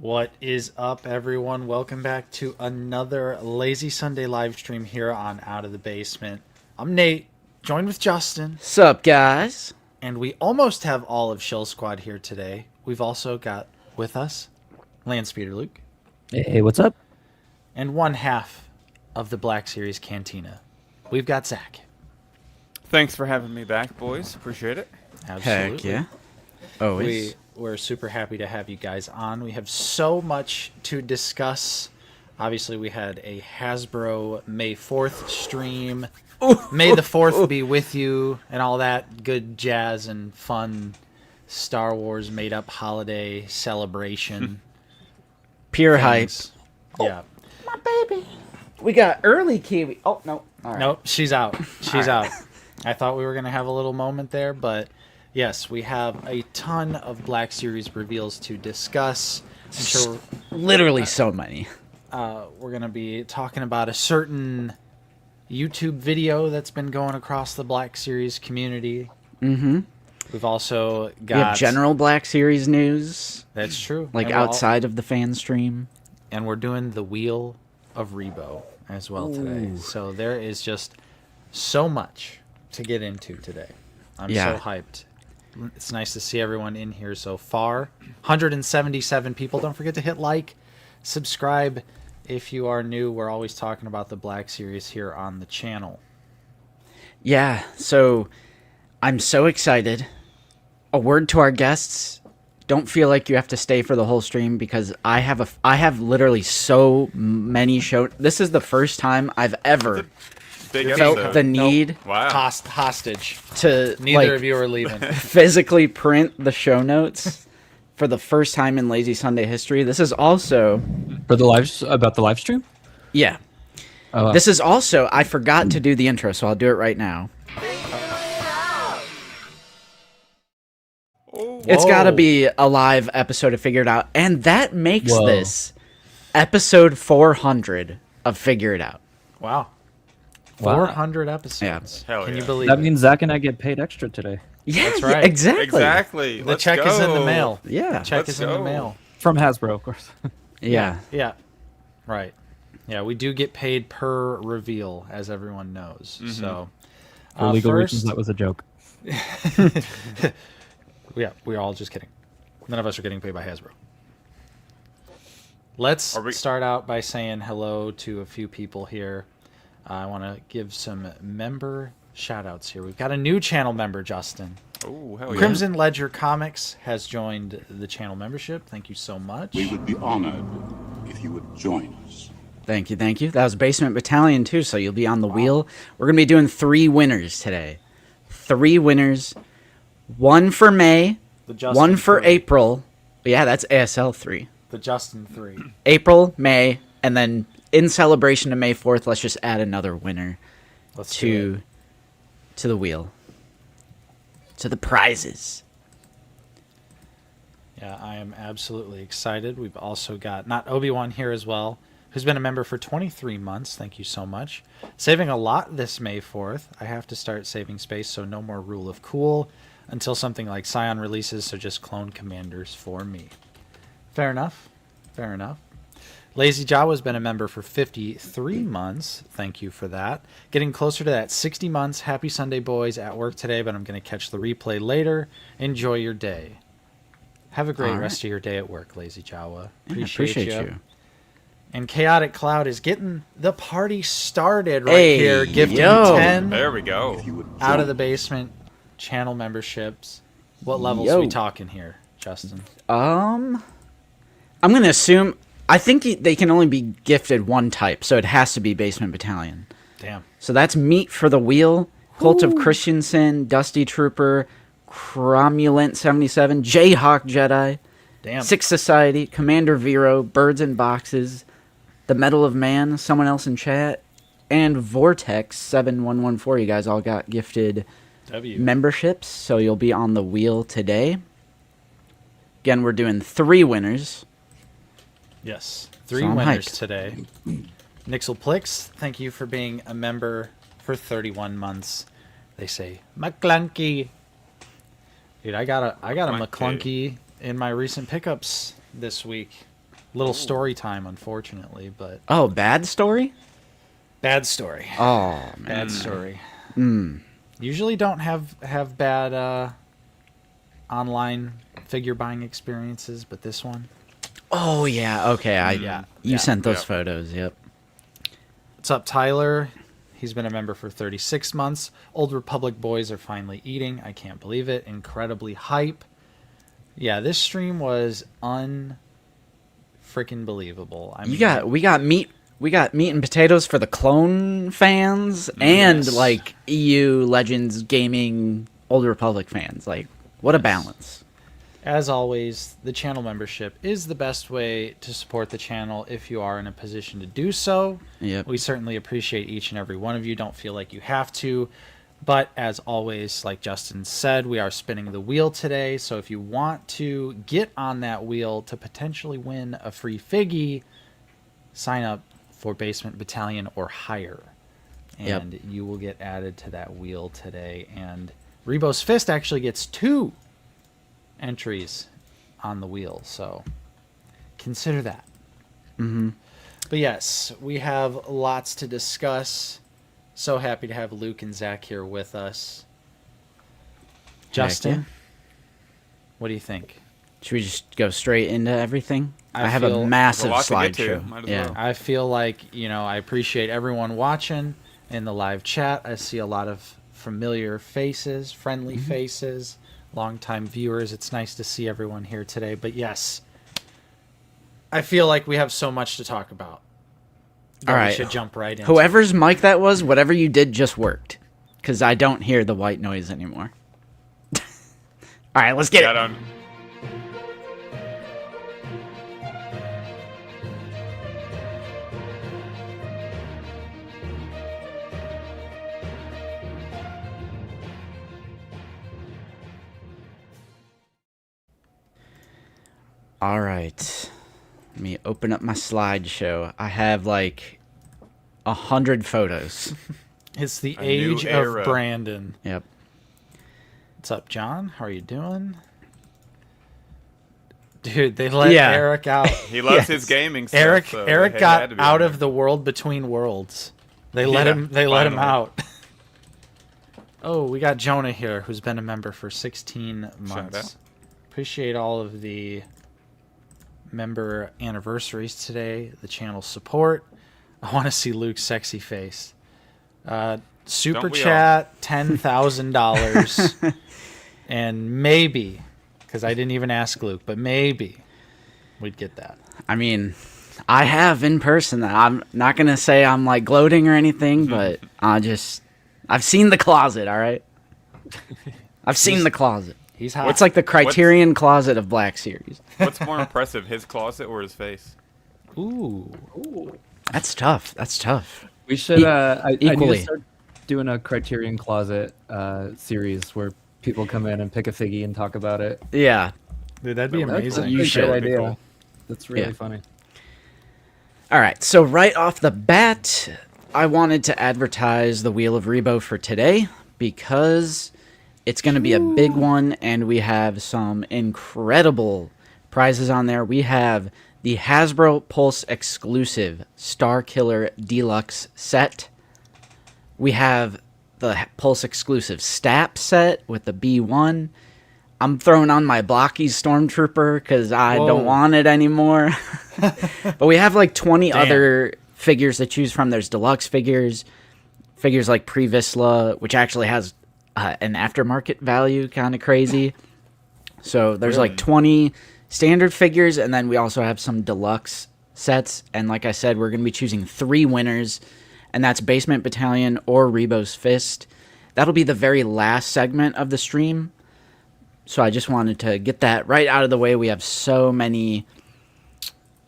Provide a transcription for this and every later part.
What is up, everyone? Welcome back to another Lazy Sunday live stream here on Out of the Basement. I'm Nate, joined with Justin. Sup, guys? And we almost have all of Shill Squad here today. We've also got with us Landspeeder Luke. Hey, what's up? And one half of the Black Series Cantina. We've got Zach. Thanks for having me back, boys. Appreciate it. Absolutely. Heck yeah. Always. We're super happy to have you guys on. We have so much to discuss. Obviously, we had a Hasbro May 4th stream. May the 4th be with you and all that good jazz and fun Star Wars made-up holiday celebration. Pure things. hype. Yeah. My baby. We got early Kiwi. Oh, no. All right. Nope, she's out. She's out. I thought we were going to have a little moment there, but yes, we have a ton of Black Series reveals to discuss. I'm sure Literally so many. we're going to be talking about a certain YouTube video that's been going across the Black Series community. Mm-hmm. We've also got... We have general Black Series news. That's true. Like And outside of the fan stream. and we're doing the Wheel of Rebo as well today. Ooh. So there is just so much to get into today. I'm Yeah. so hyped. It's nice to see everyone in here so far. 177 people. Don't forget to hit like, subscribe if you are new. We're always talking about the Black Series here on the channel. Yeah, so I'm so excited. A word to our guests. Don't feel like you have to stay for the whole stream because I have literally so many show. This is the first time I've ever Big felt episode. the need Wow. Hostage. to Neither of you are leaving. physically print the show notes for the first time in Lazy Sunday history. This is also For the about the live stream? yeah. Oh, This is also I forgot to do the intro, so I'll do it right now. Oh, It's got to Whoa. be a live episode of Figure It Out, and that makes Whoa. this episode 400 of Figure It Out. Wow. Wow. 400 episodes. Hell Can yeah. you believe that it? means Zach and I get paid extra today Yeah, That's yeah, right. exactly. exactly. The Let's check is in the go. mail. Yeah. The check Let's is in the go. mail. from Hasbro, of course. Yeah. Yeah. Right. Yeah, we do get paid per reveal, as everyone knows. Mm-hmm. So, For legal first, reasons, that was a joke. yeah, we're all just kidding. None of us are getting paid by Hasbro. Let's Are we- start out by saying hello to a few people here. I want to give some member shout-outs here. We've got a new channel member, Justin. Oh, hell yeah. Crimson Ledger Comics has joined the channel membership. Thank you so much. We would be honored if you would join us. Thank you, thank you. That was Basement Battalion too, so you'll be on the wheel. We're gonna be doing 3 winners today. 3 winners. 1 for May, The Justin 1 for 3. April. Yeah, that's ASL 3. The Justin 3. April, May, and then in celebration of May 4th, let's just add another winner Let's do it. to the wheel. To the prizes. Yeah, I am absolutely excited. We've also got not Obi-Wan here as well, who's been a member for 23 months. Thank you so much. Saving a lot this May 4th. I have to start saving space, so no more Rule of Cool until something like Scion releases, so just clone commanders for me. Fair enough. Fair enough. Lazy Jawa's been a member for 53 months. Thank you for that. Getting closer to that 60 months. Happy Sunday, boys. At work today, but I'm going to catch the replay later. Enjoy your day. Have a great All right. rest of your day at work, Lazy Jawa. Yeah, appreciate you. And Chaotic Cloud is getting the party started right Hey, here. Gifting yo. 10 There we go. If you would out of join the us. basement channel memberships. What levels Yo. we talking here, Justin? I'm gonna assume. I think they can only be gifted one type, so it has to be Basement Battalion. Damn. So that's Meat for the Wheel, Cult of Christensen, Dusty Trooper, Cromulent 77, Jayhawk Jedi, Damn. Six Society, Commander Vero, Birds in Boxes, The Medal of Man, someone else in chat, and Vortex 7114. You guys all got gifted W. memberships, so you'll be on the wheel today. Again, we're doing 3 winners. Yes. 3 So I'm winners hyped. today. Nixelplix, thank you for being a member for 31 months. They say McClunky. Dude, I got a McClunky. McClunky in my recent pickups this week. Little story time, unfortunately, but Oh, bad story? bad story. Oh, man. Bad story. Mm. Usually don't have bad online figure buying experiences, but this one. Oh, yeah. Okay. Yeah. You Yeah. sent those Yep. photos. Yep. What's up, Tyler? He's been a member for 36 months. Old Republic boys are finally eating. I can't believe it. Incredibly hype. Yeah, this stream was freaking believable. I mean, We got meat and potatoes for the clone fans and Yes. like EU Legends Gaming Old Republic fans. Like, what a balance. as always, the channel membership is the best way to support the channel if you are in a position to do so. Yep. We certainly appreciate each and every one of you. Don't feel like you have to. But as always, like Justin said, we are spinning the wheel today. So if you want to get on that wheel to potentially win a free figgy, sign up for Basement Battalion or higher. Yep. And you will get added to that wheel today. And Rebo's Fist actually gets 2 entries on the wheel. So consider that. Mm-hmm. But yes, we have lots to discuss. So happy to have Luke and Zach here with us. Justin, yeah. what do you think? Should we just go straight into everything? I I have feel- a massive There's a lot to get to. slideshow. Might as Yeah. well. I feel like, I appreciate everyone watching in the live chat. I see a lot of familiar faces, friendly faces, longtime viewers. It's nice to see everyone here today. But yes, I feel like we have so much to talk about. All We right. should jump right in. Whoever's mic that was, whatever you did just worked. Because I don't hear the white noise anymore. All right, let's get Yeah, I it. don't. All right. Let me open up my slideshow. I have like 100 photos. It's the A new age era. of Brandon. Yep. What's up, John? How are you doing? Dude, they let Yeah. Eric out. He loves Yes. his gaming stuff. Eric so Eric it had got to be out on of the world between worlds. They Yeah, let him finally. out. Oh, we got Jonah here who's been a member for 16 months. out. Appreciate all of the member anniversaries today, the channel support. I want to see Luke's sexy face. Super Don't we chat $10,000 and maybe, because I didn't even ask Luke, but maybe we'd get that. I mean, I have in person. I'm not going to say I'm like gloating or anything, but I've seen the closet, all right? I've seen the closet. He's hot. It's like the Criterion closet of Black Series. What's more impressive, his closet or his face? Ooh. That's tough. That's tough. We should. I need Equally. to start doing a Criterion Closet series where people come in and pick a figgy and talk about it. Yeah. Dude, that'd be That would- amazing. You That's a should. great idea. Cool. That's really Yeah. funny. All right, so right off the bat, I wanted to advertise the Wheel of Rebo for today because it's going to be a big one, and we have some incredible prizes on there. We have the Hasbro Pulse exclusive Star Killer Deluxe set. We have the Pulse exclusive Stap set with the B1. I'm throwing on my Blocky Stormtrooper because I Whoa. don't want it anymore. But we have like 20 Damn. other figures to choose from. There's deluxe figures like Pre-Vizsla, which actually has an aftermarket value, kind of crazy. So there's like 20 standard figures, and then we also have some deluxe sets. And like I said, we're going to be choosing 3 winners, and that's Basement Battalion or Rebo's Fist. That'll be the very last segment of the stream. So I just wanted to get that right out of the way. We have so many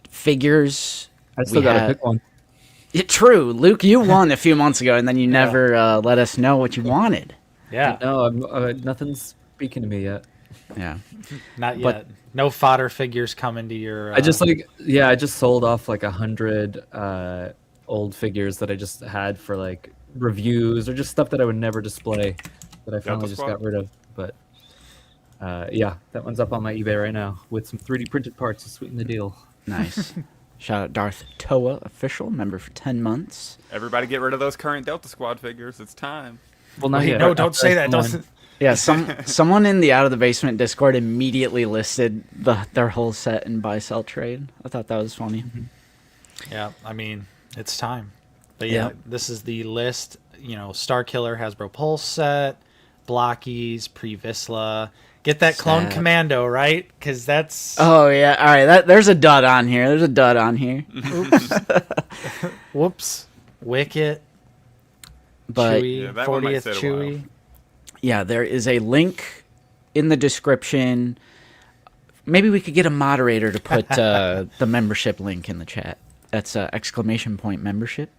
figures. I still gotta pick one. True. Luke, you won a few months ago, and then you never let us know what you wanted. Yeah, No, nothing's speaking to me yet. Yeah. not but- yet. No fodder figures coming to your... I just I just sold off like 100 old figures that I just had for like reviews or just stuff that I would never display that I finally just got rid of. But yeah, that one's up on my eBay right now with some 3D printed parts to sweeten the deal. Nice. Shout out Darth Toa, official member for 10 months. Everybody get rid of those current Delta Squad figures. It's time. Well, not Wait, yet. no, don't say that. Don't. Yeah, someone in the Out of the Basement Discord immediately listed their whole set in buy sell trade. I thought that was funny. Yeah, I mean, it's time. But yeah, this is the list. You know, Star Killer Hasbro Pulse set, Blockies, Pre-Visla. Get that Clone Set. Commando, right? Because that's... Oh yeah, all right. There's a dud on here. There's a dud on here. Oops. Whoops. Wicket. But Chewie, Yeah, that one might 40th sit a Chewie. yeah, there is a link in the description. Maybe we could get a moderator to put the membership link in the chat. That's exclamation point membership.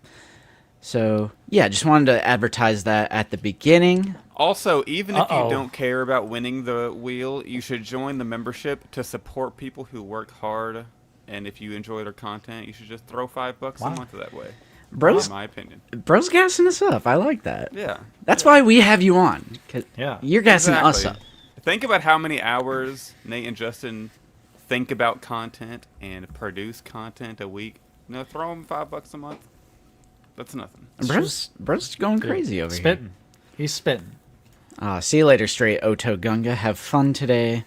So yeah, just wanted to advertise that at the beginning. Also, even if you Uh-oh. don't care about winning the wheel, you should join the membership to support people who work hard. And if you enjoy their content, you should just throw $5 Wow. a month that way. Bro's In my opinion. Bro's gassing us up. I like that. Yeah. That's why we have you on. 'Cause Yeah. you're gassing us up. Think about how many hours Nate and Justin think about content and produce content a week. You know, throw them $5 a month. That's nothing. Bro's going crazy over Spitting. He's spitting. here. See you later, Straight Oto Gunga. Have fun today.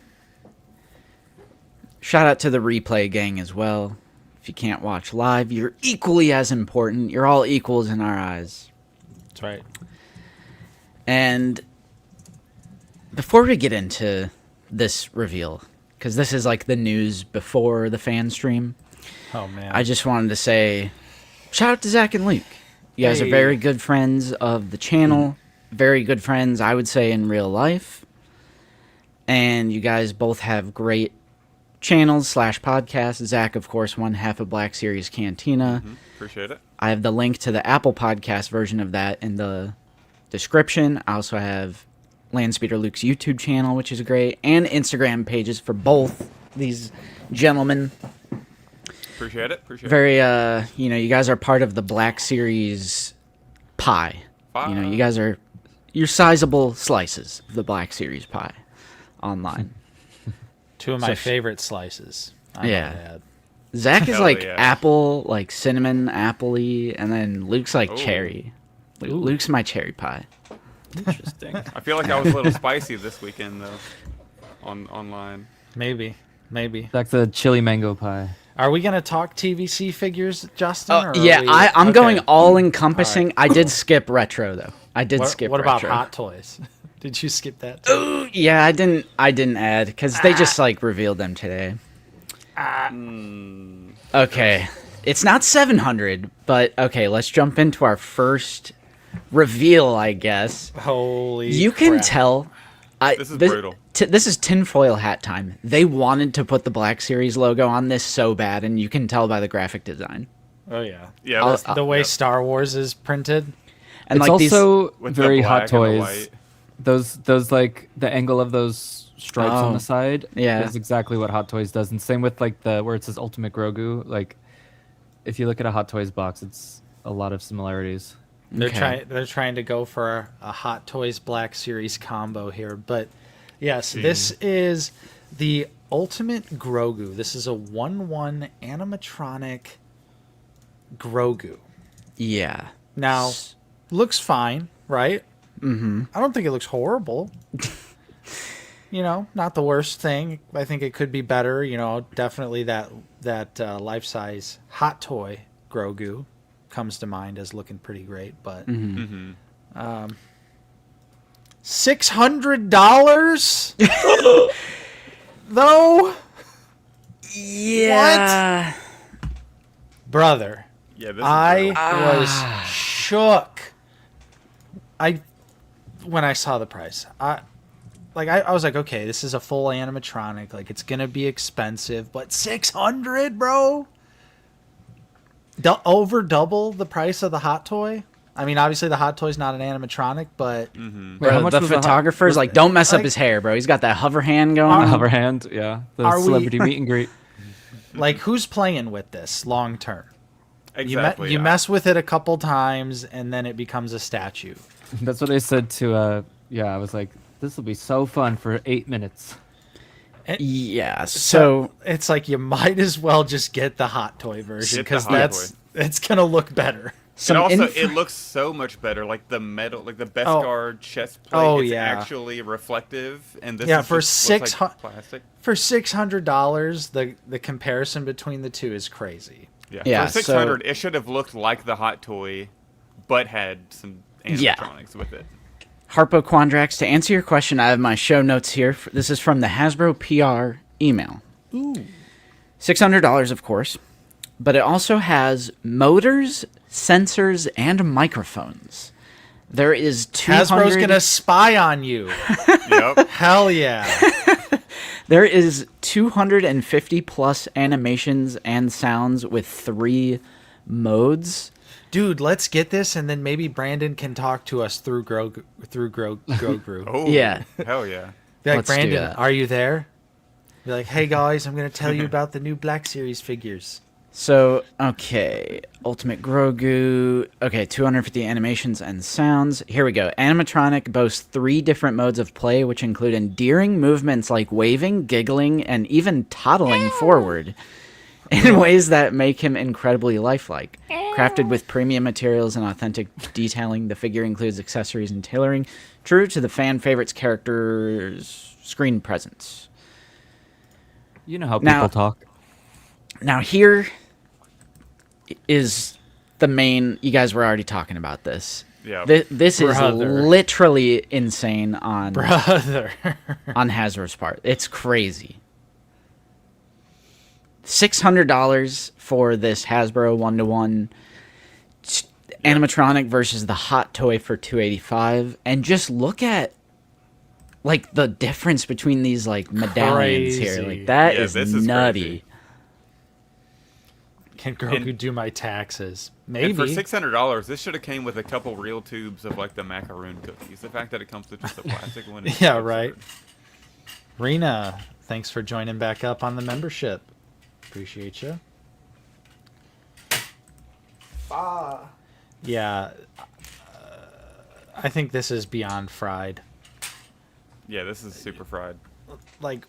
Shout out to the replay gang as well. If you can't watch live, you're equally as important. You're all equals in our eyes. That's right. And before we get into this reveal, because this is like the news before the fan stream, Oh, man. I just wanted to say shout out to Zach and Luke. You guys are Hey. very good friends of the channel. Very good friends, I would say, in real life. And you guys both have great channels / podcasts. Zach, of course, one half of Black Series Cantina. Appreciate it. I have the link to the Apple Podcast version of that in the description. I also have Landspeeder Luke's YouTube channel, which is great, and Instagram pages for both these gentlemen. Appreciate it. Appreciate it. Very, you guys are part of the Black Series pie. You know, you guys are, you're sizable slices of the Black Series pie online. Two of my So- favorite slices. I Yeah. might add. Zach is Hell like yeah. apple, like cinnamon, apple-y, and then Luke's like Ooh. cherry. Ooh. Luke's my cherry pie. Interesting. I feel like I was a little spicy this weekend, though, online. Maybe. Back to chili mango pie. Are we going to talk TVC figures, Justin? or are Yeah, we- I'm okay. going all-encompassing. I did skip retro, though. I did What, skip what about retro. Hot Toys? Did you skip that? Too? Ooh, yeah, I didn't add, because they just, like, revealed them today. Okay. It's not 700, but, okay, let's jump into our first reveal, I guess. Holy You can crap. tell. This is brutal. This is tinfoil hat time. They wanted to put the Black Series logo on this so bad, and you can tell by the graphic design. Oh, yeah. Yeah, I'll- that's- The way yep. Star Wars is printed. And It's like these, also With the very black Hot and the Toys. white. Those like the angle of those stripes Oh, on the side yeah. is exactly what Hot Toys does. And same with like the where it says Ultimate Grogu. Like if you look at a Hot Toys box, it's a lot of similarities. Okay. They're trying to go for a Hot Toys Black Series combo here, but yes, this is the Ultimate Grogu. This is a 1/1 animatronic Grogu. yeah. Now, looks fine, right? Mm-hmm. I don't think it looks horrible. You know, not the worst thing. I think it could be better. You know, definitely that life-size Hot Toy Grogu comes to mind as looking pretty great. But $600 though, Yeah. brother. Yeah, this is I brutal. was shook. When I saw the price, I was like, okay, this is a full animatronic. Like, it's gonna be expensive, but 600, bro. Over double the price of the Hot Toy. I mean, obviously the Hot Toy's not an animatronic, but Wait, Bro, how much the was the hot- photographer's was like, don't mess up like- his hair, bro. He's got that hover hand going the on. hover hand? Yeah, the Are we- celebrity meet and greet. like, who's playing with this long term? Exactly. You yeah. mess with it a couple times, and then it becomes a statue. That's what they said to. Yeah, I was like, this will be so fun for 8 minutes. Yeah, so it's like you might as well just get the hot toy version Get the because hot it's gonna look better. some it looks so much better. Like the metal, like the Beskar chest plate. Oh, it's yeah. actually reflective, and this Yeah, is for just looks like $600 plastic. For $600, the comparison between the two is crazy. Yeah, for 600, it should have looked like the hot toy, but had some animatronics with it. Harpo Quandrax, to answer your question, I have my show notes here. This is from the Hasbro PR email. Ooh. $600, of course, but it also has motors, sensors, and microphones. There is 200... Hasbro's gonna spy on you. Yep. Hell yeah. There is 250 plus animations and sounds with 3 modes. Dude, let's get this, and then maybe Brandon can talk to us through Grogu. Oh, Yeah. Hell yeah. Be like, Let's do Brandon, that. are you there? Be like, hey guys, I'm gonna tell you about the new Black Series figures. So, okay, Ultimate Grogu. Okay, 250 animations and sounds. Here we go. Animatronic boasts 3 different modes of play, which include endearing movements like waving, giggling, and even toddling forward in ways that make him incredibly lifelike. Crafted with premium materials and authentic detailing, the figure includes accessories and tailoring true to the fan favorites characters' screen presence. You know how Now- people talk. Now here is the main. You guys were already talking about this. Yeah. This is Brother. literally insane on Brother. on Hasbro's part. It's crazy. $600 for this Hasbro 1-to-1 animatronic versus the hot toy for $285, and just look at like the difference between these like medallions here. Crazy. Like that Yeah, is this is nutty. crazy. Can Grogu And- do my taxes? And Maybe. for $600, this should have came with a couple real tubes of like the macaroon cookies. The fact that it comes with just a plastic one. Is Yeah, absurd. right. Rena, thanks for joining back up on the membership. Appreciate you. Yeah, I think this is beyond fried. Yeah, this is super fried. Like,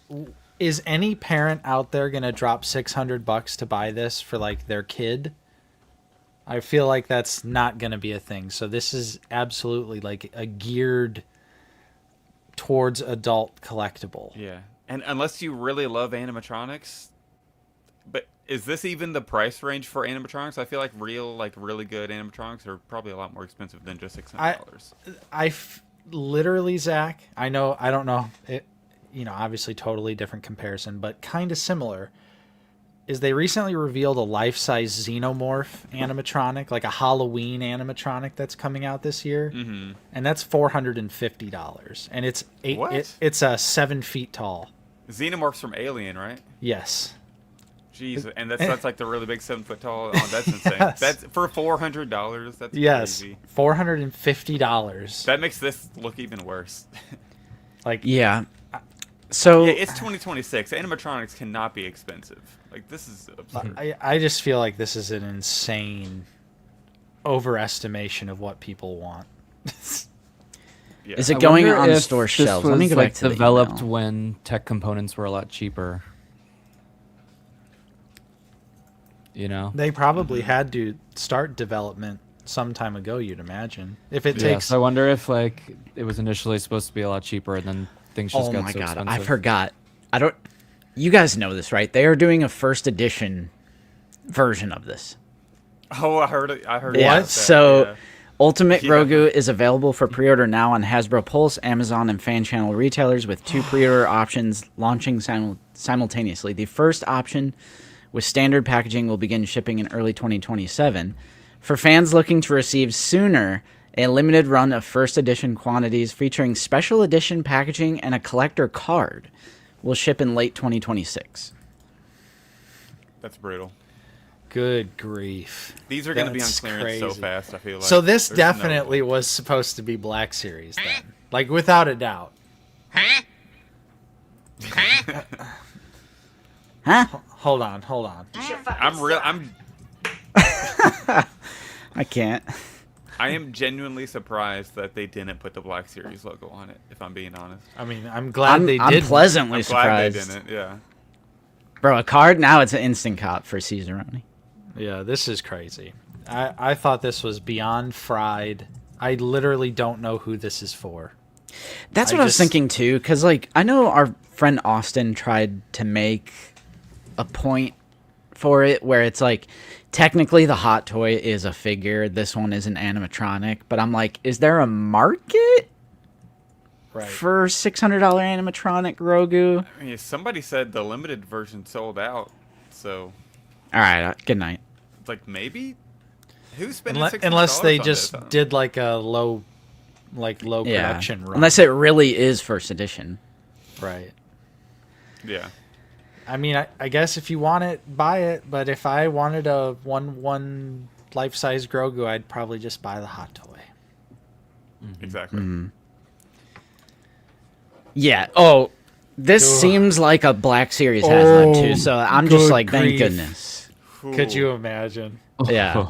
is any parent out there gonna drop $600 to buy this for like their kid? I feel like that's not gonna be a thing. So this is absolutely like a geared towards adult collectible. Yeah, and unless you really love animatronics, but is this even the price range for animatronics? I feel like really good animatronics are probably a lot more expensive than just $600. Literally, Zach, I don't know it, obviously totally different comparison, but kind of similar, is they recently revealed a life-size xenomorph animatronic, like a Halloween animatronic that's coming out this year. Mm-hmm. And that's $450. And it's What? it's 7 feet tall. Xenomorphs from Alien, right? Yes. Jeez, and that's like the really big 7 foot tall. Oh, that's insane. Yes. That's for $400. That's Yes. crazy. $450. That makes this look even worse. Like, Yeah. So Yeah, it's 2026. Animatronics cannot be expensive. Like this is absurd. I just feel like this is an insane overestimation of what people want. Yeah. is it I going wonder on if store this shelves? Let me was, go like, back to developed the email. when tech components were a lot cheaper. You know. They probably had to start development some time ago, you'd imagine. If it Yeah, takes so I wonder if like it was initially supposed to be a lot cheaper and then things just Oh got my so god, expensive. I forgot. I don't. You guys know this, right? They are doing a first edition version of this. Oh, I heard it. I heard Yeah. about that, So, yeah. Ultimate Yeah. Grogu is available for pre-order now on Hasbro Pulse, Amazon, and fan channel retailers, with 2 pre-order options launching simultaneously. The first option, with standard packaging, will begin shipping in early 2027. For fans looking to receive sooner, a limited run of first edition quantities featuring special edition packaging and a collector card will ship in late 2026. That's brutal. Good grief. These are going to be on That's clearance so crazy. fast. I feel like. So this There's no definitely way. was supposed to be Black Series then. Like without a doubt. Huh? Hold on. I'm real. I'm. I can't. I am genuinely surprised that they didn't put the Black Series logo on it, if I'm being honest. I mean, I'm glad they I'm did. pleasantly I'm glad surprised. they didn't, yeah. Bro, a card, now it's an instant cop for Caesaroni. Yeah, this is crazy. I thought this was beyond fried. I literally don't know who this is for. That's what I was thinking too, because like I know our friend Austin tried to make a point for it where it's like technically the hot toy is a figure, this one is an animatronic, but I'm like, is there a market for $600 animatronic Grogu? I mean, somebody said the limited version sold out, so. All right, good night. Like maybe, who's spending $600 unless they on just this, huh? did like a low production run. Unless it really is first edition. Right. Yeah. I mean, I guess if you want it, buy it. But if I wanted a one life-size Grogu, I'd probably just buy the hot toy. Exactly. Yeah. Oh, this seems like a Black Series Hasbro too. So I'm just like, thank goodness. Could you imagine? Yeah.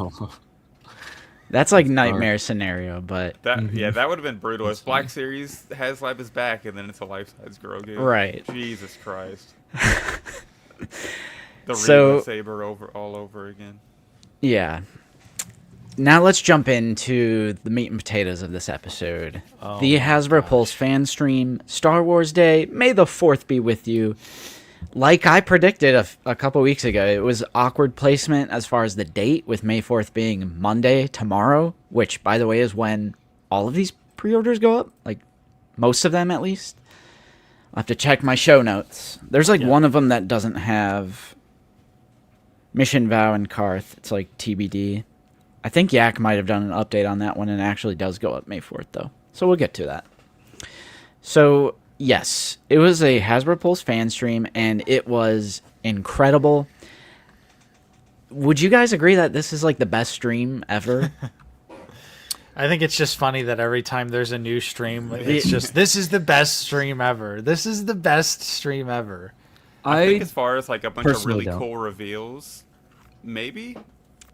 That's like nightmare scenario, but That yeah, that would have been brutal. If Black Series has Life is back, and then it's a life-size Grogu. Right. Jesus Christ. The So- Reba saber all over again. yeah. Now let's jump into the meat and potatoes of this episode. The Hasbro Pulse fan stream, Star Wars Day, May the 4th be with you. Like I predicted a couple weeks ago, it was awkward placement as far as the date, with May 4th being Monday, tomorrow, which, by the way, is when all of these pre-orders go up, like most of them at least. I'll have to check my show notes. There's like one of them that doesn't have Mission Vow and Karth. It's like TBD. I think Yak might have done an update on that one, and it actually does go up May 4th, though. So we'll get to that. So, yes, it was a Hasbro Pulse fan stream, and it was incredible. Would you guys agree that this is like the best stream ever? I think it's just funny that every time there's a new stream, it's just, this is the best stream ever. This is the best stream ever. I think as far as like a bunch of personally really don't. cool reveals, maybe.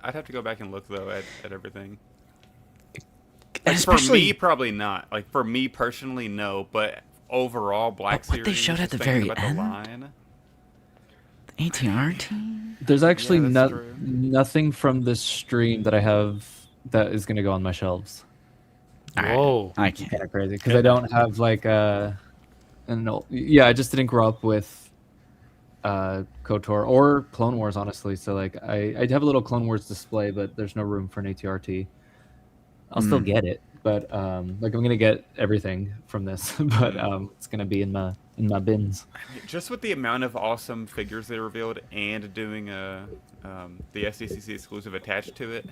I'd have to go back and look though at everything. Like, for me, probably not. Like for me personally, no. But overall, Black But what Series. they showed at just the thinking very about end? the line. The ATR team? There's actually Yeah, that's true. nothing from this stream that I have that is going to go on my shelves. Whoa. I It's can't. kind of crazy because I don't have like yeah, I just didn't grow up with KOTOR or Clone Wars, honestly. So like I have a little Clone Wars display, but there's no room for an ATRT. I'll still get it, but like I'm gonna get everything from this, but it's gonna be in my bins. Just with the amount of awesome figures they revealed and doing the SDCC exclusive attached to it,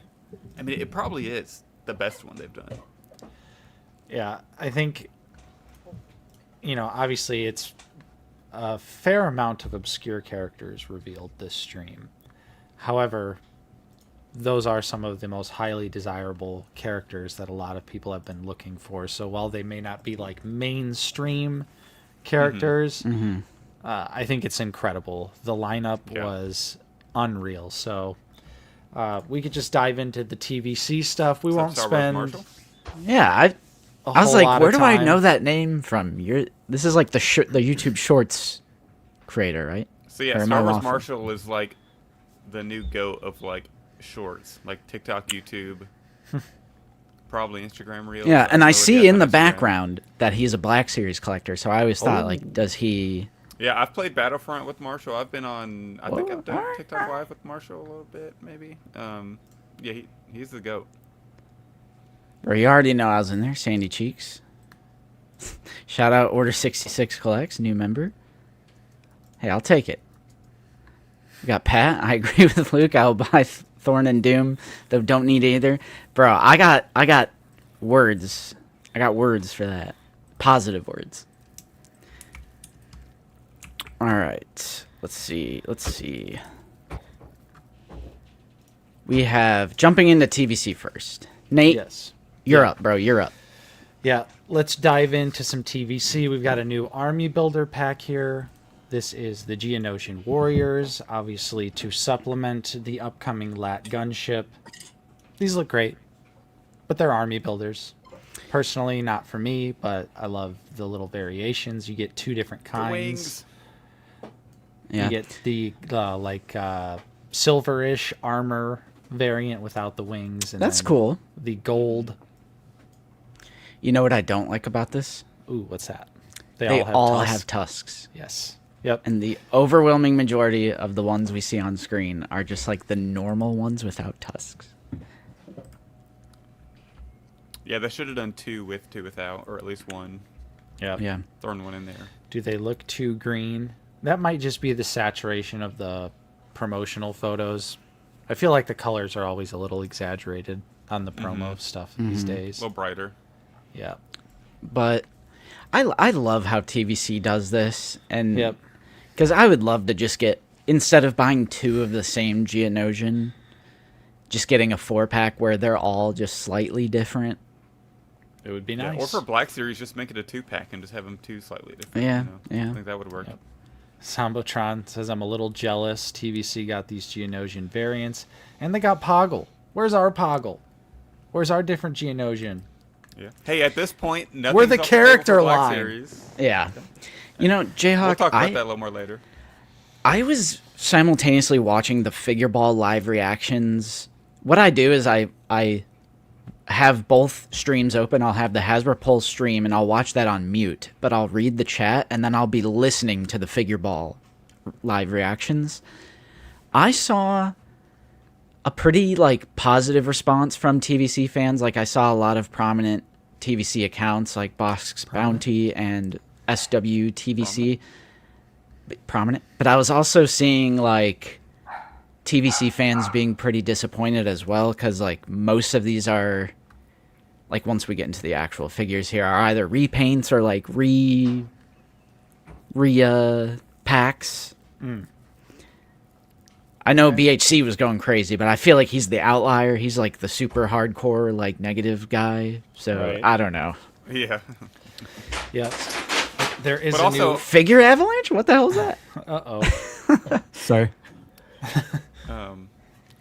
I mean, it probably is the best one they've done. Yeah, I think, obviously it's a fair amount of obscure characters revealed this stream. However, those are some of the most highly desirable characters that a lot of people have been looking for. So while they may not be like mainstream characters, I think it's incredible. The lineup was unreal. So we could just dive into the TVC stuff. We won't Star Wars spend. Marshall? Yeah, I was whole like, lot where of do I time. know that name from? This is like the YouTube Shorts creator, right? So yeah, Or am Star I Wars off? Marshall is like the new goat of like shorts, like TikTok, YouTube, probably Instagram Reels. Yeah, and don't I know what he see has in on the Instagram. background that he's a Black Series collector. So I always thought, like, does he? Yeah, I've played Battlefront with Marshall. I've been on. I think Whoa, I've done alright, TikTok Live with Marshall a little bit, maybe. Yeah, he's the goat. Or you already know I was in there, Sandy Cheeks. Shout out Order 66 Collects, new member. Hey, I'll take it. We got Pat. I agree with Luke. I'll buy Thorn and Doom, though don't need either. Bro, I got words. I got words for that. Positive words. All right. Let's see. We have jumping into TVC first. Nate, Yes. you're up, bro. You're up. Yeah, let's dive into some TVC. We've got a new army builder pack here. This is the Geonosian Warriors, obviously to supplement the upcoming Lat gunship. These look great. but they're army builders. Personally, not for me, but I love the little variations. You get 2 different The kinds. wings. Yeah. You get the silverish armor variant without the wings. And That's then cool. The gold. You know what I don't like about this? Ooh, what's that? They all tusks. have tusks. Yes. Yep. And the overwhelming majority of the ones we see on screen are just like the normal ones without tusks. Yeah, they should have done 2 with, 2 without, or at least 1. Yep. Yeah. Thrown 1 in there. Do they look too green? That might just be the saturation of the promotional photos. I feel like the colors are always a little exaggerated on the promo stuff these A days. little brighter. Yeah. But I love how TVC does this. And Yep. because I would love to just get, instead of buying 2 of the same Geonosian, just getting a 4-pack where they're all just slightly different. It would be Yeah, nice. or for Black Series, just make it a 2-pack and just have them 2 slightly different. Yeah, you know? yeah. I think that would work. Yep. Sambotron says, I'm a little jealous. TVC got these Geonosian variants, and they got Poggle. Where's our Poggle? Where's our different Geonosian? Yeah. Hey, at this point, nothing's We're the off table character for Black line. Series. Yeah. You know, Jayhawk, We'll talk about that a little more later. I was simultaneously watching the Figure Ball live reactions. What I do is I have both streams open. I'll have the Hasbro Pulse stream, and I'll watch that on mute. But I'll read the chat, and then I'll be listening to the Figure Ball live reactions. I saw a pretty, like, positive response from TVC fans. Like, I saw a lot of prominent TVC accounts, like Box Bounty and SWTVC. Prominent. But I was also seeing, like, TVC fans being pretty disappointed as well, because, like, most of these are, like, once we get into the actual figures here, are either repaints or, like, packs. I know BHC was going crazy, but I feel like he's the outlier. He's, like, the super hardcore, like, negative guy. So, Right. I don't know. Yeah. Yep. There is But a also- new... Figure Avalanche? What the hell is that? Uh-oh. Sorry.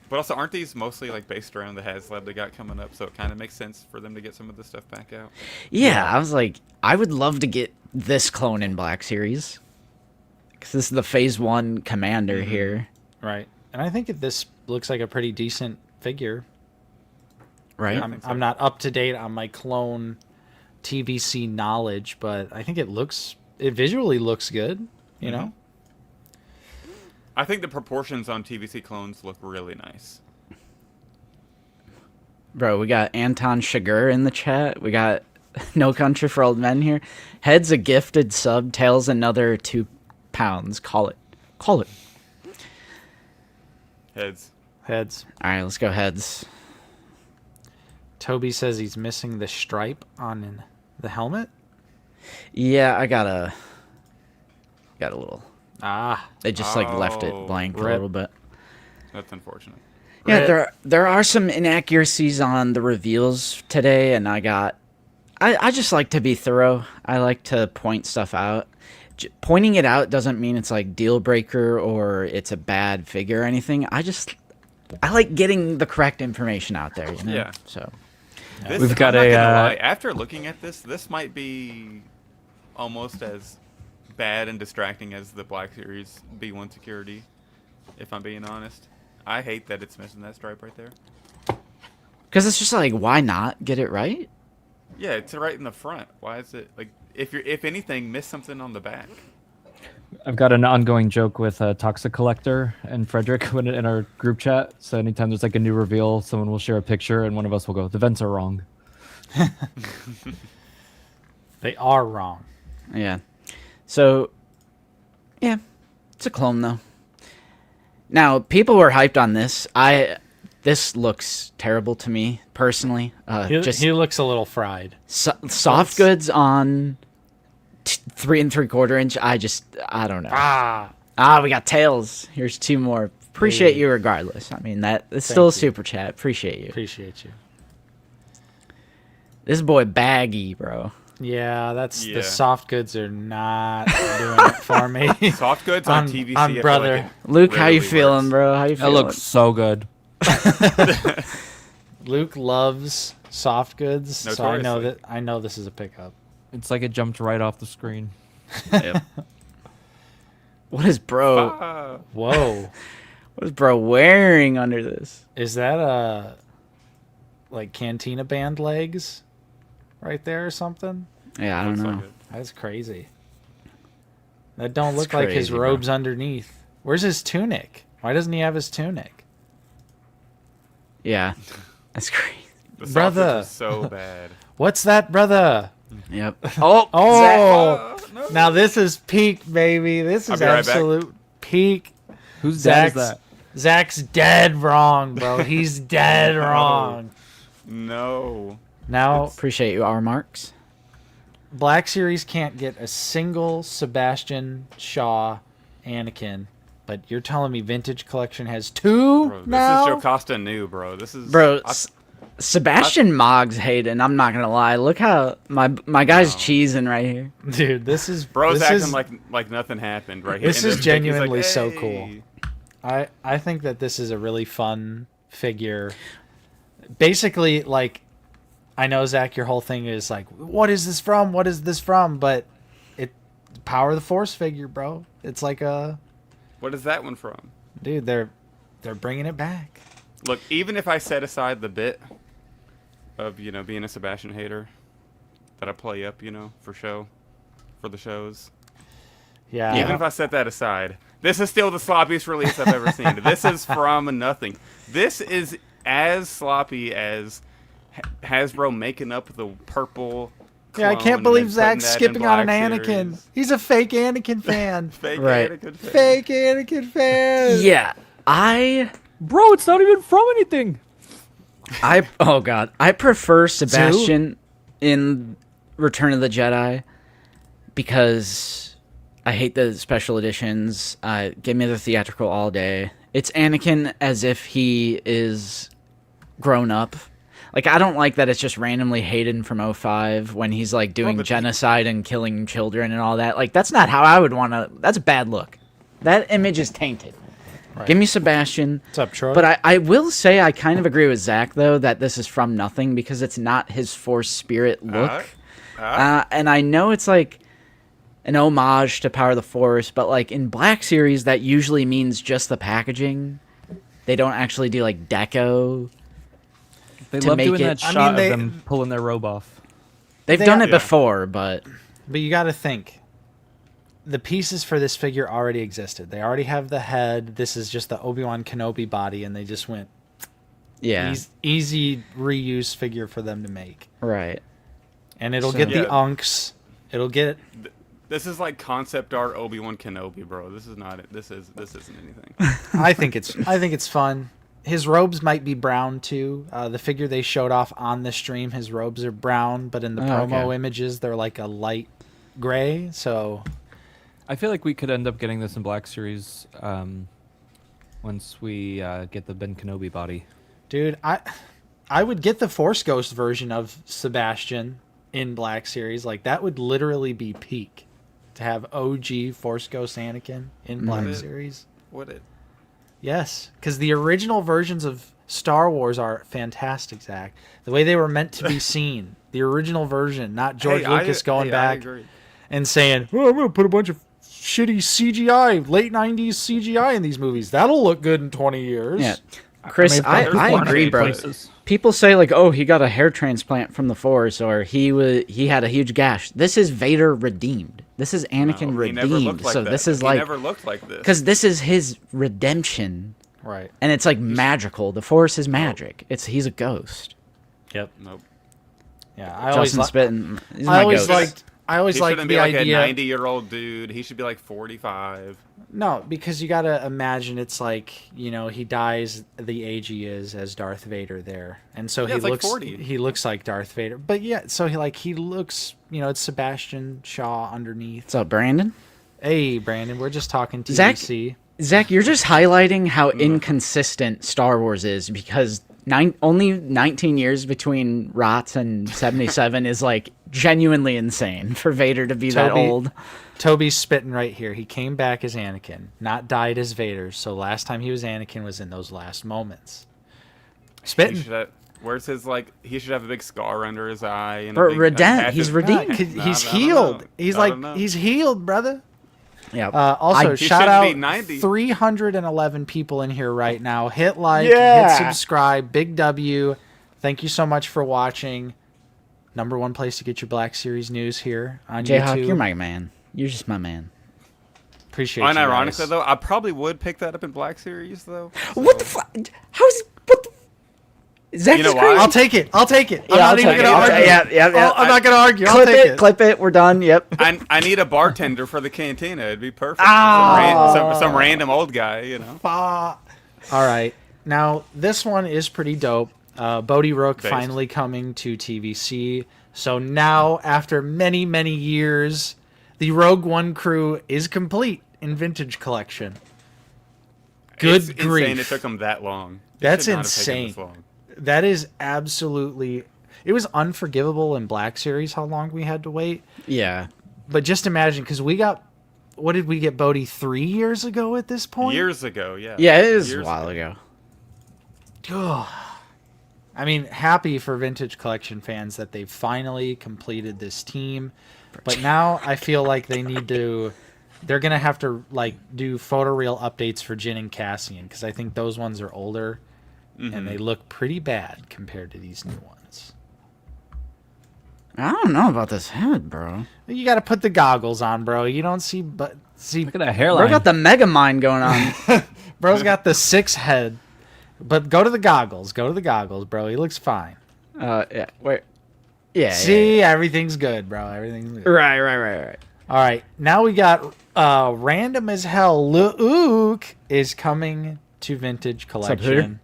But also, aren't these mostly like based around the HasLab they got coming up? So it kind of makes sense for them to get some of this stuff back out. Yeah, I was like, I would love to get this clone in Black Series. Because this is the Phase 1 commander here. Right. And I think this looks like a pretty decent figure. Right? Yeah. I'm, think so. I'm not up to date on my clone TVC knowledge, but I think it visually looks good, you know? I think the proportions on TVC clones look really nice. Bro, we got Anton Shiger in the chat. We got No Country for Old Men here. Head's a gifted sub. Tails another £2. Call it. Call it. Heads. Heads. All right, let's go heads. Toby says he's missing the stripe on the helmet. Yeah, I got a little. Ah. They just like left it Oh, blank a rip. little bit. That's unfortunate. Yeah, Rip. there are some inaccuracies on the reveals today, and I just like to be thorough. I like to point stuff out. Pointing it out doesn't mean it's like deal breaker or it's a bad figure or anything. I like getting the correct information out there, you know? Yeah. So This, We've got I'm not a, gonna lie, after looking at this might be almost as bad and distracting as the Black Series B1 security, if I'm being honest. I hate that it's missing that stripe right there. because it's just like, why not get it right? Yeah, it's right in the front. Why is it like if anything, miss something on the back? I've got an ongoing joke with Toxic Collector and Frederick in our group chat. So anytime there's like a new reveal, someone will share a picture and one of us will go, "The vents are wrong." They are wrong. Yeah. So, yeah, it's a clone though. Now, people were hyped on this. This looks terrible to me personally. He looks a little fried. Soft goods on 3 3/4 inch. I don't know. We got tails. Here's 2 more. Appreciate you regardless. I mean, it's still a you. super chat. Appreciate you. Appreciate you. This boy baggy, bro. Yeah, Yeah. the soft goods are not doing it for me. Soft goods on, On- TVC. on I feel brother. Like it Luke, how you really feeling, works. bro? How you That feeling? looks so good. Luke loves soft goods. So I know Notoriously. I know this is a pickup. It's like it jumped right off the screen. Yep. What is bro? Ah, Whoa. What is bro wearing under this? Is that a like Cantina band legs right there or something? Yeah, I don't looks know. like it. That's crazy. That don't That's look like his crazy, bro. robes underneath. Where's his tunic? Why doesn't he have his tunic? Yeah, that's crazy. The sausage Brother. is so bad. What's that, brother? Yep. Oh, Oh, Oh, no. now this is peak, baby. This I'll is be right back. absolute peak. Whose dad is Zach's, that? Zach's dead wrong, bro. He's dead wrong. No. Now, appreciate you, R Marks. Black Series can't get a single Sebastian Shaw Anakin, but you're telling me Vintage Collection has two Bro, this now? is Jocasta new, bro. This is Bro, I- Sebastian Moggs Hayden. I'm not gonna lie. Look how my guy's cheesing right here. Dude, this is bro's this acting is, like nothing happened right here. This In is pic, he's like, genuinely so cool. "Hey." I think that this is a really fun figure. Basically, like, I know, Zach, your whole thing is like, what is this from? What is this from? But it Power of the Force figure, bro. It's like a What is that one from? dude. They're bringing it back. Look, even if I set aside the bit of being a Sebastian hater that I play up, for the shows. Yeah. Even if I set that aside, this is still the sloppiest release I've ever seen. This is from nothing. This is as sloppy as Hasbro making up the purple. Yeah, I clone can't and believe then putting Zach's that in skipping on an Black Anakin. Series. He's a fake Anakin fan. Fake Right. Anakin fan. Fake Anakin fan. Yeah, I Bro, it's not even from anything. oh god, I prefer Sebastian in Return of the Jedi because I hate the special editions. Give me the theatrical all day. It's Anakin as if he is grown up. Like, I don't like that it's just randomly Hayden from 05 when he's like doing but- genocide and killing children and all that. Like, that's not how I would want to. That's a bad look. That image is tainted. Right. Give me Sebastian. What's up, Troy? But I will say I kind of agree with Zach, though, that this is from nothing because it's not his Force spirit look. And I know it's like an homage to Power of the Force, but like in Black Series, that usually means just the packaging. They don't actually do like deco. They To love make doing it- that I shot mean, of them pulling their robe off. They've They done are- it before, but But you got to think. The pieces for this figure already existed. They already have the head. This is just the Obi-Wan Kenobi body, and they just went yeah, easy reuse figure for them to make. right. And it'll So- get the Yeah. unks. It'll get This is like concept art Obi-Wan Kenobi, bro. This is not it. This isn't anything. I think it's fun. His robes might be brown too. The figure they showed off on the stream, his robes are brown, but in the promo okay. images they're like a light gray. So I feel like we could end up getting this in Black Series once we get the Ben Kenobi body. dude, I would get the Force Ghost version of Sebastian in Black Series. Like, that would literally be peak to have OG Force Ghost Anakin in Black Mhm. Series. What it? Yes, because the original versions of Star Wars are fantastic, Zach. The way they were meant to be seen. The original version, not George Lucas going I back agree. and saying, "Oh, I'm going to put a bunch of shitty CGI, late 90s CGI in these movies. That'll look good in 20 years." Yeah, Chris, mean, I there's one agree, in bro. places. People say like, "Oh, he got a hair transplant from the Force," or he had a huge gash. This is Vader redeemed. This is Anakin No, he never redeemed. looked like So that. this is He like never looked like this. because this is his redemption, Right. and it's like magical. The Force is magic. He's a ghost. Yep. Nope. Yeah, I always Justin Spitton. He's I my always ghost. liked I always He liked shouldn't the be like idea. a 90-year-old dude. He should be like 45. No, because you got to imagine it's like, he dies the age he is as Darth Vader there. And so Yeah, he it's like looks 40. he looks like Darth Vader. But yeah, so he looks, it's Sebastian Shaw underneath. What's up, Brandon? Hey, Brandon, we're just talking Zach- TVC. Zach, you're just highlighting how inconsistent Star Wars is because only 19 years between Rots and 77 is like genuinely insane for Vader to be that Toby- old. Toby's spitting right here. He came back as Anakin, not died as Vader. So last time he was Anakin was in those last moments. He Spitting. should have, Where's his like? He should have a big scar under his eye and Or a big redempt. He's redeemed. Nah, No, he's I don't healed. know. He's I like don't know. he's healed, brother. Yeah. Also, He shout shouldn't be out 90. 311 people in here right now. Hit like, Yeah. hit subscribe. Big W. Thank you so much for watching. #1 place to get your Black Series news here on Jayhawk, YouTube. you're my man. You're just my man. Appreciate you Unironically guys. though, I probably would pick that up in Black Series though. What the fuck? How's what? Zach You know is why? crazy. I'll take it. I'll take it. I'm Yeah, I'll not even take it. gonna I'll argue. take- yeah. I'm not gonna argue. I'll Clip take it. Clip it. We're done. Yep. I need a bartender for the cantina. It'd be perfect. Ah. Some random old guy, you know. All right. Now, this one is pretty dope. Bodhi Rook Based. finally coming to TVC. So now, after many, many years, the Rogue One crew is complete in Vintage Collection. Good It's grief. insane it took them that long. It That's should not have taken insane. this long. That is absolutely... It was unforgivable in Black Series how long we had to wait. Yeah. But just imagine, because we got... What did we get Bodhi 3 years ago at this point? Years ago, yeah. Yeah, it is a Years while ago. Ugh. I mean, happy for Vintage Collection fans that they've finally completed this team. But now I feel like they need to... They're going to have to like do photoreal updates for Jin and Cassian, because I think those ones are older, and they look pretty bad compared to these new ones. I don't know about this head, bro. You got to put the goggles on, bro. You don't see... But see, Look at that hairline. Bro got the mega mind going on. bro's got the 6 head. But go to the goggles. Go to the goggles, bro. He looks fine. Yeah. Wait. Yeah. See, everything's good, bro. Everything's good. Right. All right, now we got random as hell. Luke is coming to Vintage up, Collection. Hooter?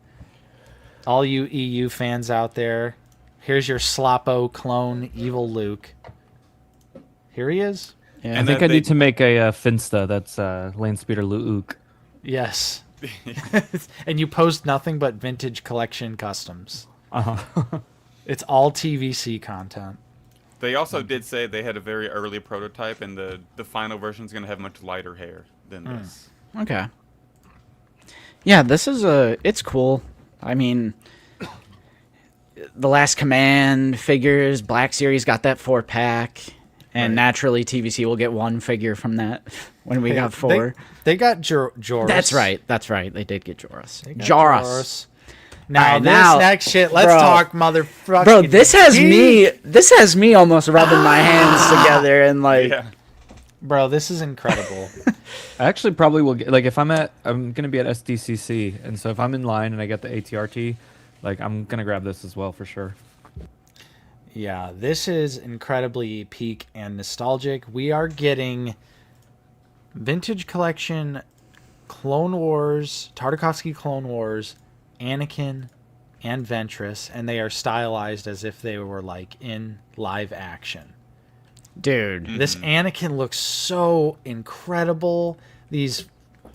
All you EU fans out there, here's your Sloppo clone, Evil Luke. Here he is. Yeah. I And think then I need they- to make a Finsta that's Lane Speeder Luke. Yes. And you post nothing but Vintage Collection customs. Uh-huh. It's all TVC content. They also did say they had a very early prototype, and the final version is going to have much lighter hair than this. Okay. Yeah, this is it's cool. I mean, the Last Command figures, Black Series got that 4-pack, and Right. naturally TVC will get 1 figure from that when we got 4. They got Joris. That's right. They did get Joris. They got Joris. Now, Alright, this now- next shit. Let's bro. talk, motherfucker. Bro, this has me almost rubbing my hands together and like Yeah. Bro, this is incredible. I actually probably will get, like, if I'm gonna be at SDCC, and so if I'm in line and I get the ATRT, like, I'm gonna grab this as well for sure. Yeah, this is incredibly peak and nostalgic. We are getting Vintage Collection Clone Wars, Tartakovsky Clone Wars, Anakin, and Ventress, and they are stylized as if they were like in live action. dude, This Anakin looks so incredible. These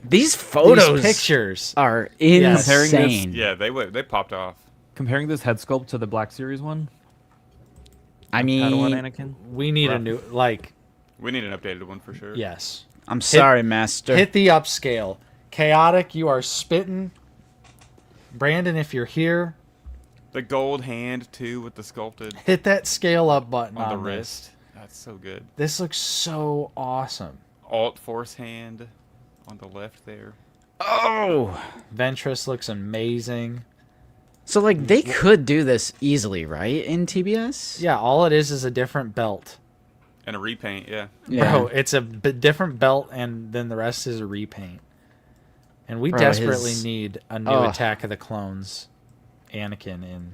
these pictures. are Yes. insane. Yeah, they popped off. Comparing this head sculpt to the Black Series one, I Padawan mean, Anakin. We need a Rough. new like We need an updated one for sure. yes. I'm sorry, Master. Hit the upscale. Chaotic, you are spitting. Brandon, if you're here, The gold hand too with the sculpted hit that scale up button on the this. wrist. That's so good. This looks so awesome. Alt force hand on the left there. Oh, Ventress looks amazing. so like they could do this easily, right? In TBS. Yeah, all it is a different belt. And a repaint, yeah. Bro, it's a different belt, and then the rest is a repaint. And we Bro, desperately his- need a new Ugh. Attack of the Clones Anakin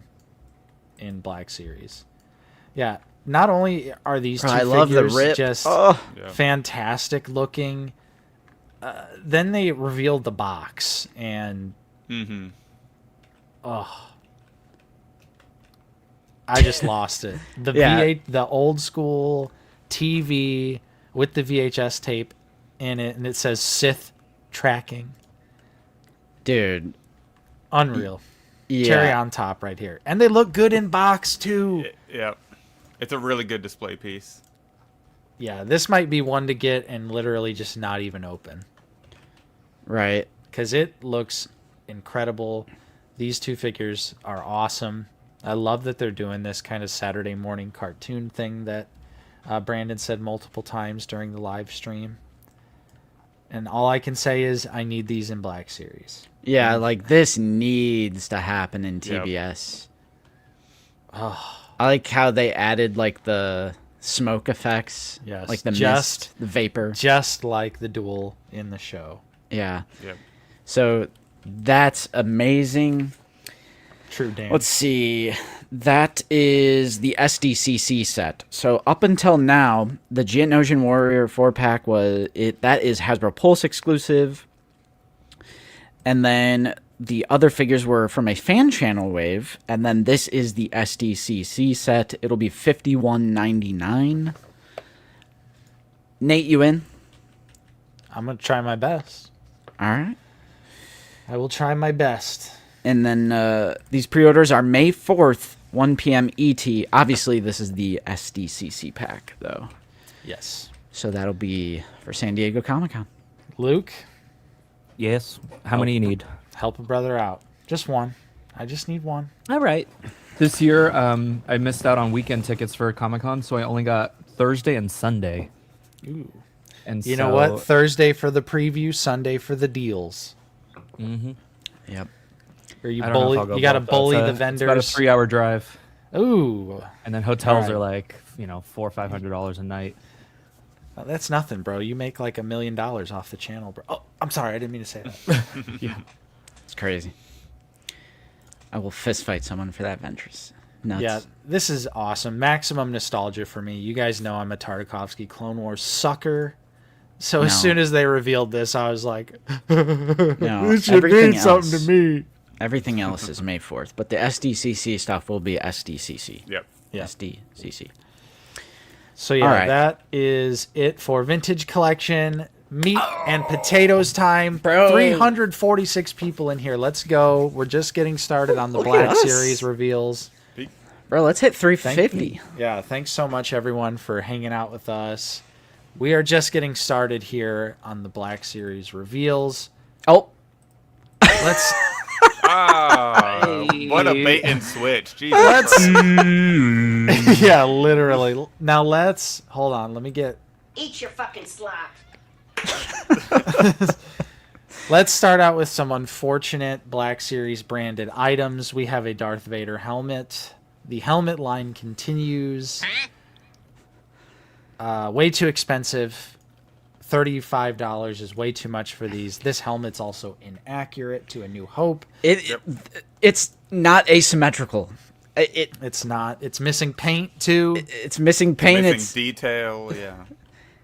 in Black Series. Yeah, not only are these Bro, two I love the figures rip. just Oh, Yeah. fantastic looking, then they revealed the box, and Mm-hmm. I just lost it. The Yeah. V8, the old school TV with the VHS tape in it, and it says Sith tracking. dude. Unreal. Yeah. Cherry on top right here. And they look good in box too. Yeah. It's a really good display piece. Yeah, this might be one to get and literally just not even open. Right. Because it looks incredible. These two figures are awesome. I love that they're doing this kind of Saturday morning cartoon thing that Brandon said multiple times during the live stream. And all I can say is I need these in Black Series. Yeah, like this needs to happen in TBS. Oh, I like how they added like the smoke effects. Yes, Like the just- mist, the vapor. just like the duel in the show. Yeah. Yep. So that's amazing. True, Dan. Let's see. That is the SDCC set. So up until now, the Geonosian Warrior 4-pack that is Hasbro Pulse exclusive. And then the other figures were from a fan channel wave, and then this is the SDCC set. It'll be $51.99. Nate, you in? I'm going to try my best. All right. I will try my best. And then these pre-orders are May 4th, 1 p.m. ET. Obviously, this is the SDCC pack, though. Yes. So that'll be for San Diego Comic-Con. Luke, Yes. How many you need? help a brother out. Just one. I just need one. All right. This year, I missed out on weekend tickets for Comic-Con, so I only got Thursday and Sunday. Ooh. And You know what? Thursday for the preview, Sunday for the deals. Yep. Or you I don't know if bully. I'll go You got to both. bully It's the vendors. about a 3-hour drive, Ooh, and then hotels All right. are like $400 or $500 a night. well, that's nothing, bro. You make like $1 million off the channel, bro. Oh, I'm sorry, I didn't mean to say that. It's crazy. I will fist fight someone for that, Ventress. Nuts. Yeah, this is awesome. Maximum nostalgia for me. You guys know I'm a Tartakovsky Clone Wars sucker. So as No. soon as they revealed this, I was like, No, this should everything mean something else- to me. Everything else is May 4th, but the SDCC stuff will be SDCC. Yep. Yeah. SDCC. So yeah, All right. that is it for Vintage Collection. Meat and potatoes time. Bro. 346 people in here. Let's go. We're just getting started on the Look at Black us. Series reveals. Bro, let's hit Thank 350. Yeah, thanks so much everyone for hanging out with us. We are just getting started here on the Black Series reveals. Oh, Let's Ah, what a bait and switch. Jesus let's Christ. yeah, literally. Now let's hold on. Let me get. Eat your fucking slop. Let's start out with some unfortunate Black Series branded items. We have a Darth Vader helmet. The helmet line continues. Way too expensive. $35 is way too much for these. This helmet's also inaccurate to A New Hope. it's not asymmetrical. It's not. It's missing paint too. It's missing paint. Missing detail, yeah.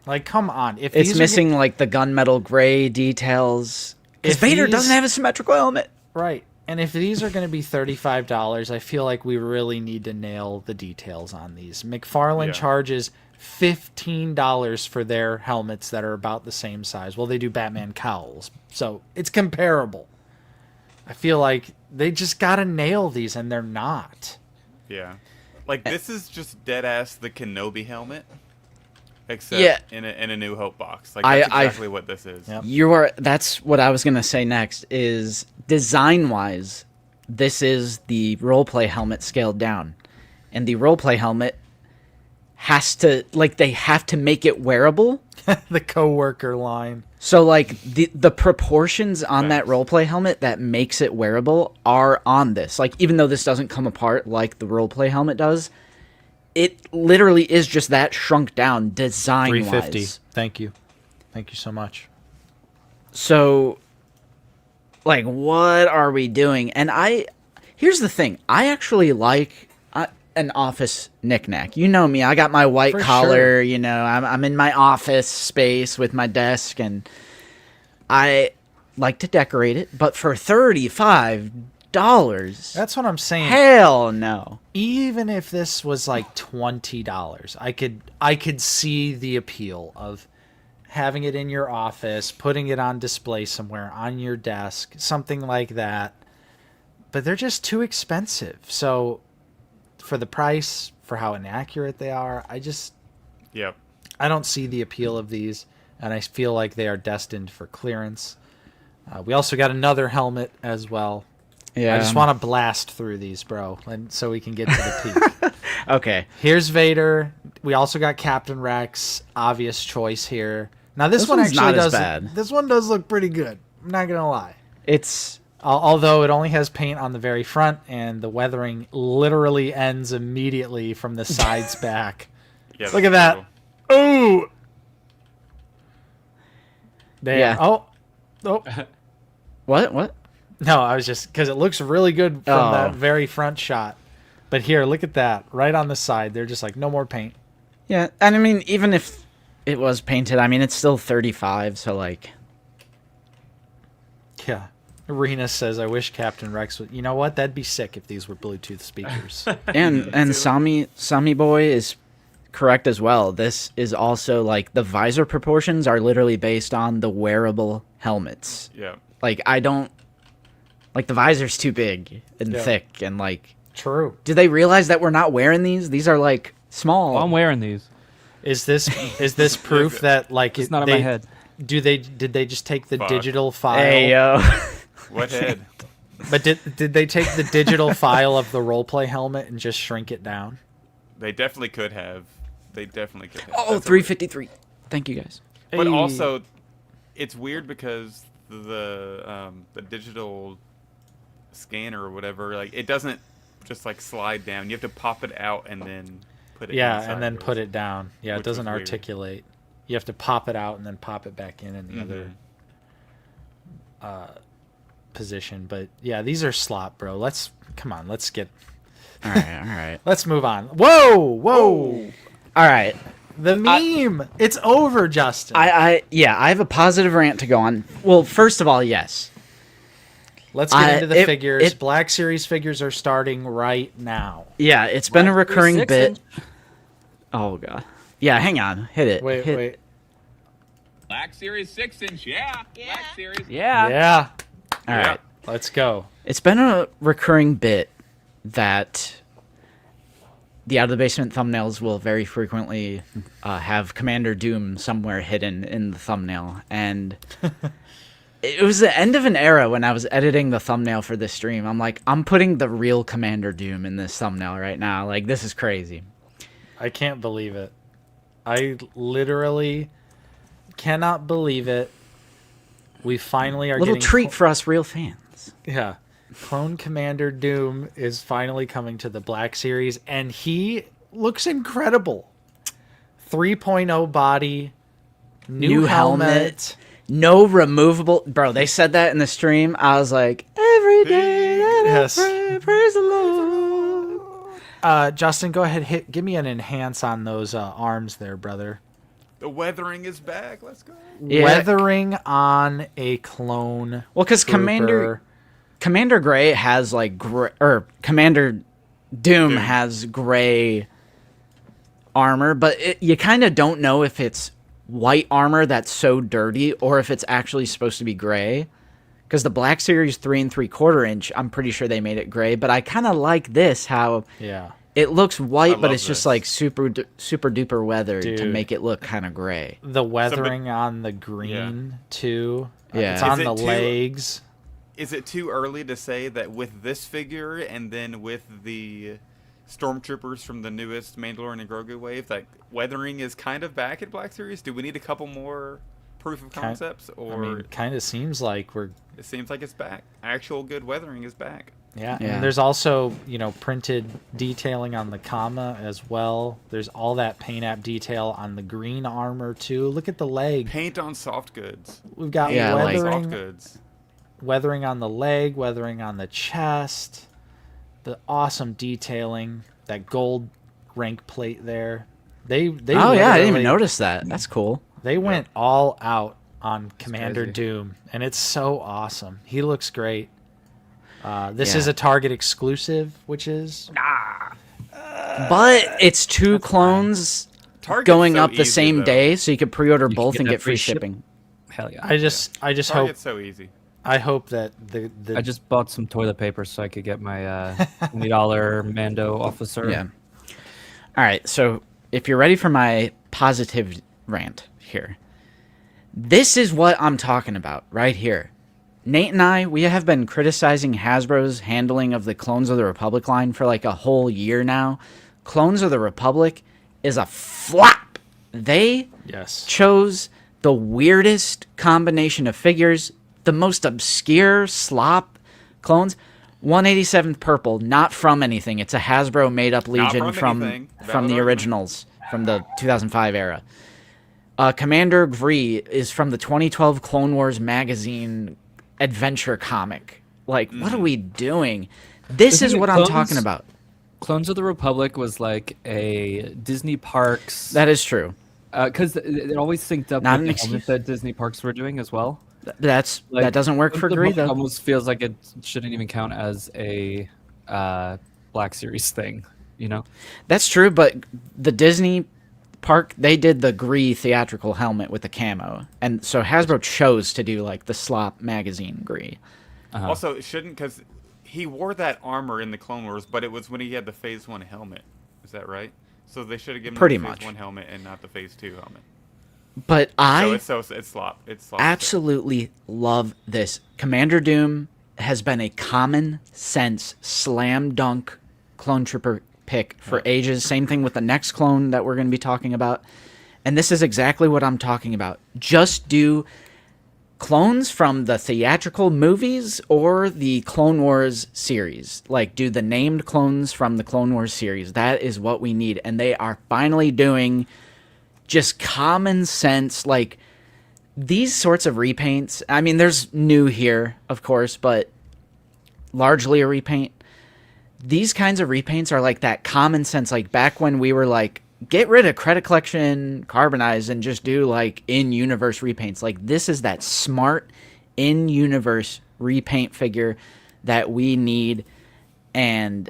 Like, come on. If It's these are missing like the gunmetal gray details. Because If Vader these- doesn't have a symmetrical helmet. right. And if these are going to be $35, I feel like we really need to nail the details on these. McFarlane Yeah. charges $15 for their helmets that are about the same size. Well, they do Batman cowls, so it's comparable. I feel like they just got to nail these, and they're not. Yeah. Like, this is just dead ass the Kenobi helmet. Except Yeah. in a New Hope box. Like, I- that's I- exactly what this is. Yep. That's what I was gonna say next. Is design wise, this is the roleplay helmet scaled down, and the roleplay helmet has to they have to make it wearable. The coworker line. So like the proportions on that Thanks. roleplay helmet that makes it wearable are on this. Like even though this doesn't come apart like the roleplay helmet does, it literally is just that shrunk down design 350. wise. Thank you. Thank you so much. So like what are we doing? And here's the thing. I actually like an office knickknack. You know me. I got my white For collar, sure. you know. I'm in my office space with my desk and I like to decorate it, but for $35, That's what I'm saying. hell no. Even if this was like $20, I could see the appeal of having it in your office, putting it on display somewhere on your desk, something like that. But they're just too expensive. So for the price, for how inaccurate they are, Yep. I don't see the appeal of these, and I feel like they are destined for clearance. We also got another helmet as well. Yeah. I just want to blast through these, bro, and so we can get to the peak. Okay. Here's Vader. We also got Captain Rex. Obvious choice here. Now this one one's actually not as does. bad. This one does look pretty good. I'm not gonna lie. It's Although it only has paint on the very front, and the weathering literally ends immediately from the sides back. Yeah, Look at that's that. cool. Ooh. Damn. Yeah. Oh. what? No, I was just because it looks really good from Oh. that very front shot. But here, look at that. Right on the side. They're just like, no more paint. Yeah, and I mean, even if it was painted, I mean, it's still 35, so like, Yeah. Arena says, I wish Captain Rex would. You know what? That'd be sick if these were Bluetooth speakers. and Sami Boy is correct as well. This is also like the visor proportions are literally based on the wearable helmets. Yeah. Like I don't like the visor's too big and Yeah. thick and like. True. Do they realize that we're not wearing these? These are like small. Well, I'm wearing these. Is this proof that like It's not on they, my head. did they just take the Fuck. digital file? Hey yo. What head? But did they take the digital file of the roleplay helmet and just shrink it down? They definitely could have. They definitely could have. Oh, That's a- 353. Thank you guys. But Hey. also, it's weird because the digital scanner or whatever, like it doesn't just like slide down. You have to pop it out and then put it. Yeah, in and then put sideways. it down. Yeah, it Which was doesn't weird. articulate. You have to pop it out and then pop it back in the other position. But yeah, these are slop, bro. Let's get. All right. Let's move on. Whoa. All right. The meme. It's over, Justin. I have a positive rant to go on. Well, first of all, yes. Let's get into the figures. it- Black Series figures are starting right now. Yeah, it's been a recurring 6 bit. inch. Oh god. Yeah, hang on. Hit it. Wait. Black Series 6-inch, yeah. Black Series. Yeah. Yeah. All right. Let's go. It's been a recurring bit that the Out of the Basement thumbnails will very frequently have Commander Doom somewhere hidden in the thumbnail. And it was the end of an era when I was editing the thumbnail for this stream. I'm like, I'm putting the real Commander Doom in this thumbnail right now. Like, this is crazy. I can't believe it. I literally cannot believe it. We finally are Little getting treat for us real fans. Yeah. Clone Commander Doom is finally coming to the Black Series, and he looks incredible. 3.0 body, new helmet. No removable. Bro, they said that in the stream. I was like, every day that Yes. I pray, praise the Lord. Justin, go ahead. Give me an enhance on those arms there, brother. The weathering is back. Let's go. Yeah. Weathering on a clone. Well, because Commander Gray has like Commander Doom has gray armor, but you kind of don't know if it's white armor that's so dirty or if it's actually supposed to be gray. Because the Black Series 3 3/4 inch, I'm pretty sure they made it gray, but I kind of like this how Yeah. it looks white, but love it's just this. like super duper weathered to Dude. make it look kind of gray. The weathering on the green, too. Yeah. It's on Is the it too- legs. Is it too early to say that with this figure and then with the stormtroopers from the newest Mandalorian and Grogu wave, that weathering is kind of back at Black Series? Do we need a couple more proof of concepts, or Kind of seems like we're. it seems like it's back? Actual good weathering is back. Yeah, Yeah. and there's also, printed detailing on the comma as well. There's all that paint app detail on the green armor too. Look at the leg. Paint on soft goods. We've got Yeah, like- Soft weathering, goods. weathering on the leg, weathering on the chest. The awesome detailing, that gold rank plate there. They Oh yeah, I didn't literally- even notice that. That's cool. They went all out on Commander crazy. Doom, and it's so awesome. He looks great. This Yeah. is a Target exclusive, which is But it's two clones Target's going so up the easy, same though. day, so you could pre-order can both get and that get free free ship- shipping. Hell yeah. I just hope Target's so easy. I hope that the I just bought some toilet paper so I could get my $20 Mando officer. Yeah. All right, so if you're ready for my positive rant here, this is what I'm talking about right here. Nate and I, we have been criticizing Hasbro's handling of the Clones of the Republic line for like a whole year now. Clones of the Republic is a flop. They Yes. chose the weirdest combination of figures, the most obscure slop clones. 187th Purple, not from anything. It's a Hasbro made-up Legion from anything. from Valid the argument. originals, from the 2005 era. Commander Gree is from the 2012 Clone Wars magazine adventure comic. Like, what are we doing? This is Isn't it what I'm Clones? talking about. Clones of the Republic was like a Disney Parks, That is true. because it always synced up Not with an the excuse. helmets that Disney Parks were doing as well. That Like, doesn't work Clones for of the Gree, Republic though. Almost feels like it shouldn't even count as a Black Series thing, you know? That's true, but the Disney park, they did the Gree theatrical helmet with the camo. And so Hasbro chose to do, like, the slop magazine Gree. Also, it shouldn't, because he wore that armor in the Clone Wars, but it was when he had the Phase 1 helmet. Is that right? So they should have given Pretty him the much. Phase 1 helmet and not the Phase 2 helmet. But It's slop. It's slop. absolutely love this. Commander Doom has been a common sense slam dunk clone trooper pick for ages. Same thing with the next clone that we're going to be talking about. And this is exactly what I'm talking about. Just do clones from the theatrical movies or the Clone Wars series. Like, do the named clones from the Clone Wars series. That is what we need. And they are finally doing just common sense, like, these sorts of repaints. I mean, there's new here, of course, but largely a repaint. These kinds of repaints are like that common sense, like back when we were like, get rid of credit collection carbonized and just do like in-universe repaints. Like, this is that smart in-universe repaint figure that we need. And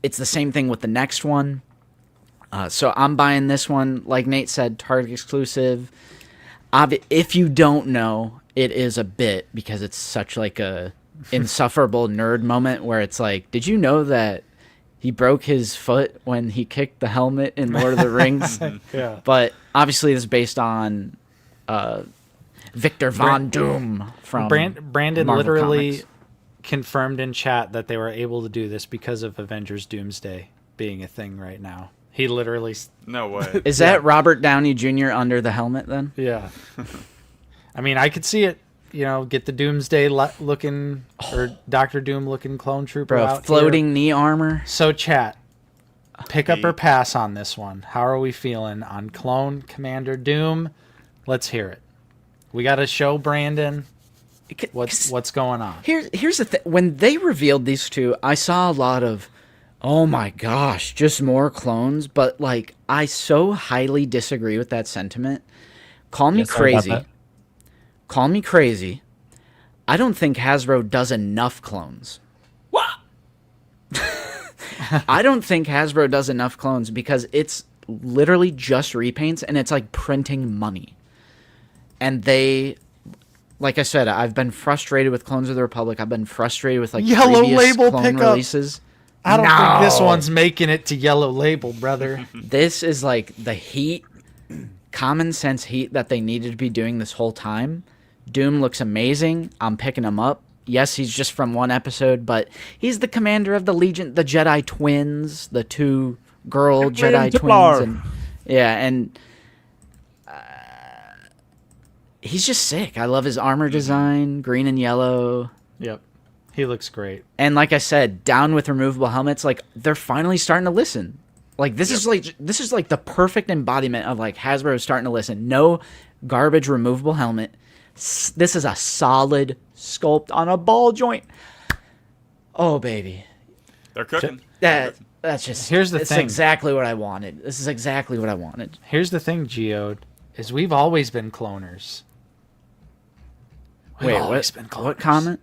it's the same thing with the next one. So I'm buying this one. Like Nate said, Target exclusive. If you don't know, it is a bit, because it's such like a insufferable nerd moment where it's like, did you know that he broke his foot when he kicked the helmet in Lord of the Rings? Yeah. But obviously this is based on Victor Von Doom from Brandon Marvel literally Comics. confirmed in chat that they were able to do this because of Avengers Doomsday being a thing right now. He literally, No way. Is that Robert Downey Jr. under the helmet then? yeah. I mean, I could see it. You know, get the Doomsday looking or Doctor Doom looking clone trooper Bro, out floating here. knee armor. So chat, pick up or pass on this one. How are we feeling on Clone Commander Doom? Let's hear it. We got to show Brandon what's going on. Here's the thing. When they revealed these two, I saw a lot of, oh my gosh, just more clones. But, like, I so highly disagree with that sentiment. Call me Yeah, sorry about crazy. that. Call me crazy. I don't think Hasbro does enough clones. What? I don't think Hasbro does enough clones because it's literally just repaints and it's like printing money. And they, like I said, I've been frustrated with Clones of the Republic. I've been frustrated with like Yellow previous Label clone pickup. releases. I don't think this No. one's making it to Yellow Label, brother. This is like the heat, common sense heat that they needed to be doing this whole time. Doom looks amazing. I'm picking him up. Yes, he's just from one episode, but he's the commander of the Legion, the Jedi twins, the two girl Jedi twins. And, yeah, and he's just sick. I love his armor design, green and yellow. Yep. He looks great. And like I said, down with removable helmets, like they're finally starting to listen. Like this is like the perfect embodiment of like Hasbro starting to listen. No garbage removable helmet. This is a solid sculpt on a ball joint. Oh baby, They're cooking. that's just Here's the it's thing. exactly what I wanted. This is exactly what I wanted. Here's the thing, Geode, is we've always been cloners. We've Wait, always been cloners. what comment?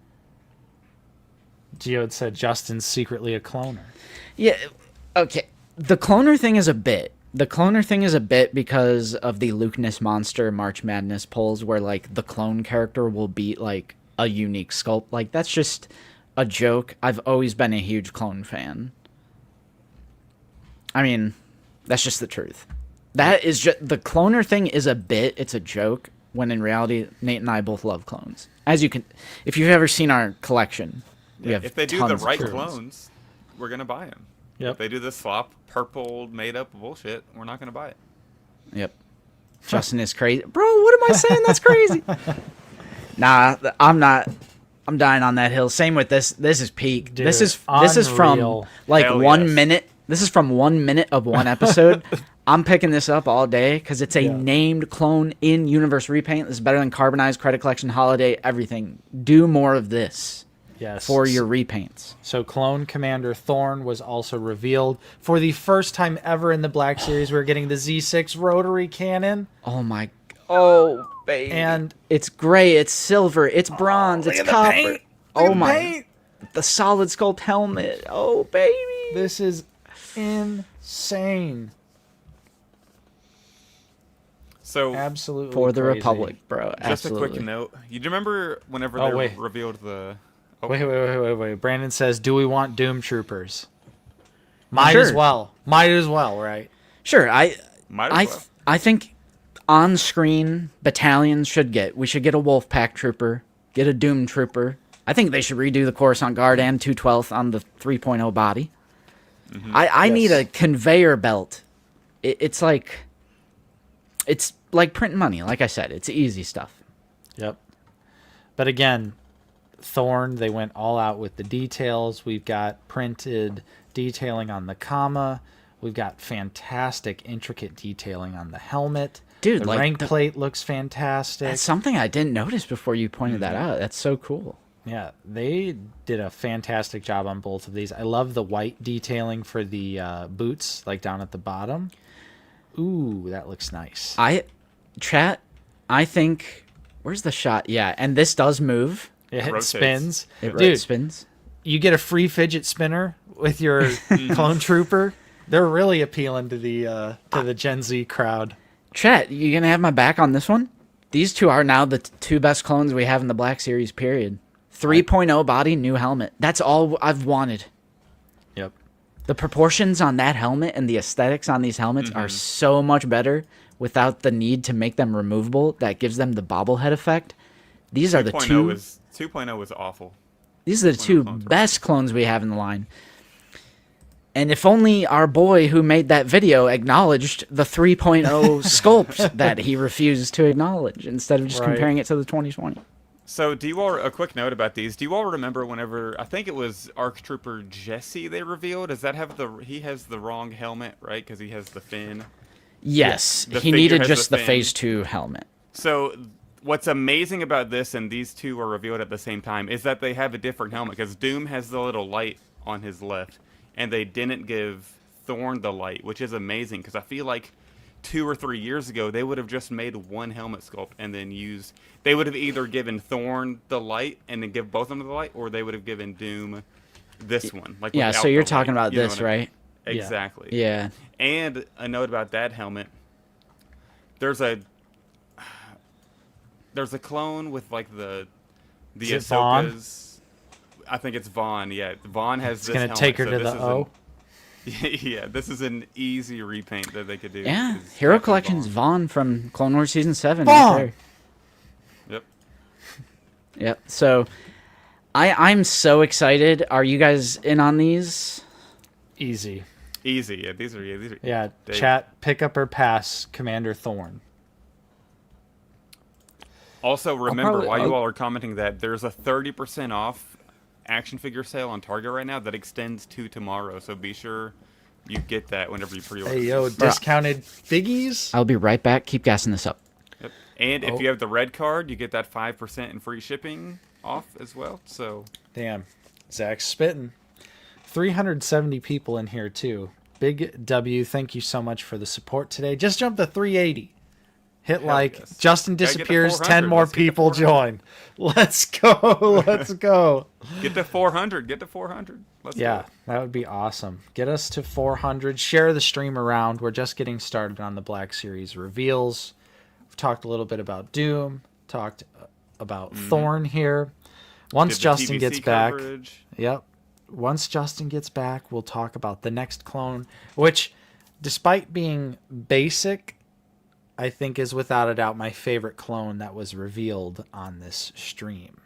Geode said Justin's secretly a cloner. Yeah, okay. The cloner thing is a bit. The cloner thing is a bit because of the Lukeness Monster March Madness polls where, like, the clone character will beat, like, a unique sculpt. Like, that's just a joke. I've always been a huge clone fan. I mean, that's just the truth. That is just... The cloner thing is a bit. It's a joke. when in reality, Nate and I both love clones. As you can, if you've ever seen our collection, we have If they do tons the of right clones. clones, we're gonna buy them. Yep. If they do this slop, purple, made up bullshit, we're not gonna buy it. Yep. Justin is crazy. Bro, what am I saying? That's crazy. Nah, I'm not. I'm dying on that hill. Same with this. This is peak. Dude, this is from unreal. like Hell 1 yes. minute. This is from 1 minute of one episode. I'm picking this up all day because it's a Yeah. named clone in universe repaint. This is better than Carbonized, Credit Collection, Holiday, everything. Do more of this Yes. for your repaints. So Clone Commander Thorn was also revealed. For the first time ever in the Black Series, we're getting the Z6 rotary cannon. Oh my. Oh baby. And it's gray. It's silver. It's bronze. look It's at the copper. paint. Look Oh at my. the paint. The solid sculpt helmet. Oh baby. This is insane. So Absolutely For the crazy. Republic, bro. just Absolutely. a quick note. You remember whenever Oh, they wait. revealed the? Oh, Wait. Brandon says, "Do we want Doom Troopers?" Might Sure. as well. Might as well, right? Sure. Might as well. I think on screen battalions we should get a Wolfpack trooper, get a Doom trooper. I think they should redo the Coruscant Guard and 212th on the 3.0 body. I Yes. need a conveyor belt. It's like printing money. Like I said, it's easy stuff. Yep. But again, Thorn, they went all out with the details. We've got printed detailing on the comma. We've got fantastic, intricate detailing on the helmet. Dude, the like rank plate looks fantastic. That's something I didn't notice before you pointed that out. That's so cool. Yeah, they did a fantastic job on both of these. I love the white detailing for the boots, like down at the bottom. Ooh, that looks nice. I think where's the shot? Yeah, and this does move. It rotates. spins. It Dude, spins. you get a free fidget spinner with your clone trooper. They're really appealing to the Gen Z crowd. Chat, you gonna have my back on this one? These two are now the two best clones we have in the Black Series, period. 3.0 body, new helmet. That's all I've wanted. Yep. The proportions on that helmet and the aesthetics on these helmets are so much better without the need to make them removable. That gives them the bobblehead effect. These are the 2.0 was awful. These are the two clones are best clones we have in the line. And if only our boy who made that video acknowledged the 3.0 sculpt that he refused to acknowledge instead of just Right. comparing it to the 2020. So, do you all, a quick note about these? Do you all remember whenever, I think it was ARC Trooper Jesse they revealed? Does that have he has the wrong helmet, right? Because he has the fin. Yes, The he figure needed has just the the fin. Phase 2 helmet. So, what's amazing about this, and these two were revealed at the same time, is that they have a different helmet. Because Doom has the little light on his left, and they didn't give Thorn the light, which is amazing. Because I feel like 2 or 3 years ago, they would have just made one helmet sculpt and then used... They would have either given Thorn the light and then give both of them the light, or they would have given Doom this one. Like Yeah, without so you're the talking light, about you know this, what I mean? right? Exactly. Yeah. And a note about that helmet. There's a clone with like the Is it Vaughn? Ahsoka's. I think it's Vaughn. Yeah, Vaughn has It's this gonna helmet, take her so to this the is O. yeah, this is an easy repaint that they could do. Yeah, is Hero Captain Collection's Vaughn. Vaughn from Clone Wars Season 7. Vaughn! Right there. Yep. Yep. So I'm so excited. Are you guys in on these? Easy. Easy. Yeah, these are. Yeah, They- chat, pick up or pass Commander Thorn. Also, remember, probably- while you I'll- all are commenting that, there's a 30% off action figure sale on Target right now that extends to tomorrow. So be sure you get that whenever you pre-order. Hey, yo, discounted figgies? I'll be right back. Keep gassing this up. Yep. And if Oh. you have the red card, you get that 5% in free shipping off as well. So Damn. Zach's spitting. 370 people in here, too. Big W, thank you so much for the support today. Just jumped to 380. Hit like. yes. Justin Gotta get to disappears, 10 400. more Let's get to people 400. join. Let's go. Let's go. get to 400. Get to 400. Let's do Yeah, it. that would be awesome. Get us to 400. Share the stream around. We're just getting started on the Black Series reveals. We've talked a little bit about Doom. Talked about Thorn here. Once Did the Justin TBC gets back. coverage. Yep. Once Justin gets back, we'll talk about the next clone, which, despite being basic, I think, is without a doubt my favorite clone that was revealed on this stream.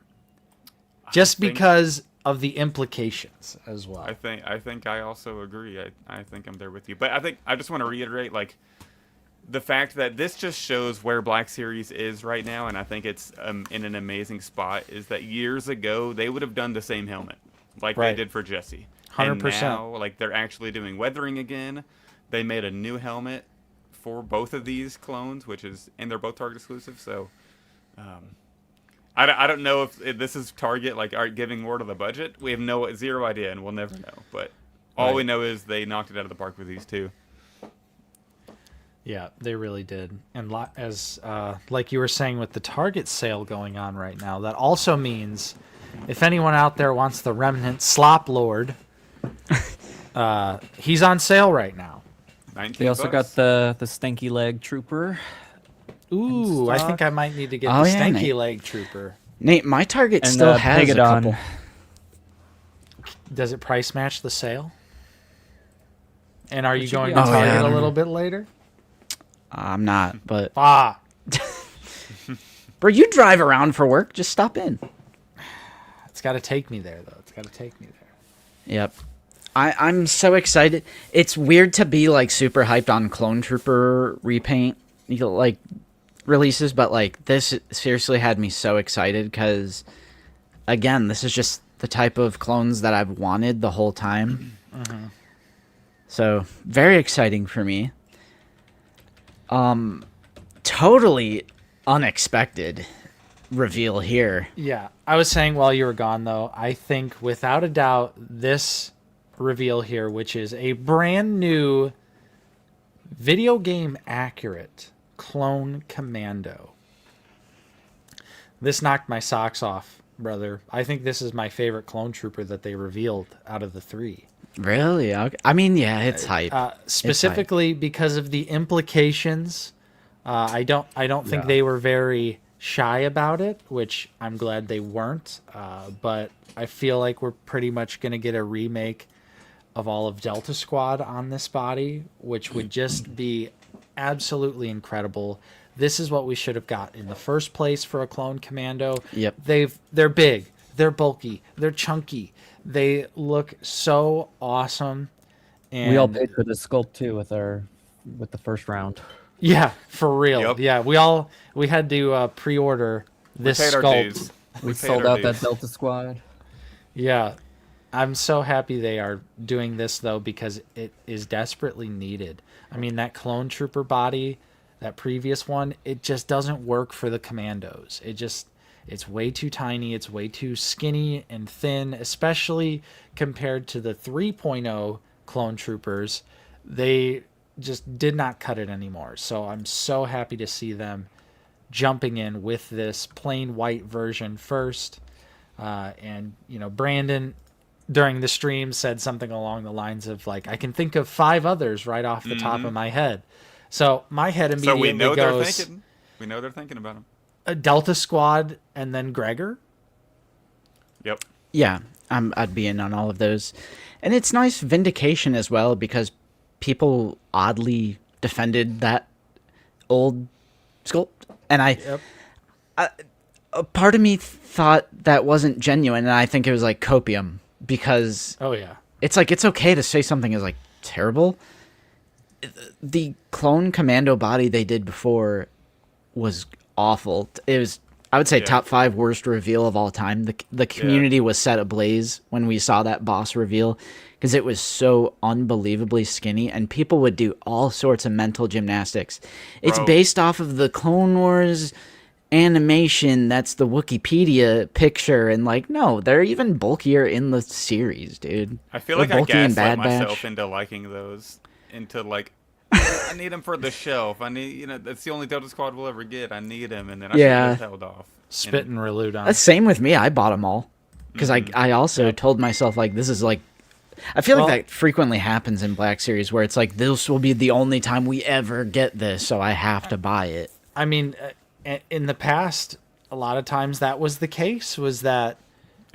Just because of the implications as well. I think I also agree. I think I'm there with you. But I think I just want to reiterate, like, the fact that this just shows where Black Series is right now, and I think it's in an amazing spot, is that years ago they would have done the same helmet like they did for Jesse. 100%. And now, like, they're actually doing weathering again. They made a new helmet for both of these clones, and they're both Target exclusive. So, I don't know if this is Target like are giving more to the budget. We have zero idea, and we'll never know. But all we know is they knocked it out of the park with these two. Yeah, they really did. And as like you were saying with the Target sale going on right now, that also means if anyone out there wants the Remnant Slop Lord, he's on sale right now. They also got the Stanky Leg Trooper. Ooh, I think I might need to get the Stanky Leg Trooper. Nate, my Target still has a couple. Does it price match the sale? And are you going to Target a little bit later? I'm not, but... Bro, you drive around for work. Just stop in. It's got to take me there, though. It's got to take me there. Yep. I'm so excited. It's weird to be, like, super hyped on Clone Trooper repaint, like, releases, but, like, this seriously had me so excited because, again, this is just the type of clones that I've wanted the whole time. Mm-hmm. So, very exciting for me. Totally unexpected reveal here. Yeah, I was saying while you were gone, though, I think without a doubt this reveal here, which is a brand new video game accurate clone commando. This knocked my socks off, brother. I think this is my favorite clone trooper that they revealed out of the three. Really? Okay. I mean, yeah, it's hype. Specifically it's hype. Because of the implications. I don't think they were very shy about it, which I'm glad they weren't. But I feel like we're pretty much going to get a remake of all of Delta Squad on this body, which would just be absolutely incredible. This is what we should have got in the first place for a clone commando. Yep. They're big, they're bulky, they're chunky. They look so awesome. And we all paid for the sculpt too with the first round. Yeah, for real. Yep. Yeah, we had to pre-order this sculpt. We sold out that Delta Squad. Yeah. I'm so happy they are doing this, though, because it is desperately needed. I mean, that clone trooper body, that previous one, it just doesn't work for the commandos. It's way too tiny. It's way too skinny and thin, especially compared to the 3.0 clone troopers. They just did not cut it anymore. So I'm so happy to see them jumping in with this plain white version first. And, Brandon during the stream said something along the lines of, like, I can think of 5 others right off the top of my head. So my head immediately goes... We know they're thinking about them. A Delta Squad and then Gregor? Yep. Yeah, I'd be in on all of those. And it's nice vindication as well because people oddly defended that old sculpt. And a part of me thought that wasn't genuine, and I think it was like copium because it's like it's okay to say something is like terrible. The clone commando body they did before was awful. It was, I would say, top 5 worst reveal of all time. The community was set ablaze when we saw that boss reveal because it was so unbelievably skinny, and people would do all sorts of mental gymnastics. It's based off of the Clone Wars animation. That's the Wikipedia picture, and like, no, they're even bulkier in the series, dude. I feel like I gaslit myself into liking those, into like, I need him for the shelf. I need, that's the only Delta Squad we'll ever get. I need him, and then I should have held off. Spit and reload on. That's same with me. I bought them all because I also told myself like this is like. I feel like that frequently happens in Black Series where it's like this will be the only time we ever get this, so I have to buy it. I mean, in the past, a lot of times that was the case. Was that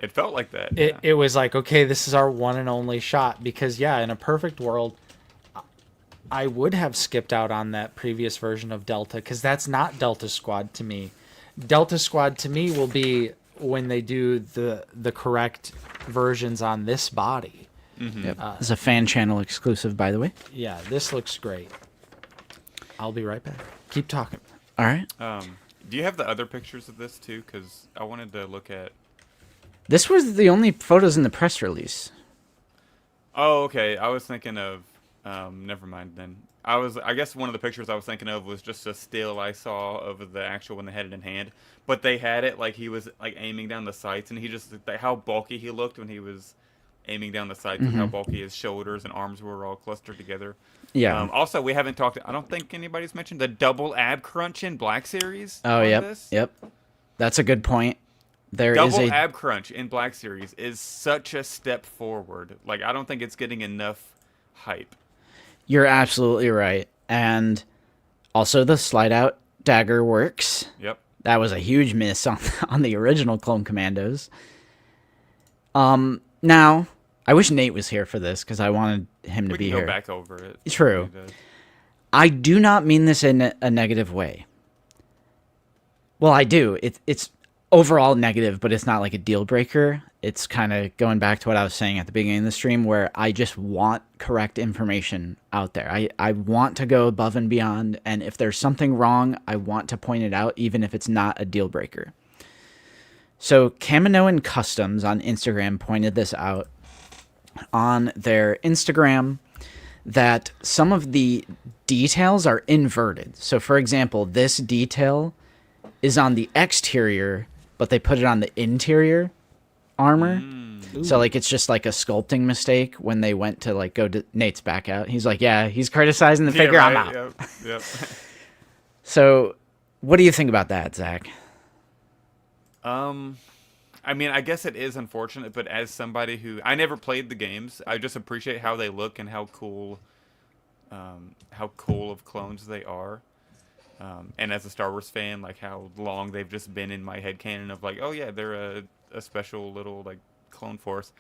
it felt like that? It was like, okay, this is our one and only shot because in a perfect world. I would have skipped out on that previous version of Delta because that's not Delta Squad to me. Delta Squad to me will be when they do the correct versions on this body. Yep. It's a fan channel exclusive, by the way. Yeah, this looks great. I'll be right back. Keep talking. All right. Do you have the other pictures of this too? Because I wanted to look at. This was the only photos in the press release. Oh, okay. I was thinking of. Never mind then. I guess one of the pictures I was thinking of was just a still I saw of the actual when they had it in hand. But they had it like he was like aiming down the sights, and he just how bulky he looked when he was aiming down the sights, and how bulky his shoulders and arms were all clustered together. Yeah. Also, we haven't talked. I don't think anybody's mentioned the double ab crunch in Black Series. Oh, on yep. this. Yep. That's a good point. There is Double a ab crunch in Black Series is such a step forward. Like, I don't think it's getting enough hype. You're absolutely right. And also the slide out dagger works. Yep. That was a huge miss on the original Clone Commandos. Now, I wish Nate was here for this because I wanted him to We be can go here. back over it. True. I do not mean this in a negative way. Well, I do. It's overall negative, but it's not like a deal breaker. It's kind of going back to what I was saying at the beginning of the stream where I just want correct information out there. I want to go above and beyond, and if there's something wrong, I want to point it out, even if it's not a deal breaker. So Kaminoan Customs on Instagram pointed this out on their Instagram that some of the details are inverted. So, for example, this detail is on the exterior, but they put it on the interior armor. So, like, it's just like a sculpting mistake when they went to, like, go to... Nate's back out. He's like, yeah, he's criticizing the figure. Right? I'm out. Yep. So, what do you think about that, Zach? I mean, I guess it is unfortunate, but as somebody who I never played the games, I just appreciate how they look and how cool of clones they are. And as a Star Wars fan, like how long they've just been in my headcanon of like, oh yeah, they're a special little like clone force.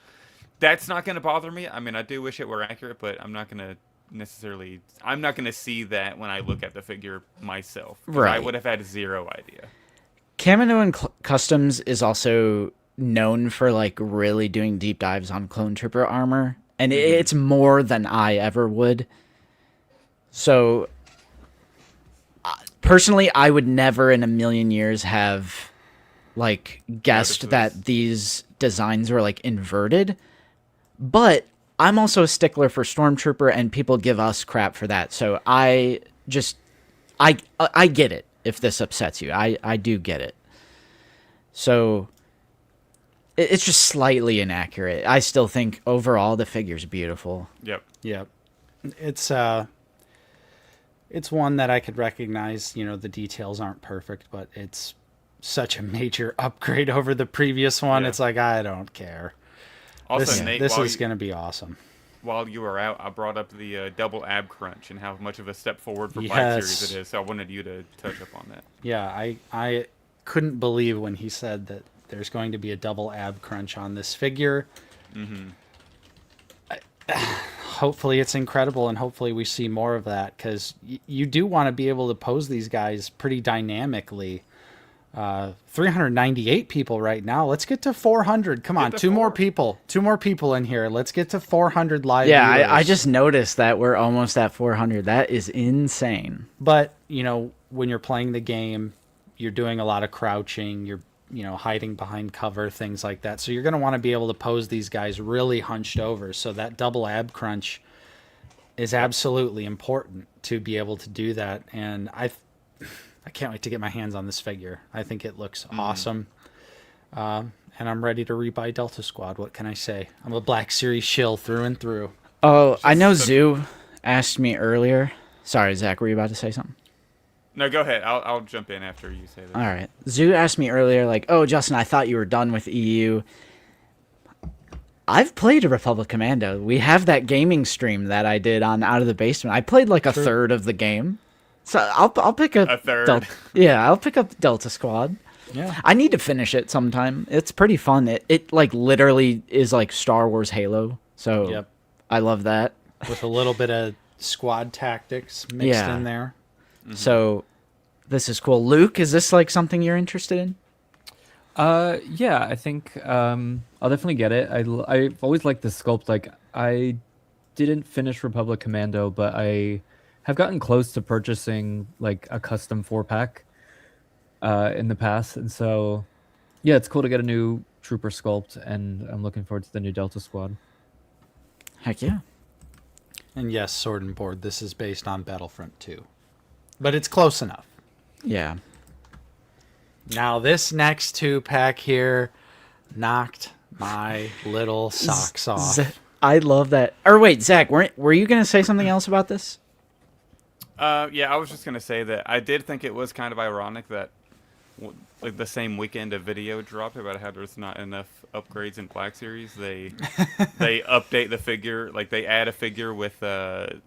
That's not going to bother me. I mean, I do wish it were accurate, but I'm not going to see that when I look at the figure myself. Right. I would have had zero idea. Kaminoan Customs is also known for like really doing deep dives on clone trooper armor, and it's more than I ever would. So personally, I would never in a million years have like guessed that these designs were like inverted. But I'm also a stickler for Stormtrooper, and people give us crap for that. So I get it. If this upsets you, I do get it. So it's just slightly inaccurate. I still think overall the figure's beautiful. Yep. It's one that I could recognize. You know, the details aren't perfect, but it's such a major upgrade over the previous one. Yeah. It's like, I don't care. Also, Nate, this while is going to be awesome. While you were out, I brought up the double ab crunch and how much of a step forward for Black Yes. Series it is. So I wanted you to touch up on that. Yeah, I couldn't believe when he said that there's going to be a double ab crunch on this figure. Hopefully it's incredible, and hopefully we see more of that, because you do want to be able to pose these guys pretty dynamically. 398 people right now. Let's get to 400. Come on, two more people in here. Let's get to 400 live viewers. I just noticed that we're almost at 400. That is insane. But, you know, when you're playing the game, you're doing a lot of crouching, you're, you know, hiding behind cover, things like that. So you're going to want to be able to pose these guys really hunched over. So that double ab crunch is absolutely important to be able to do that. And I can't wait to get my hands on this figure. I think it looks awesome. And I'm ready to rebuy Delta Squad. What can I say? I'm a Black Series shill through and through. Oh, I know Zoo asked me earlier. Sorry, Zach, were you about to say something? No, go ahead. I'll jump in after you say that. All right. Zoo asked me earlier, like, oh, Justin, I thought you were done with EU. I've played a Republic Commando. We have that gaming stream that I did on Out of the Basement. I played like a third of the game. So I'll pick up A third. I'll pick up Delta Squad. Yeah. I need to finish it sometime. It's pretty fun. It like literally is like Star Wars Halo. So Yep. I love that. With a little bit of squad tactics mixed Yeah. in there. So this is cool. Luke, is this like something you're interested in? Yeah, I think I'll definitely get it. I've always liked the sculpt. Like, I didn't finish Republic Commando, but I have gotten close to purchasing like a custom 4-pack in the past, and so yeah, it's cool to get a new trooper sculpt, and I'm looking forward to the new Delta Squad. Heck yeah. And yes, Sword and Board, this is based on Battlefront 2. But it's close enough. Yeah. Now, this next 2-pack here knocked my little socks off. I love that. Or wait, Zach, were you going to say something else about this? Yeah, I was just gonna say that I did think it was kind of ironic that like the same weekend a video dropped about how there's not enough upgrades in Black Series. They update the figure, like they add a figure with the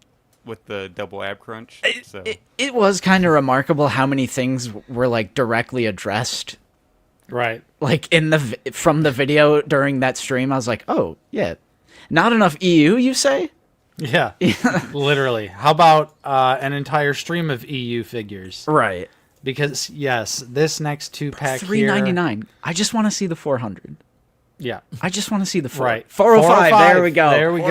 double ab crunch. So It was kind of remarkable how many things were like directly addressed. Right. Like from the video during that stream, I was like, oh yeah, not enough EU, you say? Yeah. Literally. How about an entire stream of EU figures? Right. Because yes, this next 2-pack here. $3.99. I just want to see the 400. Yeah. I just want to see the Right. 405. There we go. There we go.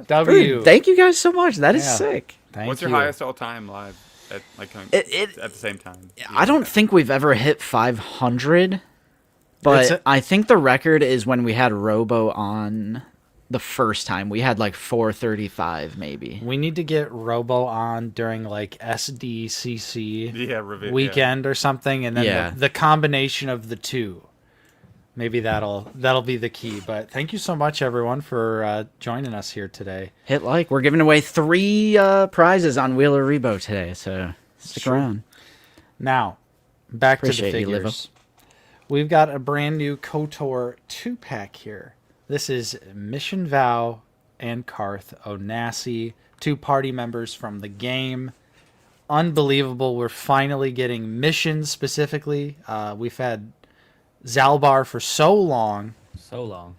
405. W. Dude, thank you guys so much. That is Yeah. sick. Thank what's your you. highest all time live at like It- at the same time? I don't think we've ever hit 500, but I think the record is when we had Robo on the first time. We had like 435 maybe. We need to get Robo on during like SDCC Yeah, reveal weekend or something, and then Yeah. the combination of the two. Maybe that'll be the key. But thank you so much, everyone, for joining us here today. Hit like. We're giving away 3 prizes on Wheel of Rebo today, so stick around. Now, back Appreciate to the you, Livo. figures. We've got a brand new KOTOR 2-pack here. This is Mission Vow and Karth Onasi, 2 party members from the game. Unbelievable. We're finally getting missions specifically. We've had Zalbar for so long So long.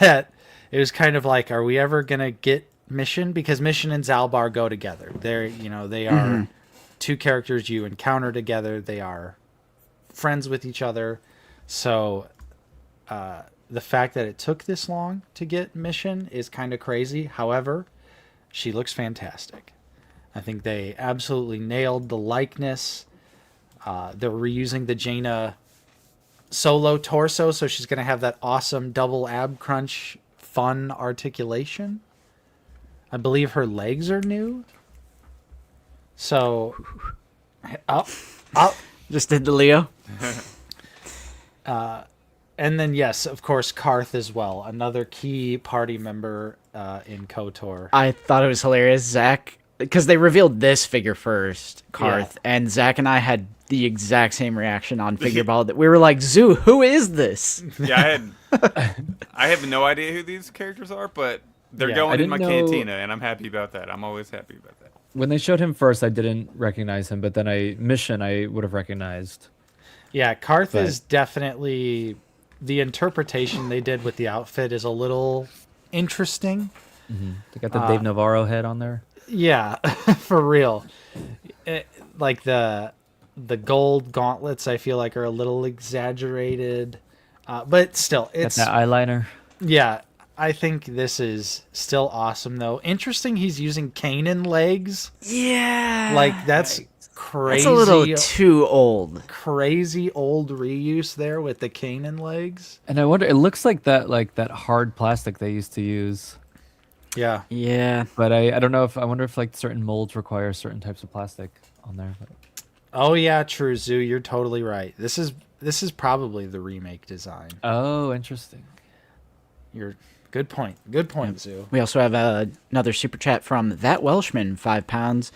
that it was kind of like, are we ever going to get Mission? Because Mission and Zalbar go together. They are 2 characters you encounter together. They are friends with each other. So the fact that it took this long to get Mission is kind of crazy. However, she looks fantastic. I think they absolutely nailed the likeness. They're reusing the Jaina solo torso, so she's going to have that awesome double ab crunch fun articulation. I believe her legs are new. So, up. Just did the Leo. And then, yes, of course, Karth as well. Another key party member in KOTOR. I thought it was hilarious, Zach, because they revealed this figure first, Karth, and Zach and I had the exact same reaction on Figure Ball that we were like, Zoo, who is this? Yeah, I have no idea who these characters are, but they're Yeah, going I in didn't my know- cantina, and I'm happy about that. I'm always happy about that. When they showed him first, I didn't recognize him, but then I would have recognized. Yeah, Karth But- is definitely... The interpretation they did with the outfit is a little interesting. They got the Dave Navarro head on there. Yeah, for real. Like the gold gauntlets, I feel like are a little exaggerated, but still, Got it's that eyeliner. yeah. I think this is still awesome though. Interesting, he's using Kanan legs. Yeah. Like that's crazy. That's a little too old. Crazy old reuse there with the Kanan legs. And I wonder, it looks like that hard plastic they used to use. Yeah. Yeah. But I don't know I wonder if like certain molds require certain types of plastic on there. But Oh yeah, true, Zoo. You're totally right. This is probably the remake design. oh, interesting. You're good point. Good point, Zoo. We also have another super chat from That Welshman, £5.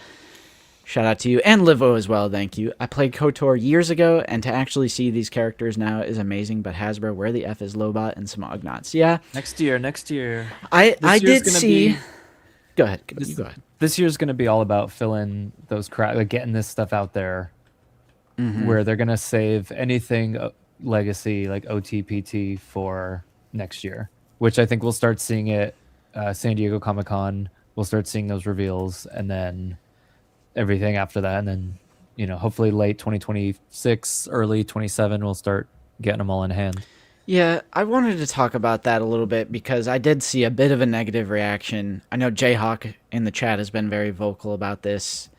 Shout out to you. And Livo as well, thank you. I played KOTOR years ago, and to actually see these characters now is amazing, but Hasbro, where the F is Lobot and some Ugnaughts? Yeah, Next year. I year's did gonna see... be- Go ahead. You go ahead. This year's going to be all about filling those like getting this stuff out there, where they're going to save anything legacy like OTPT for next year, which I think we'll start seeing it San Diego Comic-Con, we'll start seeing those reveals, and then everything after that, and then hopefully late 2026, early 27, we'll start getting them all in hand. Yeah, I wanted to talk about that a little bit because I did see a bit of a negative reaction. I know Jayhawk in the chat has been very vocal about this.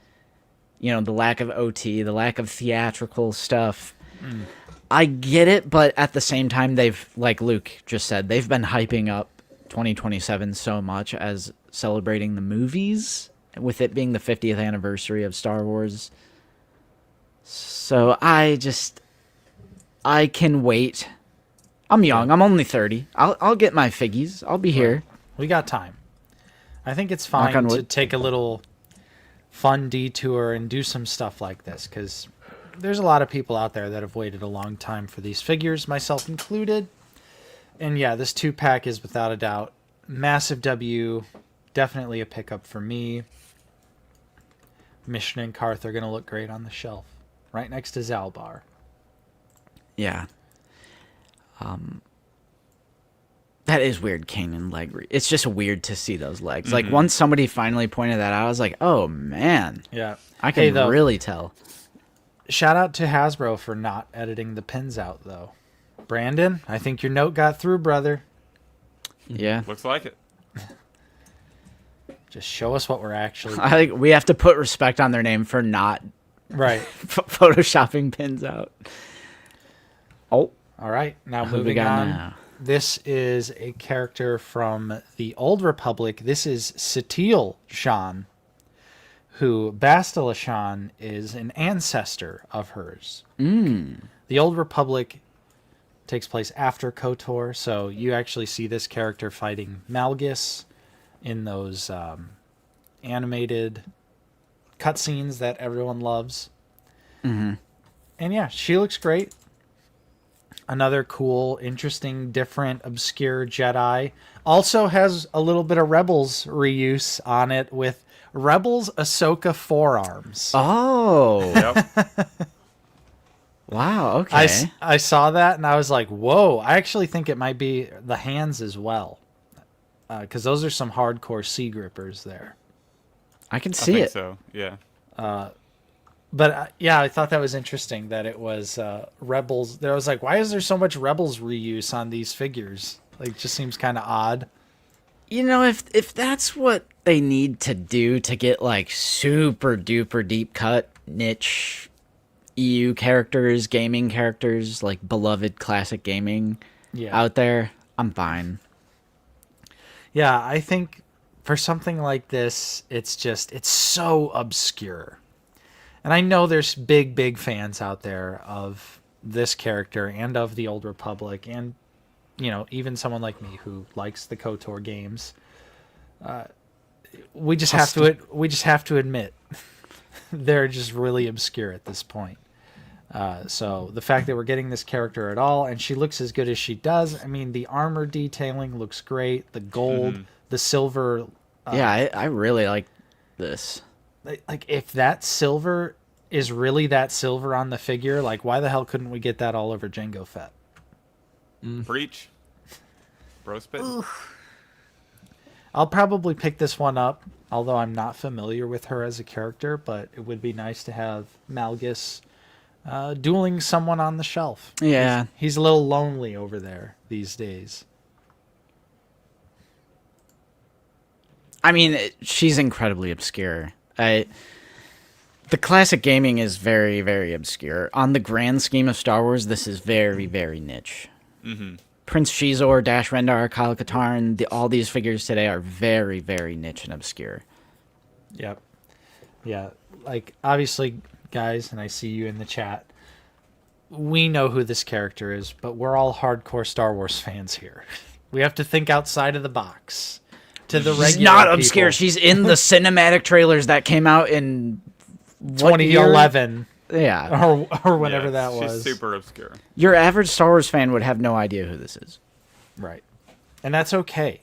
The lack of OT, the lack of theatrical stuff. I get it, but at the same time, they've, like Luke just said, they've been hyping up 2027 so much as celebrating the movies, with it being the 50th anniversary of Star Wars. So I can wait. I'm young. I'm only 30. I'll get my figgies. I'll be here. We got time. I think it's Knock on fine to wood. take a little fun detour and do some stuff like this, because there's a lot of people out there that have waited a long time for these figures, myself included. And yeah, this 2-pack is without a doubt massive W. Definitely a pickup for me. Mission and Karth are going to look great on the shelf, right next to Zalbar. Yeah. That is weird, Kanan leg. It's just weird to see those legs. Like, once somebody finally pointed that out, I was like, oh, man. Yeah. I can really tell. Shout out to Hasbro for not editing the pins out, though. Brandon, I think your note got through, brother. Yeah. Looks like it. Just show us what we're actually I think we have to put respect on their name for not right. photoshopping pins out. Oh. All right, now Who we moving got on. now? This is a character from the Old Republic. This is Satil Shan, who Bastila Shan is an ancestor of hers. The Old Republic takes place after KOTOR, so you actually see this character fighting Malgus in those animated cutscenes that everyone loves. And yeah, she looks great. Another cool, interesting, different, obscure Jedi. Also has a little bit of Rebels reuse on it with Rebels Ahsoka forearms. Oh. Yep. Wow, okay. I saw that and I was like, whoa. I actually think it might be the hands as well. Because those are some hardcore sea grippers there. I can I see think it. so. Yeah. But yeah, I thought that was interesting that it was Rebels. There was like, why is there so much Rebels reuse on these figures? Like, it just seems kind of odd. If that's what they need to do to get like super duper deep cut niche EU characters, gaming characters, like beloved classic gaming out there, I'm fine. Yeah, I think for something like this, it's so obscure. And I know there's big fans out there of this character and of the Old Republic, and even someone like me who likes the KOTOR games. We just have to admit they're just really obscure at this point. So the fact that we're getting this character at all, and she looks as good as she does. I mean, the armor detailing looks great. The gold, the silver. Yeah, I really like this. Like, if that silver is really that silver on the figure, like, why the hell couldn't we get that all over Jango Fett? Preach. Bro spit. I'll probably pick this one up, although I'm not familiar with her as a character, but it would be nice to have Malgus dueling someone on the shelf. Yeah. He's a little lonely over there these days. I mean, she's incredibly obscure. The classic gaming is very, very obscure. On the grand scheme of Star Wars, this is very, very niche. Prince Shizor, Dash Rendar, Kyle Katarn, all these figures today are very, very niche and obscure. Yep. Yeah, like, obviously, guys, and I see you in the chat, we know who this character is, but we're all hardcore Star Wars fans here. We have to think outside of the box. To the regular She's not people. obscure. She's in the cinematic trailers that came out in 2011 Yeah. or whenever Yeah, that she's was. super obscure. Your average Star Wars fan would have no idea who this is. Right. And that's okay.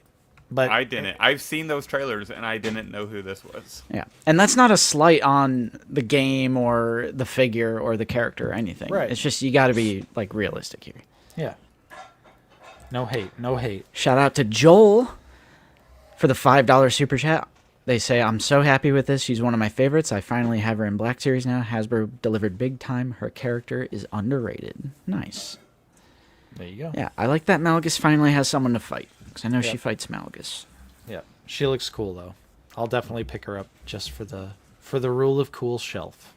But I didn't. I've seen those trailers and I didn't know who this was. Yeah. And that's not a slight on the game or the figure or the character or anything. Right. It's just you got to be like realistic here. yeah. No hate. No hate. Shout out to Joel for the $5 super chat. They say, I'm so happy with this. She's one of my favorites. I finally have her in Black Series now. Hasbro delivered big time. Her character is underrated. Nice. There you go. Yeah, I like that Malgus finally has someone to fight. Because I know she Yep. fights Malgus. Yeah, she looks cool though. I'll definitely pick her up just for the rule of cool shelf.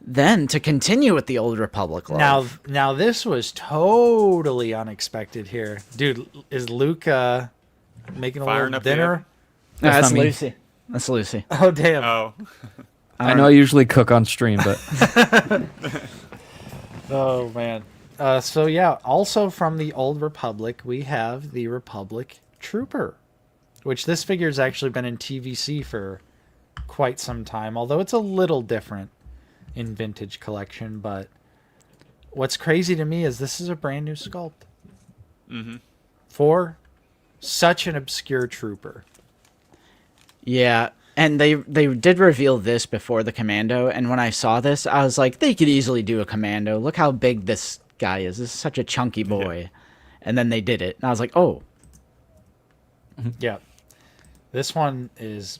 Then, to continue with the Old Republic love. Now this was totally unexpected here, dude. Is Luke making a Firing little up the dinner? oven? No, That's that's not me. Lucy. That's Lucy. Oh damn! Oh, I know I usually cook on stream, but Oh man. So yeah, also from the Old Republic, we have the Republic Trooper, which this figure's actually been in TVC for quite some time, although it's a little different in Vintage Collection. But what's crazy to me is this is a brand new sculpt for such an obscure trooper. Yeah, and they did reveal this before the Commando, and when I saw this, I was like, they could easily do a Commando. Look how big this guy is. This is such a chunky boy. Yeah. And then they did it, and I was like, oh. Yeah. This one is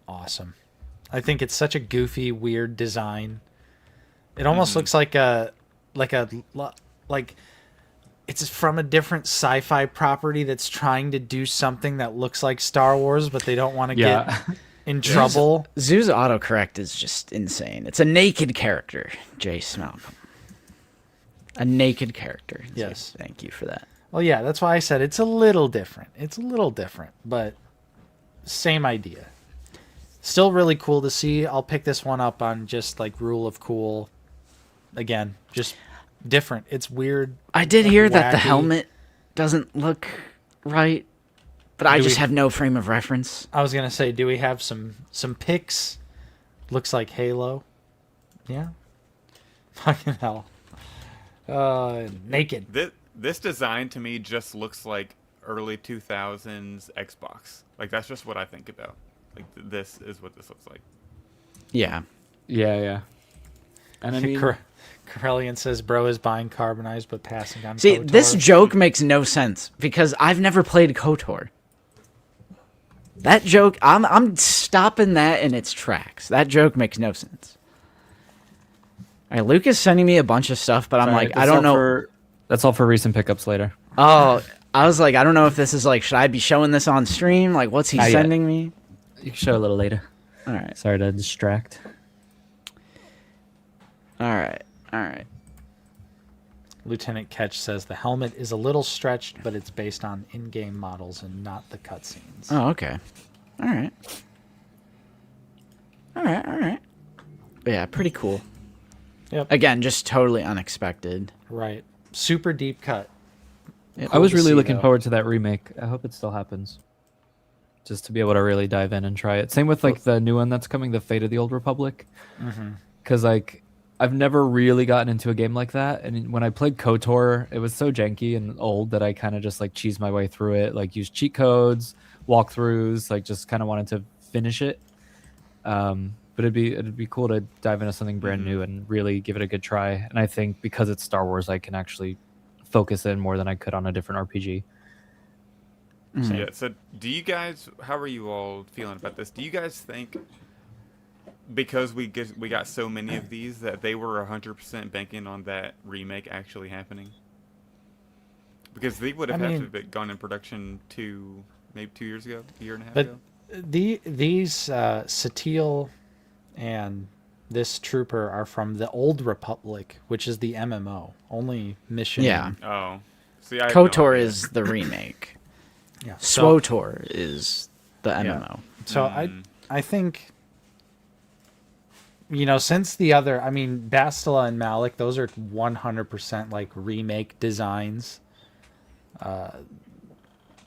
awesome. I think it's such a goofy, weird design. It almost looks like it's from a different sci-fi property that's trying to do something that looks like Star Wars, but they don't want to yeah. get in trouble. Zoo's autocorrect is just insane. It's a naked character, Jace Malcolm. A naked character. Yes. Thank you for that. Well, yeah, that's why I said it's a little different. It's a little different, but same idea. Still really cool to see. I'll pick this one up on just like rule of cool. Again, just different. It's weird. I did hear that the wacky. helmet doesn't look right, but I Do just we- have no frame of reference. I was gonna say, do we have some pics? Looks like Halo. Yeah. Fucking hell. Naked. this design to me just looks like early 2000s Xbox. Like that's just what I think about. Like this is what this looks like. Yeah. yeah. And I mean, Corellian says, "Bro is buying carbonized but passing on." See, KOTOR." this joke makes no sense because I've never played KOTOR. That joke, I'm stopping that in its tracks. That joke makes no sense. All right, Luke is sending me a bunch of stuff, but I'm sorry, like, I don't know. That's all for recent pickups later. Oh, I was like, I don't know if this is like, should I be showing this on stream? Like, what's he Not yet. sending me? You can show a little later. All right, Sorry to distract. all right. Lieutenant Ketch says the helmet is a little stretched, but it's based on in-game models and not the cutscenes. Oh, okay. All right. Yeah, pretty cool. Yep. Again, just totally unexpected. Right. Super deep cut. I was to really see, looking though. forward to that remake. I hope it still happens. Just to be able to really dive in and try it. Same with like the new one that's coming, the Fate of the Old Republic. Because like I've never really gotten into a game like that, and when I played KOTOR, it was so janky and old that I kind of just like cheesed my way through it, like used cheat codes, walkthroughs, like just kind of wanted to finish it. But it'd be cool to dive into something brand new and really give it a good try. And I think because it's Star Wars, I can actually focus in more than I could on a different RPG. Yeah. So, do you guys? How are you all feeling about this? Do you guys think because we got so many of these that they were 100% banking on that remake actually happening? Because they would have I had mean- to have gone in production maybe 2 years ago, a year and a half But ago. these Satil and this trooper are from the Old Republic, which is the MMO. Only mission. Yeah. Oh, see, I have no KOTOR idea. is the remake. Yeah. So, SWOTOR is the MMO. so I think, since the other, I mean, Bastila and Malik, those are 100% like remake designs.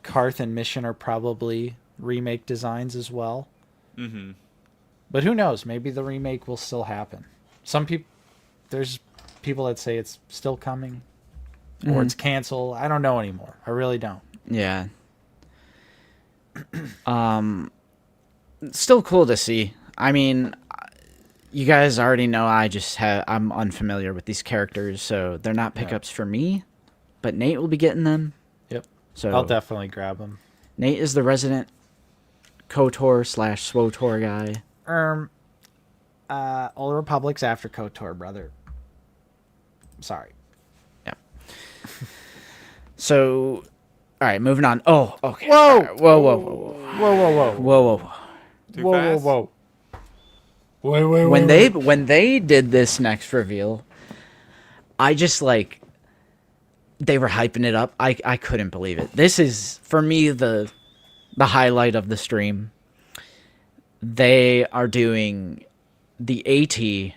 Karth and Mission are probably remake designs as well. Mm-hmm. But who knows? Maybe the remake will still happen. There's people that say it's still coming or it's canceled. I don't know anymore. I really don't. Yeah. Still cool to see. I mean, you guys already know I'm unfamiliar with these characters, so they're not pickups for me. But Nate will be getting them. Yep. So I'll definitely grab them. Nate is the resident KOTOR / SWOTOR guy. Old Republic's after KOTOR, brother. Sorry. Yeah. So, all right, moving on. Oh, okay. Whoa! All right, whoa, whoa, whoa, whoa, Whoa, whoa, whoa. whoa, whoa, whoa. Too Whoa, fast? whoa, whoa. Wait, When they did this next reveal, I just like they were hyping it up. I couldn't believe it. This is for me the highlight of the stream. They are doing the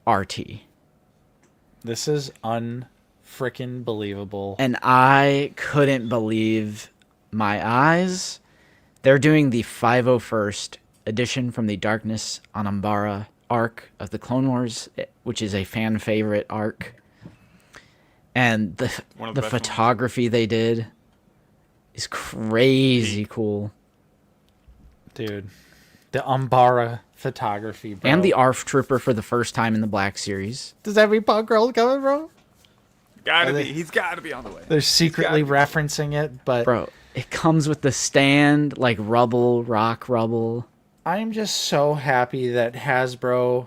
AT-RT. This is unfrickin' believable. And I couldn't believe my eyes. They're doing the 501st edition from the Darkness on Umbara arc of the Clone Wars, which is a fan favorite arc. And One of the the best ones. photography they did is crazy cool. Dude, the Umbara photography, bro. And the ARF Trooper for the first time in the Black Series. Does every punk girl coming, bro? Gotta Are be. they- He's got to be on the way. They're secretly gotta be. referencing it, but Bro, it comes with the stand, like rubble, rock rubble. I'm just so happy that Hasbro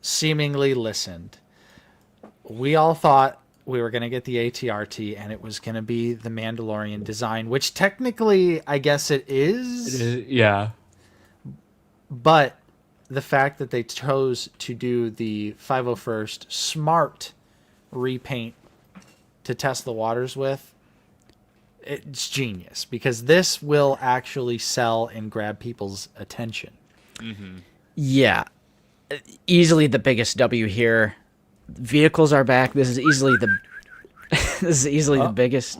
seemingly listened. We all thought we were going to get the AT-RT and it was going to be the Mandalorian design, which technically I guess it is. Yeah. But the fact that they chose to do the 501st smart repaint to test the waters with, it's genius because this will actually sell and grab people's attention. Yeah. Easily the biggest W here. Vehicles are back. This is easily the the biggest.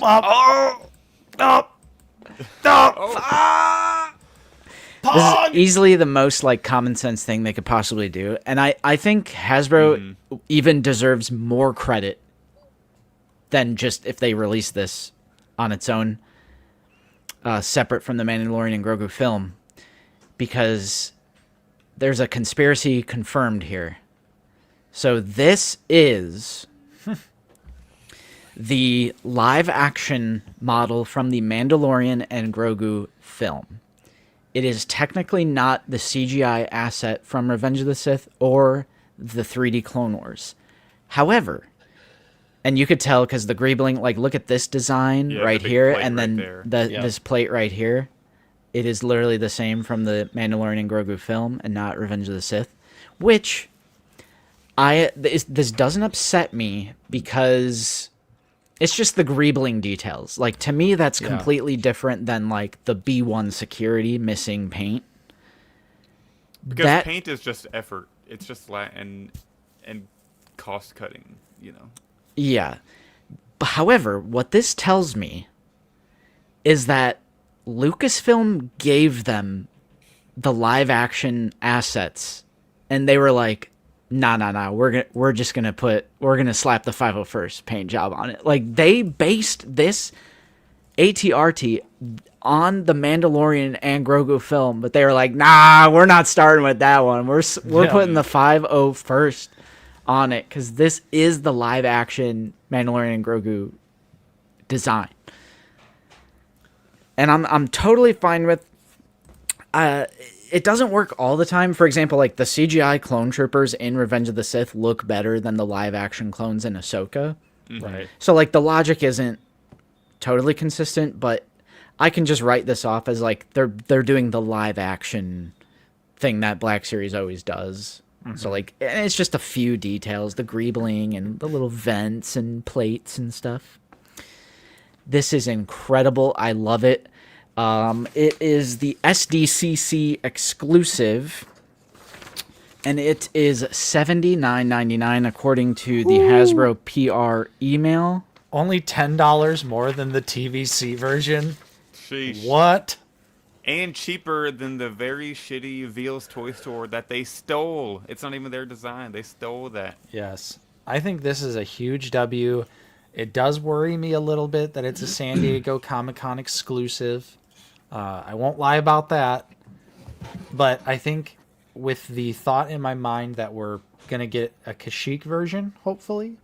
This is easily the most like common sense thing they could possibly do. And I think Hasbro even deserves more credit than just if they release this on its own, separate from the Mandalorian and Grogu film, because there's a conspiracy confirmed here. So this is the live action model from the Mandalorian and Grogu film. It is technically not the CGI asset from Revenge of the Sith or the 3D Clone Wars. However, and you could tell because the greebling, like look at this design Yeah, right the big here, plate and right then there. this plate right here. It is literally the same from the Mandalorian and Grogu film and not Revenge of the Sith, which this doesn't upset me because it's just the greebling details. Like to me, that's completely different than like the B1 security missing paint. Because paint is just effort. It's just and cost cutting, you know. Yeah. However, what this tells me is that Lucasfilm gave them the live action assets and they were like, nah, we're just gonna slap the 501st paint job on it. Like they based this AT-RT on the Mandalorian and Grogu film, but they were like, nah, we're not starting with that one. We're putting the 501st on it because this is the live action Mandalorian and Grogu design. And I'm totally fine with it doesn't work all the time. For example, like the CGI clone troopers in Revenge of the Sith look better than the live action clones in Ahsoka. Right. So like the logic isn't totally consistent, but I can just write this off as like they're doing the live action thing that Black Series always does. So like, and it's just a few details, the greebling and the little vents and plates and stuff. This is incredible. I love it. It is the SDCC exclusive, and it is $79.99 according to the Hasbro PR email. Only $10 more than the TVC version. Sheesh. What? And cheaper than the very shitty Veal's Toy Store that they stole. It's not even their design. They stole that. Yes. I think this is a huge W. It does worry me a little bit that it's a San Diego Comic-Con exclusive. I won't lie about that. But I think with the thought in my mind that we're going to get a Kashyyyk version, hopefully,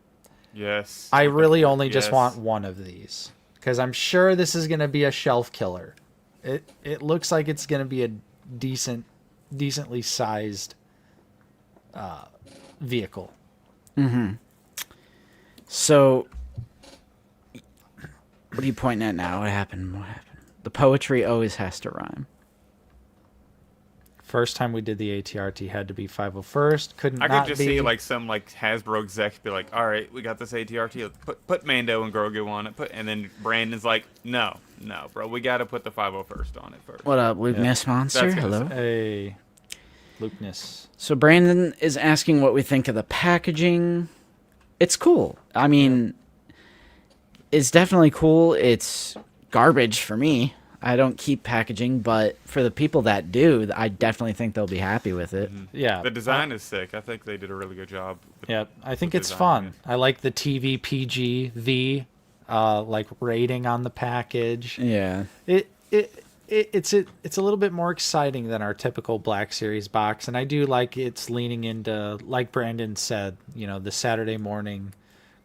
Yes. I really only just Yes. want one of these. Because I'm sure this is going to be a shelf killer. It looks like it's going to be a decently sized vehicle. So, what are you pointing at now? What happened? What happened? The poetry always has to rhyme. First time we did the ATRT had to be 501st. Couldn't I not could just be. see like some like Hasbro exec be like, "All right, we got this ATRT. Put Mando and Grogu on it." And then Brandon's like, "No, bro, we got to put the 501st on it first." What up, Luke Ness Monster? That's gonna Hello. Hey, Lukeness. So Brandon is asking what we think of the packaging. It's cool. I mean, it's definitely cool. It's garbage for me. I don't keep packaging, but for the people that do, I definitely think they'll be happy with it. Yeah. The design is sick. I think they did a really good job. Yeah, I think with it's designing fun. I like the TV PG V like rating on the package. Yeah. It's a little bit more exciting than our typical Black Series box, and I do like it's leaning into, like Brandon said, the Saturday morning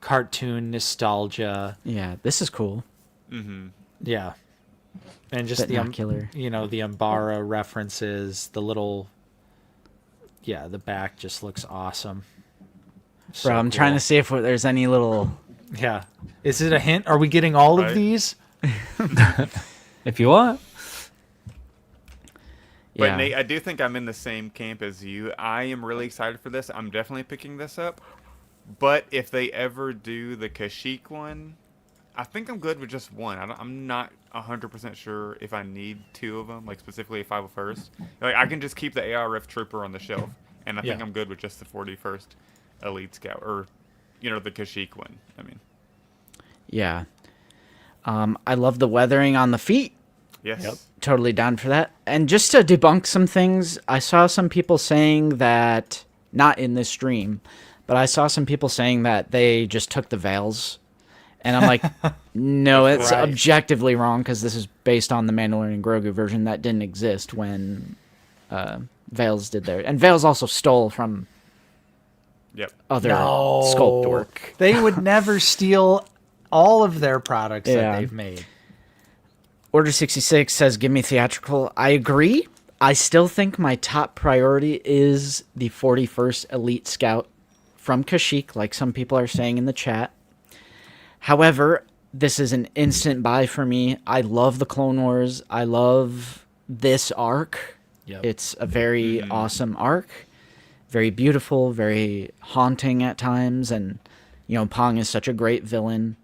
cartoon nostalgia. Yeah, this is cool. Yeah, and just Binocular. the Umbara references, the little, the back just looks awesome. Bro, I'm trying to see if there's any little... Yeah, is it a hint? Are we getting all of Right. these? If you want. But Yeah. Nate, I do think I'm in the same camp as you. I am really excited for this. I'm definitely picking this up. But if they ever do the Kashyyyk one, I think I'm good with just one. I'm not 100% sure if I need two of them, like specifically a 501st. Like I can just keep the ARF Trooper on the shelf, and I think Yeah. I'm good with just the 41st Elite Scout, or the Kashyyyk one. I mean, Yeah. I love the weathering on the feet. yes. Yep. Totally down for that. And just to debunk some things, I saw some people saying that, not in this stream, but I saw some people saying that they just took the veils. And I'm like, no, it's Right. objectively wrong because this is based on the Mandalorian Grogu version that didn't exist when Veils did their... And Veils also stole from Yep. other sculpt work. They would never steal all of their products Yeah. that they've made. Order 66 says, give me theatrical. I agree. I still think my top priority is the 41st Elite Scout from Kashyyyk, like some people are saying in the chat. However, this is an instant buy for me. I love the Clone Wars. I love this arc. Yep. It's a very awesome arc. Very beautiful, very haunting at times. And, Pong is such a great villain.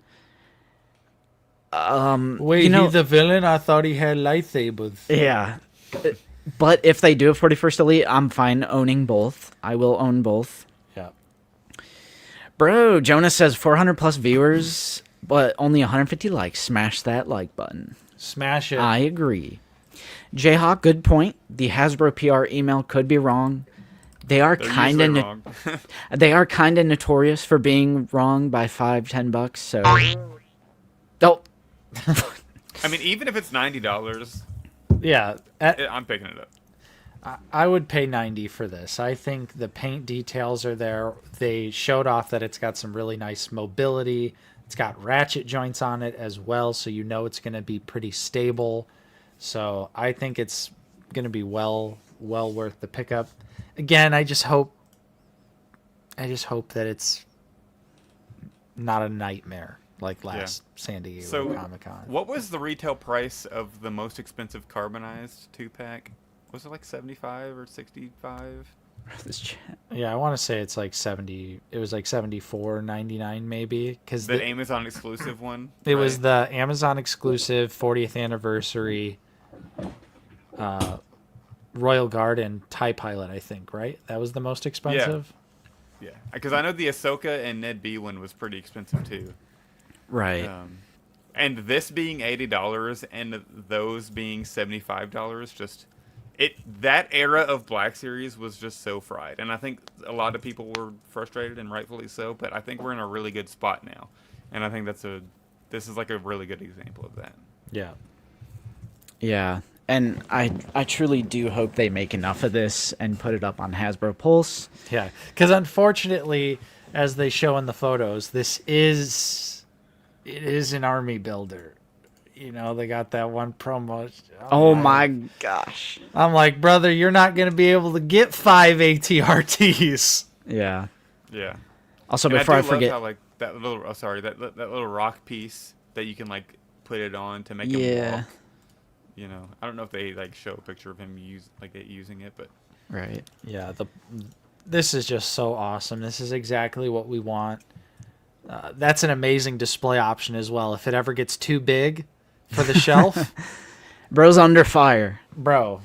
Wait, You know- he the villain? I thought he had lightsabers. Yeah. But if they do a 41st Elite, I'm fine owning both. I will own both. Yeah. Bro, Jonas says 400 plus viewers, but only 150 likes. Smash that like button. Smash it. I agree. Jayhawk, good point. The Hasbro PR email could be wrong. They are They're kind usually of wrong. they are kind of notorious for being wrong by $5-10. So, oh, I mean, even if it's $90, Yeah. I'm picking it up. I would pay 90 for this. I think the paint details are there. They showed off that it's got some really nice mobility. It's got ratchet joints on it as well, so it's going to be pretty stable. So I think it's going to be well worth the pickup. Again, I just hope that it's not a nightmare like last San Diego So, Comic-Con. what was the retail price of the most expensive carbonized 2-pack? Was it like 75 or 65? this chat. Yeah, I want to say it's like 70. It was like 74.99 maybe, because The Amazon exclusive one? it was right? the Amazon exclusive 40th anniversary Royal Garden TIE Pilot, I think, right? That was the most expensive. Yeah, because I know the Ahsoka and Ned B one was pretty expensive too. Right. And this being $80 and those being $75, just that era of Black Series was just so fried. And I think a lot of people were frustrated, and rightfully so, but I think we're in a really good spot now. And I think this is like a really good example of that. Yeah. Yeah. And I truly do hope they make enough of this and put it up on Hasbro Pulse. Yeah. Because unfortunately, as they show in the photos, it is an army builder. You know, they got that one promo. Oh my gosh. I'm like, brother, you're not going to be able to get 5 ATRTs. Yeah. Yeah. Also, And before I do love forget, how, like, that little, that little rock piece that you can, like, put it on to make him yeah, walk. You know, I don't know if they, like, show a picture of him using it, but right. Yeah, this is just so awesome. This is exactly what we want. That's an amazing display option as well. If it ever gets too big for the shelf, Bro's under fire. bro,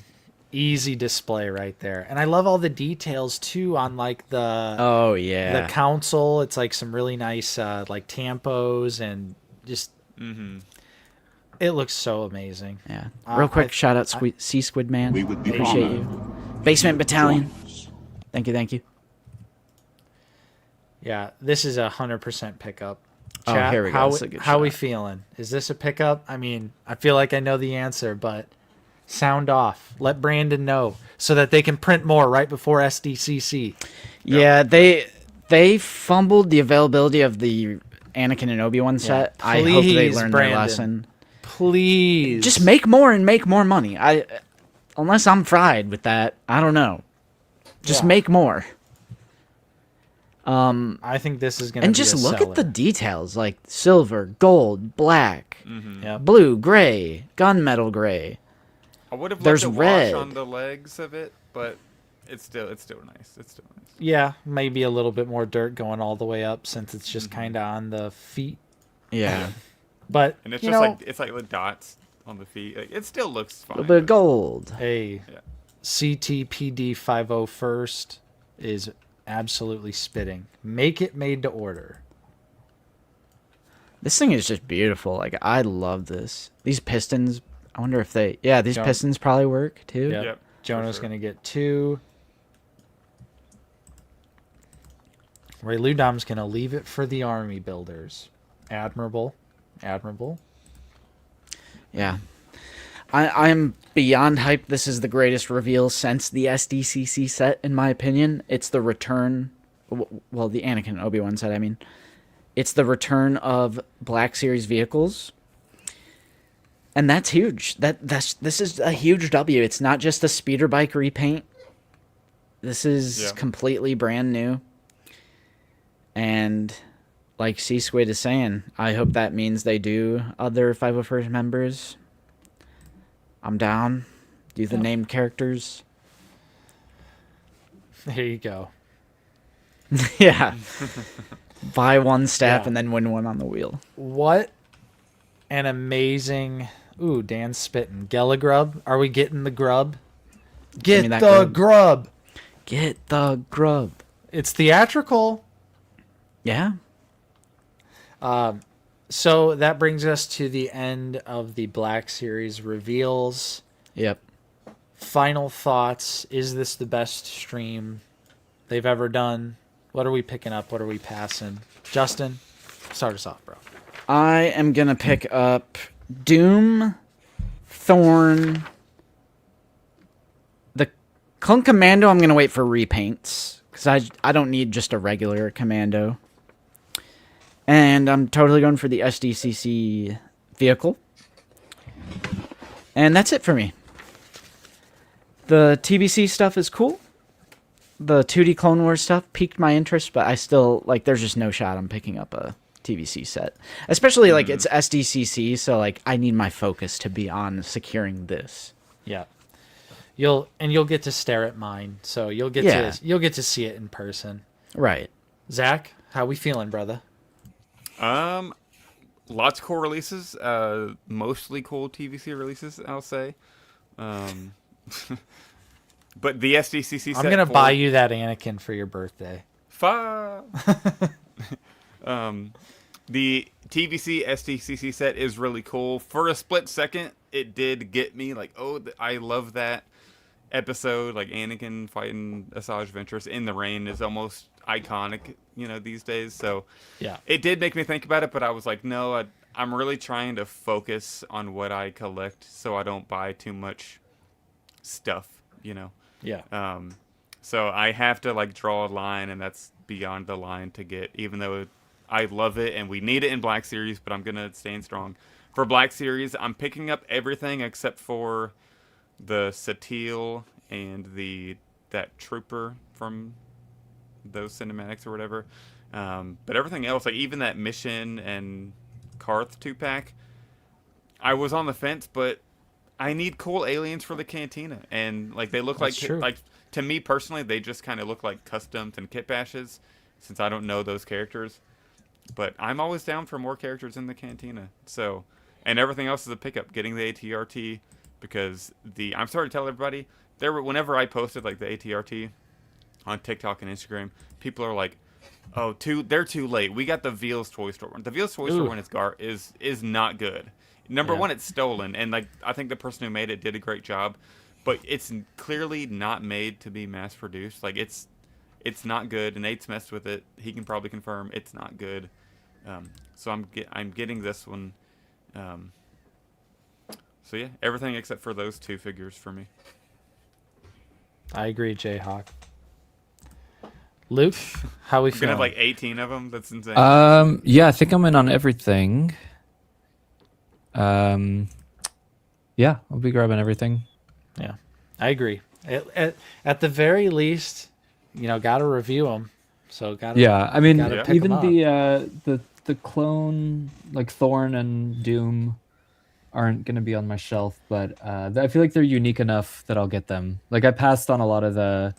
easy display right there. And I love all the details too on like the Oh yeah. the console. It's like some really nice like tampos and just it looks so amazing. Yeah. Real quick, I- shout out Sea Squid Man. We would be Appreciate honored you. if Basement you would Battalion. join us. Thank you, thank you. Yeah, this is 100% pickup. Oh, Chat, here we go. How, That's a good how we shot. feeling? Is this a pickup? I mean, I feel like I know the answer, but sound off. Let Brandon know so that they can print more right before SDCC. Yeah, they fumbled the availability of the Anakin and Obi-Wan set. I hope they Please, learned Brandon. their lesson. Please. Just make more and make more money. Unless I'm fried with that, I don't know. Just Yeah. make more. I think this is going to And be just a look seller. at the details, like silver, gold, black, Yep. blue, gray, gunmetal gray. I would have There's loved to red. wash on the legs of it, but it's still nice. It's still nice. Yeah, maybe a little bit more dirt going all the way up since it's just kind of on the feet. Yeah. But, And it's you just know, like it's like the dots on the feet. Like, it still looks A fine. little bit of but- gold. a Yeah. CTPD 501st is absolutely spitting. Make it made to order. This thing is just beautiful. Like, I love this. These pistons, I wonder if they... Yeah, these Don't- pistons probably work, too. Yep. Yep, for Jonah's sure. going to get 2. Ray Ludom's going to leave it for the army builders. Admirable. Admirable. Yeah. I'm beyond hyped. This is the greatest reveal since the SDCC set, in my opinion. It's the return... Well, the Anakin and Obi-Wan set, I mean. It's the return of Black Series vehicles. And that's huge. This is a huge W. It's not just a speeder bike repaint. This is Yeah. completely brand new. And like Sea Squid is saying, I hope that means they do other 501st members. I'm down. Do the named characters. There you go. Yeah. Buy one staff Yeah. and then win one on the wheel. What an amazing... Ooh, Dan's spitting. Gelagrub? Are we getting the grub? Give me Get that the grub. grub. Get the grub. It's theatrical. Yeah. So that brings us to the end of the Black Series reveals. Yep. Final thoughts. Is this the best stream they've ever done? What are we picking up? What are we passing? Justin, start us off, bro. I am going to pick up Doom, Thorn, the Clone Commando. I'm going to wait for repaints because I don't need just a regular Commando. And I'm totally going for the SDCC vehicle. And that's it for me. The TBC stuff is cool. The 2D Clone Wars stuff piqued my interest, but I still, like, there's just no shot I'm picking up a TBC set. Especially, like, it's SDCC, so, like, I need my focus to be on securing this. Yeah. You'll get to stare at mine, so you'll get Yeah. to see it in person. Right. Zach, how we feeling, brother? Lots of cool releases. Mostly cool TVC releases, I'll say. But the SDCC set I'm gonna for- buy you that Anakin for your birthday. Fuck. The TVC SDCC set is really cool. For a split second, it did get me like, oh, I love that episode. Like Anakin fighting Asajj Ventress in the rain is almost iconic, these days. So Yeah. it did make me think about it, but I was like, no, I'm really trying to focus on what I collect so I don't buy too much stuff, Yeah. So I have to like draw a line, and that's beyond the line to get, even though I love it and we need it in Black Series, but I'm going to stand strong For Black Series, I'm picking up everything except for the Satil and that Trooper from those cinematics or whatever. But everything else, like even that Mission and Karth 2-pack, I was on the fence, but I need cool aliens for the Cantina, and like they look That's true. like to me personally, they just kind of look like customs and kit bashes, since I don't know those characters. But I'm always down for more characters in the Cantina. So, and everything else is a pickup. Getting the ATRT, because I'm sorry to tell everybody, whenever I posted like the ATRT on TikTok and Instagram, people are like, "Oh, they're too late. We got the Veals Toy Store one. The Veals Toy Store one is not good. Number one, it's stolen, and like I think the person who made it did a great job, but it's clearly not made to be mass produced. Like it's not good, and Nate's messed with it. He can probably confirm it's not good. So I'm getting this one. So yeah, everything except for those two figures for me. I agree, Jayhawk. Luke, how we We're gonna feeling? have like 18 of them. That's insane. Yeah, I think I'm in on everything. Yeah, I'll be grabbing everything. Yeah, I agree. At the very least, got to review them. So got to. Yeah, I mean, gotta pick even 'em the clone like Thorn and Doom aren't gonna be on my shelf, but I feel like they're unique enough that I'll get them. Like I passed on a lot of the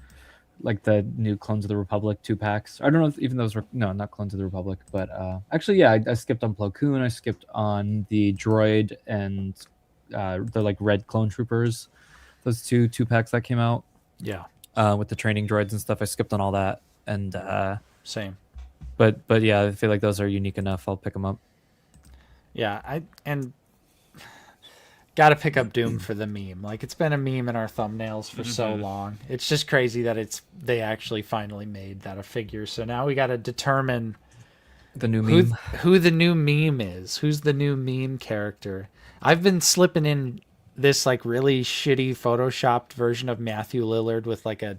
new Clones of the Republic 2-packs. I don't know if even those were not Clones of the Republic, but actually yeah, I skipped on Plo Koon. I skipped on the droid and the like red clone troopers. Those 2-packs that came out. Yeah. With the training droids and stuff, I skipped on all that. And Same. but yeah, I feel like those are unique enough. I'll pick them up. Yeah, and got to pick up Doom for the meme. Like it's been a meme in our thumbnails for so long. It's just crazy that they actually finally made that a figure. So now we got to determine The new meme. who the new meme is. Who's the new meme character? I've been slipping in this like really shitty photoshopped version of Matthew Lillard with like a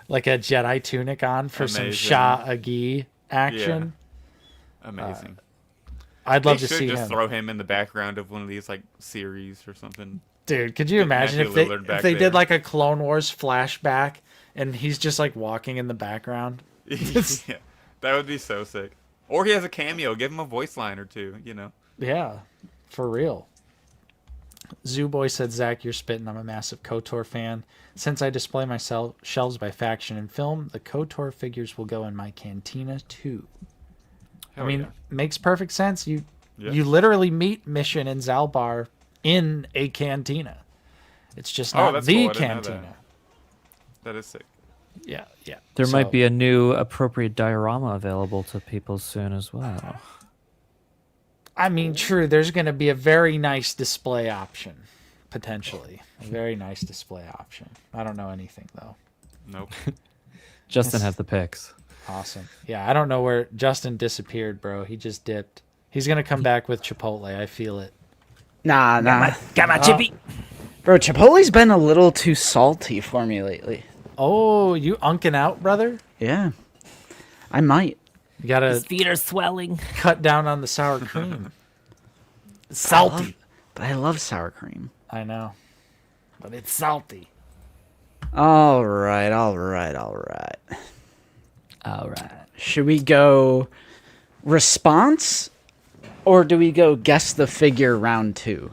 like a Jedi tunic on for some Amazing. Shah Agi action. Amazing. I'd love They to should see just him. throw him in the background of one of these like series or something. Dude, could you Get imagine Matthew if Lillard they back did there. like a Clone Wars flashback and he's just like walking in the background? Yeah, that would be so sick. Or he has a cameo. Give him a voice line or two. Yeah, for real. Zooboy said, Zach, you're spitting. I'm a massive KOTOR fan. Since I display my shelves by faction and film, the KOTOR figures will go in my cantina too. Hell I mean, yeah. makes perfect sense. You Yeah. literally meet Mission and Zalbar in a cantina. It's just Oh, not that's the cool. I didn't know that. cantina. That is sick. Yeah. There So- might be a new appropriate diorama available to people soon as well. I mean, true. There's going to be a very nice display option, potentially. A very nice display option. I don't know anything, though. Nope. Justin has the pics. Awesome. Yeah, I don't know where Justin disappeared, bro. He just dipped. He's going to come back with Chipotle. I feel it. Nah. Got my chippy. Bro, Chipotle's been a little too salty for me lately. Oh, you unking out, brother? Yeah. I might. You got His to feet are swelling. cut down on the sour cream. Salty. But I love sour cream. I know. But it's salty. All right. All right. Should we go response or do we go guess the figure round 2?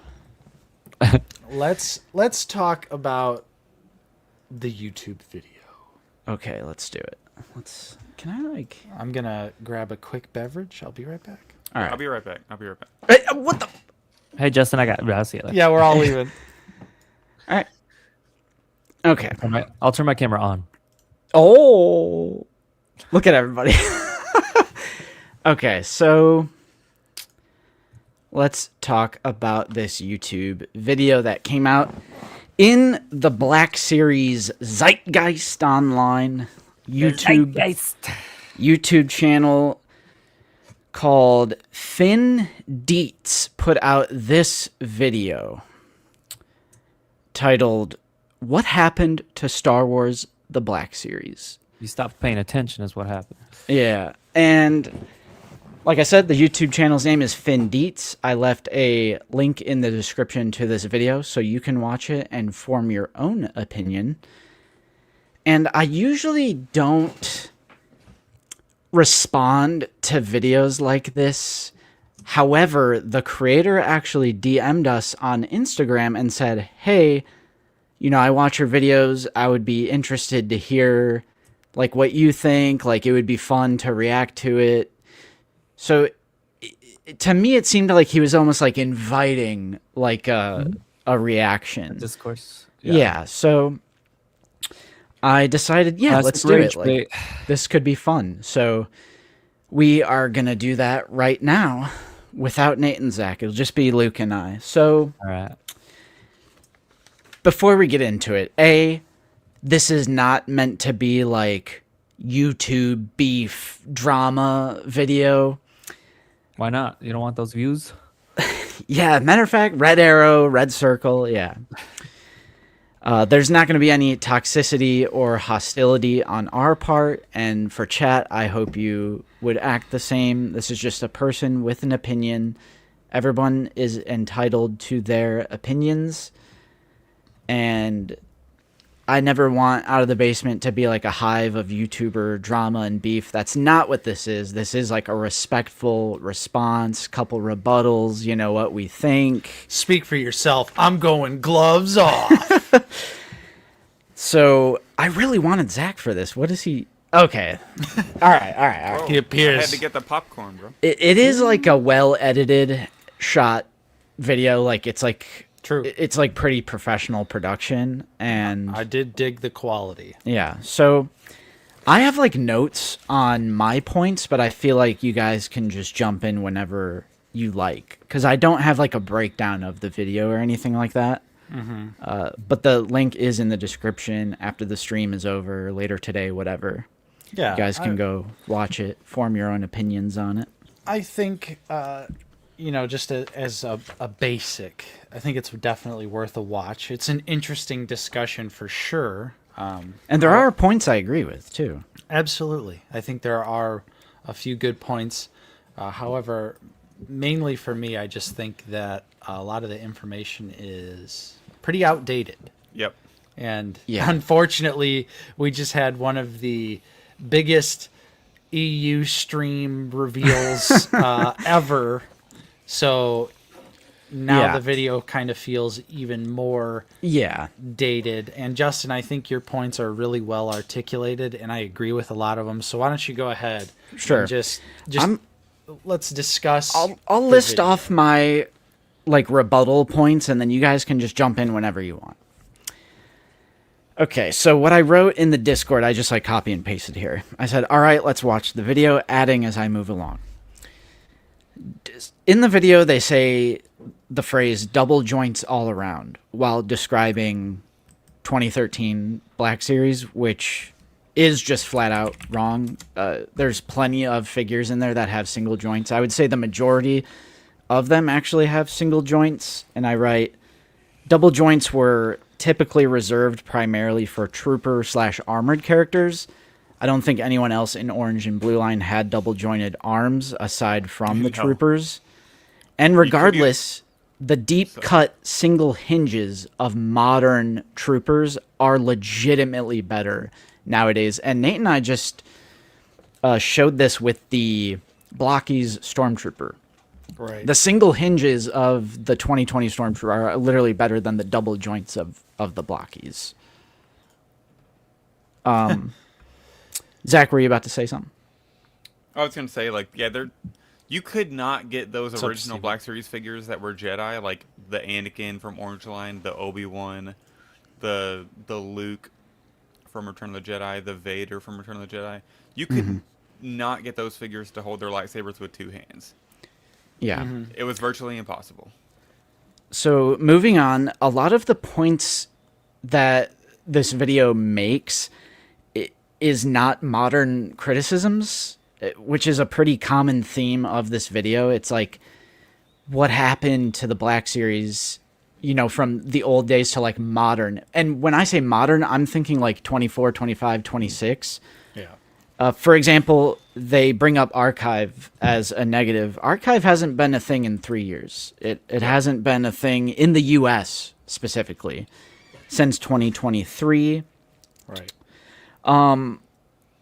Let's talk about the YouTube video. Okay, let's do it. Can I like I'm going to grab a quick beverage. I'll be right back. All right. I'll be right back. Hey, what the Hey, Justin, I'll see you later. Yeah, we're all leaving. All right. Okay. I'll turn my camera on. Oh. Look at everybody. Okay, so let's talk about this YouTube video that came out in the Black Series Zeitgeist Online YouTube channel called Finn Dietz put out this video titled What Happened to Star Wars The Black Series? You stopped paying attention is what happened. Yeah, and Like I said, the YouTube channel's name is Finn Dietz. I left a link in the description to this video so you can watch it and form your own opinion. And I usually don't respond to videos like this. However, the creator actually DM'd us on Instagram and said, hey, you know, I watch your videos. I would be interested to hear like what you think. Like it would be fun to react to it. So to me, it seemed like he was almost like inviting like a reaction. Discourse. Yeah. So I decided, let's do it. Like, this could be fun. So we are going to do that right now without Nate and Zach. It'll just be Luke and I. So All right. before we get into it, this is not meant to be like YouTube beef drama video. Why not? You don't want those views? Yeah, matter of fact, red arrow, red circle, yeah. There's not going to be any toxicity or hostility on our part, and for chat, I hope you would act the same. This is just a person with an opinion. Everyone is entitled to their opinions, and I never want Out of the Basement to be like a hive of YouTuber drama and beef. That's not what this is. This is like a respectful response, couple rebuttals, you know what we think. Speak for yourself. I'm going gloves off. So I really wanted Zach for this. What is he? Okay. All right. Whoa, He appears. I had to get the popcorn, bro. It is like a well-edited shot video. Like it's like True. It's like pretty professional production, and I did dig the quality. yeah. So I have like notes on my points, but I feel like you guys can just jump in whenever you like, because I don't have like a breakdown of the video or anything like that. But the link is in the description after the stream is over later today, whatever. Yeah. You guys can go watch it, form your own opinions on it. I think, just as a basic, I think it's definitely worth a watch. It's an interesting discussion for sure. And there are points I agree with, too. Absolutely. I think there are a few good points. However, mainly for me, I just think that a lot of the information is pretty outdated. Yep. And Yeah. unfortunately, we just had one of the biggest EU stream reveals ever. So now Yeah. the video kind of feels even more Yeah. dated. And Justin, I think your points are really well articulated, and I agree with a lot of them. So why don't you go ahead? Sure. And just I'm- let's discuss. I'll the list video. off my like rebuttal points, and then you guys can just jump in whenever you want. Okay, so what I wrote in the Discord, I just like copy and pasted here. I said, all right, let's watch the video, adding as I move along. In the video, they say the phrase double joints all around while describing 2013 Black Series, which is just flat out wrong. There's plenty of figures in there that have single joints. I would say the majority of them actually have single joints, and I write, double joints were typically reserved primarily for trooper/armored characters. I don't think anyone else in Orange and Blue Line had double jointed arms aside from the No. troopers. And regardless, the deep cut single hinges of modern troopers are legitimately better nowadays. And Nate and I just showed this with the Blockies Stormtrooper. Right. The single hinges of the 2020 Stormtrooper are literally better than the double joints of the Blockies. Zach, were you about to say something? I was gonna say, like, yeah, you could not get those What's up, original Steven? Black Series figures that were Jedi, like the Anakin from Orange Line, the Obi-Wan, the Luke from Return of the Jedi, the Vader from Return of the Jedi. You could not get those figures to hold their lightsabers with two hands. Yeah. It was virtually impossible. So moving on, a lot of the points that this video makes is not modern criticisms, which is a pretty common theme of this video. It's like, what happened to the Black Series, you know, from the old days to like modern. And when I say modern, I'm thinking like 24, 25, 26. Yeah. For example, they bring up Archive as a negative. Archive hasn't been a thing in 3 years. It hasn't been a thing in the U.S. specifically since 2023. Right.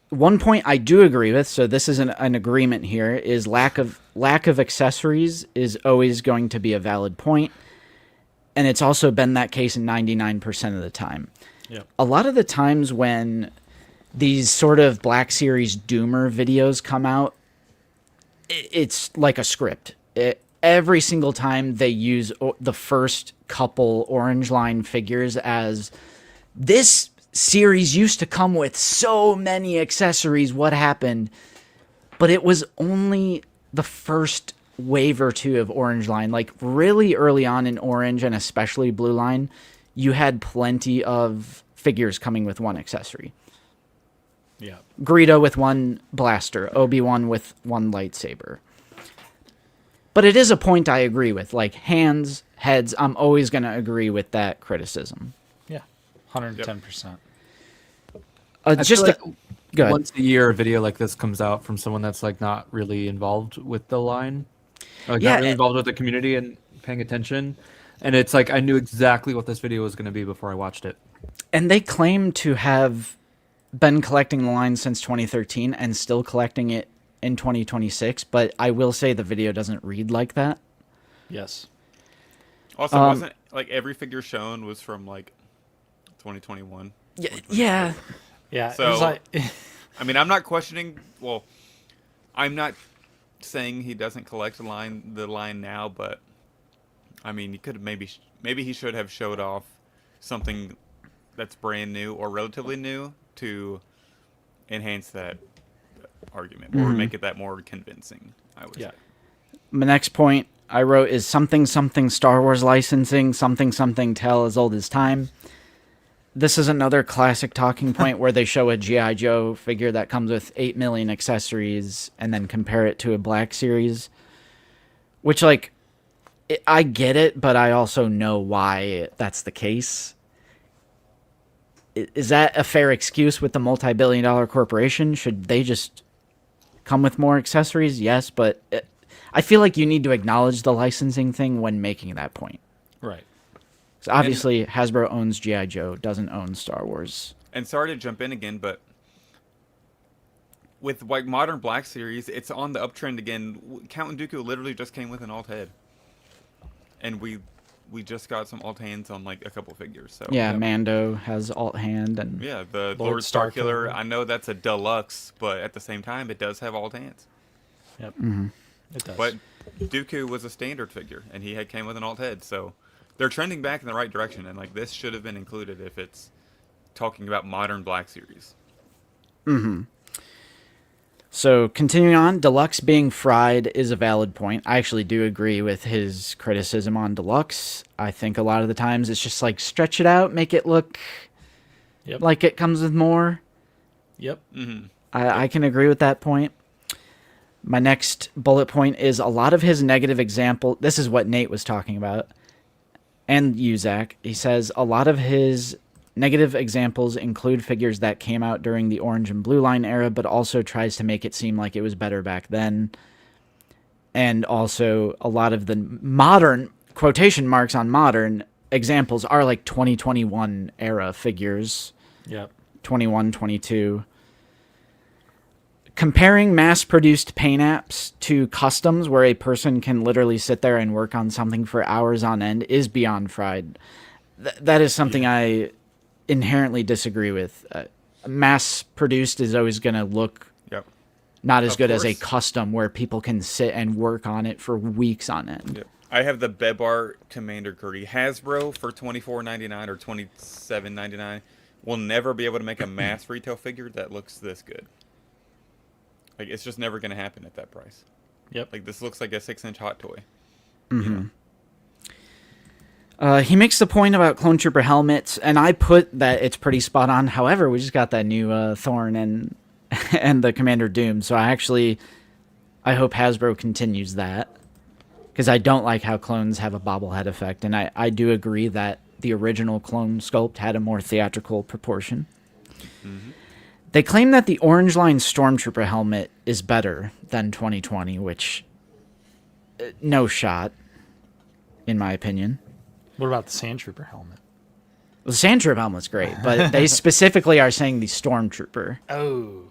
One point I do agree with, so this is an agreement here, is lack of accessories is always going to be a valid point, and it's also been that case 99% of the time. Yep. A lot of the times when these sort of Black Series Doomer videos come out, it's like a script. Every single time they use the first couple Orange Line figures as, this series used to come with so many accessories, what happened? But it was only the first wave or two of Orange Line. Like, really early on in Orange, and especially Blue Line, you had plenty of figures coming with one accessory. Yeah. Greedo with one blaster, Obi-Wan with one lightsaber. But it is a point I agree with. Like, hands, heads, I'm always going to agree with that criticism. Yeah. 110%. I Just feel like go ahead. once a year, a video like this comes out from someone that's like not really involved with the line, like Yeah, not really involved with the community and paying attention. And it's like I knew exactly what this video was going to be before I watched it. And they claim to have been collecting the line since 2013 and still collecting it in 2026, but I will say the video doesn't read like that. Yes. Also, wasn't like every figure shown was from like 2021? Yeah. Yeah. So, it was like, I mean, I'm not questioning. Well, I'm not saying he doesn't collect the line now, but I mean, he could have maybe he should have showed off something that's brand new or relatively new to enhance that argument or make it that more convincing, I would say. My next point I wrote is something Star Wars licensing, something tell as old as time. This is another classic talking point where they show a G.I. Joe figure that comes with 8 million accessories and then compare it to a Black Series. Which, like, I get it, but I also know why that's the case. Is that a fair excuse with the multi-billion-dollar corporation? Should they just come with more accessories? Yes, but I feel like you need to acknowledge the licensing thing when making that point. right. So obviously, Hasbro owns G.I. Joe, doesn't own Star Wars. And sorry to jump in again, but with like modern Black Series, it's on the uptrend again. Count Dooku literally just came with an alt head, and we just got some alt hands on like a couple figures. So Yeah, Mando has alt hand, and yeah, the Lord Lord Starkiller. Starkiller. I know that's a deluxe, but at the same time, it does have alt hands. Yep. It does. But Dooku was a standard figure, and he came with an alt head, so they're trending back in the right direction. And like this should have been included if it's talking about modern Black Series. So, continuing on, Deluxe being fried is a valid point. I actually do agree with his criticism on Deluxe. I think a lot of the times it's just like, stretch it out, make it look Yep. like it comes with more. Yep. I can agree with that point. My next bullet point is a lot of his negative example. This is what Nate was talking about. And you, Zach. He says a lot of his negative examples include figures that came out during the Orange and Blue Line era, but also tries to make it seem like it was better back then. And also, a lot of the modern, quotation marks on modern, examples are like 2021 era figures. Yep. 21, 22. Comparing mass-produced paint apps to customs where a person can literally sit there and work on something for hours on end is beyond fried. That is something I inherently disagree with. Mass-produced is always going to look not as good as a custom where people can sit and work on it for weeks on end. Yep. I have the Bebar Commander Curry. Hasbro for $24.99 or $27.99 will never be able to make a mass retail figure that looks this good. Like, it's just never going to happen at that price. Yep. Like, this looks like a 6-inch hot toy. He makes the point about Clone Trooper helmets, and I put that it's pretty spot on. However, we just got that new Thorn and and the Commander Doom, so I hope Hasbro continues that, because I don't like how clones have a bobblehead effect, and I do agree that the original clone sculpt had a more theatrical proportion. They claim that the Orange Line Stormtrooper helmet is better than 2020, which no shot, in my opinion. What about the Sandtrooper helmet? The Sandtrooper helmet's great, but they specifically are saying the Stormtrooper. Oh.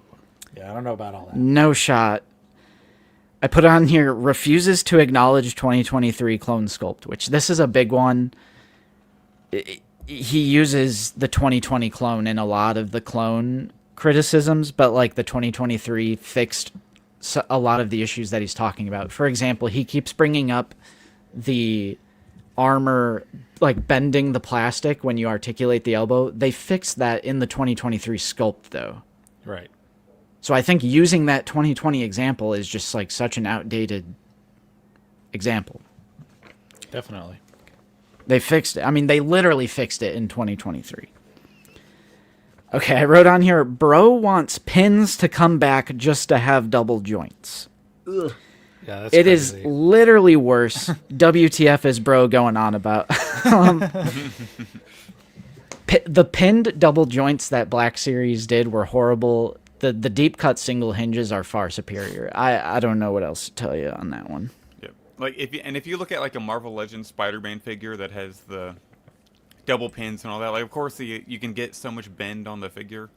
Yeah, I don't know about all that. No shot. I put on here, refuses to acknowledge 2023 clone sculpt, which this is a big one. He uses the 2020 clone in a lot of the clone criticisms, but like the 2023 fixed a lot of the issues that he's talking about. For example, he keeps bringing up the armor, like bending the plastic when you articulate the elbow. They fixed that in the 2023 sculpt, though. Right. So I think using that 2020 example is just like such an outdated example. Definitely. They fixed it. I mean, they literally fixed it in 2023. Okay, I wrote on here, bro wants pins to come back just to have double joints. Yeah, that's It is crazy. literally worse. WTF is bro going on about. The pinned double joints that Black Series did were horrible. The deep cut single hinges are far superior. I don't know what else to tell you on that one. Yep. Like if you look at like a Marvel Legends Spider-Man figure that has the double pins and all that, like of course you can get so much bend on the figure,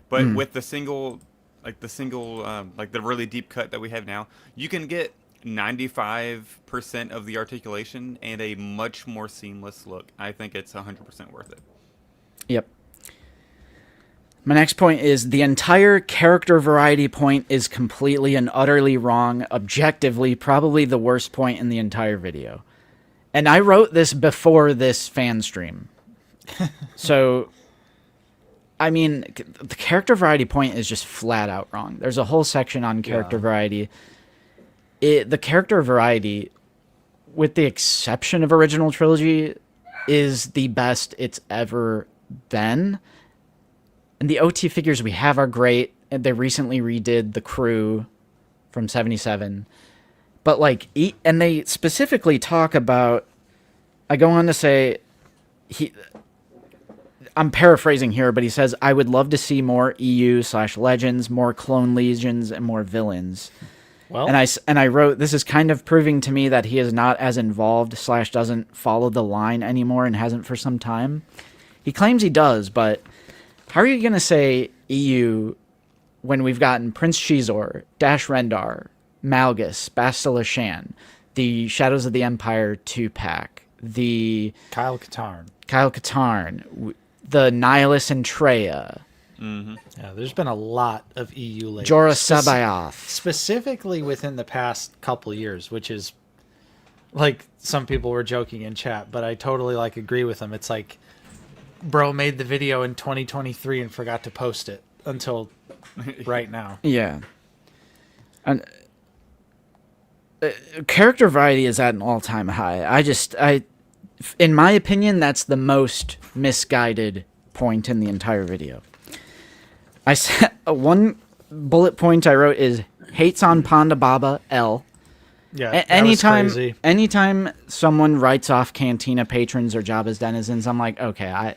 but with the single like the really deep cut that we have now, you can get 95% of the articulation and a much more seamless look. I think it's 100% worth it. Yep. My next point is the entire character variety point is completely and utterly wrong. Objectively, probably the worst point in the entire video. And I wrote this before this fan stream. So, I mean, the character variety point is just flat out wrong. There's a whole section on character variety. The character variety, with the exception of original trilogy, is the best it's ever been. And the OT figures we have are great. And they recently redid the crew from 77. But like, and they specifically talk about, I go on to say, I'm paraphrasing here, but he says, I would love to see more EU/Legends, more clone legions, and more villains. Well, And I wrote, this is kind of proving to me that he is not as involved / doesn't follow the line anymore and hasn't for some time. He claims he does, but how are you going to say EU when we've gotten Prince Shizor, Dash Rendar, Malgus, Bastila Shan, the Shadows of the Empire 2-pack, the Kyle Katarn. the Nihilus and Treya, Yeah, there's been a lot of EU lately. Jorah Sabaoth. Specifically within the past couple years, which is like some people were joking in chat, but I totally like agree with them. It's like bro made the video in 2023 and forgot to post it until right now. Yeah. And character variety is at an all-time high. In my opinion, that's the most misguided point in the entire video. I said one bullet point I wrote is hates on Ponda Baba L. Yeah, that was crazy. Anytime someone writes off Cantina patrons or Jabba's denizens, I'm like, okay,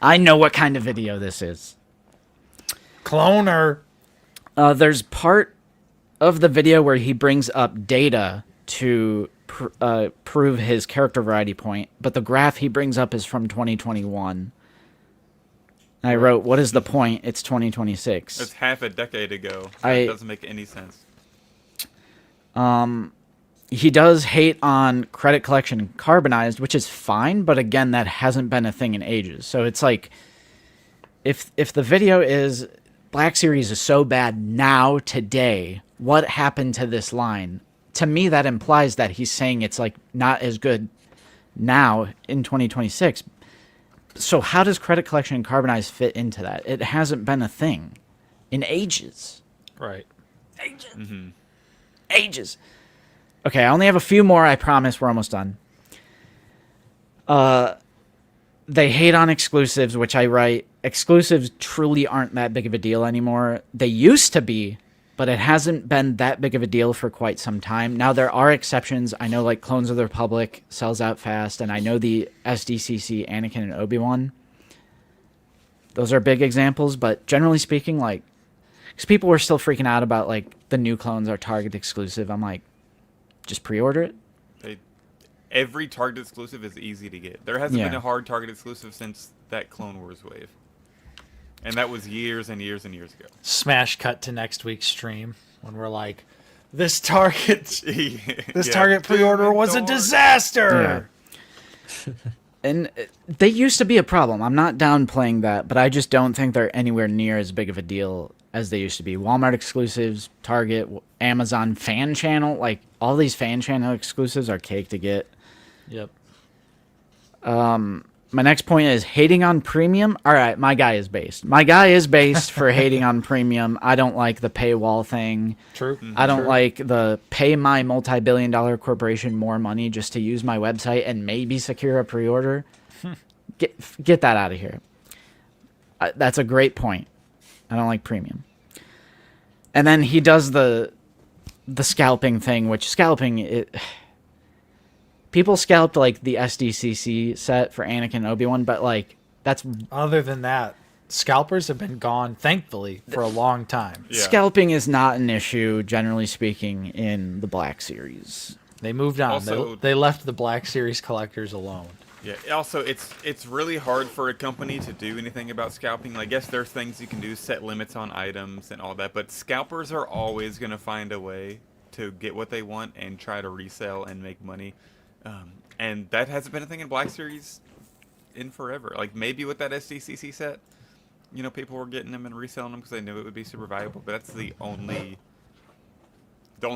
I know what kind of video this is. Cloner. There's part of the video where he brings up data to prove his character variety point, but the graph he brings up is from 2021. And I wrote, what is the point? It's 2026. It's half a decade ago. That doesn't make any sense. He does hate on credit collection and carbonized, which is fine, but again, that hasn't been a thing in ages. So it's like, if the video is Black Series is so bad now, today, what happened to this line? To me, that implies that he's saying it's like not as good now in 2026. So how does credit collection and carbonized fit into that? It hasn't been a thing in ages. Right. Ages. Okay, I only have a few more. I promise we're almost done. They hate on exclusives, which I write. Exclusives truly aren't that big of a deal anymore. They used to be, but it hasn't been that big of a deal for quite some time. Now, there are exceptions. I know, like, Clones of the Republic sells out fast, and I know the SDCC, Anakin, and Obi-Wan. Those are big examples, but generally speaking, like, because people were still freaking out about like the new clones are Target exclusive. I'm like, just pre-order it. Every Target exclusive is easy to get. There hasn't Yeah. been a hard Target exclusive since that Clone Wars wave. And that was years and years and years ago. Smash cut to next week's stream when we're like, this Target This Target pre-order was a disaster. And they used to be a problem. I'm not downplaying that, but I just don't think they're anywhere near as big of a deal as they used to be. Walmart exclusives, Target, Amazon fan channel, like all these fan channel exclusives are cake to get. Yep. My next point is hating on premium. All right, my guy is based. My guy is based for hating on premium. I don't like the paywall thing. True. I don't like the pay my multi-billion-dollar corporation more money just to use my website and maybe secure a pre-order. Get that out of here. That's a great point. I don't like premium. And then he does the scalping thing, which scalping people scalped like the SDCC set for Anakin and Obi-Wan, but like that's Other than that, scalpers have been gone, thankfully, for a long time. Yeah. scalping is not an issue, generally speaking, in the Black Series. They moved on. Also- They left the Black Series collectors alone. Yeah. Also, it's really hard for a company to do anything about scalping. I guess there's things you can do, set limits on items and all that, but scalpers are always going to find a way to get what they want and try to resell and make money. And that hasn't been a thing in Black Series in forever. Like maybe with that SDCC set, people were getting them and reselling them because they knew it would be super valuable. But that's the only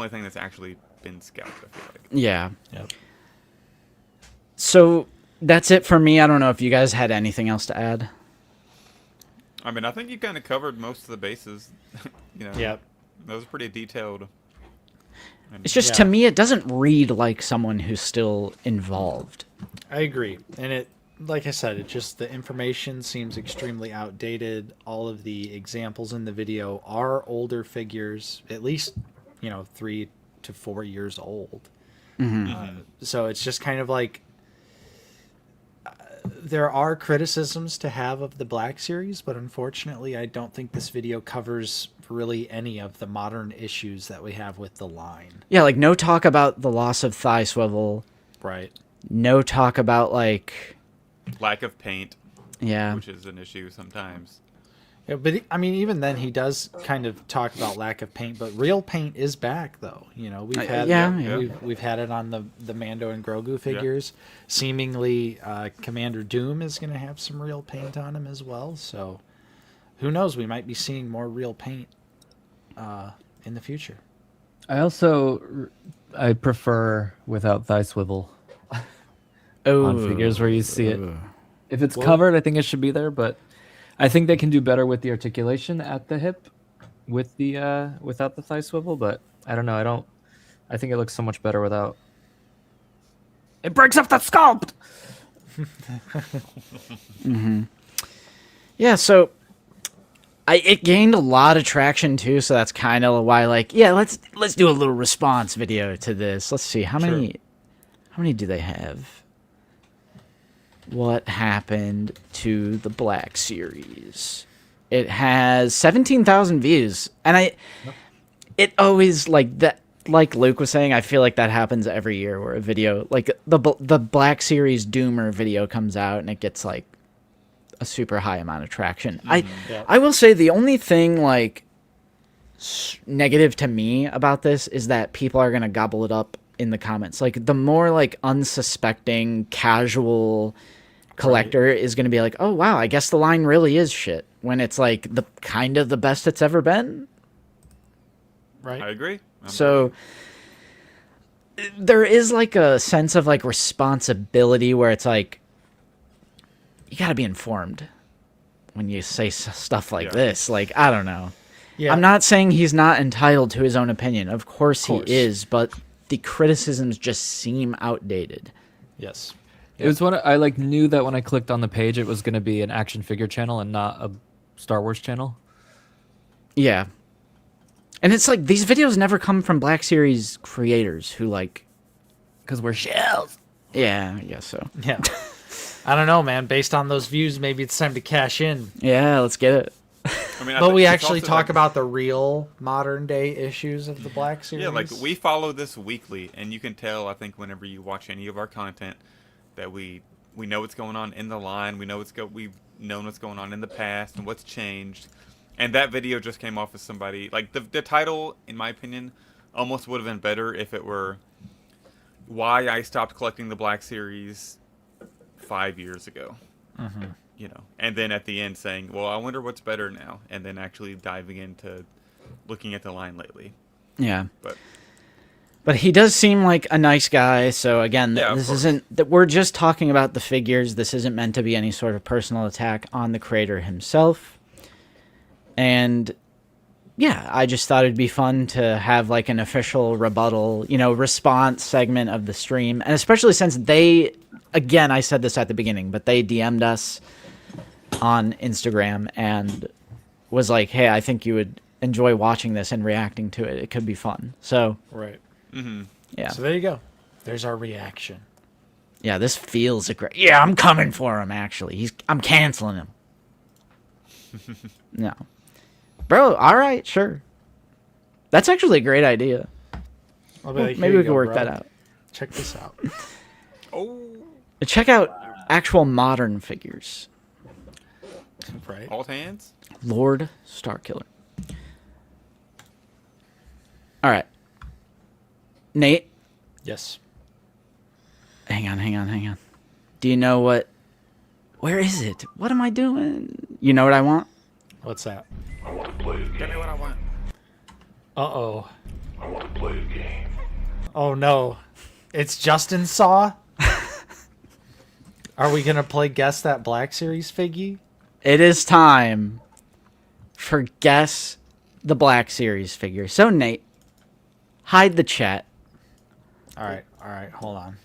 thing that's actually been scalped, I feel like. Yeah. Yep. So that's it for me. I don't know if you guys had anything else to add. I mean, I think you kind of covered most of the bases. Yep. That was pretty detailed. And It's just Yeah. to me, it doesn't read like someone who's still involved. I agree. And it, like I said, the information seems extremely outdated. All of the examples in the video are older figures, at least, 3 to 4 years old. So it's just kind of like, there are criticisms to have of the Black Series, but unfortunately, I don't think this video covers really any of the modern issues that we have with the line. Yeah, like no talk about the loss of thigh swivel. Right. No talk about like, lack of paint, yeah. which is an issue sometimes. Yeah, but I mean, even then, he does kind of talk about lack of paint, but real paint is back, though. We've had yeah. We've had it on the Mando and Grogu figures. Seemingly, Commander Doom is going to have some real paint on him as well. So, who knows? We might be seeing more real paint in the future. I prefer without thigh swivel on figures where you see it. If it's covered, I think it should be there, but I think they can do better with the articulation at the hip with the without the thigh swivel, but I don't know. I think it looks so much better without. It breaks up the sculpt. Yeah, so it gained a lot of traction too, so that's kind of why let's do a little response video to this. Let's see how many do they have? What happened to the Black Series? It has 17,000 views, and it always like that. Like Luke was saying, I feel like that happens every year where a video like the Black Series Doomer video comes out and it gets like a super high amount of traction. I will say the only thing like negative to me about this is that people are gonna gobble it up in the comments. Like the more like unsuspecting casual collector is gonna be like, oh wow, I guess the line really is shit, when it's like the kind of the best it's ever been. Right. I agree. So there is like a sense of like responsibility where it's like you got to be informed when you say stuff like this. Like, I don't know. Yeah. I'm not saying he's not entitled to his own opinion. Of course he is, but the criticisms just seem outdated. Yes. It was I knew that when I clicked on the page, it was going to be an action figure channel and not a Star Wars channel. Yeah. And it's like these videos never come from Black Series creators who like, because we're shells. yeah, I guess so. Yeah. I don't know, man. Based on those views, maybe it's time to cash in. Yeah, let's get it. I mean, I But think we it's actually also, talk like, about the real modern day issues of the Black Series. Yeah, like we follow this weekly, and you can tell. I think whenever you watch any of our content, that we know what's going on in the line. We know we've known what's going on in the past and what's changed. And that video just came off as somebody like the title, in my opinion, almost would have been better if it were why I stopped collecting the Black Series 5 years ago. Mm-hmm. You know, and then at the end saying, "Well, I wonder what's better now," and then actually diving into looking at the line lately. Yeah. But he does seem like a nice guy. So again, Yeah, of this course. isn't that we're just talking about the figures. This isn't meant to be any sort of personal attack on the creator himself. And yeah, I just thought it'd be fun to have like an official rebuttal, response segment of the stream. And especially since again, I said this at the beginning, but they DM'd us on Instagram and was like, hey, I think you would enjoy watching this and reacting to it. It could be fun. So, Right. Mm-hmm. yeah. So there you go. There's our reaction. Yeah, this feels great. Yeah, I'm coming for him, actually. I'm canceling him. No. Bro, all right, sure. That's actually a great idea. I'll be like, Maybe "Here we you can go, work bro. that out. Check this out." Oh, Check out actual modern figures. Right. alt hands. Lord Starkiller. All right. Nate, Yes. hang on. Do you know what... Where is it? What am I doing? You know what I want? What's that? Give me what I want. Uh-oh. Oh, no. It's Justin Saw? Are we going to play Guess That Black Series figgy? It is time for Guess the Black Series figure. So, Nate, hide the chat. All right. Hold on.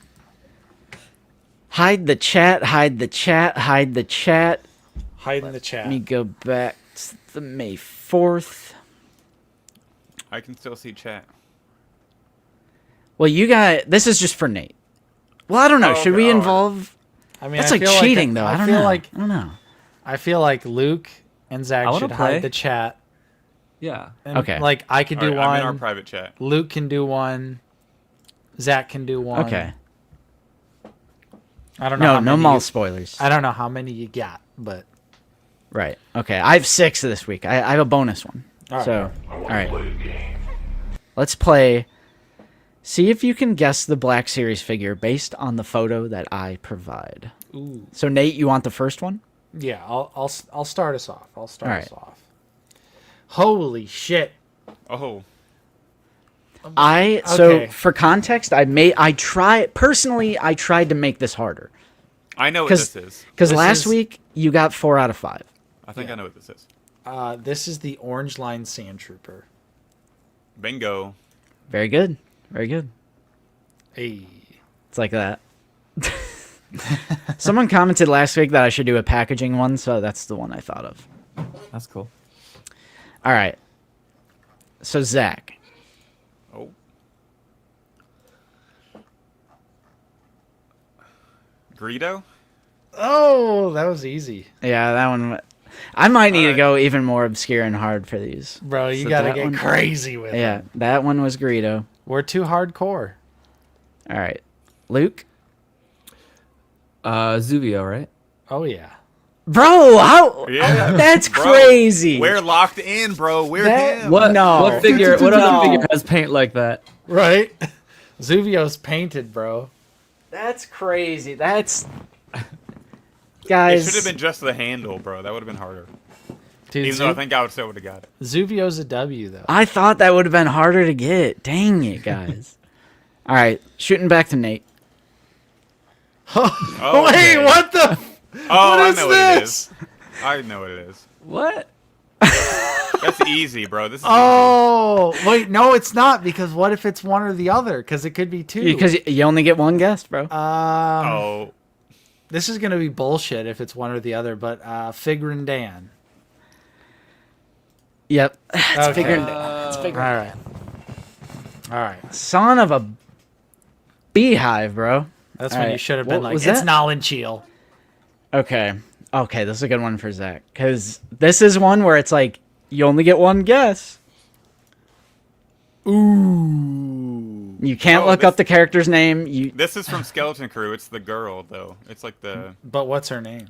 Hide the chat. Hide in the chat. Let me go back to the May 4th. I can still see chat. Well, you got... This is just for Nate. Well, I don't know. Oh, Should okay, we all right. involve... I mean, That's I like feel cheating, though. I don't know. I don't know. I feel like Luke and Zach I wanna should play. hide the chat. Yeah. And Okay. Like, I could do All right, I'm in our one. private chat. Luke can do one. Zach can do one. Okay. I don't know. No mall spoilers. I don't know how many you got, but Right. Okay. I have 6 this week. I have a bonus one. All right. So, all right. Let's play. See if you can guess the Black Series figure based on the photo that I provide. ooh, So, Nate, you want the first one? yeah. I'll start us off. All right. Holy shit! Oh, So Okay. for context, I tried to make this harder I know what 'Cause- this is. because This last is- week you got 4 out of 5. I think I know what this is. This is the Orange Line Sand Trooper. Bingo. Very good. Very good. Hey. It's like that. Someone commented last week that I should do a packaging one, so that's the one I thought of. That's cool. All right. So Zach, Oh. Greedo? Oh, that was easy, yeah, that one. I might need to go even more obscure and hard for these. bro. You So gotta that get one- crazy with Yeah, it. that one was Greedo. We're too hardcore. All right, Luke. Zuvio, right? Oh yeah. Bro, how? Yeah. That's Bro, crazy. We're locked in, bro. We're That- him. What? No. What figure? What No. other figure has paint like that? Right. Zuvio's painted, bro. That's crazy. That's It guys. should have been just the handle, bro. That would have been harder. Dude, Even though I think I would still would have got it. Zuvio's a W though. I thought that would have been harder to get. Dang it, guys. All right, shooting back to Nate. Oh, Wait, okay. what the? Oh, What I is know what it this? is. I know what it is. What? That's easy, bro. This is Oh, wait, no, it's not because what if it's one or the other? Because it could be two. Because you only get one guess, bro. easy. Oh, This is gonna be bullshit if it's one or the other. But Figrin Dan. Yep. It's Okay. figuring. It's All figuring. right. All right. Son of a beehive, bro. That's All when right. you should have What been like, was it's that? Nal and Cheel. Okay. Okay, this is a good one for Zach. Because this is one where it's like, You only get one guess. Ooh. You can't look up the character's name. This is from Skeleton Crew. It's the girl, though. It's like the... But what's her name?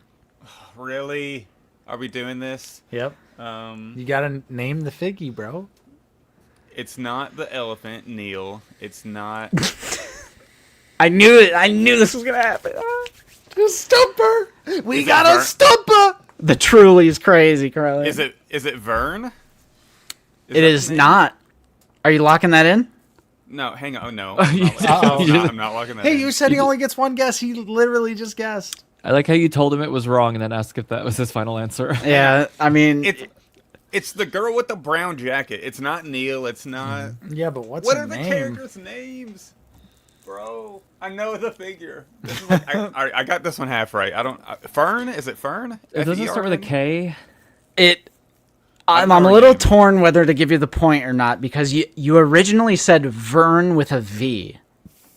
Really? Are we doing this? Yep. You gotta name the figgy, bro. It's not the elephant, Neil. It's not... I knew it. I knew this was gonna happen. The stumper. We Is got it a Vern? stumper. The truly is crazy, Carly. Is it Vern? It is not. Are you locking that in? No, hang on. Oh, no. Uh-oh. I'm not locking that Hey, in. you said he only gets one guess. He literally just guessed. I like how you told him it was wrong and then asked if that was his final answer. Yeah, I mean, It's the girl with the brown jacket. It's not Neil. It's not... Yeah, but what's What her are the name? characters' names? Bro, I know the figure. This is like, I got this one half right. I don't... Fern? Is it Fern? It doesn't start with a F-E-R-N? K. I'm know a her little name. torn whether to give you the point or not because you originally said Vern with a V.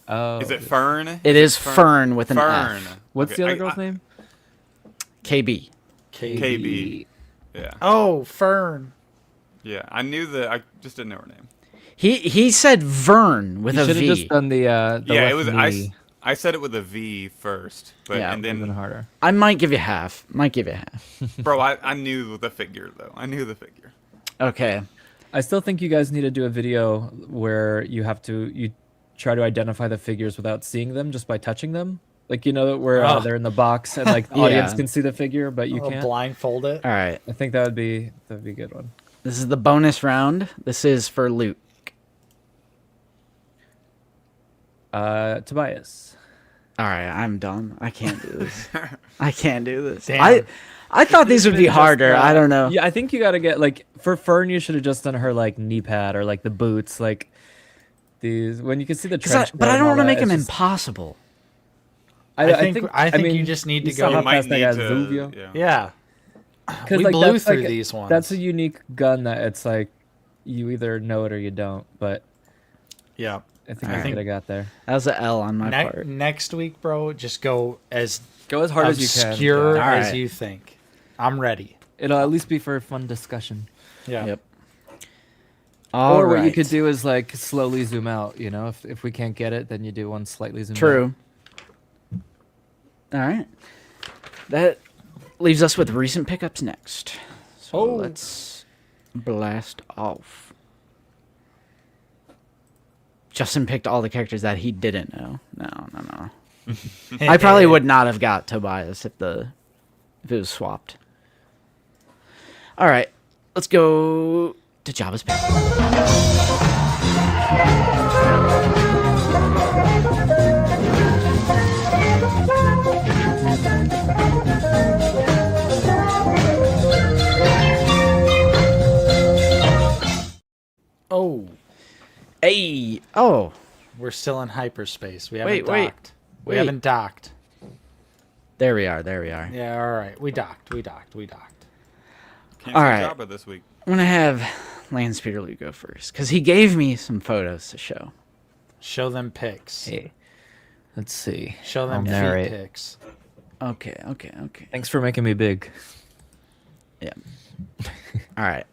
Oh. Is it Fern? It is Fern with an Fern. F. What's Okay, the other girl's name? KB. KB. Yeah. Oh, Fern. Yeah. I knew the... I just didn't know her name. He said Vern with You a should have V. just done the Yeah, left it was... knee. I said it with a V first. But, Yeah, and Even then... harder. I might give you half. Might give you half. Bro, I knew the figure, though. I knew the figure. Okay. I still think you guys need to do a video where you try to identify the figures without seeing them just by touching them. Like, you know, where Oh. they're in the box and like the audience Yeah. can see the figure, but you Oh, can't. blindfold it. All right. I think that'd be a good one. This is the bonus round. This is for Luke. Tobias. All right, I'm done. I can't do this. I can't do this. Damn. I thought these would be harder. I don't know. Yeah, I think you got to get like for Fern, you should have just done her like knee pad or like the boots, like these when you can see the trench. But I don't want to make them impossible. I think you just need to still go- have You might past that need guy's to... Zuvio. Yeah. Yeah. 'Cause, We like, blew that's, through like, these ones. That's a unique gun that it's like you either know it or you don't. But Yeah. I think All I right. could have got there. That was an L on my part. Next week, bro, just go as Go as hard as you can. obscure yeah. as Alright. you think. I'm ready. It'll at least be for a fun discussion. Yeah. Yep. Or what you right. could do is like slowly zoom out. You know, if we can't get it, then you do one slightly zoom. True. All right. That leaves us with recent pickups next. So let's blast off. Justin picked all the characters that he didn't know. No. I probably would not have got Tobias if it was swapped. All right. Let's go to Java's pick. Oh, Hey. Oh. we're still in hyperspace. We haven't Wait, docked. We wait. haven't docked. There we are. Yeah, all right. We docked. Can't All say right. Jabba this week. I'm going to have Lance Peterloo go first because he gave me some photos to show. Show them pics. Hey, let's see. Show them I'll feet narrate. pics. Okay. Thanks for making me big. Yeah. All right.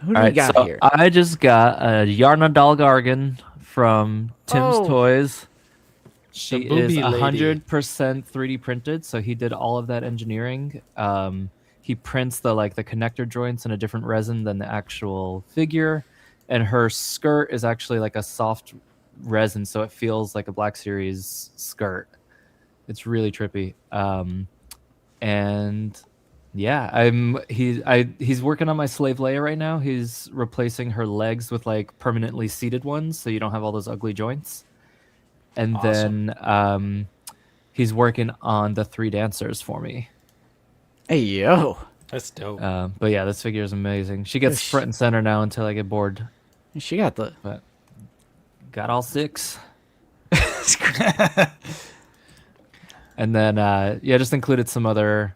Who do All we right, got so here? I just got a Yarna Dalgargan from Tim's Oh. Toys. She The is booby lady. 100% 3D printed, so he did all of that engineering. He prints the connector joints in a different resin than the actual figure, and her skirt is actually like a soft resin, so it feels like a Black Series skirt. It's really trippy. And yeah, he's working on my Slave Leia right now. He's replacing her legs with like permanently seated ones, so you don't have all those ugly joints. And Awesome. then he's working on the 3 dancers for me. Hey, yo. That's dope. But yeah, this figure is amazing. She gets front and center now until I get bored. She got the... But got all 6. And then just included some other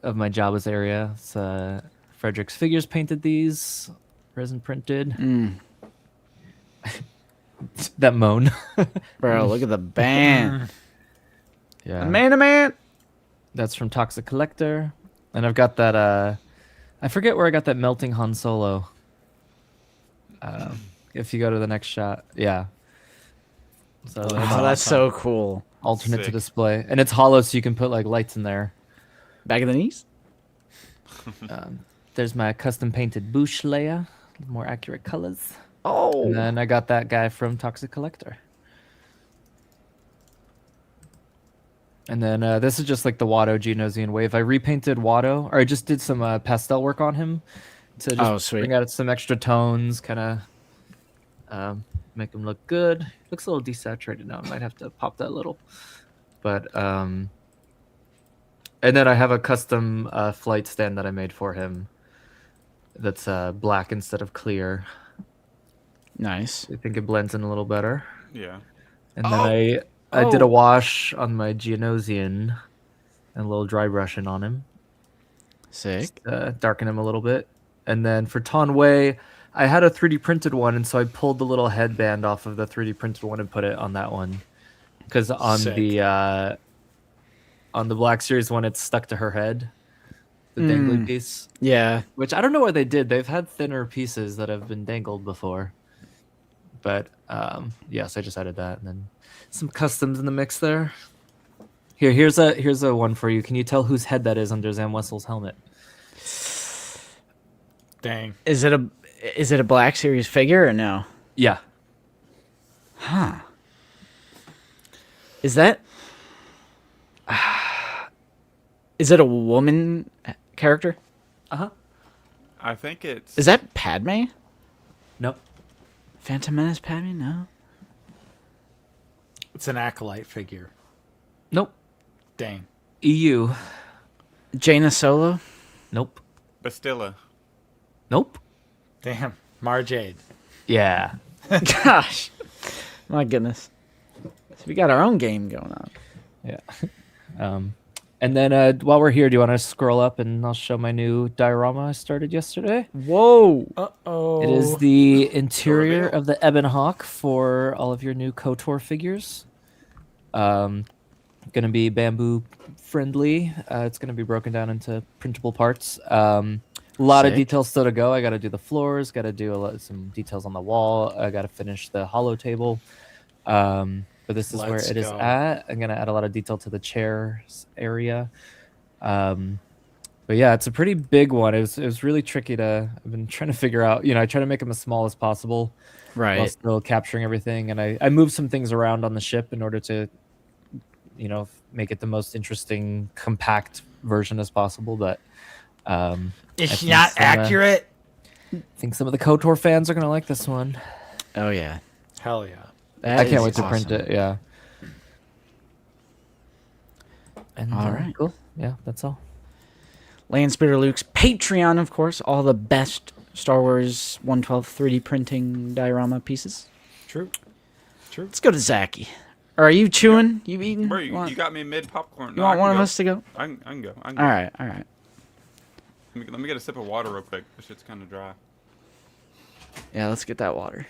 of my Jabba's area. So Frederick's Figures painted these, resin printed. That moan. Bro, look at the band. Yeah. Man to man. That's from Toxic Collector. And I've got that I forget where I got that melting Han Solo. If you go to the next shot, yeah. So Oh, that's Oh, that's awesome. so cool. alternate to Sick. display, and it's hollow, so you can put like lights in there. Back of the knees? There's my custom painted Boosh Leia, more accurate colors. Oh. And then I got that guy from Toxic Collector. And then this is just like the Watto Geonosian Wave. I repainted Watto, or I just did some pastel work on him to just Oh, sweet. bring out some extra tones, kind of make him look good. Looks a little desaturated now. I might have to pop that a little. But and then I have a custom flight stand that I made for him. That's black instead of clear. Nice. I think it blends in a little better. Yeah. And then I did Oh. a wash on my Geonosian and a little dry brushing on him. Sick. Darken him a little bit. And then for Tonwei, I had a 3D printed one, and so I pulled the little headband off of the 3D printed one and put it on that one. Because on Sick. the Black Series one, it's stuck to her head, the dangly piece. Yeah. Which I don't know what they did. They've had thinner pieces that have been dangled before. But yes, I just added that, and then some customs in the mix there. Here's a one for you. Can you tell whose head that is under Zam Wessel's helmet? Dang. Is it a Black Series figure or no? Yeah. Huh. Is that Is it a woman character? I think it's. Is that Padme? Nope. Phantom Menace Padme? No. It's an acolyte figure. Nope. Dang. EU. Jaina Solo? Nope. Bastilla. Nope. Damn. Marjade. Yeah. Gosh. My goodness. So we got our own game going on. Yeah. And then while we're here, do you want to scroll up and I'll show my new diorama I started yesterday? Whoa. Uh-oh. It is the interior reveal. of the Ebon Hawk for all of your new KOTOR figures. Going to be bamboo friendly. It's going to be broken down into printable parts. A lot of Sick. details still to go. I got to do the floors. Got to do some details on the wall. I got to finish the hollow table. But this is where Let's it is go. at. I'm going to add a lot of detail to the chairs area. But yeah, it's a pretty big one. It was really tricky to. I've been trying to figure out. I try to make them as small as possible while Right. still capturing everything. And I moved some things around on the ship in order to, make it the most interesting, compact version as possible. But It's think not some, accurate. I think some of the KOTOR fans are gonna like this one. Oh yeah. Hell yeah. That I can't is wait to print awesome. it. Yeah. And, All right. Cool. Yeah, that's all. Land Speeder Luke's Patreon, of course. All the best Star Wars 112 3D printing diorama pieces. True. Let's go to Zachy. Or are you chewing? You eating? Bro, You you want, got me mid popcorn. you want one of us to go? I can go. All right. Let me get a sip of water real quick. This shit's kind of dry. Yeah, let's get that water.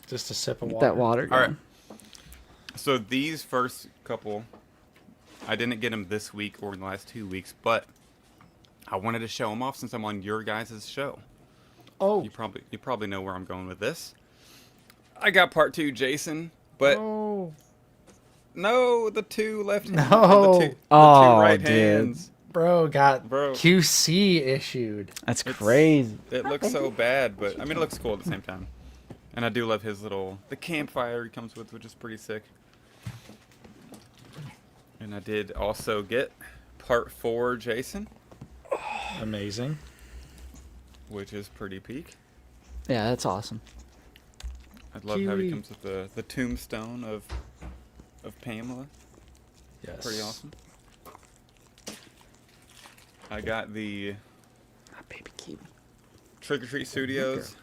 Just a sip of Get water. that water All going. right. So these first couple, I didn't get them this week or in the last 2 weeks, but I wanted to show them off since I'm on your guys' show. Oh. You probably know where I'm going with this. I got part 2 Jason, but no, the two left hands. No. The two Oh, right dude. hands. Bro got Bro. QC issued. That's crazy. It looks so bad, but I mean it looks cool at the same time. And I do love his the campfire he comes with, which is pretty sick. And I did also get part 4 Jason, Amazing. which is pretty peak. Yeah, that's awesome. I love how he Kiwi. comes with the tombstone of Pamela. Yes. Pretty awesome. I got the Ah, baby Kiwi. Trick or Treat Studios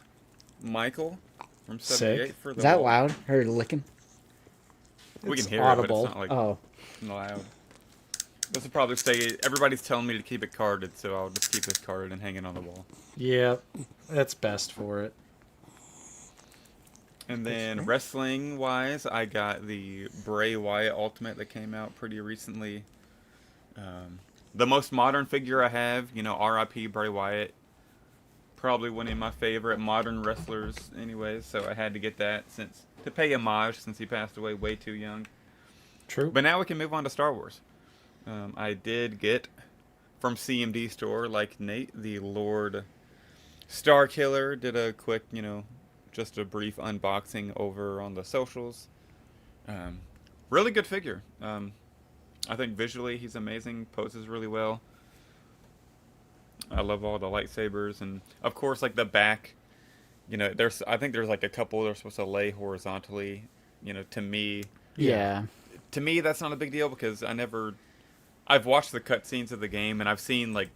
Michael from Sick. 78 for the Is that wall. loud? Her licking? We It's can hear audible. it, but it's not like Oh. loud. This will probably stay. Everybody's telling me to keep it carded, so I'll just keep this carded and hang it on the wall. Yeah, that's best for it. And then wrestling wise, I got the Bray Wyatt Ultimate that came out pretty recently. The most modern figure I have, RIP Bray Wyatt. probably one of my favorite modern wrestlers, anyways. So I had to get that to pay homage since he passed away way too young. True. But now we can move on to Star Wars. I did get from CMD store, like Nate, the Lord Starkiller. Did a quick, just a brief unboxing over on the socials. Really good figure. I think visually he's amazing. Poses really well. I love all the lightsabers, and of course, like the back. I think there's like a couple that are supposed to lay horizontally. To me, Yeah. to me that's not a big deal because I've watched the cutscenes of the game, and I've seen like,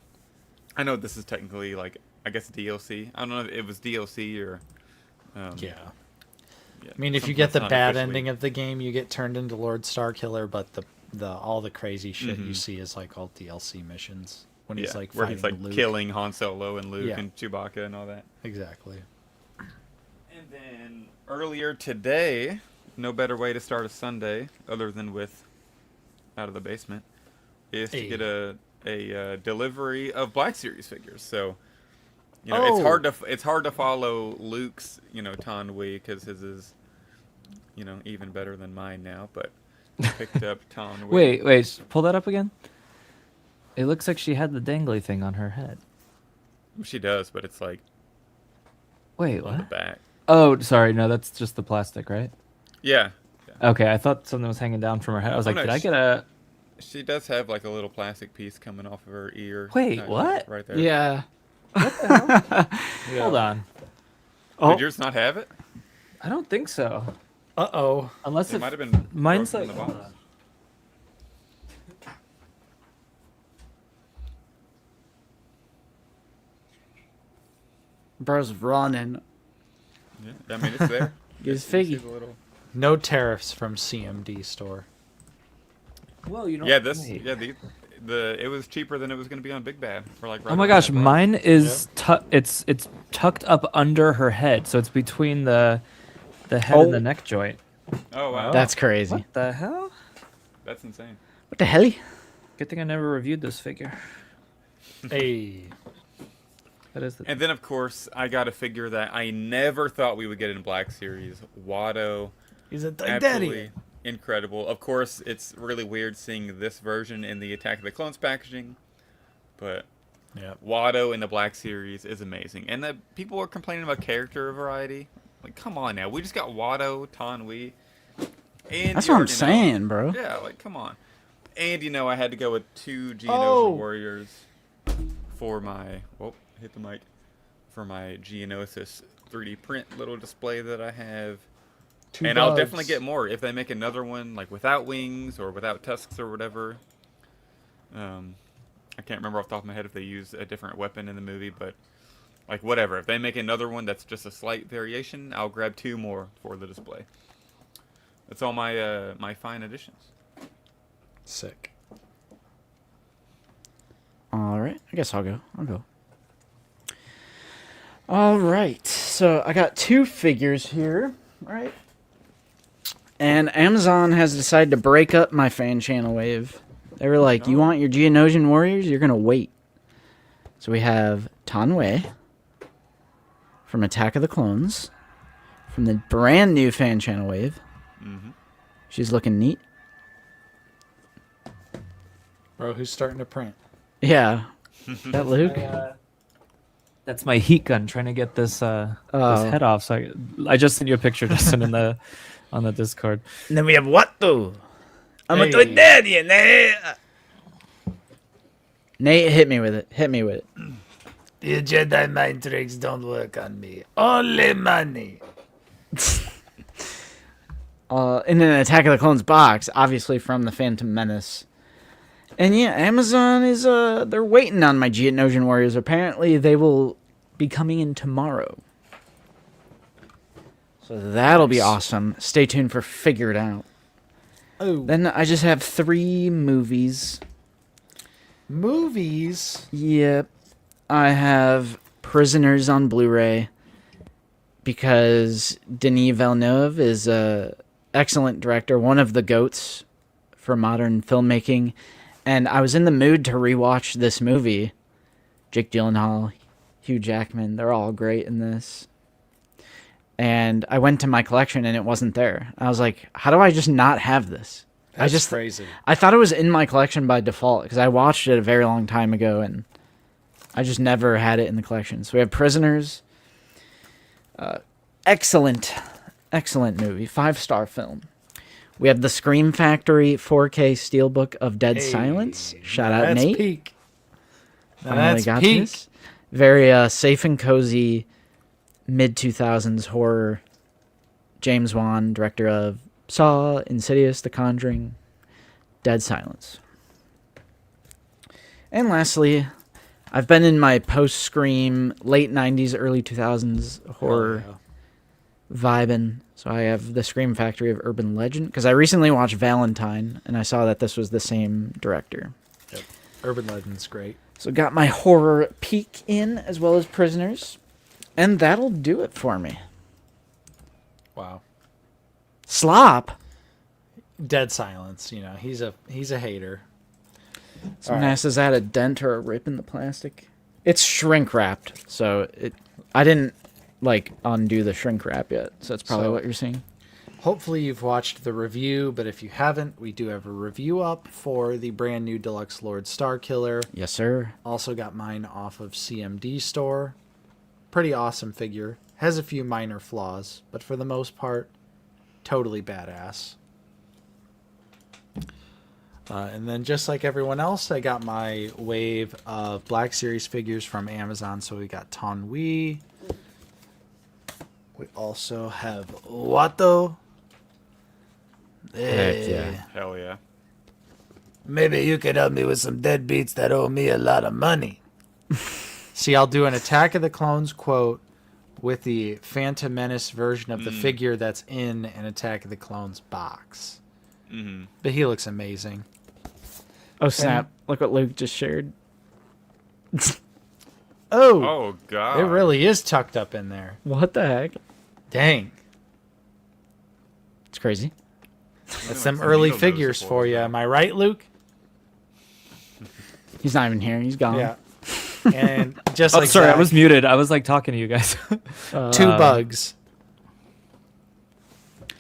I know this is technically like, I guess DLC. I don't know if it was DLC or. Yeah. Yeah, I mean, if you something get that's the not bad officially- ending of the game, you get turned into Lord Starkiller, but all the crazy shit you see is like all DLC missions when he's like where fighting he's like Luke. killing Han Solo and Luke Yeah. and Chewbacca and all that. Exactly. And then earlier today, no better way to start a Sunday other than with Out of the Basement is to Hey. get a delivery of Black Series figures. So, Oh. it's hard to follow Luke's Tanwi because his is even better than mine now. But picked up Tanwi. Wait, pull that up again. It looks like she had the dangly thing on her head. She does, but it's like Wait, on the what? back. Oh, sorry, no, that's just the plastic, right? Yeah. Okay, I thought something was hanging down from her head. I was like, no, did I get a? She does have like a little plastic piece coming off of her ear. Wait, what? Right there. Yeah. Hold on. Oh. Did yours not have it? I don't think so. Uh-oh. Unless It it might have been. mine's broken in like. the box. Bro's running. Yeah, I mean it's there. Get his You see figgy. the little- No tariffs from CMD store. Well, you know. Yeah, this. wait. Yeah, the it was cheaper than it was going to be on Big Bad for like. Right Oh my around gosh, that price. mine is it's tucked up under her head, so it's between the head and Oh. the neck joint. Oh wow, That's crazy. What the hell? that's insane. What the hell? Good thing I never reviewed this figure. Hey. That is the. And then of course I got a figure that I never thought we would get in Black Series. Watto, He's a absolutely incredible. Of course, it's really weird seeing this version in the Attack of the Clones packaging, but Yeah. Watto in the Black Series is amazing. And the people are complaining about character variety. Like, come on now, we just got Watto, Tanwi, and That's you what I'm already know- saying, bro. Yeah, like come on. And I had to go with 2 Geonosian Oh. warriors for my hit the mic for my Geonosis 3D print little display that I have. And I'll definitely get more if they make another one like without wings or without tusks or whatever. I can't remember off the top of my head if they use a different weapon in the movie, but like whatever. If they make another one that's just a slight variation, I'll grab 2 more for the display. That's all my my fine additions. Sick. All right. I guess I'll go. All right. So I got 2 figures here, right? And Amazon has decided to break up my fan channel wave. They were like, you want your Geonosian warriors? You're going to wait. So we have Tanwe from Attack of the Clones from the brand new fan channel wave. Mhm. She's looking neat. Bro, who's starting to print? Yeah. Is that Luke? That's my heat gun trying to get this Oh. head off. So I just sent you a picture, Justin, in the on the Discord. And then we have Watto. I'm Hey. a daddy, Nate. Nate, hit me with it. The Jedi mind tricks don't work on me. Only money. In an Attack of the Clones box, obviously from the Phantom Menace. And yeah, Amazon is they're waiting on my Geonosian warriors. Apparently, they will be coming in tomorrow. So that'll be awesome. Stay tuned for Figure It Out. Oh, Then I just have 3 movies. movies. Yep. I have Prisoners on Blu-ray because Denis Villeneuve is a excellent director, one of the GOATs for modern filmmaking. And I was in the mood to rewatch this movie. Jake Gyllenhaal, Hugh Jackman. They're all great in this. And I went to my collection and it wasn't there. I was like, how do I just not have this? That's crazy. I thought it was in my collection by default because I watched it a very long time ago and I just never had it in the collection. So we have Prisoners. Excellent movie. 5-star film. We have The Scream Factory 4K Steelbook of Dead Silence. Shout out That's Nate. peak. Now Finally that's peak. this. Very safe and cozy mid-2000s horror. James Wan, director of Saw, Insidious, The Conjuring, Dead Silence. And lastly, I've been in my post-Scream, late 90s, early 2000s horror vibing. So I have The Scream Factory of Urban Legend, because I recently watched Valentine, and I saw that this was the same director. Yep. Urban Legend's great. So got my horror peek in, as well as Prisoners. And that'll do it for me. Wow. Slop? Dead Silence. You know, he's a hater. Someone asks, is that a dent or a rip in the plastic? It's shrink wrapped, so I didn't undo the shrink wrap yet, so that's probably what you're seeing. Hopefully you've watched the review, but if you haven't, we do have a review up for the brand new Deluxe Lord Starkiller. Yes, sir. Also got mine off of CMD Store. Pretty awesome figure. Has a few minor flaws, but for the most part, totally badass. And then just like everyone else, I got my wave of Black Series figures from Amazon. So we got Tonwi. We also have Watto. Heck yeah. Hell yeah. Maybe you could help me with some deadbeats that owe me a lot of money. See, I'll do an Attack of the Clones quote with the Phantom Menace version of the figure that's in an Attack of the Clones box. Mm-hmm. But he looks amazing. Oh, snap. Look what Luke just shared. Oh, God. it really is tucked up in there. What the heck? Dang. It's crazy. That's some early needle nose figures supports for you. there. Am I right, Luke? He's not even here. He's gone. Yeah. And just Oh, like sorry, Zach, I was muted. I was talking to you guys. 2 bugs.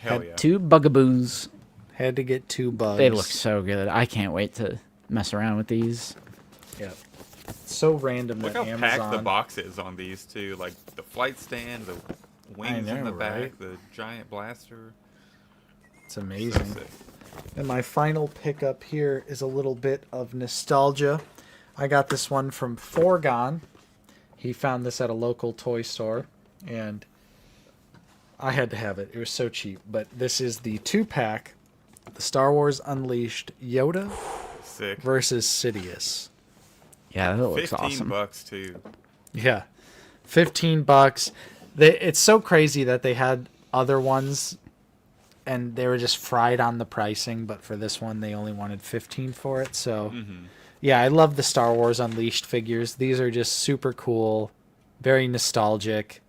Hell yeah. 2 bugaboos. Had to get 2 bugs. They look so good. I can't wait to mess around with these. Yep. So random Look that how Amazon. packed the box is on these two. Like the flight stand, the wings in the know, back, right? the giant blaster. It's amazing. So sick. And my final pickup here is a little bit of nostalgia. I got this one from Forgon. He found this at a local toy store, and I had to have it. It was so cheap. But this is the 2-pack, the Star Wars Unleashed Yoda Sick. versus Sidious. Yeah, that looks 15 awesome. bucks too. Yeah, $15. It's so crazy that they had other ones, and they were just fried on the pricing. But for this one, they only wanted 15 for it. So, yeah, I love the Star Wars Unleashed figures. These are just super cool, very nostalgic,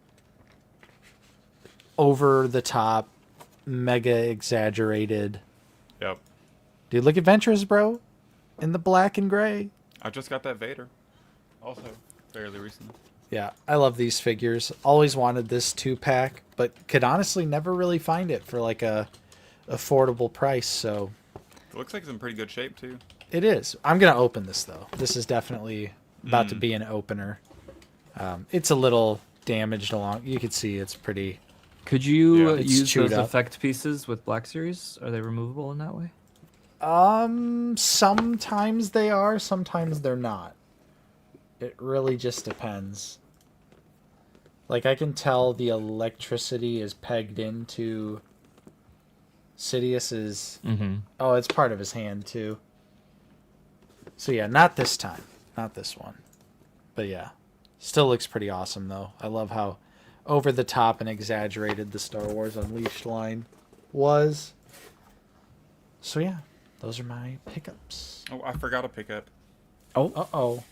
over the top, mega exaggerated. Yep. Dude, look at Ventress, bro, in the black and gray. I just got that Vader. Also, fairly recently. Yeah, I love these figures. Always wanted this 2-pack, but could honestly never really find it for like a affordable price. So It looks like it's in pretty good shape too. it is. I'm gonna open this though. This is definitely about to be an opener. It's a little damaged along. You can see it's pretty. Could you Yeah. It's use chewed those up. effect pieces with Black Series? Are they removable in that way? Sometimes they are, sometimes they're not. It really just depends. Like I can tell the electricity is pegged into Sidious's. Oh, it's part of his hand too. So yeah, not this time, not this one, but yeah, still looks pretty awesome though. I love how over the top and exaggerated the Star Wars Unleashed line was. So yeah, those are my pickups. Oh, I forgot a pickup. Uh-oh.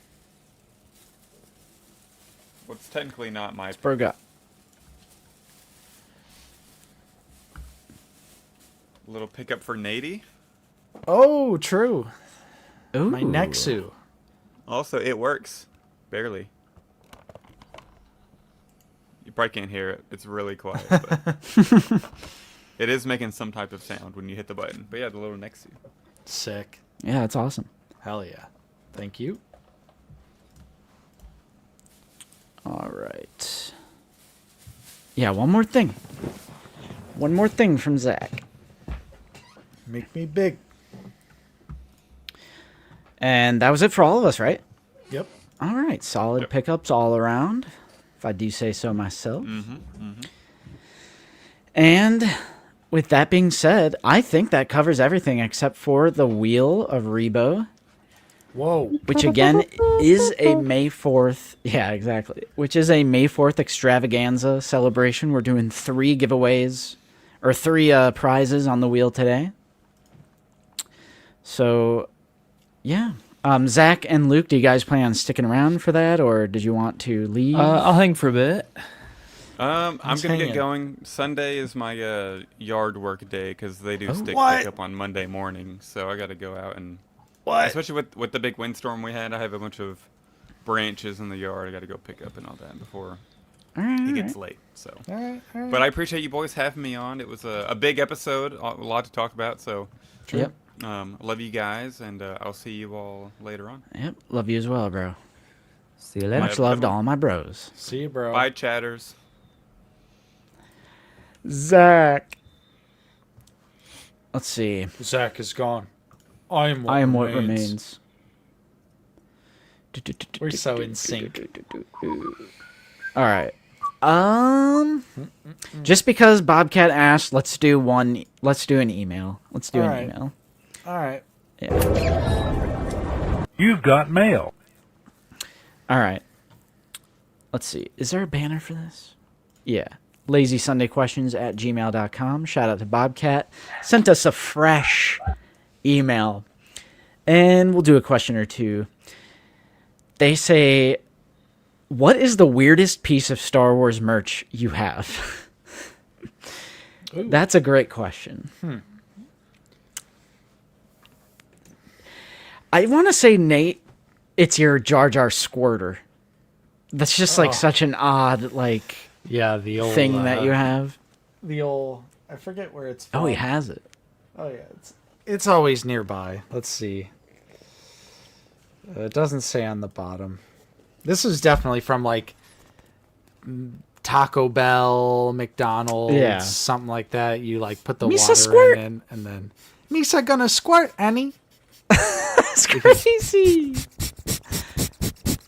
What's technically not my Burga. little pickup for Nady. Oh, true. Ooh. My Nexu. Also, it works. Barely. probably can't hear it. It's really quiet. But it is making some type of sound when you hit the button. But yeah, the little next to you. Sick. Yeah, it's awesome. Hell yeah. Thank you. All right. Yeah, one more thing. One more thing from Zach. Make me big. And that was it for all of us, right? Yep. All right. Solid pickups all around, if I do say so myself. And with that being said, I think that covers everything except for the Wheel of Rebo, Whoa. which again is a May 4th. Yeah, exactly. Which is a May 4th extravaganza celebration. We're doing 3 giveaways or 3 prizes on the wheel today. So, yeah. Zach and Luke, do you guys plan on sticking around for that, or did you want to leave? I'll hang for a bit. I'm gonna hanging. get going. Sunday is my yard work day because they do stick What? pickup on Monday morning. So I got to go out and, What? especially with the big windstorm we had, I have a bunch of branches in the yard. I got to go pick up and all that before it gets late. So, All right. but I appreciate you boys having me on. It was a big episode, a lot to talk about. So, Yep. love you guys, and I'll see you all later on. Yep. Love you as well, bro. See you later. Much love to all my bros. See you, bro. Bye, chatters. Zach. Let's see. Zach is gone. I am what remains. We're so in sync. All right. Just because Bobcat asked, let's do an email. Let's do All an right. email. All right. Yeah. You've got mail. All right. Let's see. Is there a banner for this? Yeah. LazySundayQuestions@gmail.com. Shout out to Bobcat. Sent us a fresh email. And we'll do a question or two. They say, what is the weirdest piece of Star Wars merch you have? That's a great question. I want to say, Nate, it's your Jar Jar squirter. That's just like such an odd Yeah, the old thing that you have. The old. I forget where it's from. Oh, he has it. Oh yeah, it's always nearby. Let's see. It doesn't say on the bottom. This is definitely from like Taco Bell, McDonald's, Yeah. something like that. You like put the Misa water squirt. in, and then Misa gonna squirt, Annie. That's crazy.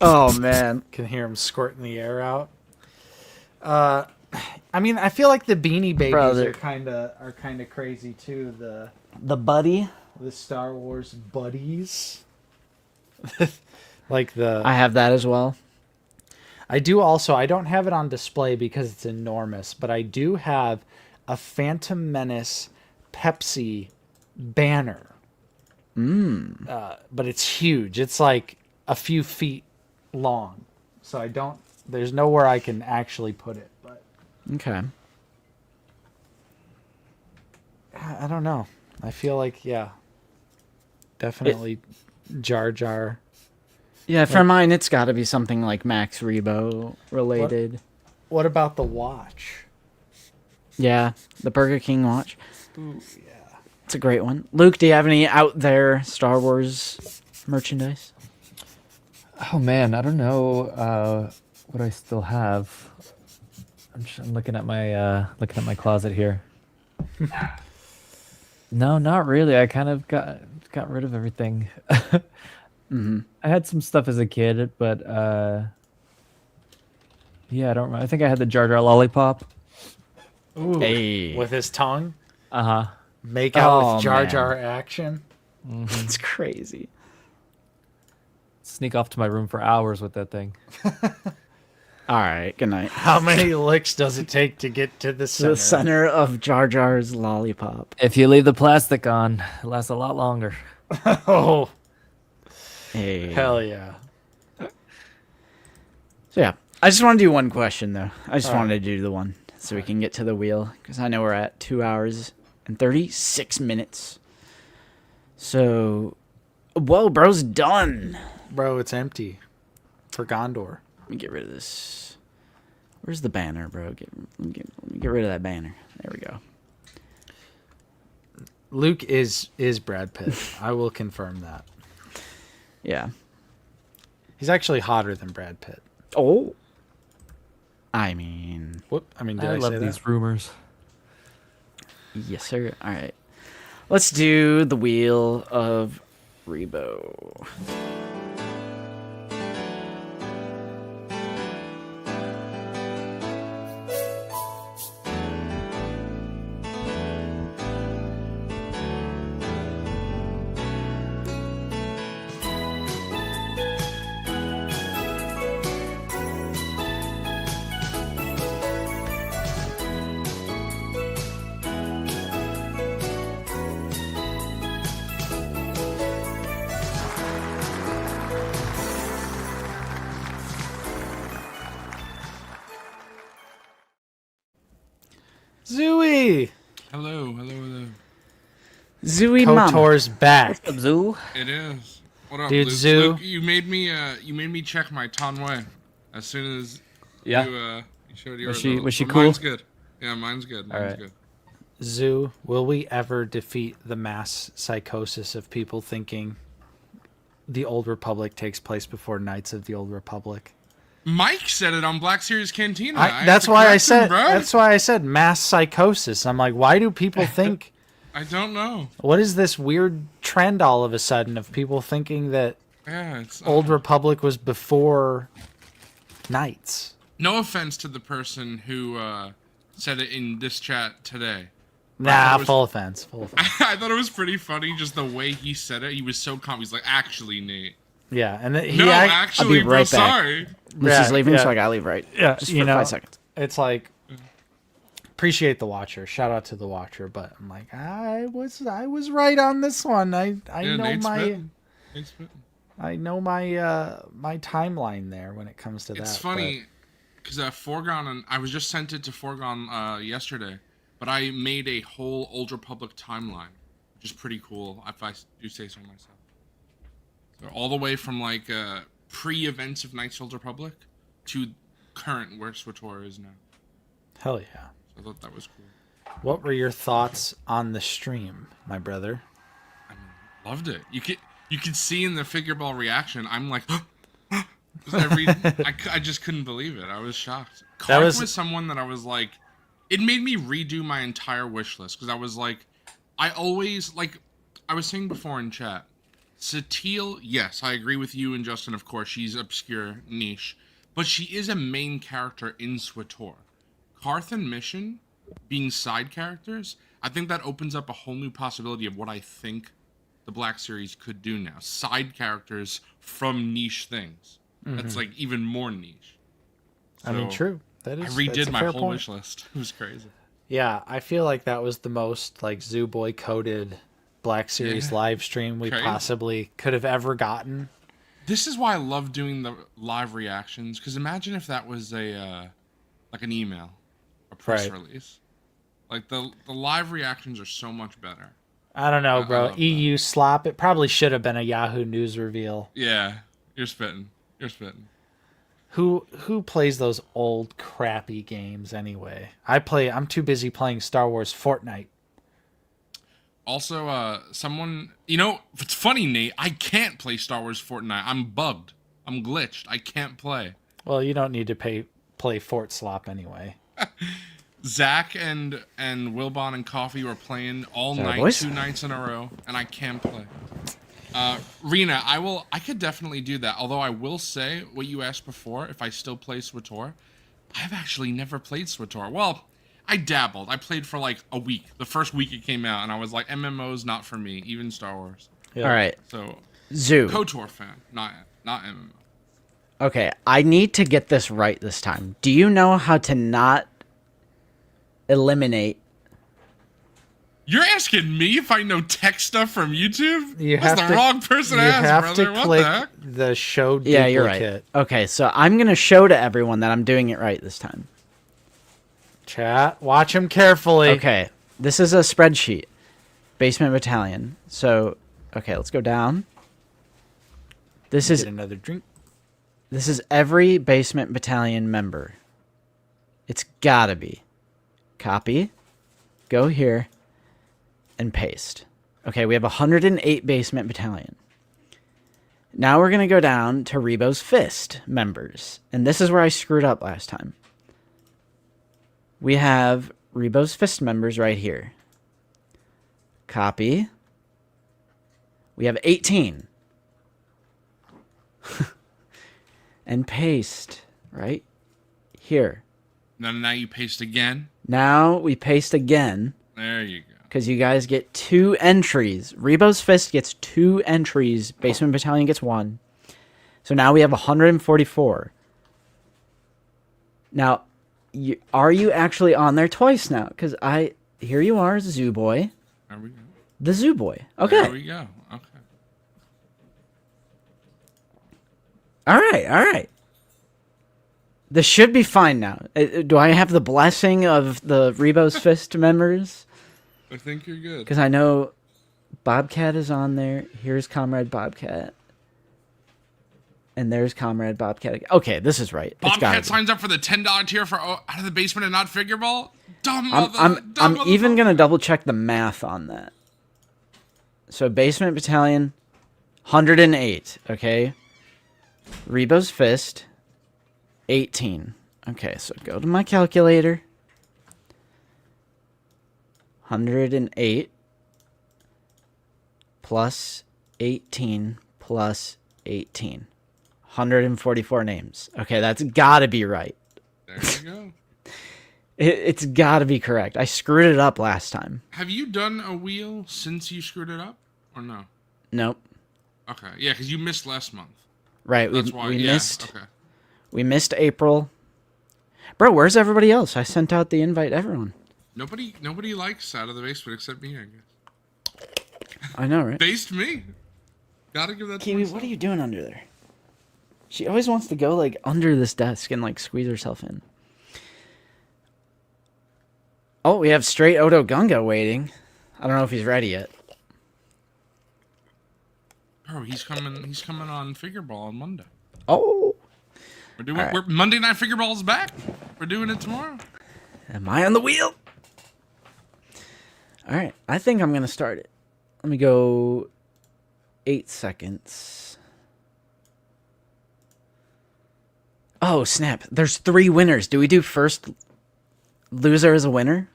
Oh man. Can hear him squirting the air out. I mean, I feel like the Beanie Babies Brother. are kind of crazy too. The buddy. The Star Wars buddies. Like the I have that as well. I do also. I don't have it on display because it's enormous, but I do have a Phantom Menace Pepsi banner. But it's huge. It's like a few feet long. So I don't. There's nowhere I can actually put it. But Okay. I don't know. I feel like definitely Jar Jar. Yeah, for mine, it's got to be something like Max Rebo related. What about the watch? Yeah, the Burger King watch. Ooh, yeah. It's a great one. Luke, do you have any out there Star Wars merchandise? Oh man, I don't know what I still have. I'm looking at my closet here. No, not really. I kind of got rid of everything. I had some stuff as a kid, but yeah, I don't remember. I think I had the Jar Jar lollipop. Ooh, Hey. with his tongue. Uh-huh. Make out Oh, with Jar man. Jar action. It's crazy. Sneak off to my room for hours with that thing. All right, good night. How many licks does it take to get to the center? The center of Jar Jar's lollipop. If you leave the plastic on, it lasts a lot longer. Oh, Hey. hell yeah. So yeah, I just want to do one question though. I just All wanted to do the one so we can get to the wheel because I know we're at 2 hours and 36 minutes. So, whoa, bro's done. Bro, it's empty. For Gondor. Let me get rid of this Where's the banner, bro? Let me get rid of that banner. There we go. Luke is Brad Pitt. I will confirm that. Yeah. He's actually hotter than Brad Pitt. Oh. I mean, Whoop. I mean, did I I love say these that? rumors. yes, sir. All right. Let's do the Wheel of Rebo. Zooey! Hello. Zooey Mama. KOTOR's back. Zoo. It is. What up, Dude, Luke? Zoo. Luke, you made me check my Tonway as soon as Yeah. you showed your Was she results. But cool? Mine's good. Yeah, mine's good. Mine's Alright. good. Zoo, will we ever defeat the mass psychosis of people thinking the Old Republic takes place before Knights of the Old Republic? Mike said it on Black Series Cantina. I have That's to why I correct him, said. bro. That's why I said mass psychosis. I'm like, why do people think? I don't know. What is this weird trend all of a sudden of people thinking that Yeah, it's Old Republic was before Knights? No offense to the person who said it in this chat today. Nah, it was- full offense. Full offense. I thought it was pretty funny, just the way he said it. He was so calm. He's like, actually, Nate. Yeah, and he No, act- actually, I'll be bro, right back. sorry. Lucy's leaving, yeah. so I gotta leave right. Yeah, Just you for know, 5 seconds. it's like appreciate the watcher. Shout out to the watcher, but I'm like, I was right on this one. I Yeah, know Nate's my spitting. Nate's spitting. I know my my timeline there when it comes to that. It's funny because Foregone, and I was just sent it to Foregone yesterday, but I made a whole Old Republic timeline, which is pretty cool if I do say so myself. So all the way from like pre-events of Knights of the Old Republic to current where SWTOR is now. but hell yeah. So I thought that was cool. What were your thoughts on the stream, my brother? I mean, loved it. You could see in the figure ball reaction. I'm like, I just couldn't believe it. I was shocked. Karth was someone that I was like, it made me redo my entire wish list because I was like, I always like, I was saying before in chat, Satele, yes, I agree with you and Justin. Of course, she's obscure, niche, but she is a main character in SWTOR. Karth and Mission being side characters, I think that opens up a whole new possibility of what I think the Black Series could do now. Side characters from niche things. That's like even more niche. I mean, So, true. That I is. redid that's a my fair whole point. wish list. It was crazy. Yeah, I feel like that was the most like Zoo Boy coded Black Series Yeah. live stream we Crazy. possibly could have ever gotten. This is why I love doing the live reactions, because imagine if that was a like an email, a press Right. release. Like the live reactions are so much better. I don't know, I bro. love EU slop. It probably should have been a Yahoo News reveal. Yeah, you're spitting. You're spitting. Who plays those old crappy games anyway? I'm too busy playing Star Wars Fortnite. Also, someone, it's funny, Nate. I can't play Star Wars Fortnite. I'm bugged. I'm glitched. I can't play. Well, you don't need to play Fort Slop anyway. Zach and Wilbon and Coffee were playing all Sorry, night, boys. 2 nights in a row, and I can't play. Rena, I could definitely do that. Although I will say what you asked before, if I still play SWTOR, I've actually never played SWTOR. Well, I dabbled. I played for like a week. The first week it came out, and I was like, MMO's not for me, even Star Wars. Yeah. All right, So, Zoo. KOTOR fan, not MMO. Okay, I need to get this right this time. Do you know how to not eliminate? You're asking me if I know tech stuff from YouTube? You That's have the to, wrong person to you ask, have brother. to What click the heck? the show duplicate. Yeah, you're right. Okay, so I'm gonna show to everyone that I'm doing it right this time. Chat, watch him carefully. Okay, this is a spreadsheet. Basement Battalion. So, okay, let's go down. This Get is another drink. every Basement Battalion member. It's gotta be. Copy. Go here. And paste. Okay, we have 108 Basement Battalion. Now we're going to go down to Rebo's Fist members. And this is where I screwed up last time. We have Rebo's Fist members right here. Copy. We have 18. And paste right here. Now you paste again. Now we paste again. There you go. Because you guys get 2 entries. Rebo's Fist gets 2 entries. Basement Battalion gets 1. So now we have 144. Now, are you actually on there twice now? Because here you are, Zoo Boy. There we go. The Zoo Boy. Okay. There we go. Okay. All right. This should be fine now. Do I have the blessing of the Rebo's Fist members? I think you're good. Because I know Bobcat is on there. Here's Comrade Bobcat. And there's Comrade Bobcat again. Okay, this is right. Bobcat signs up for the $10 tier for Out of the Basement and Not Figure Ball? I'm even going to double check the math on that. So Basement Battalion, 108, okay? Rebo's Fist, 18. Okay, so go to my calculator. 108 plus 18 plus 18. 144 names. Okay, that's gotta be right. There you go. It's gotta be correct. I screwed it up last time. Have you done a wheel since you screwed it up? Or no? Nope. Okay, yeah, because you missed last month. Right, That's why, we yeah, missed. Okay. We missed April. Bro, where's everybody else? I sent out the invite to everyone. Nobody likes Out of the Basement except me, I guess. I know, right? Based me. Gotta give that to Kiwi, myself. what are you doing under there? She always wants to go, like, under this desk and, like, squeeze herself in. Oh, we have straight Odo Gunga waiting. I don't know if he's ready yet. Oh, he's coming on Figure Ball on Monday. Oh. We're Monday Night Figure Ball is back. We're doing it tomorrow. Am I on the wheel? All right, I think I'm going to start it. Let me go 8 seconds. Oh, snap. There's 3 winners. Do we do first loser as a winner?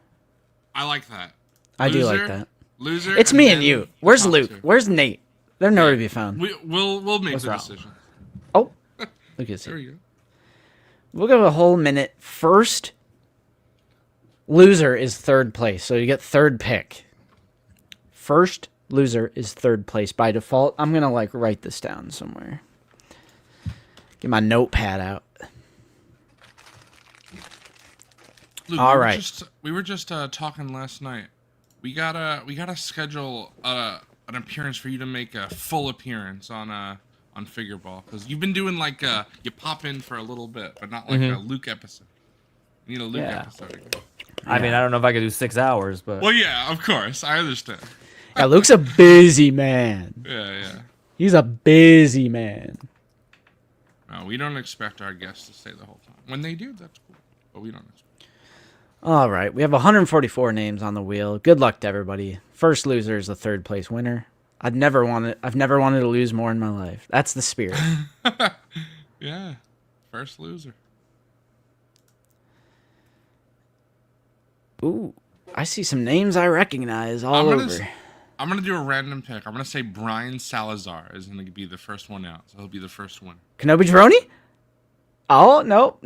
I like that. I do like that. Loser. It's me and then you. Where's top Luke? 2. Where's Nate? They're nowhere to be found. We'll make the decision. Oh, look at There we go. We'll go a whole minute. First loser is 3rd place, so you get 3rd pick. First loser is 3rd place by default. I'm gonna like write this down somewhere. Get my notepad out. Luke, All right. We were just talking last night. We gotta schedule an appearance for you to make a full appearance on Figure Ball, because you've been doing like you pop in for a little bit, but not like a Luke episode. You need a Luke episode again. I mean, I don't know if I could do 6 hours, but Well, yeah, of course, I understand. Yeah, Luke's a busy man. Yeah. He's a busy man. No, we don't expect our guests to stay the whole time. When they do, that's cool, but we don't expect. All right, we have 144 names on the wheel. Good luck to everybody. First loser is the 3rd place winner. I've never wanted to lose more in my life. That's the spirit. Yeah, first loser. Ooh, I see some names I recognize all over. I'm gonna do a random pick. I'm gonna say Brian Salazar is gonna be the first one out, so he'll be the first winner. Kenobi Jaroni? Oh, no.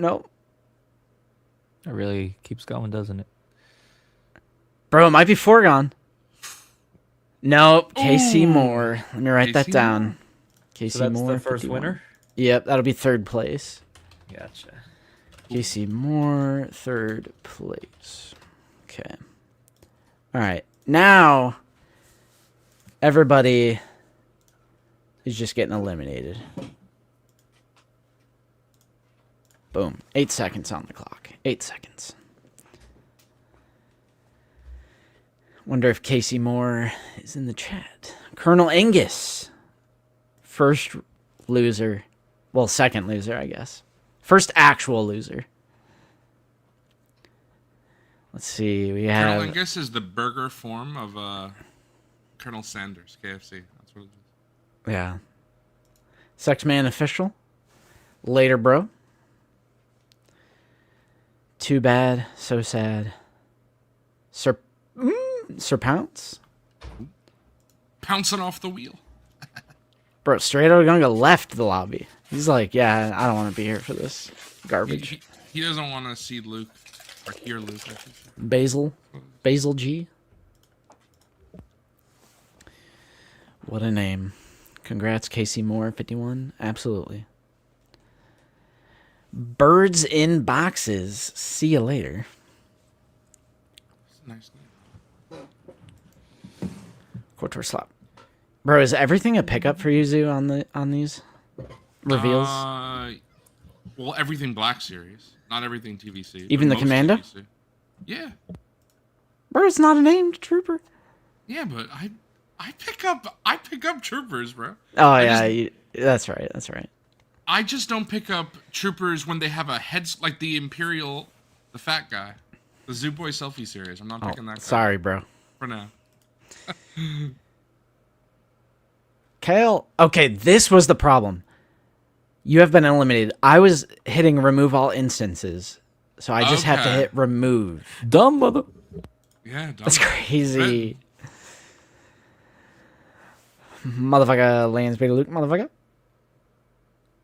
it really keeps going, doesn't it? Bro, it might be Foregone. Nope, Casey Moore. Let me write that Casey down. Moore. Casey So that's Moore. the first 51. winner? Yep, that'll be 3rd place. Gotcha. Casey Moore, 3rd place. Okay. All right. Now, everybody is just getting eliminated. Boom. 8 seconds on the clock. 8 seconds. Wonder if Casey Moore is in the chat. Colonel Angus. First loser. Well, 2nd loser, I guess. First actual loser. Let's see. We Colonel have Angus is the burger form of Colonel Sanders, KFC. That's what it is. yeah. Sex Man Official. Later, bro. Too bad, so sad. Sir Pounce? Pouncing off the wheel. Bro, straight out Gunga left the lobby. He's like, yeah, I don't want to be here for this garbage. He doesn't want to see Luke or hear Luke. I should say. Basil G. What a name. Congrats, Casey Moore, 51. Absolutely. Birds in boxes. See you later. It's a nice name. KOTOR slap. Bro, is everything a pickup for you, Zoo, on these reveals? Well, everything Black Series, not everything TVC. Even the most Commando? TVC. Yeah. Bro, it's not a named trooper. Yeah, but I pick up troopers, bro. Oh yeah, that's right. That's right. I just don't pick up troopers when they have a like the Imperial, the fat guy, the Zoo Boy selfie series. I'm not picking that guy. Sorry, bro. For now. Kale, okay, this was the problem. You have been eliminated. I was hitting remove all instances, so I just had to hit remove. Dumb mother. Yeah, dumb. That's crazy. Motherfucker, Lance Beta Luke, motherfucker.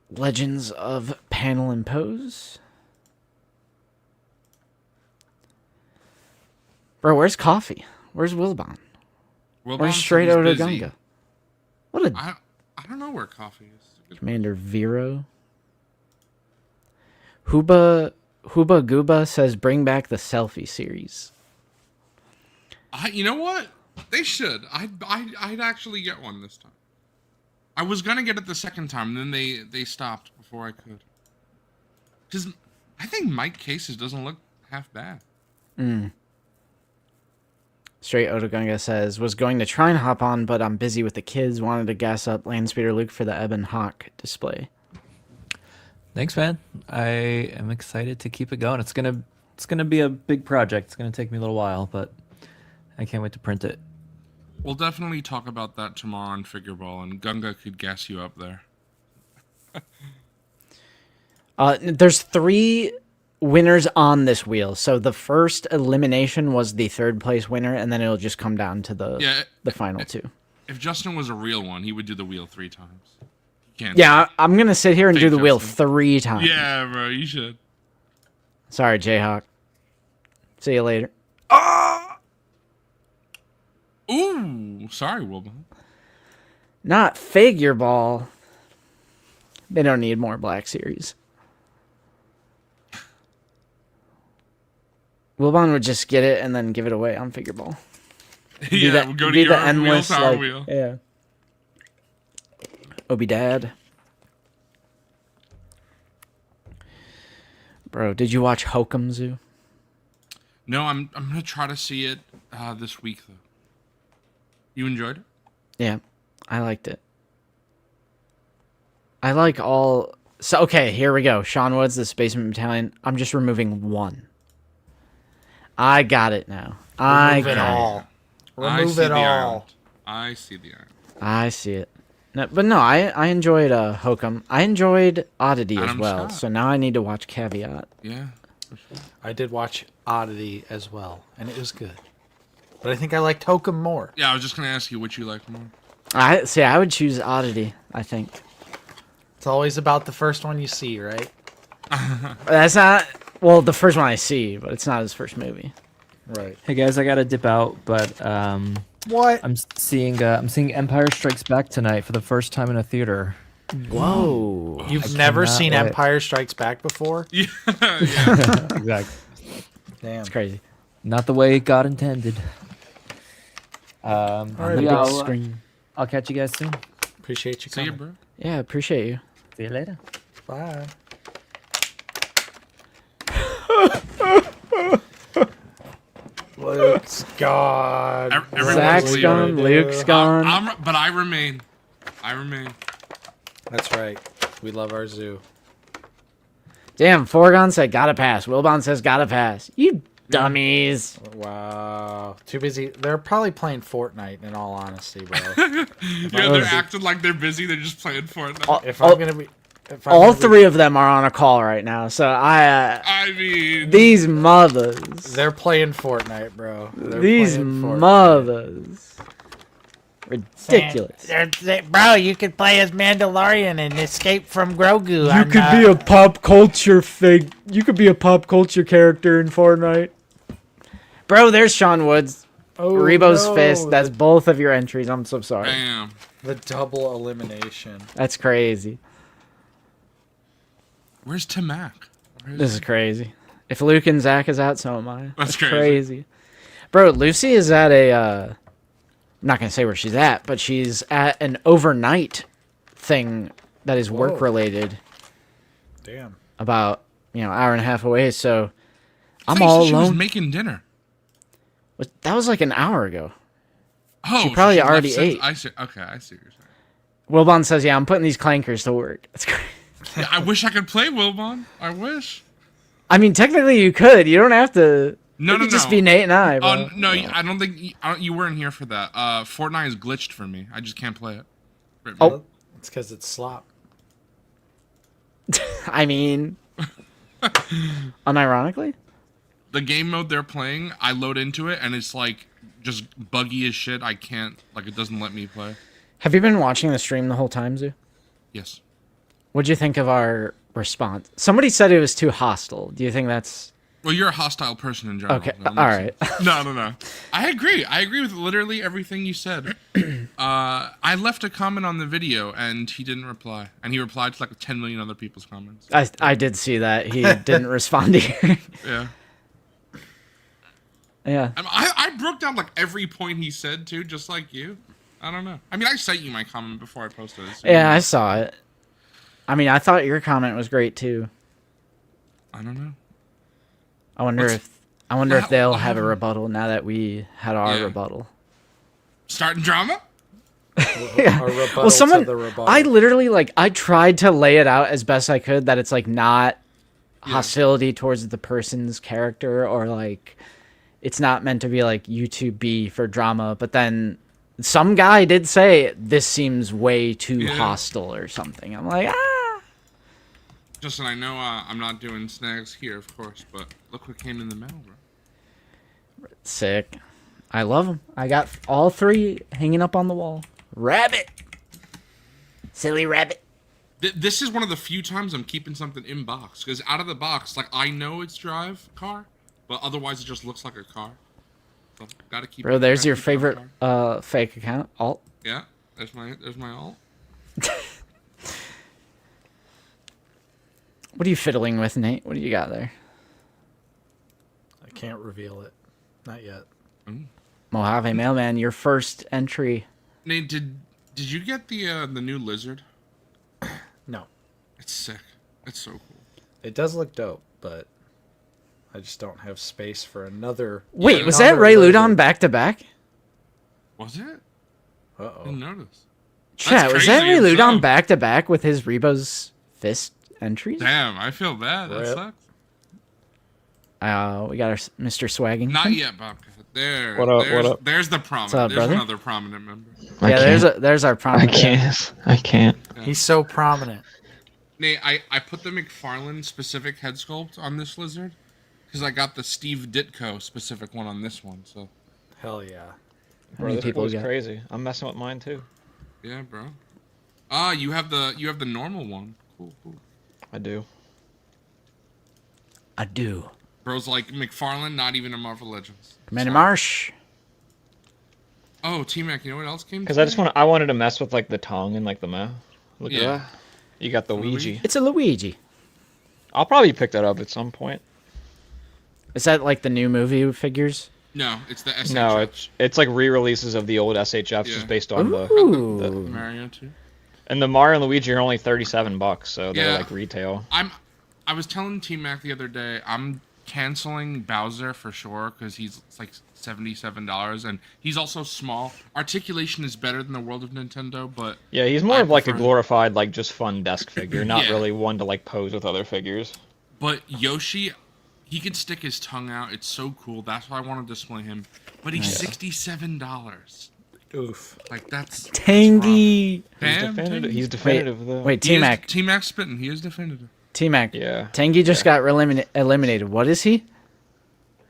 Legends of Panel and Pose. Bro, where's Coffee? Where's Wilbon? Where's Straight Outta Gunga? What a... I don't know where Coffee is. Commander Vero. Hooba Gooba says bring back the selfie series. You know what? They should. I'd actually get one this time. I was gonna get it the second time, and then they stopped before I could. Because I think Mike Cases doesn't look half bad. Straight Otogunga says, was going to try and hop on, but I'm busy with the kids. Wanted to gas up Landspeeder Luke for the Ebon Hawk display. Thanks, man. I am excited to keep it going. It's gonna be a big project. It's gonna take me a little while, but I can't wait to print it. We'll definitely talk about that tomorrow on Figure Ball, and Gunga could gas you up there. There's 3 winners on this wheel. So the first elimination was the 3rd place winner, and then it'll just come down to the final 2. If Justin was a real one, he would do the wheel 3 times. He can't. Yeah, I'm gonna sit here and do the Justin. wheel 3 times. Yeah, bro, you should. Sorry, Jayhawk. See you later. Ooh, sorry, Wilbon. Not Figure Ball. They don't need more Black Series. Wilbon would just get it and then give it away on Figure Ball. Yeah, we'll go to your wheel, tower wheel. Yeah. Obi Dad. Bro, did you watch Hokum Zoo? No, I'm gonna try to see it this week though. You enjoyed it? Yeah, I liked it. I like all... So, okay, here we go. Sean Woods, the Spaceman Battalion. I'm just removing 1. I got it now. Remove it all. Remove it all. I see the iron. I see it. No, but no, I enjoyed Hokum. I enjoyed Oddity Adam as well. Scott. So now I need to watch Caveat. Yeah, for sure. I did watch Oddity as well, and it was good. But I think I liked Hokum more. Yeah, I was just gonna ask you what you like more. I would choose Oddity, I think. It's always about the first one you see, right? That's not... Well, the first one I see, but it's not his first movie. Right. Hey guys, I gotta dip out, but What? I'm seeing Empire Strikes Back tonight for the first time in a theater. Whoa. You've never cannot seen wait. Empire Strikes Back before? Yeah. Exactly. Damn. It's crazy. Not the way God intended. All right, The big big screen. I'll catch you guys soon. Appreciate you See you, coming. bro. Yeah, appreciate you. See you later. Bye. Luke's gone. Everyone's Zach's leaving. gone. Luke's gone. But I remain. I remain. That's right. We love our zoo. Damn, Forgon said gotta pass. Wilbon says gotta pass. You Dummies. Wow. Too busy. They're probably playing Fortnite, in all honesty, bro. Yeah, they're acting like they're busy. They're just playing Fortnite. If I'm going to be... All three of them are on a call right now, so I mean... These mothers. They're playing Fortnite, bro. These mothers. Ridiculous. Bro, you could play as Mandalorian and escape from Grogu. You could be a pop culture You could be a pop culture character in Fortnite. Bro, there's Sean Woods. Rebo's fist. That's both of your entries. I'm so sorry. Damn. The double elimination. That's crazy. Where's Tamak? This is crazy. If Luke and Zach is out, so am I. That's crazy. Bro, Lucy is at a... I'm not going to say where she's at, but she's at an overnight thing that is work-related. Damn. About, hour and a half away, so I'm all all she alone. Was making dinner. That was like an hour ago. Oh, she probably left already since- ate. I see. Okay, I see what you're saying. Wilbon says, yeah, I'm putting these clankers to work. That's great. Yeah, I wish I could play Wilbon. I wish. I mean, technically you could. You don't have to... No, it could just be Nate and I, bro. No, I don't think you weren't here for that. Fortnite is glitched for me. I just can't play it. Oh, it's because it's slop. I mean, unironically, the game mode they're playing, I load into it and it's like just buggy as shit. I can't it doesn't let me play. Have you been watching the stream the whole time, Zoo? Yes. What'd you think of our response? Somebody said it was too hostile. Do you think that's... Well, you're a hostile person in general. Okay, all right. No. I agree. I agree with literally everything you said. I left a comment on the video, and he didn't reply. And he replied to like 10 million other people's comments. I did see that. He didn't respond to you. Yeah. Yeah. I broke down like every point he said, too, just like you. I don't know. I mean, I sent you my comment before I posted it. So yeah, I saw it. I mean, I thought your comment was great, too. I don't know. I wonder if they'll have a rebuttal now that we had our rebuttal. Starting drama? Yeah. Well, I literally I tried to lay it out as best I could that it's not hostility towards the person's character or it's not meant to be YouTube B for drama, but then some guy did say this seems way too hostile or something. I'm like, Justin, I know I'm not doing snags here, of course, but look what came in the mail, bro. Sick. I love them. I got all three hanging up on the wall. Rabbit. Silly rabbit. This is one of the few times I'm keeping something in box, because out of the box, I know it's drive car, but otherwise it just looks like a car. So gotta keep. Bro, there's your favorite fake account, alt. Yeah, there's my alt. What are you fiddling with, Nate? What do you got there? I can't reveal it. Not yet. Mojave Mailman, your first entry. Nate, did you get the new lizard? No. It's sick. It's so cool. It does look dope, but I just don't have space for another. Wait, was that Ray Ludon back to back? Was it? Uh-oh. I didn't notice. Chat, was that Ray Ludon back to back with his Rebo's fist entries? Damn, I feel bad. That sucks. We got our Mr. Swagging. Not yet, Bobcat. There. What up? There's the prominent. What's up, there's brother? another prominent member. There's our prominent. I can't. Yeah. He's so prominent. Nate, I put the McFarlane specific head sculpt on this lizard because I got the Steve Ditko specific one on this one. So. Hell yeah. Bro, this boy's crazy. I'm messing with mine too. Yeah, bro. You have the normal one. Cool. I do. Bro's like McFarlane, not even a Marvel Legends. Commander Marsh. Oh, T-Mac, you know what else came? Because I wanted to mess with the tongue and the mouth. Look at that. You got the Ouija. It's a Luigi. I'll probably pick that up at some point. Is that the new movie figures? No, it's the SHF. No, it's re-releases of the old SHFs just based on the Mario too. And the Mario and Luigi are only $37, so they're retail. I was telling T-Mac the other day, I'm canceling Bowser for sure because he's $77 and he's also small. Articulation is better than the World of Nintendo, but yeah, he's more of a glorified just fun desk figure, not really one to pose with other figures. But Yoshi, he could stick his tongue out. It's so cool. That's why I want to display him. But he's $67. Oof. Like that's Tangy. He's definitive though. Wait, T-Mac. T-Mac spitting. He is definitive. T-Mac. Yeah. Tangy just got eliminated. What is he?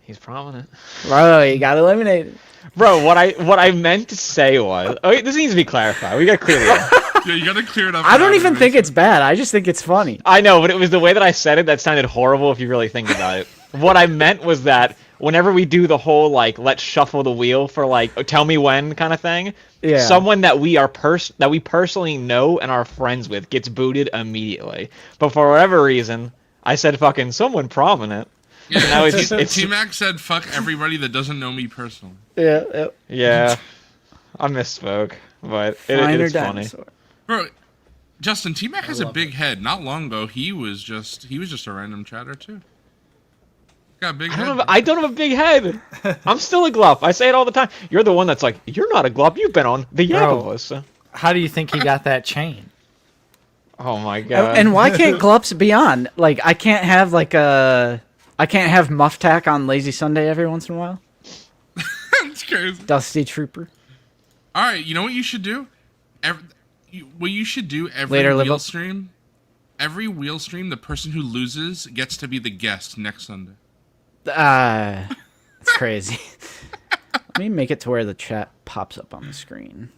He's prominent. Bro, he got eliminated. Bro, what I meant to say was, okay, this needs to be clarified. We got to clear it up. Yeah, you gotta clear it up. I don't even think it's bad. I just think it's funny. I know, but it was the way that I said it that sounded horrible if you really think about it. What I meant was that whenever we do the whole like let's shuffle the wheel for like tell me when kind of thing, someone that we personally know and are friends with gets booted immediately. But for whatever reason, I said fucking someone prominent. Yeah, so now it's T-Mac said fuck everybody that doesn't know me personally. Yeah. I misspoke, but it's funny. Bro, Justin, T-Mac has a big head. Not long ago, he was just a random chatter too. Got a big head. I don't have a big head. I'm still a glup. I say it all the time. You're the one that's like, you're not a glup. You've been on the Yakavos. How do you think he got that chain? Oh my god. And why can't glups be on? Like, I can't have Muff Tack on Lazy Sunday every once in a while. That's crazy. Dusty Trooper. All right, you know what you should do? What you should do every wheel stream, the person who loses gets to be the guest next Sunday. It's crazy. Let me make it to where the chat pops up on the screen.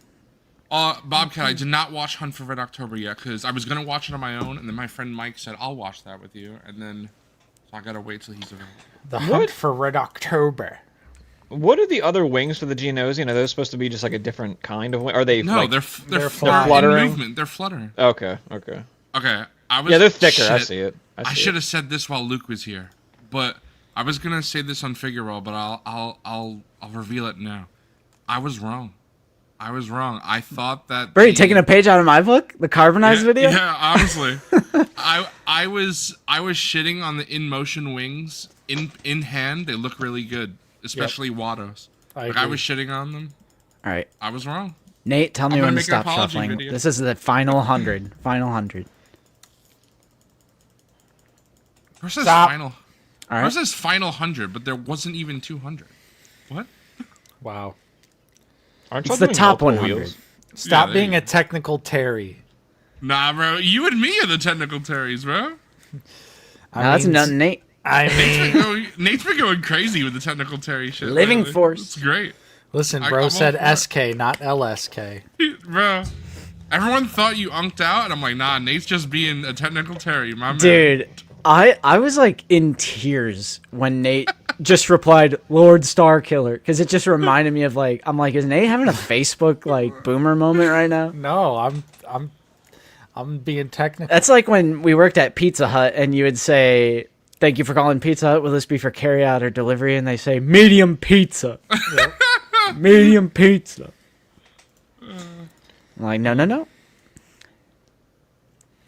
Bobcat, I did not watch Hunt for Red October yet because I was gonna watch it on my own, and then my friend Mike said I'll watch that with you, and then so I gotta wait till he's available. The Hunt for Red October. What are the other wings for the GNOs? You know, those supposed to be just like a different kind of wing. Are they? No, like, they're fluttering. In movement. They're fluttering. Okay. Okay. Yeah, they're thicker. I see it. I should have said this while Luke was here, but I was gonna say this on Figueroa, but I'll reveal it now. I was wrong. I thought that. Bro, you taking a page out of my book? The carbonized video? Yeah, honestly. I was shitting on the in motion wings in hand. They look really good, especially Watto's. I was shitting on them. All right. I was wrong. Nate, tell me when to stop shuffling. Video. This is the final 100. Final 100. Versus All right. Versus final 100, but there wasn't even 200. What? Wow. It's the top 100. Stop being a technical Terry. Nah, bro. You and me are the technical Terrys, bro. That's nothing, Nate. I mean, Nate's been going crazy with the technical Terry shit. Living force. It's great. Listen, bro said SK, not LSK. Bro, everyone thought you unked out, and I'm like, nah, Nate's just being a technical Terry, my man. Dude, I was like in tears when Nate just replied, Lord Starkiller, because it just reminded me of like, I'm like, is Nate having a Facebook like boomer moment right now? No, I'm being technical. That's like when we worked at Pizza Hut and you would say, thank you for calling Pizza Hut. Will this be for carry out or delivery? And they say, medium pizza. Medium pizza. I'm like, no.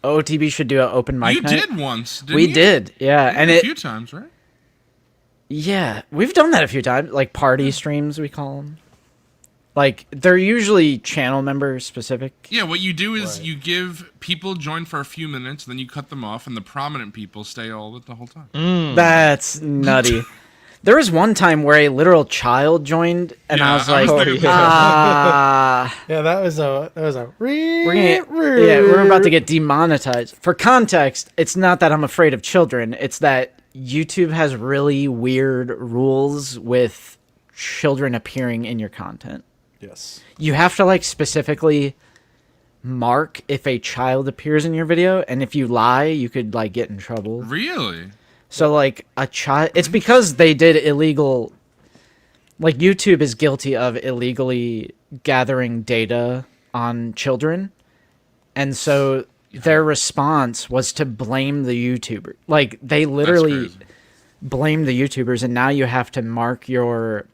OTB should do an open mic night. You did once, didn't we you? did, yeah. And a few times, right? Yeah, we've done that a few times. Like party streams, we call them. Like, they're usually channel member specific. Yeah, what you do is you give people join for a few minutes, then you cut them off, and the prominent people stay all the whole time. That's nutty. There was one time where a literal child joined, and I was like, yeah, that was a we're about to get demonetized. For context, it's not that I'm afraid of children. It's that YouTube has really weird rules with children appearing in your content. Yes. You have to like specifically mark if a child appears in your video, and if you lie, you could like get in trouble. Really? So like a child, it's because they did illegal. Like YouTube is guilty of illegally gathering data on children, and so their response was to blame the YouTuber. Like they literally blame the YouTubers, and now you have to mark your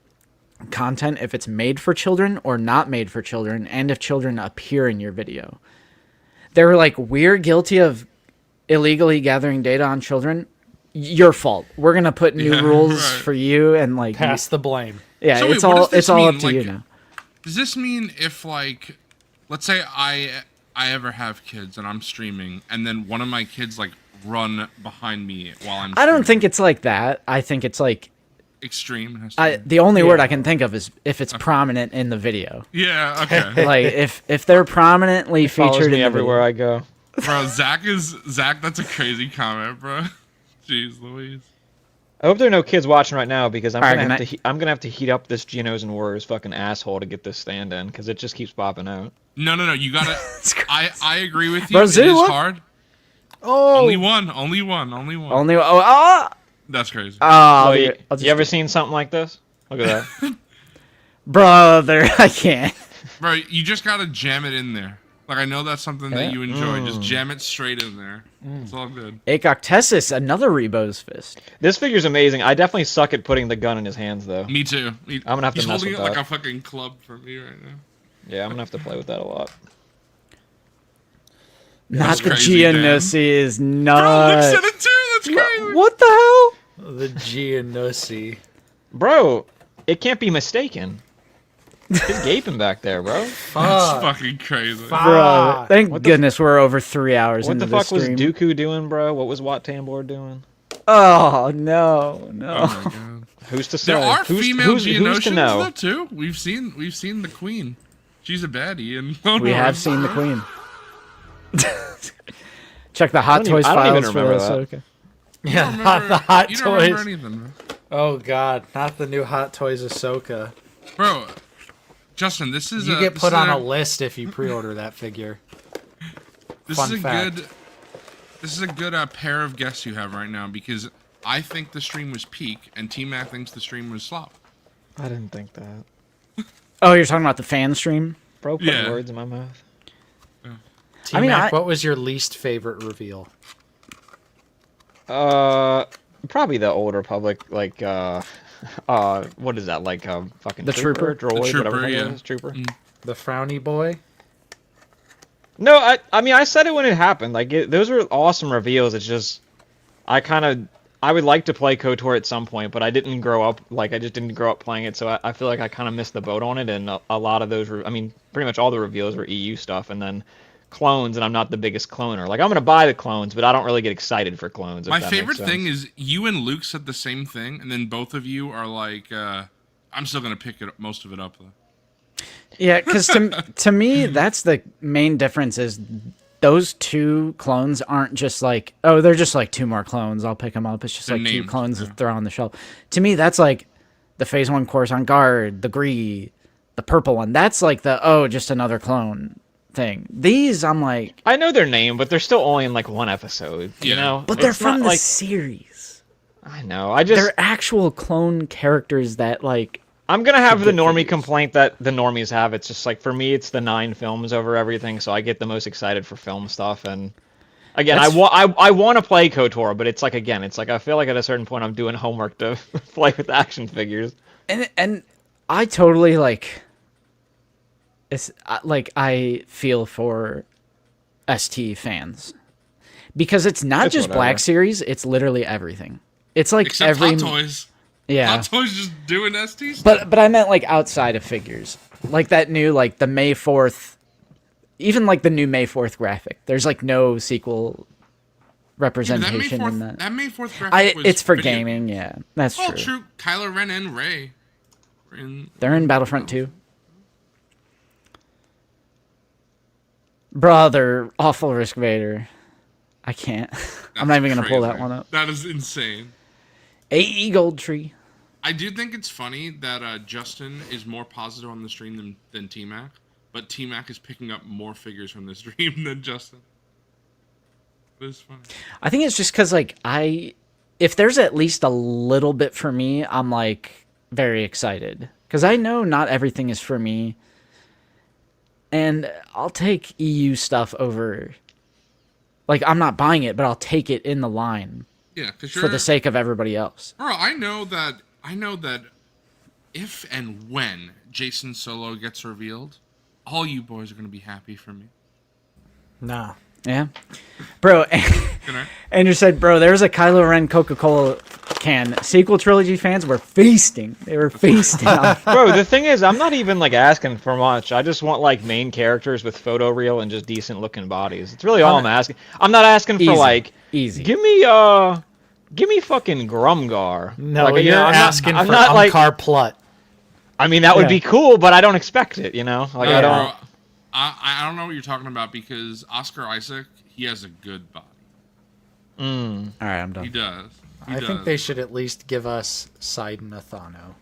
content if it's made for children or not made for children, and if children appear in your video. They were like, we're guilty of illegally gathering data on children. Your fault. We're gonna put new rules for you, and like pass the blame. Yeah, so it's wait, all mean? up to you now. Does this mean if like, let's say I ever have kids and I'm streaming, and then one of my kids like run behind me while I'm. I don't think it's like that. I think it's like extreme. The only word I can think of is if it's prominent in the video. Yeah. Okay. Like if they're prominently featured me everywhere I go. Bro, Zach. That's a crazy comment, bro. Jeez Louise. I hope there are no kids watching right now because I'm gonna have to heat up this Genos and Warriors fucking asshole to get this stand in because it just keeps popping out. No. You gotta. I agree with you. Bro, it is hard. Oh. Only one. That's crazy. Oh, you ever seen something like this? Look at that. Brother, I can't. Bro, you just gotta jam it in there. Like, I know that's something that you enjoy. Just jam it straight in there. It's all good. Akoktesis, another Rebo's Fist. This figure's amazing. I definitely suck at putting the gun in his hands, though. Me too. I'm gonna have to mess with that. He's holding it like a fucking club for me right now. Yeah, I'm gonna have to play with that a lot. Not the Geonosis is nuts. Bro, looks at it too. That's crazy. What the hell? The Geonosis. Bro, it can't be mistaken. He's gaping back there, bro. That's fucking crazy. Bro, thank goodness we're over 3 hours into this stream. What the fuck was Dooku doing, bro? What was Wat Tambor doing? Oh, no. Oh my god. Who's to say? There are female Geonosians know? though too. We've seen the queen. She's a baddie, and we have seen the queen. Check the Hot Toys files for Ahsoka. Yeah, not the Hot you don't remember Toys. anything, man. Oh god, not the new Hot Toys Ahsoka. Bro, Justin, this is you get put on a list if you pre-order that figure. This Fun is a fact. good. This is a good pair of guests you have right now because I think the stream was peak and T-Mac thinks the stream was slop. I didn't think that. Oh, you're talking about the fan stream? Bro, put words in my mouth. T-Mac, what was your least favorite reveal? Probably the Old Republic, like, what is that, like, fucking the trooper? Droid, the trooper, whatever yeah. It is, trooper. The frowny boy? No, I mean, I said it when it happened. Like, those were awesome reveals. It's just, I would like to play KOTOR at some point, but I didn't grow up, like, I just didn't grow up playing it, so I feel like I kind of missed the boat on it, and a lot of those were, I mean, pretty much all the reveals were EU stuff, and then clones, and I'm not the biggest cloner. Like, I'm going to buy the clones, but I don't really get excited for clones. My favorite thing is you and Luke said the same thing, and then both of you are like, I'm still going to pick most of it up, though. Yeah, because to me, that's the main difference is those two clones aren't just like, oh, they're just like two more clones. I'll pick them up. It's just They're like named, two clones that throw on the shelf. To me, that's like the Phase 1 Coruscant Guard, the Gree, the purple one. That's like the, oh, just another clone thing. These, I'm like... I know their name, but they're still only in like one episode, you know? But they're from the series. I know, They're actual clone characters that like... I'm going to have the normie complaint that the normies have. It's just like, for me, it's the 9 films over everything, so I get the most excited for film stuff. And again, I want to play KOTOR, but it's like, again, it's like I feel like at a certain point I'm doing homework to play with action figures. And I totally like... It's like I feel for ST fans. Because it's not just Black Series, it's literally everything. It's like except every... Hot Toys. Yeah. Hot Toys just doing ST stuff. But I meant like outside of figures. Like that new, like the May 4th, even like the new May 4th graphic. There's like no sequel representation in that. That May 4th graphic was it's for gaming, yeah. That's true. Oh, true. Kylo Ren and Rey. They're in Battlefront 2. Brother, awful Risk Vader. I can't. I'm not even going to pull that one up. That is insane. AE Gold Tree. I do think it's funny that Justin is more positive on the stream than T-Mac, but T-Mac is picking up more figures from the stream than Justin. It is funny. I think it's just because, like, if there's at least a little bit for me, I'm, like, very excited. Because I know not everything is for me. And I'll take EU stuff over... Like, I'm not buying it, but I'll take it in the line. Yeah, for the sake of everybody else. Bro, I know that if and when Jason Solo gets revealed, all you boys are gonna be happy for me. Nah. Yeah. Bro, Andrew said, bro, there's a Kylo Ren Coca-Cola can. Sequel trilogy fans were feasting. They were feasting. Bro, the thing is, I'm not even like asking for much. I just want like main characters with photoreal and just decent looking bodies. It's really all I'm asking. I'm not asking for like Easy. Give me fucking Grumgar. No, like, you're asking for Umkar Plut. I mean, that would be cool, but I don't expect it. You know, like I don't. I don't know what you're talking about because Oscar Isaac, he has a good body. All right, I'm done. He does. I think they should at least give us Sidon Athano.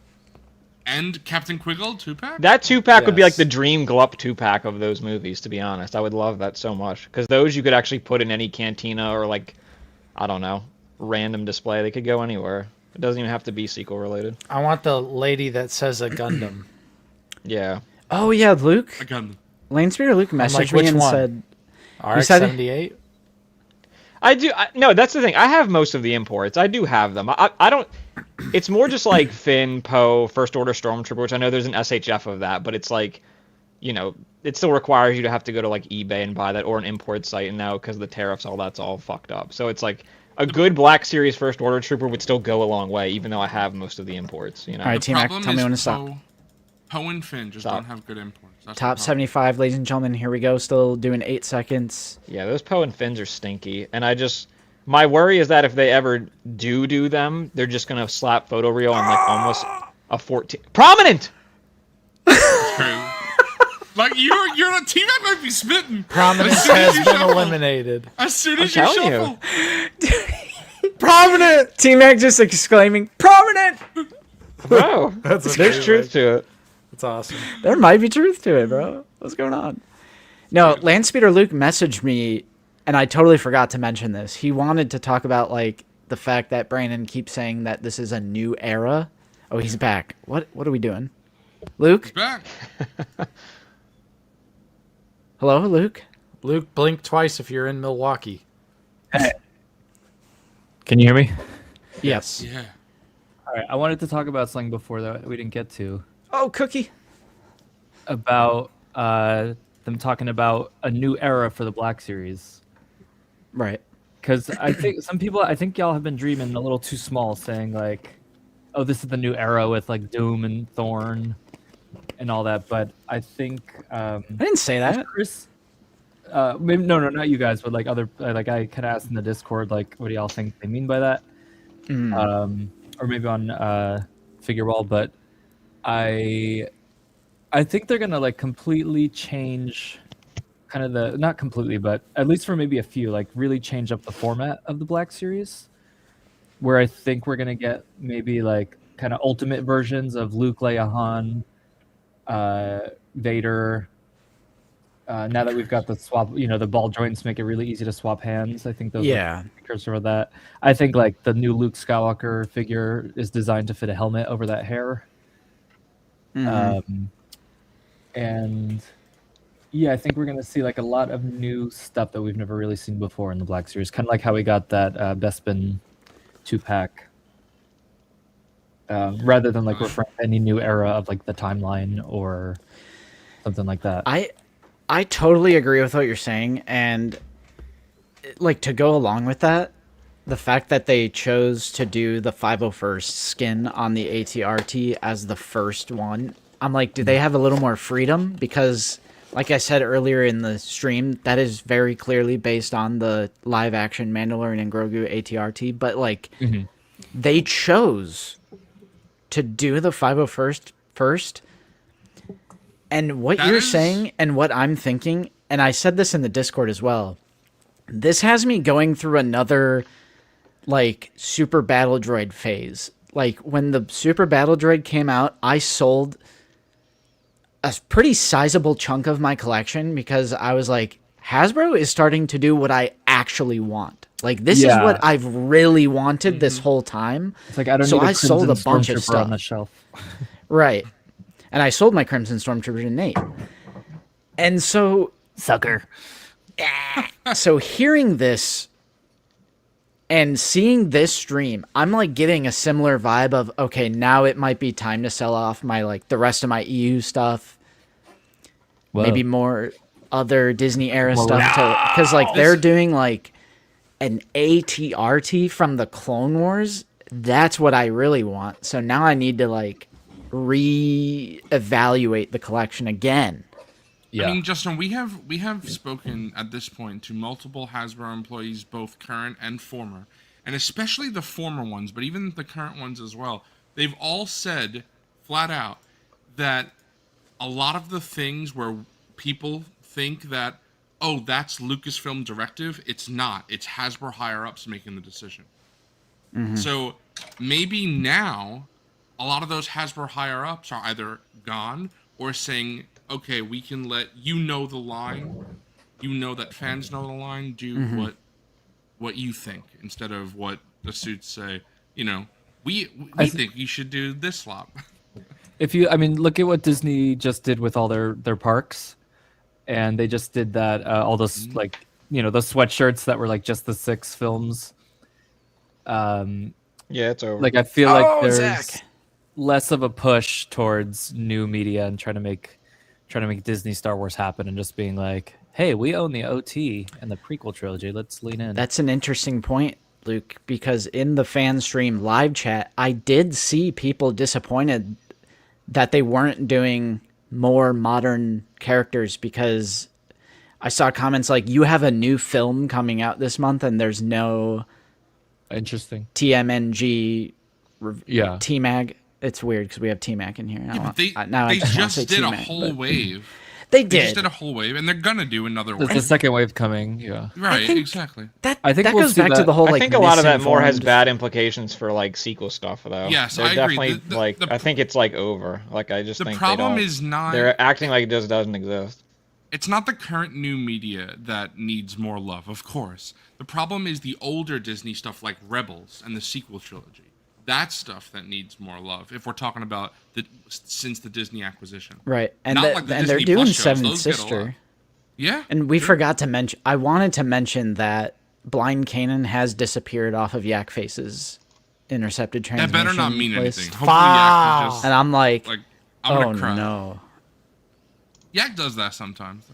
And Captain Quiggle 2-pack? That 2-pack would be like the dream Glup 2-pack of those movies, to be honest. I would love that so much. Because those you could actually put in any cantina or like, I don't know, random display. They could go anywhere. It doesn't even have to be sequel related. I want the lady that says a Gundam. Yeah. Oh, yeah, Luke. A Gundam. Lanespeeder Luke messaged me and said... RX-78? I do. No, that's the thing. I have most of the imports. I do have them. I don't... It's more just like Finn, Poe, First Order Stormtrooper, which I know there's an SHF of that, but it's like, you know, it still requires you to have to go to like eBay and buy that or an import site, and now because of the tariffs, all that's all fucked up. So it's like a good Black Series First Order Trooper would still go a long way, even though I have most of the imports. You know. All right, T-Mac, tell me when to stop. Poe and Finn just don't have good imports. That's Top 75, ladies and gentlemen. Here we go. Still doing 8 seconds. Yeah, those Poe and Finns are stinky, and my worry is that if they ever do them, they're just gonna slap photo reel on like almost a 14 prominent. True. Like you're a T-Mac might be spitting. Prominence has been eliminated. As soon as you shuffle. Prominent. T-Mac just exclaiming, "Prominent!" Bro, there's truth to it. That's awesome. There might be truth to it, bro. What's going on? No, Landspeeder Luke messaged me, and I totally forgot to mention this. He wanted to talk about like the fact that Brandon keeps saying that this is a new era. Oh, he's back. What are we doing? Luke? He's back. Hello, Luke? Luke, blink twice if you're in Milwaukee. Hey. Can you hear me? Yes. Yeah. All right. I wanted to talk about something before that we didn't get to. Oh, Cookie. About them talking about a new era for the Black Series. Right. Because I think y'all have been dreaming a little too small, saying like, oh, this is the new era with like Doom and Thorn and all that. But I think I didn't say that. Chris, maybe, no, not you guys, but like other, like I kind of asked in the Discord, like, what do y'all think they mean by that? Or maybe on Figure Wall, but I think they're gonna like completely change kind of not completely, but at least for maybe a few, like really change up the format of the Black Series, where I think we're gonna get maybe like kind of ultimate versions of Luke, Leia, Han, Vader. Now that we've got the swap, the ball joints make it really easy to swap hands. I think those are precursor of that. I think like the new Luke Skywalker figure is designed to fit a helmet over that hair. And yeah, I think we're going to see like a lot of new stuff that we've never really seen before in the Black Series. Kind of like how we got that Bespin 2-pack. Rather than like referring to any new era of like the timeline or something like that. I totally agree with what you're saying, and like to go along with that, the fact that they chose to do the 501st skin on the ATRT as the first one, I'm like, do they have a little more freedom? Because like I said earlier in the stream, that is very clearly based on the live action Mandalorian and Grogu ATRT, but like they chose to do the 501st first. And what you're saying and what I'm thinking, and I said this in the Discord as well, this has me going through another, like, Super Battle Droid phase. Like, when the Super Battle Droid came out, I sold a pretty sizable chunk of my collection because I was like, Hasbro is starting to do what I actually want. Like, this is what I've really wanted this whole time. It's like, I don't need a sold a bunch of stuff on the shelf. Right. And I sold my Crimson Stormtrooper to Nate. And so... Sucker. So hearing this and seeing this stream, I'm like getting a similar vibe of, okay, now it might be time to sell off my, like, the rest of my EU stuff. Whoa. Maybe more other Disney era stuff. Because, like, they're doing, like, an ATRT from the Clone Wars. That's what I really want. So now I need to, like... reevaluate the collection again. I mean, Justin, we have spoken at this point to multiple Hasbro employees, both current and former, and especially the former ones, but even the current ones as well. They've all said flat out that a lot of the things where people think that, oh, that's Lucasfilm directive, it's not. It's Hasbro higher-ups making the decision. So maybe now a lot of those Hasbro higher-ups are either gone or saying, okay, we can let you know the line. You know that fans know the line. Do what you think instead of what the suits say. You know, we think you should do this slop. Look at what Disney just did with all their parks, and they just did that. All those those sweatshirts that were like just the 6 films. Yeah, it's over. Like I feel like there's less of a push towards new media and trying to make Disney Star Wars happen, and just being like, hey, we own the OT and the prequel trilogy. Let's lean in. That's an interesting point, Luke, because in the Fanstream live chat, I did see people disappointed that they weren't doing more modern characters, because I saw comments like, you have a new film coming out this month and there's no interesting TMNG TMAG. It's weird because we have TMAG in here. Yeah, they just did a whole wave. They just did a whole wave, and they're gonna do another wave. There's a second wave coming. Yeah, right. Exactly. I think that we'll goes back to the whole. I think a lot of that more has bad implications for like sequel stuff, though. Yes, I agree. Definitely, I think it's like over. Like I just think the problem is not. They're acting like it just doesn't exist. It's not the current new media that needs more love, of course. The problem is the older Disney stuff like Rebels and the sequel trilogy. That's stuff that needs more love. If we're talking about since the Disney acquisition, right? And they're doing Seventh Sister. Yeah. And we forgot to mention. I wanted to mention that Blind Kanan has disappeared off of Yak Face's intercepted transmission. That better not mean list. anything. Hopefully Yak is just, and I'm like I'm oh cry. No. Yak does that sometimes.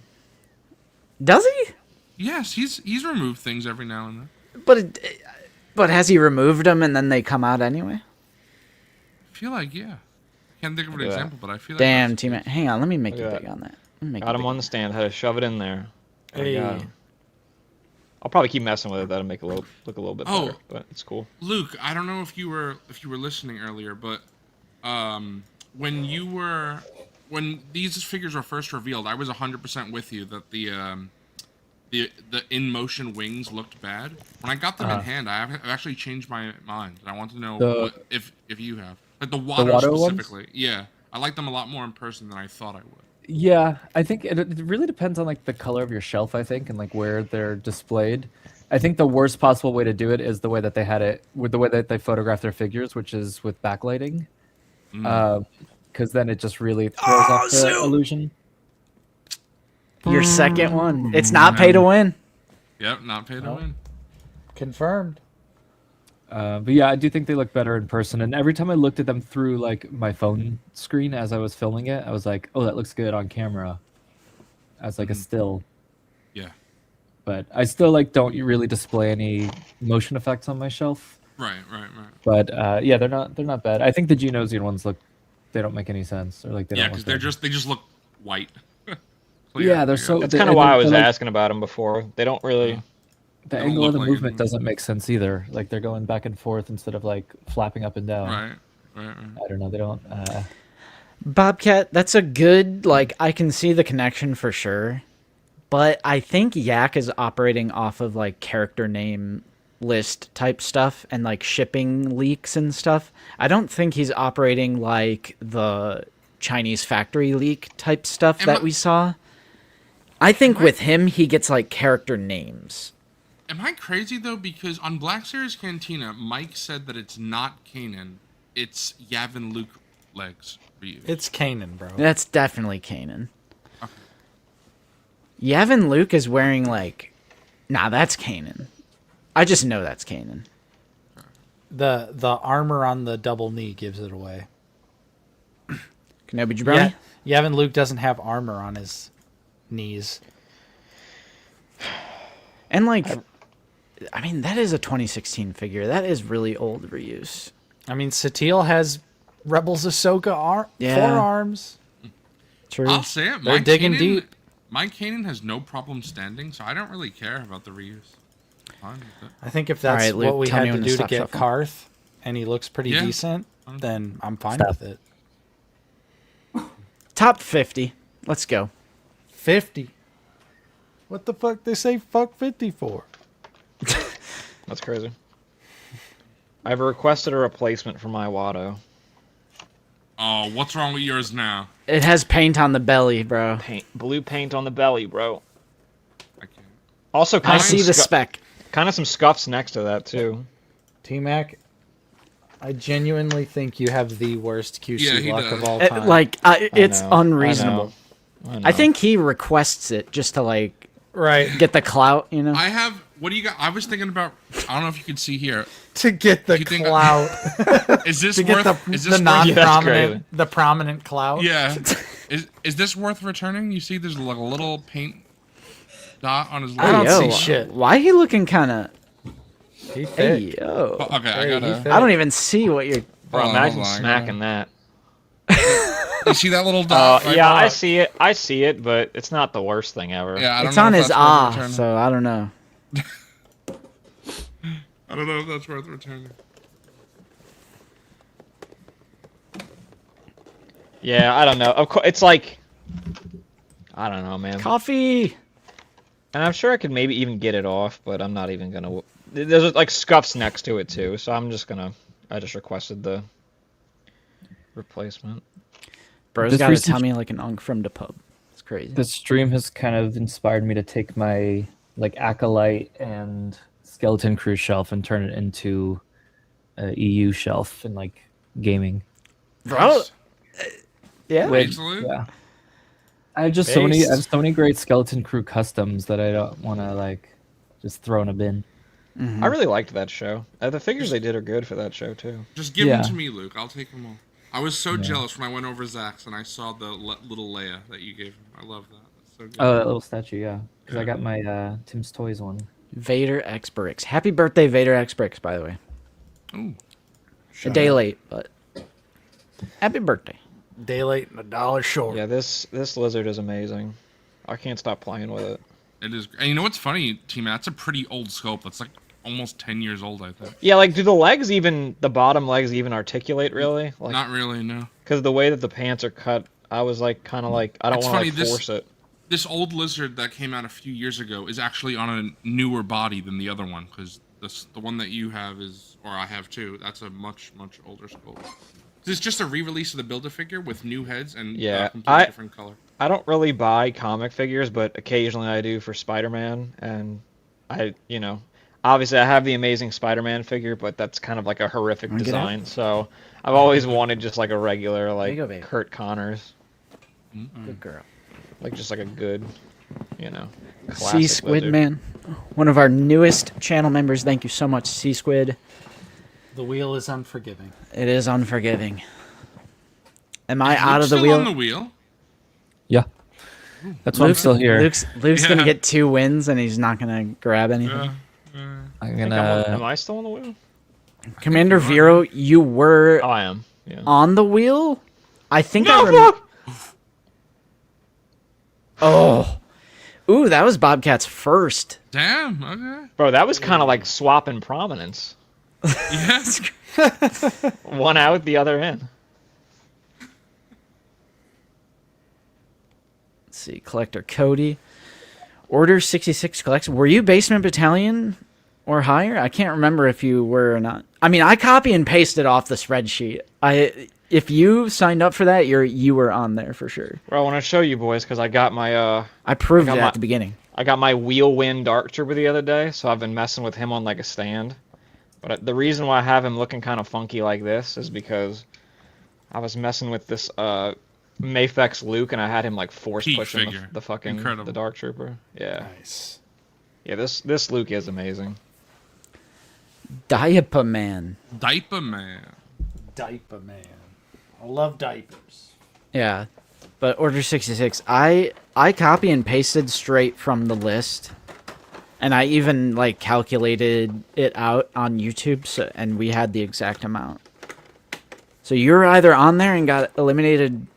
Does he? Yes, he's removed things every now and then. But has he removed them and then they come out anyway? I feel like, yeah. Can't think of an example, but I feel like... Damn, team. Hang on, let me make it big on that. Got him on the stand. Had to shove it in there. Hey. I'll probably keep messing with it. That'll make it look a little bit better, but it's cool. Luke, I don't know if you were listening earlier, but when these figures were first revealed, I was 100% with you that the in-motion wings looked bad. When I got them in hand, I've actually changed my mind. I want to know if you have. Like the Watto specifically. Ones? Yeah. I like them a lot more in person than I thought I would. Yeah, I think it really depends on like the color of your shelf, I think, and like where they're displayed. I think the worst possible way to do it is the way that they had it, with the way that they photograph their figures, which is with backlighting. Because then it just really throws off the illusion. Your second one. It's not pay to win. Yep, not pay to win. Confirmed. But yeah, I do think they look better in person. And every time I looked at them through like my phone screen as I was filming it, I was like, "Oh, that looks good on camera," as like a still. Yeah. But I still don't really display any motion effects on my shelf. Right. But yeah, they're not bad. I think the Genosian ones they don't make any sense, or like they don't. Yeah, because they just look white. Yeah, they're so. That's kind of why I was asking about them before. They don't really. The angle of the movement doesn't make sense either. Like they're going back and forth instead of like flapping up and down. Right. I don't know. They don't. Bobcat, that's a good. I can see the connection for sure, but I think Yak is operating off of like character name list type stuff and like shipping leaks and stuff. I don't think he's operating like the Chinese factory leak type stuff that we saw. I think with him, he gets like character names. Am I crazy though? Because on Black Series Cantina, Mike said that it's not Kanan, it's Yavin Luke legs reused. It's Kanan, bro. That's definitely Kanan. Okay. Yavin Luke is wearing that's Kanan. I just know that's Kanan. The armor on the double knee gives it away. Kenobi Jabroni? Yeah, Yavin Luke doesn't have armor on his knees. And that is a 2016 figure. That is really old reuse. I mean, Satele has Rebels Ahsoka forearms. True. I'll say it. They're digging deep. My Kanan has no problem standing, so I don't really care about the reuse. Fine with it. I think if that's Alright, Luke, what we tell me had to when to do to stop get shuffling. Karth, and he looks pretty Yeah. decent, then I'm fine Stop. with it. Top 50. Let's go. 50. What the fuck they say fuck 50 for? That's crazy. I've requested a replacement for my Watto. Oh, what's wrong with yours now? It has paint on the belly, bro. Blue paint on the belly, bro. I can't. Also, I see the spec. Kind of some scuffs next to that too. T-Mac, I genuinely think you have the worst QC Yeah, he luck does. of all time. It's know, unreasonable. I know. I think he requests it just to like right. get the clout, you know. I have. What do you got? I was thinking about. I don't know if you can see here. To get the You think- clout. Is this to worth? get Is the this non-prominent, the prominent clout. Yeah. Is this worth returning? You see, there's like a little paint dot on his. I don't Yo, see shit. Why he looking kind of? He Hey thick. yo. Oh, okay, I Hey, he gotta. thick. I don't even see what you're. Bro, Hold on, imagine hold on, I smacking that. You see that little dot? right Yeah, below I it? see it. I see it, but it's not the worst thing ever. Yeah, I don't It's know on if his that's worth ah, returning. so I don't know. I don't know if that's worth returning. Yeah, I don't know. Of course, it's like, I don't know, man. Coffee. And I'm sure I could maybe even get it off, but I'm not even gonna. There's like scuffs next to it too, so I'm just gonna. I just requested the replacement. Bro's This got to recent- tell me like an unk from the pub. It's crazy. This stream has kind of inspired me to take my like Acolyte and Skeleton Crew shelf and turn it into a EU shelf in like gaming. Bro. Yeah. With- Excellent. yeah. I have just so many. Based. I have so many great Skeleton Crew customs that I don't want to like just throw in a bin. I really liked that show. The figures they did are good for that show too. Just give Yeah. them to me, Luke. I'll take them all. I was so jealous when I went over Zach's and I saw the little Leia that you gave him. I love that. That's so good. Oh, that little statue, yeah. Because I got my Tim's Toys one. Vader X Bricks. Happy birthday, Vader X Bricks, by the way. Ooh. A day late, but happy birthday. Day late and $1 short. Yeah, this lizard is amazing. I can't stop playing with it. It is. And you know what's funny, T-Matt? That's a pretty old sculpt. That's like almost 10 years old, I think. Yeah, like do the bottom legs even articulate really? Like, Not really, no. because the way that the pants are cut, I was like kind of like I don't It's want to funny, like, force it. This old lizard that came out a few years ago is actually on a newer body than the other one, because the one that you have is, or I have too, that's a much, much older sculpt. This is just a re-release of the Build-A-Figure with new heads and Yeah, a completely different color. I don't really buy comic figures, but occasionally I do for Spider-Man, and obviously I have the Amazing Spider-Man figure, but that's kind of like a horrific Wanna get out? design. So I've always wanted just like a regular like you go, babe. Kurt Connors, Good girl. like just like a good, Sea classic Squid lizard. Man, one of our newest channel members. Thank you so much, Sea Squid. The wheel is unforgiving. It is unforgiving. Am I Is out Luke of the still wheel? on the wheel? Yeah. That's why I'm still here. Luke's gonna Yeah. get 2 wins and he's not gonna grab anything. Yeah. I'm I think gonna. am I still on the wheel? Commander Vero, you were Oh, I am. Yeah. on the wheel. I think I remember. Oh, ooh, that was Bobcat's first. Damn, okay. Bro, that was kind of like swapping prominence. Yes. One out, the other in. Let's see, Collector Cody. Order 66 collects. Were you Basement Battalion or higher? I can't remember if you were or not. I mean, I copy and pasted off the spreadsheet. If you signed up for that, you were on there for sure. Bro, I want to show you boys because I got my I proved I it got at the beginning. I got my Wheelwind Dark Trooper the other day, so I've been messing with him on like a stand. But the reason why I have him looking kind of funky like this is because I was messing with this Mafex Luke, and I had him like force Peak pushing figure. the fucking Incredible. the Dark Trooper. Yeah, Nice. yeah. This Luke is amazing. Diaper Man. Diaper Man. Diaper man. I love diapers. Yeah, but Order 66, I copy and pasted straight from the list, and I even like calculated it out on YouTube, and we had the exact amount. So you're either on there and got eliminated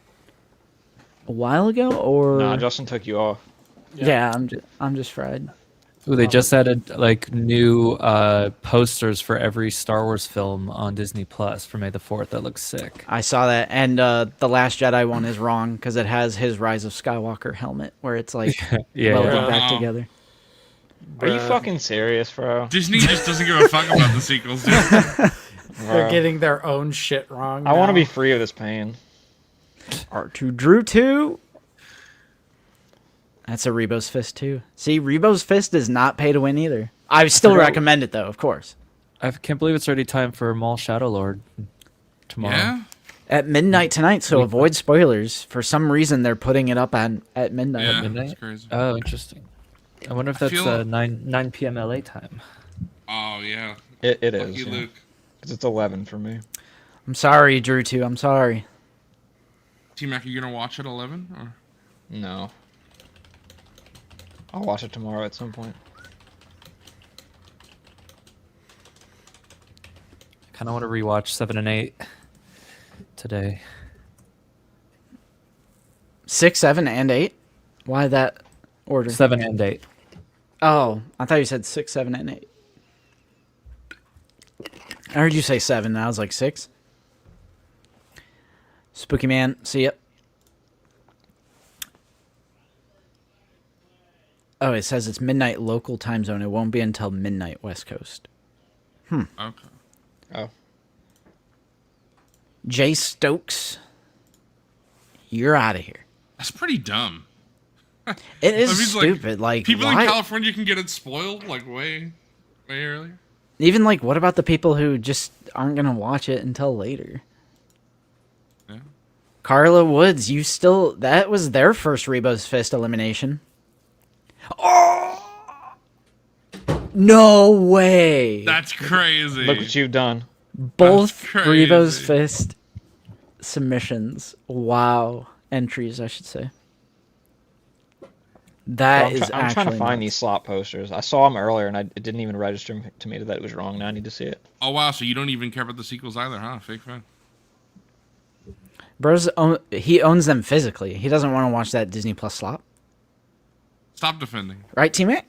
a while ago, or Nah, Justin took you off. Yeah, I'm just fried. Ooh, they just added like new posters for every Star Wars film on Disney Plus for May the 4th. That looks sick. I saw that, and the Last Jedi one is wrong because it has his Rise of Skywalker helmet where it's like welded back together. Are you fucking serious, bro? Disney just doesn't give a fuck about the sequels, dude. They're getting their own shit wrong. I want to be free of this pain. R2 Drew 2. That's a Rebo's Fist too. See, Rebo's Fist does not pay to win either. I still recommend it though, of course. I can't believe it's already time for Maul Shadow Lord tomorrow. Yeah. At midnight tonight, so avoid spoilers. For some reason, they're putting it up at midnight. Yeah, At midnight? that's crazy. Oh, interesting. I wonder if that's 9 p.m. LA time. Oh, yeah. It Lucky is. Yeah. Luke. 'Cause it's 11 for me. I'm sorry, Drew 2. I'm sorry. T-Mac, are you going to watch at 11? Or? No. I'll watch it tomorrow at some point. I kind of want to rewatch 7 and 8 today. 6, 7, and 8? Why that order? 7 and 8. Oh, I thought you said 6, 7, and 8. I heard you say 7, and I was like 6. Spooky Man, see ya. Oh, it says it's midnight local time zone. It won't be until midnight West Coast. Okay. Oh. Jay Stokes, you're out of here. That's pretty dumb. It is That means, stupid. Like, people why? in California can get it spoiled like way earlier. Even like, what about the people who just aren't gonna watch it until later? Yeah. Carla Woods, that was their first Rebo's Fist elimination. Oh! No way! That's crazy. Look what you've done. Both That's crazy. Rebo's Fist submissions. Wow. Entries, I should say. That is I'm trying to actually find nuts. these slot posters. I saw them earlier, and it didn't even register to me that it was wrong. Now I need to see it. Oh, wow. So you don't even care about the sequels either, huh? Fake fan. He owns them physically. He doesn't want to watch that Disney Plus slop. Stop defending. Right, teammate?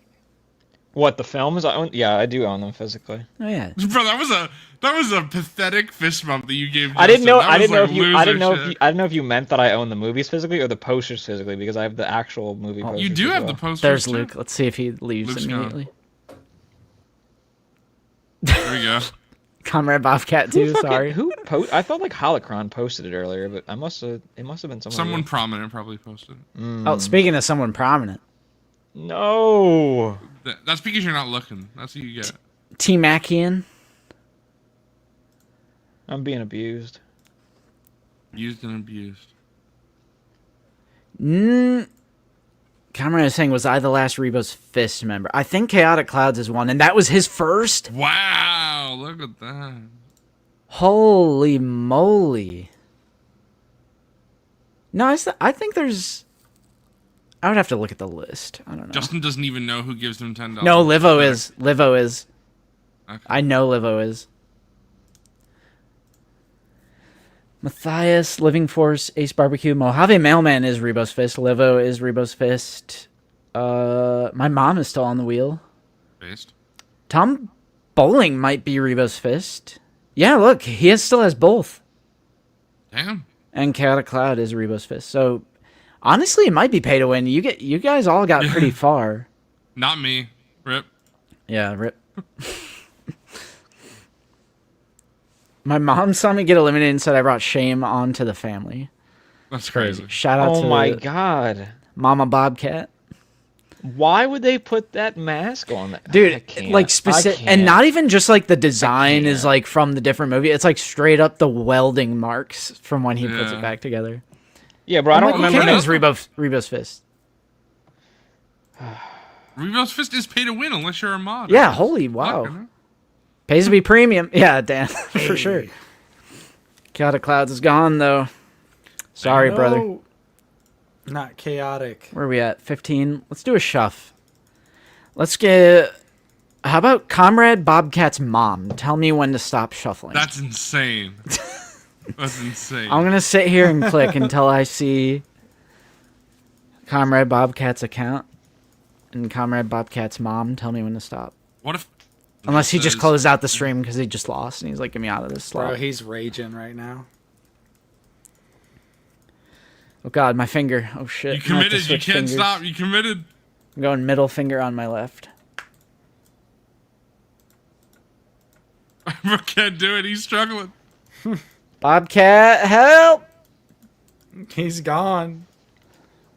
What, the films? I do own them physically. Oh yeah. Bro, that was a pathetic fist bump that you gave. I didn't know. Justin. I didn't know That if was you. like I didn't know loser if you. shit. I didn't know if you meant that I own the movies physically or the posters physically, because I have the actual movie posters. You do as have well. the posters. There's too? Luke. Let's see if he leaves Luke's gone. immediately. There we go. Comrade Bobcat too. Sorry. I thought like Holocron posted it earlier, but it must have been Someone prominent probably posted. Oh, speaking of someone prominent, No. That's because you're not looking. That's what you get. T-Macian. I'm being abused. Used and abused. Comrade is saying, was I the last Rebo's Fist member? I think Chaotic Clouds is one, and that was his first? Wow, look at that. Holy moly. No, I think there's... I would have to look at the list. I don't know. Justin doesn't even know who gives him $10. No, Livo is. Livo is. Okay. I know Livo is. Matthias, Living Force, Ace Barbecue, Mojave Mailman is Rebo's Fist. Livo is Rebo's Fist. My mom is still on the wheel. Based. Tom Bowling might be Rebo's Fist. Yeah, look, he still has both. Damn. And Chaotic Cloud is Rebo's Fist. So, honestly, it might be pay to win. You guys all got pretty far. Not me. Rip. Yeah, rip. My mom saw me get eliminated and said I brought shame onto the family. That's crazy. Shout out to Oh my god. Mama Bobcat. Why would they put that mask on that? Dude, like specific, and not even just like the design is like from the different movie. It's like straight up the welding marks from when he puts it back together. Yeah, bro, I don't remember. It was Rebo's Fist. Rebo's Fist is pay to win unless you're a mod. Yeah, holy wow. Pays to be premium. Yeah, damn, for sure. Chaotic Clouds is gone though. Sorry, brother. Not chaotic. Where are we at? 15. Let's do a shuff. Let's get... How about Comrade Bobcat's mom? Tell me when to stop shuffling. That's insane. That's insane. I'm going to sit here and click until I see Comrade Bobcat's account. and Comrade Bobcat's mom tell me when to stop. What if? Unless he just closed out the stream because he just lost and he's like, get me out of this slot. Bro, he's raging right now. Oh god, my finger. Oh shit. You committed. You can't stop. You committed. I'm going middle finger on my left. I can't do it. He's struggling. Bobcat, help! He's gone.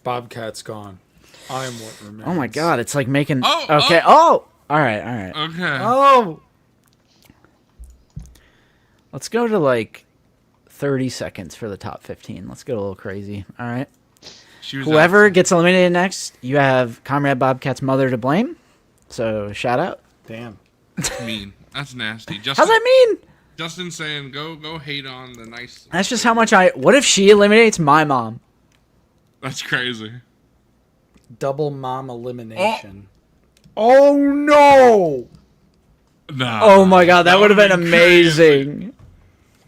Bobcat's gone. I am what remains. Oh my god, it's like making... Oh, okay, oh! Alright. Okay. Oh! Let's go to like 30 seconds for the top 15. Let's go a little crazy, alright? Whoever gets eliminated next, you have Comrade Bobcat's mother to blame. So, shout out. Damn. Mean. That's nasty. Justin, How's that mean? Justin saying, go hate on the nice... That's just how much I... What if she eliminates my mom? That's crazy. Double mom elimination. Oh no! Nah, Oh my god, that would have been amazing. Crazy.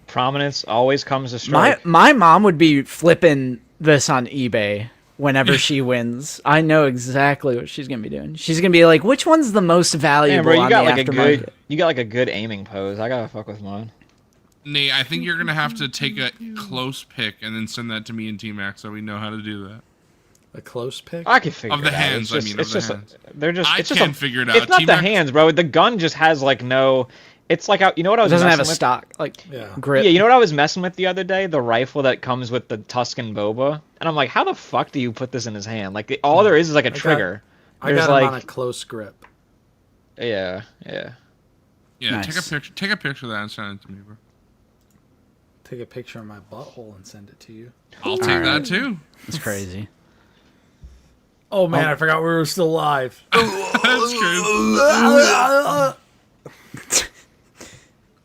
Prominence always comes to strike. My mom would be flipping this on eBay whenever she wins. I know exactly what she's gonna be doing. She's gonna be like, which one's the most valuable Bro, you on got the like aftermarket? you got like a good aiming pose. I gotta fuck with mine. Nate, I think you're gonna have to take a close pick and then send that to me and T-Max so we know how to do that. A close pick? I can figure of the it hands. out. It's just, I mean, it's of just the hands. they're just. I It's can't just figure it out. It's not the T-Max... hands, bro. The gun just has like no. It's like you know what I It was. doesn't have a messing with? stock like grip. Yeah, you know what I was messing with the other day? The rifle that comes with the Tuscan Boba, and I'm like, how the fuck do you put this in his hand? Like all there is like a trigger. I got him on a close grip. Yeah. Yeah, Nice. take a picture of that and send it to me, bro. Take a picture of my butthole and send it to you. I'll take that too. It's crazy. Oh man, I forgot we were still live. That's crazy.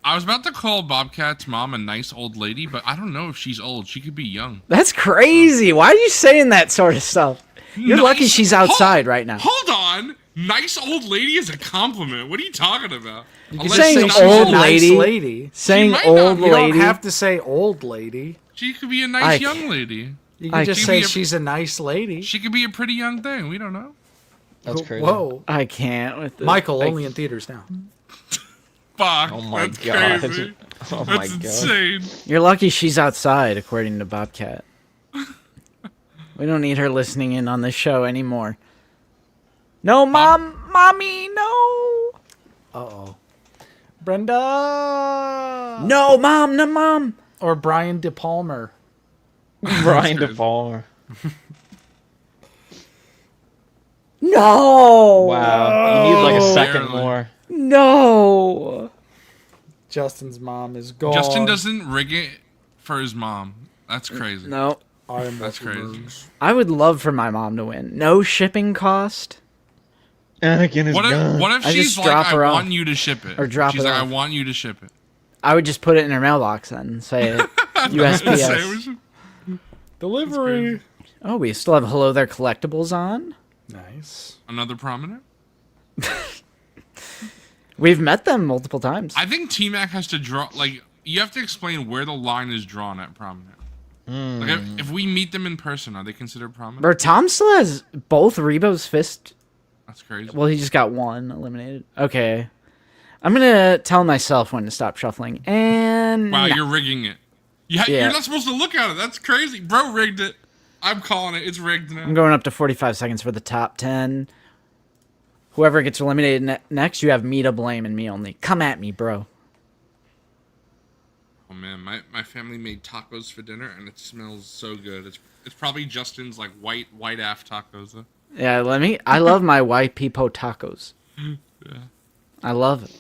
I was about to call Bobcat's mom a nice old lady, but I don't know if she's old. She could be young. That's crazy. Why are you saying that sort of stuff? You're lucky she's outside right now. Hold on. Nice old lady is a compliment. What are you talking about? You're saying she's old a nice lady. lady. Saying might old not. You lady. don't have to say old lady. She could be a nice young lady. You can just She could say be a- she's a nice lady. She could be a pretty young thing. We don't know. That's crazy. Whoa. I can't with this. Michael, only in theaters now. Fuck. Oh my that's god. crazy. Oh my That's god. insane. You're lucky she's outside, according to Bobcat. We don't need her listening in on this show anymore. No, mommy, no. Uh-oh. Brenda. No, mom. Or Brian De Palmer. Brian De Palmer. No. Wow. You need like a second Barely. more. No. Justin's mom is gone. Justin doesn't rig it for his mom. That's crazy. No. That's crazy. I would love for my mom to win. No shipping cost. Anakin is What if I she's just like, drop her I off. want you to ship it? Or drop she's it like, off. I want you to ship it. I would just put it in her mailbox then and say USPS. Delivery. Oh, we still have Hello There Collectibles on. Nice. Another prominent? We've met them multiple times. I think T-Mac has to draw, like, you have to explain where the line is drawn at prominent. Like, if we meet them in person, are they considered prominent? Bro, Tom still has both Rebo's fist. That's crazy. Well, he just got one eliminated. Okay. I'm going to tell myself when to stop shuffling. And... Wow, no. you're rigging it. Yeah, you're not supposed to look at it. That's crazy. Bro rigged it. I'm calling it. It's rigged now. I'm going up to 45 seconds for the top 10. Whoever gets eliminated next, you have me to blame and me only. Come at me, bro. Oh man, my family made tacos for dinner and it smells so good. It's probably Justin's like white af tacos. Huh? Yeah, I love my white peepo tacos. Yeah. I love it.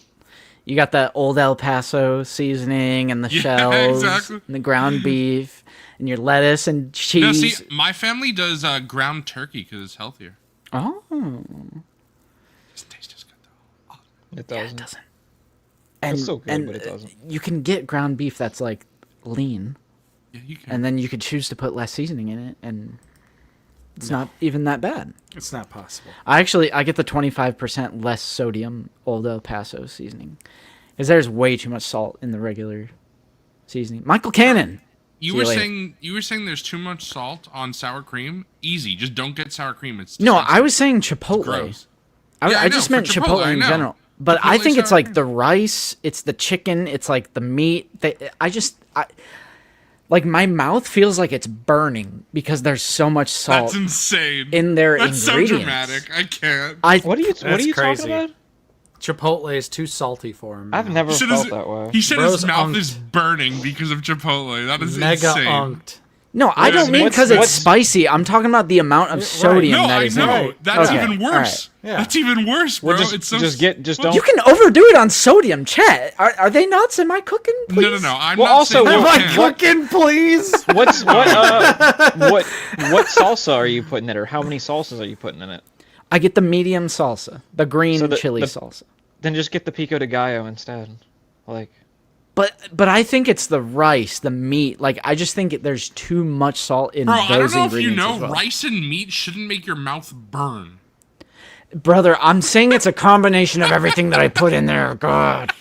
You got that old El Paso seasoning and the shells exactly. and the ground beef and your lettuce and cheese. No, see, my family does ground turkey because it's healthier. Oh. It tastes just good though. It doesn't. Yeah, it doesn't. It's so good, but it doesn't. You can get ground beef that's like lean. Yeah, you can. And then you could choose to put less seasoning in it, and it's not even that bad. It's not possible. I get the 25% less sodium Old El Paso seasoning, because there's way too much salt in the regular seasoning. Michael Cannon, You were saying there's too much salt on sour cream. Easy, just don't get sour cream. It's No, disgusting. I was saying Chipotle. Gross. I just meant Chipotle in general. But I think it's like the rice, it's the chicken, it's like the meat. Like my mouth feels like it's burning because there's so much salt. That's insane. In their That's ingredients. so dramatic. I can't. What are you crazy. talking about? Chipotle is too salty for him. I've never felt that way. He said Bro's his mouth unked. is burning because of Chipotle. That is Mega insane. unked. No, I don't mean because it's spicy. I'm talking about the amount of sodium No, that I is in know. it. That's Okay, even worse. all right. That's even worse, bro. Well, it's so don't. You can overdo it on sodium, Chet. Are they nuts? Am I cooking? Please? No. I'm Well, not also, saying Am you I can't. cooking, please? what salsa are you putting in it, or how many salsas are you putting in it? I get the medium salsa, the green chili salsa. Then just get the pico de gallo instead. Like, but I think it's the rice, the meat. Like I just think there's too much salt in Bro, those I don't know if ingredients. you know, as well. rice and meat shouldn't make your mouth burn. Brother, I'm saying it's a combination of everything that I put in there. God,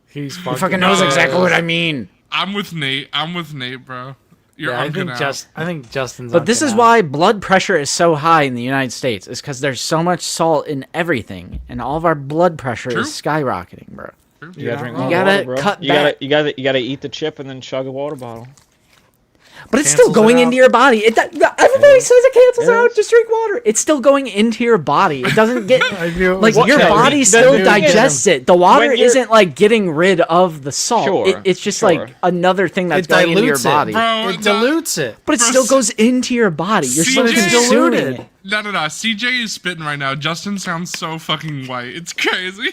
He fucking knows exactly what I mean. I'm with Nate, bro. You're I unking think out. I think Justin's. But this unking is out. why blood pressure is so high in the United States. Is because there's so much salt in everything, and all of our blood pressure is skyrocketing, bro. you gotta drink You more gotta water, bro. cut you back. gotta eat the chip and then chug a water bottle. But it's still Cancels it going out. into your body. Everybody says it cancels out. Just drink water. It's still going into your body. It doesn't get like What- your no, body the still thing is, digests it. The water when you're- isn't like getting rid of the salt. Sure, It's just sure. like another thing that's It going into your dilutes it, body. Bro, It dilutes it. But it Bro, still goes into your body. You're still CJ consuming diluted. it. No. CJ is spitting right now. Justin sounds so fucking white. It's crazy.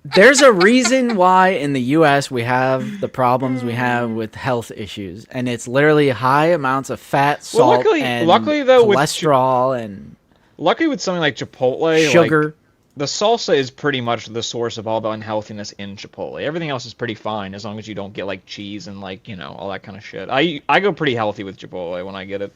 There's a reason why in the U.S. we have the problems we have with health issues, and it's literally high amounts of fat, salt, and luckily though, cholesterol and luckily with something like Chipotle, sugar. like, the salsa is pretty much the source of all the unhealthiness in Chipotle. Everything else is pretty fine as long as you don't get like cheese and like all that kind of shit. I go pretty healthy with Chipotle when I get it.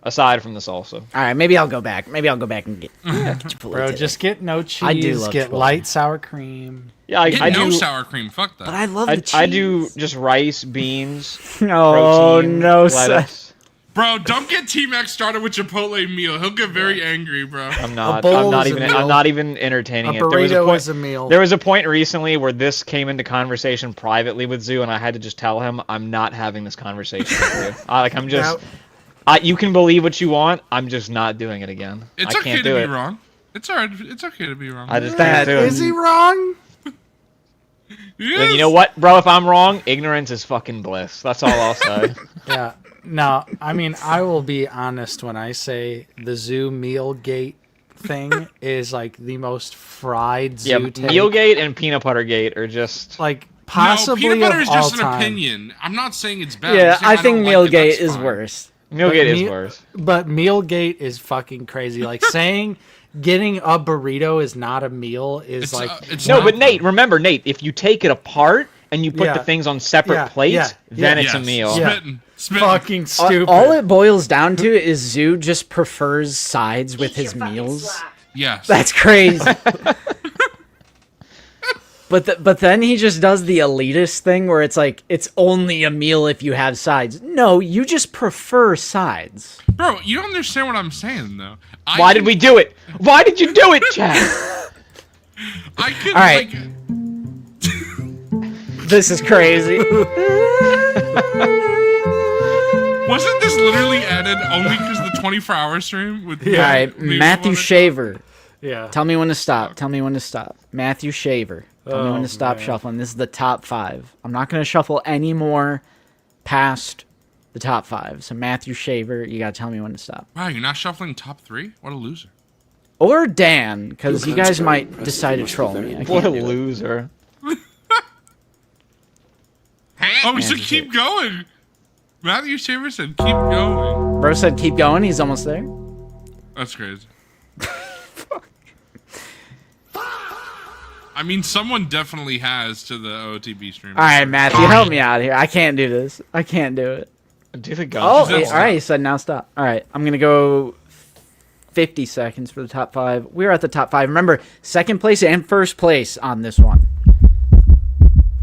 Aside from the salsa. All right, maybe I'll go back. Maybe I'll go back and get Chipotle Bro, today. just get no cheese. I do love get Chipotle. light sour cream. Yeah, I no do. sour cream. Fuck that. But I love the cheese. I do just rice, beans. Oh protein, no, lettuce. Bro, don't get T-Mac started with Chipotle meal. He'll get very angry, bro. I'm not. bowl I'm not is a even. meal. I'm not even entertaining A it. There was a burrito point. is a meal. There was a point recently where this came into conversation privately with Zoo, and I had to just tell him I'm not having this conversation with you. I'm just. You can believe what you want. I'm just not doing it again. It's I okay can't to do be it. wrong. It's alright. It's okay to be wrong. I just can't do it. Is he wrong? Yes. And you know what, bro? If I'm wrong, ignorance is fucking bliss. That's all I'll say. Yeah. No, I mean, I will be honest when I say the Zoo Mealgate thing is like the most fried Zoo Yeah, take. Mealgate and Peanut Butter Gate are just Like possibly no, peanut butter of is all just an time. opinion. I'm not saying it's bad. Yeah, I'm saying I think don't like it, Mealgate that's is fine. worse. Mealgate is Meal- worse. But Mealgate is fucking crazy. Like saying getting a burrito is not a meal is It's, like it's No, not, but though. Nate, remember, Nate, if you take it apart and you put Yeah. the things on separate Yeah, plates, yeah, then yeah. it's a Yes. meal. Yeah. Spitting. fucking stupid. All it boils down to is Zoo just prefers sides with Eat your his fucking meals. slop. Yes. That's crazy. But then he just does the elitist thing where it's like it's only a meal if you have sides. No, you just prefer sides. Bro, you don't understand what I'm saying though. Why did we do it? Why did you do it, Chad? I could All right. like This is crazy. wasn't this literally added only because the 24-hour stream with All right, me Matthew wanted- Shaver. Yeah. Tell me when to stop. Tell me when to stop. Matthew Shaver. Tell me when Oh, to stop man. shuffling. This is the top 5. I'm not going to shuffle any more past the top 5. So Matthew Shaver, you got to tell me when to stop. Wow, you're not shuffling top 3? What a loser. Or Dan, because you guys might decide to troll me. I What can't a do it. loser. Oh, we said Matthew keep going. Matthew Shaver said keep going. Bro said keep going. He's almost there. That's crazy. I mean, someone definitely has to the OTB stream. All right, Matthew, help me out here. I can't do this. I can't do it. Do the gun. Oh, Just all right. He said now stop. All right, I'm gonna go 50 seconds for the top 5. We're at the top 5. Remember, second place and first place on this one.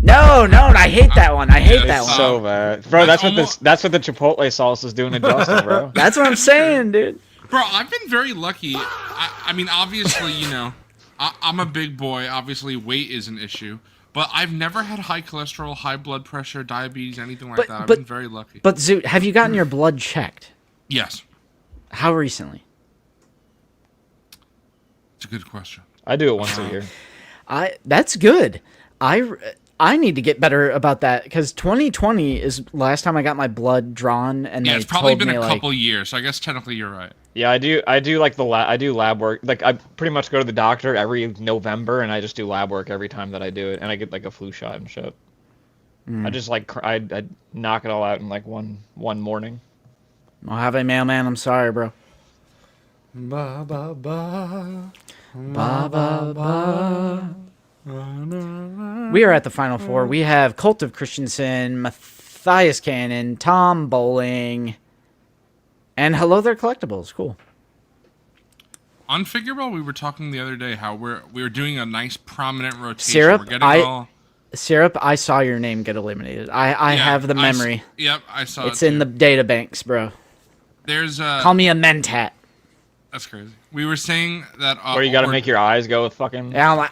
No, No, I hate that one. I hate that It's one. so bad, bro. That's what the chipotle sauce is doing to Justin, bro. That's what I'm saying, dude. Bro, I've been very lucky. I mean, obviously, you know, I'm a big boy. Obviously, weight is an issue. But I've never had high cholesterol, high blood pressure, diabetes, anything like that. I've been very lucky. But, Zoot, have you gotten your blood checked? Yes. How recently? It's a good question. I do it once a year. That's good. I need to get better about that because 2020 is last time I got my blood drawn, and yeah, it's probably been a couple years. So I guess technically you're right. Yeah, I do like I do lab work. Like I pretty much go to the doctor every November, and I just do lab work every time that I do it, and I get like a flu shot and shit. I just like I knock it all out in like one morning. I'll have a mailman. I'm sorry, bro. Ba ba ba. Ba ba ba. We are at the final four. We have Cult of Christensen, Matthias Cannon, Tom Bowling, and Hello There Collectibles. Cool. On Figureball, we were talking the other day how we were doing a nice prominent rotation. Syrup, we're getting Syrup, I saw your name get eliminated. I have the memory. Yep, I saw it's it in the data banks, bro. There's Call me a mentat. That's crazy. We were saying that where you got to make your eyes go with fucking. Yeah,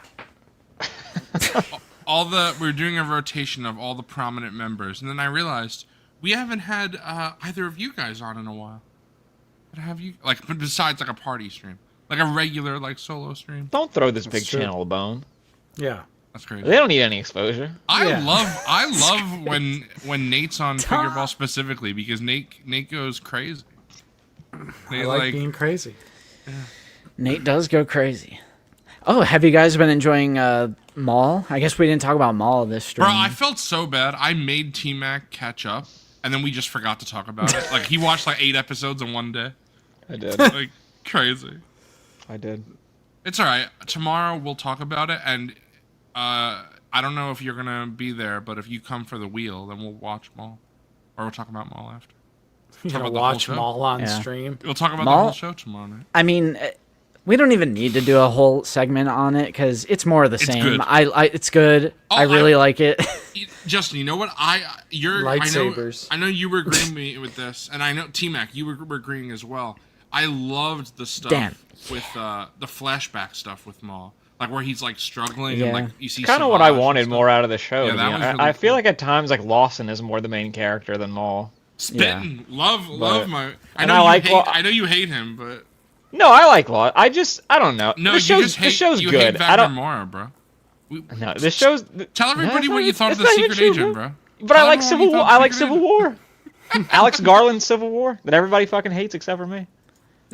we were doing a rotation of all the prominent members, and then I realized we haven't had either of you guys on in a while. But have you besides like a party stream, like a regular like solo stream? Don't throw this big channel a bone. Yeah, that's crazy. They don't need any exposure. I love when Nate's on Figureball specifically because Nate goes crazy. I like being crazy. Yeah. Nate does go crazy. Oh, have you guys been enjoying Maul? I guess we didn't talk about Maul this stream. Bro, I felt so bad. I made T-Mac catch up, and then we just forgot to talk about it. Like, he watched like 8 episodes in one day. I did. Like, crazy. I did. It's alright. Tomorrow we'll talk about it, and I don't know if you're going to be there, but if you come for the wheel, then we'll watch Maul. Or we'll talk about Maul after. You're going to watch Maul on stream? We'll talk about Maul, the whole show tomorrow night. I mean, we don't even need to do a whole segment on it because it's more of the same. Good. It's good. I really like it. Justin, you know what? Lightsabers. I know you were agreeing with me with this, and I know T-Mac, you were agreeing as well. I loved the stuff with the flashback stuff with Maul, like where he's like struggling and like you see. Kind of what I wanted more out of the show. Yeah, that was really I feel like at times like Lawson is more the main character than Maul. Spitting, love my. I know you hate him, but. No, I like Law. I don't know. No, this show's good. Hate Wagner Moore, bro. No, this show's. Tell everybody what you thought of the Secret Agent, bro. But I like Civil War. I like Civil War. Alex Garland's Civil War that everybody fucking hates except for me.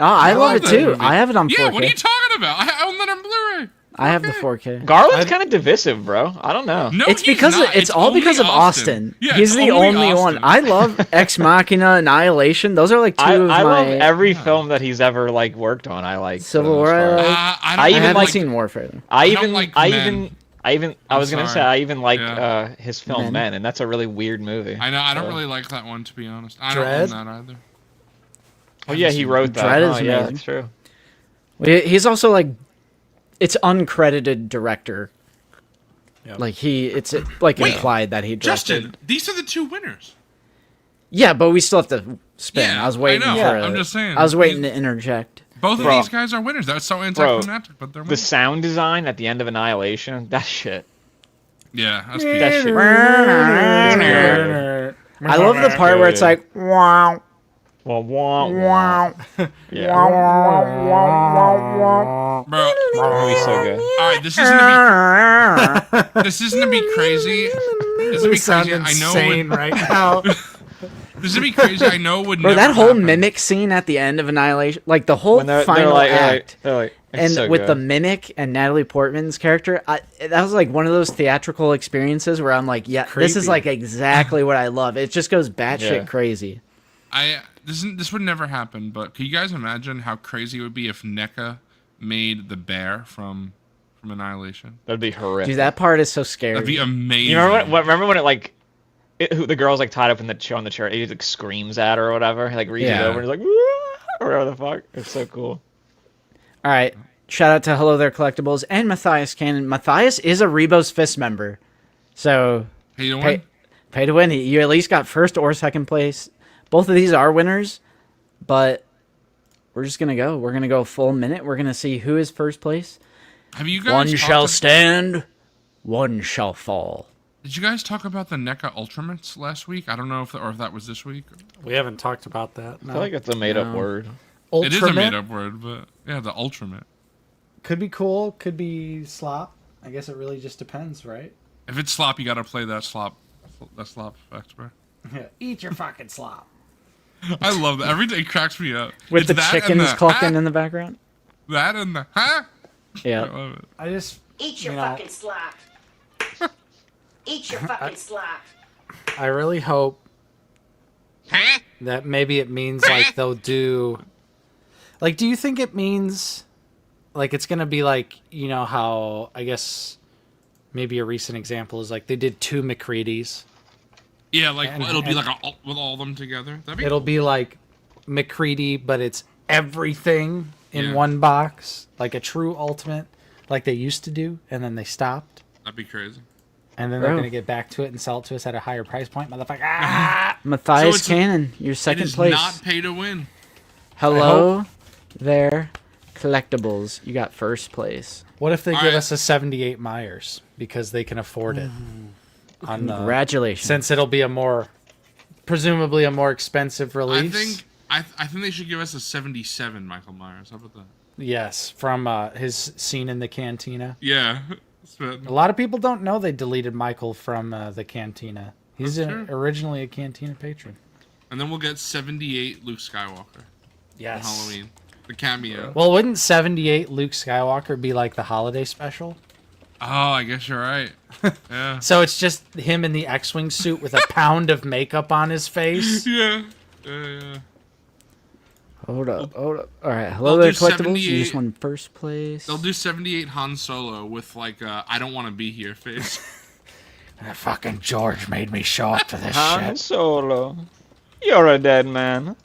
Oh, I love it too. I have it on 4K. Yeah, what are you talking about? I own that on Blu-ray. I have the 4K. Garland's kind of divisive, bro. I don't know. No, it's because it's all because of Austin. Yeah, he's the only one. I love Ex Machina, Annihilation. Those are like two of my. I love every film that he's ever like worked on. I like Civil War. I haven't seen Warfare. I was gonna say I even like his film Men, and that's a really weird movie. I know. I don't really like that one, to be honest. I don't own that either. Oh yeah, he wrote that. Dread is yeah, amazing. that's true. He's also like, it's uncredited director. Yep. Like it's implied that he directed. Justin, these are the 2 winners. Yeah, but we still have to spin. Yeah, I was waiting for I'm just saying. I was waiting to interject. Both of these guys are winners. That's so anticlimactic, but they're winners. The sound design at the end of Annihilation, that shit. Yeah, that's that shit. I love the part where it's like wow. Well, wow. Yeah. Bro, movie's so good. All right, this isn't to be crazy. This is to be crazy. I know insane right now. This would be crazy. I know it would. Bro, never that whole happen. mimic scene at the end of Annihilation, like the whole they're final act, and so with the mimic and Natalie Portman's character, that was like one of those theatrical experiences where I'm like, yeah, this is like exactly what I love. It just goes batshit crazy. This would never happen, but can you guys imagine how crazy it would be if NECA made the bear from Annihilation? That'd be horrific. Dude, that part is so scary. That'd be amazing. You remember when it like the girl's like tied up on the chair, he like screams at her or whatever, he like reaches over and he's like or whatever the fuck. It's so cool. All right, shout out to Hello There Collectibles and Matthias Cannon. Matthias is a Rebos Fist member, so Pay to win. Pay to win. You at least got first or second place. Both of these are winners, but we're just gonna go. We're gonna go full minute. We're gonna see who is first place. Have you guys? One shall stand, one shall fall. Did you guys talk about the NECA Ultimates last week? I don't know if that was this week. We haven't talked about that. No. I feel like it's a made-up word. Ultramate? It is a made-up word, but yeah, the Ultramate. Could be cool. Could be slop. I guess it really just depends, right? If it's slop, you gotta play that slop effect, bro. Yeah, eat your fucking slop. I love that. Every day cracks me up. With the chickens clucking in the background. That and the huh? Yeah. I love it. I just Eat your fucking slop. Eat your fucking slop. I really hope that maybe it means like they'll do. Like, do you think it means like it's gonna be like, you know how I guess maybe a recent example is like they did 2 McCready's. Yeah, like it'll be like with all of them together. It'll be like McCready, but it's everything in one box, like a true ultimate, like they used to do, and then they stopped. That'd be crazy. And then they're gonna get back to it and sell it to us at a higher price point, motherfucker. Ah! Matthias Cannon, your second place. It is not pay to win. Hello there, collectibles. You got first place. What if they give us a 78 Myers because they can afford it? Congratulations. Since it'll be presumably a more expensive release. I think they should give us a 77 Michael Myers. How about that? Yes, from his scene in the cantina. Yeah. A lot of people don't know they deleted Michael from the cantina. He's originally a cantina patron. And then we'll get 78 Luke Skywalker. Yes. On Halloween. The cameo. Well, wouldn't 78 Luke Skywalker be like the holiday special? Oh, I guess you're right. Yeah. So it's just him in the X-Wing suit with a pound of makeup on his face? Yeah. Yeah. Hold up. All right, hello there, collectibles. You just won first place. They'll do 78 Han Solo with like I don't want to be here face. Fucking George made me show up to this Han shit. Solo, you're a dead man.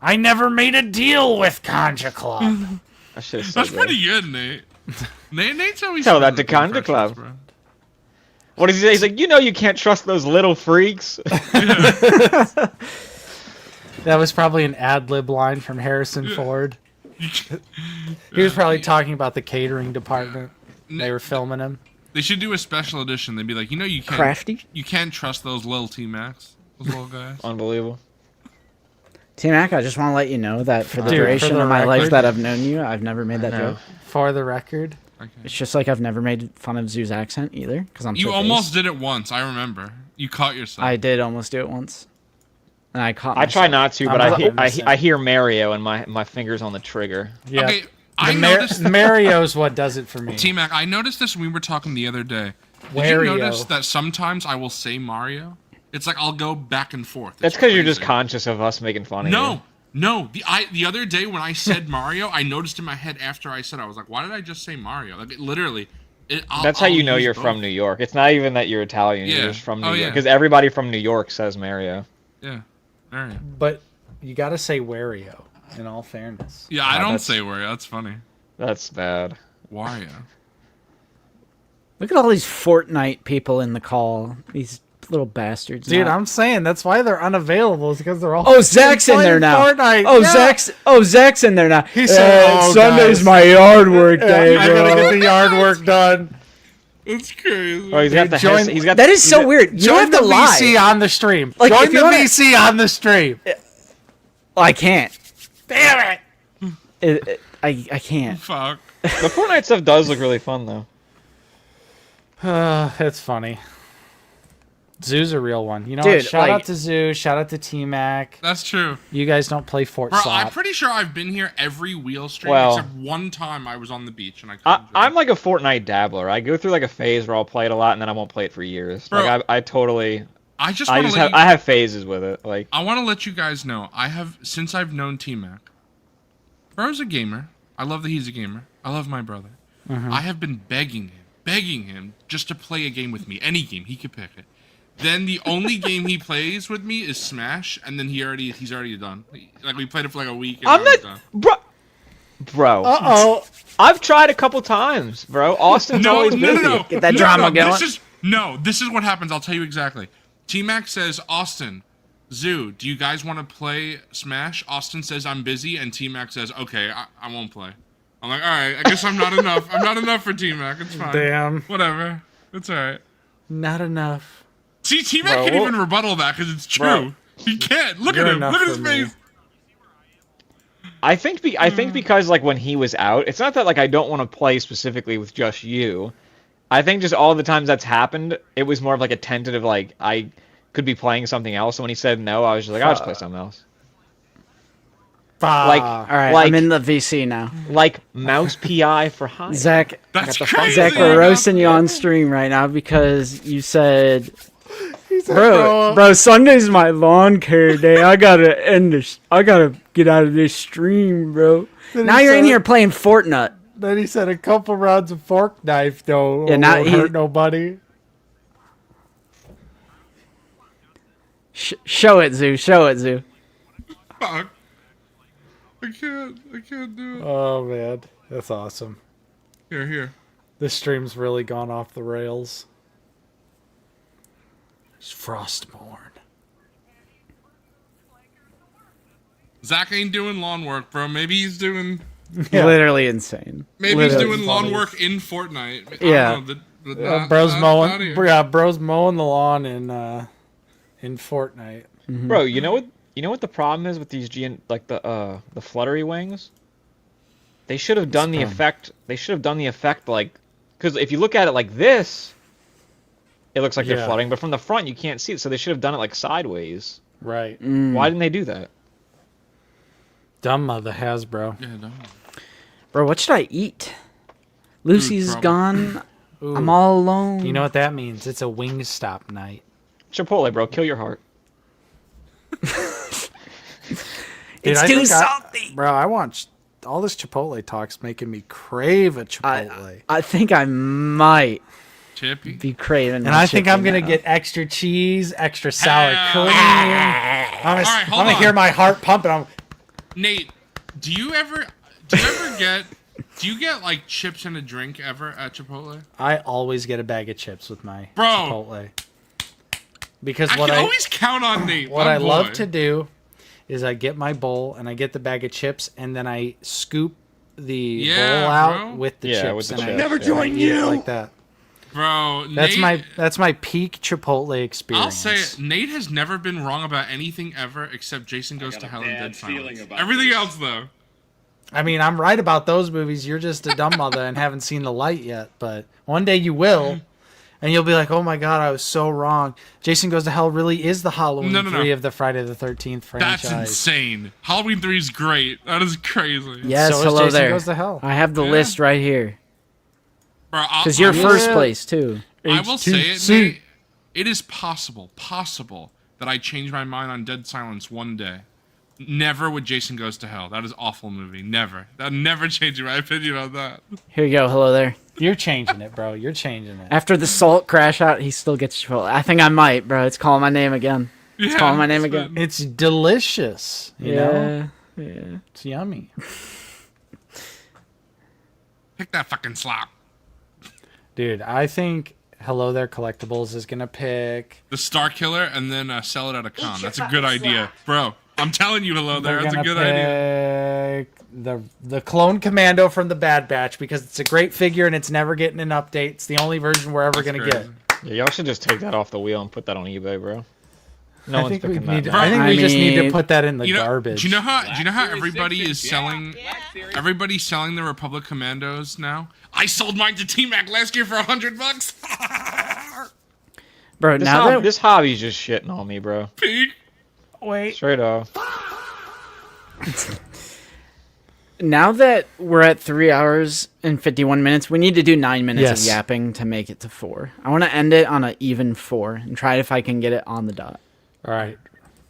I never made a deal with Conja Club. That's pretty good, Nate. Nate's always tell that to Conja Club. Bro. What does he say? He's like, you know, you can't trust those little freaks. That was probably an ad-lib line from Harrison Ford. He was probably talking about the catering department. They were filming him. They should do a special edition. They'd be like, you know, you can't Crafty? You can't trust those little T-Macs, those little guys. Unbelievable. T-Mac, I just want to let you know that for the duration of my life that I've known you, I've never made that joke. For the record. Okay. It's just like I've never made fun of Zoo's accent either, because I'm. You almost did it once. I remember. You caught yourself. I did almost do it once. And I caught. I try not to, but I hear Mario and my fingers on the trigger. Yeah. Okay, I noticed Mario's what does it for me. T-Mac, I noticed this when we were talking the other day. Did you notice that sometimes I will say Mario? It's like I'll go back and forth. That's because you're just conscious of us making fun of you. No. The other day when I said Mario, I noticed in my head after I said, I was like, why did I just say Mario? Like, literally. That's how you know you're from New York. It's not even that you're Italian. Yeah. You're just from New York. Yeah. Because everybody from New York says Mario. Yeah. Mario. But you got to say Wario, in all fairness. Yeah, I don't say Wario. That's funny. That's bad. Wario. Look at all these Fortnite people in the call. These little bastards. Dude, I'm saying that's why they're unavailable, is because they're all. Oh, Zach's in there now. Fortnite. Oh, yeah. Zach's in there now. He said, Sunday's my yard work day, I bro. gotta get the yard work done. That's crazy. Oh, he's got the that is so weird. You don't have to lie. VC on the stream. Like, join the VC on the stream. I can't. Damn it. I can't. Fuck. The Fortnite stuff does look really fun, though. It's funny. Zoo's a real one. You know Dude, what? Shout out to Zoo. Shout out to T-Mac. That's true. You guys don't play Fort Bro, Slot. I'm pretty sure I've been here every wheel stream except one time I was on the beach and I couldn't I'm like a Fortnite dabbler. I go through like a phase where I'll play it a lot and then I won't play it for years. Bro, like I totally. I have phases with it. Like I want to let you guys know. Since I've known T-Mac. Bro's a gamer. I love that he's a gamer. I love my brother. Mm-hmm. I have been begging him just to play a game with me. Any game, he could pick it. Then the only game he plays with me is Smash, and then he's already done. Like we played it for like a week. And I'm not, done. bro. Uh-oh. I've tried a couple times, bro. Austin's always busy. Get that drama going. No, this is what happens. I'll tell you exactly. T-Mac says, Austin, Zoo, do you guys want to play Smash? Austin says, I'm busy, and T-Mac says, okay, I won't play. I'm like, all right, I guess I'm not enough. I'm not enough for T-Mac. It's fine. Damn. Whatever. It's all right. Not enough. See, T-Mac can't even rebuttal that because it's true. Bro. He can't. Look at him. Look at his face. I think because like when he was out, it's not that like I don't want to play specifically with just you. I think just all the times that's happened, it was more of like a tentative like I could be playing something else. And when he said no, I was just like, I'll just play something else. Like, all right, I'm in the VC now. Like mouse PI for high. Zach, that's crazy. Zach, we're roasting you on stream right now because you said, bro, Sunday's my lawn care day. I gotta end this. I gotta get out of this stream, bro. Now you're in here playing Fortnite. Then he said a couple rounds of fork knife though. Yeah, not hurt nobody. Show it, Zoo. Show it, Zoo. Fuck. I can't do it. Oh man, that's awesome. Here. This stream's really gone off the rails. It's Frostborn. Zach ain't doing lawn work, bro. Maybe he's doing... Yeah. Literally insane. Maybe he's doing lawn work in Fortnite. Yeah. Bro's mowing. Bro's mowing the lawn in Fortnite. Mm-hmm. Bro, you know what the problem is with these the fluttery wings? They should have done the effect. They should have done the effect like, because if you look at it like this, it looks like they're fluttering, but from the front you can't see it. So they should have done it like sideways. Right. Why didn't they do that? Dumb mother Hasbro. Yeah, dumb. Bro, what should I eat? Lucy's gone. Ooh. I'm all alone. You know what that means? It's a Wingstop night. Chipotle, bro, kill your heart. It's too salty. Bro, I want all this Chipotle talk's making me crave a Chipotle. I think I might Chippy. be craving. And I think I'm gonna get extra cheese, extra sour cream. I'm gonna hear my heart pumping. Nate, do you get like chips and a drink ever at Chipotle? I always get a bag of chips with my Bro. Chipotle. Because I can always count on Nate. What I love to do is I get my bowl and I get the bag of chips and then I scoop the bowl out with the chips. With the and chips. I Never join you like that. Bro, That's Nate, my peak Chipotle experience. I'll say it, Nate has never been wrong about anything ever except Jason Goes to Hell and Dead Silence. Everything else though. I mean, I'm right about those movies. You're just a dumb mother and haven't seen the light yet. But one day you will, and you'll be like, "Oh my God, I was so wrong." Jason Goes to Hell really is the Halloween 3 of the Friday the 13th franchise. That's insane. Halloween 3 is great. That is crazy. Yes, So is hello Jason there. Goes to Hell. I have the list right here. Because you're I first place too. will say it, Nate. It is possible that I change my mind on Dead Silence one day. Never with Jason Goes to Hell. That is an awful movie. Never. That never changed my opinion on that. Here you go. Hello there. You're changing it, bro. You're changing it. After the salt crash out, he still gets Chipotle. I think I might, bro. It's calling my name again. It's calling my name again. It's delicious. You know? Yeah. It's yummy. Pick that fucking slop. Dude, I think Hello There Collectibles is going to pick... The Star Killer and then sell it at a con. your That's a good fucking idea. Bro, I'm telling you, Hello There. That's a good idea. The Clone Commando from the Bad Batch because it's a great figure and it's never getting an update. It's the only version we're ever going to get. Yeah, y'all should just take that off the wheel and put that on eebay, bro. No one's picking that. I think we just need to put that in the garbage. Do you know how everybody is selling? Everybody's selling the Republic Commandos now. I sold mine to T-Mac last year for $100. Bro, this hobby's just shitting on me, bro. Peak. Wait. Straight off. Now that we're at 3 hours and 51 minutes, we need to do 9 minutes Yes. of yapping to make it to 4. I want to end it on an even 4 and try if I can get it on the dot. All right.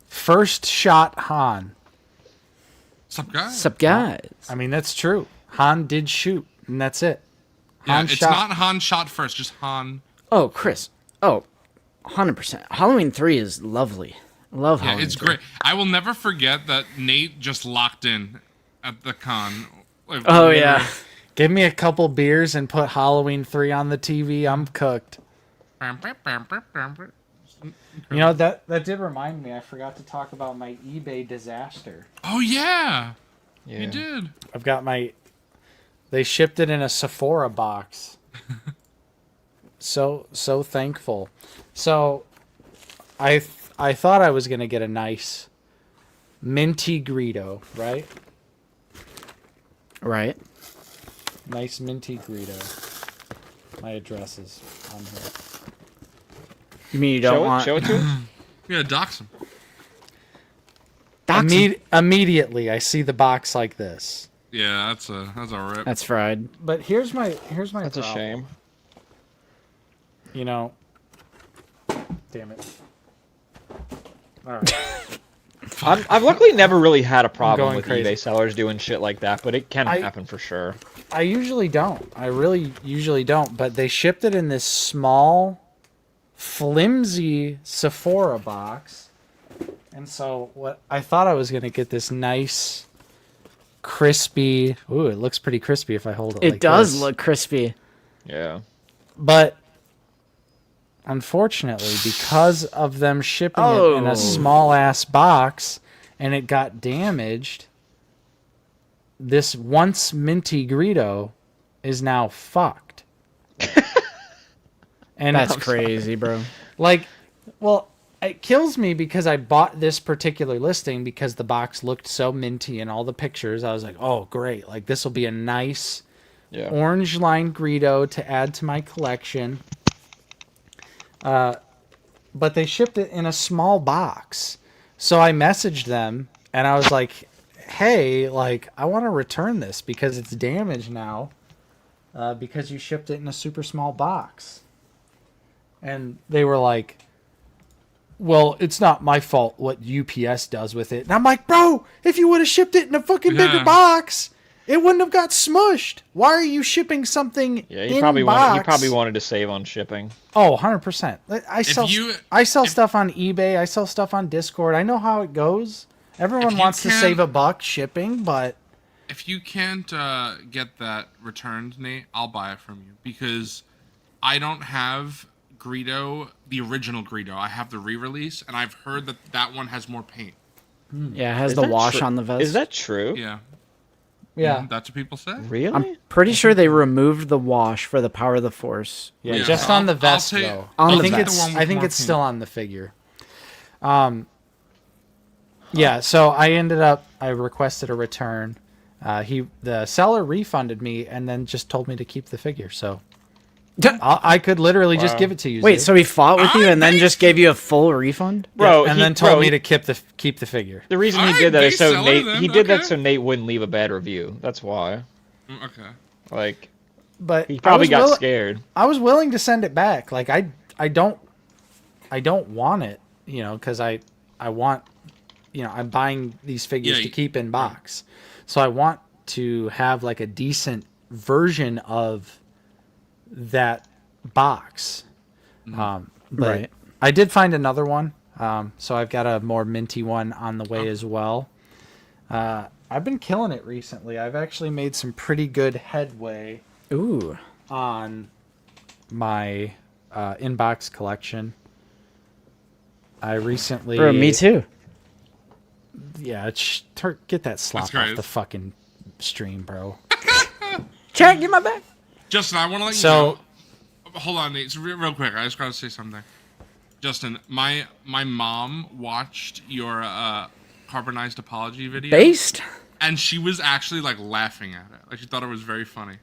First shot Han. Sup, guys? Sup, guys? I mean, that's true. Han did shoot, and that's it. Yeah, Han it's shot. not Han shot first, just Han. Oh, Chris. Oh, 100%. Halloween 3 is lovely. I love Yeah, Halloween it's 3. great. I will never forget that Nate just locked in at the con. Like, Oh, literally. yeah. Give me a couple beers and put Halloween 3 on the TV. I'm cooked. You know, that did remind me. I forgot to talk about my eBay disaster. Oh yeah, you did. I've got my. They shipped it in a Sephora box. So thankful. So, I thought I was gonna get a nice minty Greedo, right? Right. Nice minty Greedo. My address is on here. You mean you don't want? Show it to us. Yeah, dox him. Immediately, I see the box like this. Yeah, that's a rip. That's fried. But here's my That's a shame. You know. Damn it. All right. I've luckily never really had a problem with crazy. eBay sellers doing shit like that, but it can happen for sure. I usually don't. I really usually don't. But they shipped it in this small, flimsy Sephora box. And so what I thought I was going to get this nice, crispy... Ooh, it looks pretty crispy if I hold it like this. It does look crispy. Yeah. But unfortunately, because of them shipping it in a small-ass box and it got damaged, this once minty Greedo is now fucked. And that's crazy, bro. Like, well, it kills me because I bought this particular listing because the box looked so minty in all the pictures. I was like, oh, great. Like, this will be a nice orange line Greedo to add to my collection. But they shipped it in a small box. So I messaged them and I was like, hey, like, I want to return this because it's damaged now because you shipped it in a super small box. And they were like, well, it's not my fault what UPS does with it. And I'm like, bro, if you would have shipped it in a fucking bigger box, it wouldn't have got smushed. Why are you shipping something you in probably box? You probably wanted to save on shipping. Oh, 100%. I sell stuff on eBay. I sell stuff on Discord. I know how it goes. Everyone wants to save $1 shipping, but... If you can't get that returned, Nate, I'll buy it from you. Because I don't have Greedo, the original Greedo. I have the re-release, and I've heard that that one has more paint. Yeah, it has the wash on the vest. Is that true? Yeah. Yeah. That's what people say. Really? I'm pretty sure they removed the wash for the Power of the Force. Yeah, just on the vest, though. On I the think vest. I think it's still on the figure. Yeah, so I requested a return. The seller refunded me and then just told me to keep the figure, so... I could literally just give it to you. Wait, Zeke. so he fought with you and then just gave you a full refund? Bro, and then told me to keep the figure. The reason he did that is so Nate that so Nate wouldn't leave a bad review. That's why. Okay. Like, but he probably got scared. I was willing to send it back. Like I don't want it, you know, because I want, you know, I'm buying these figures to keep in box, so I want to have like a decent version of that box. But right. I did find another one. So I've got a more minty one on the way as well. I've been killing it recently. I've actually made some pretty good headway on my inbox collection. I recently... Bro, me too. Yeah, get that slop off the fucking stream, bro. Chat, get my back. Justin, I want to let you know. Hold on, Nate. Real quick. I just got to say something. Justin, my mom watched your carbonized apology video. Based? And she was actually like laughing at it. Like she thought it was very funny.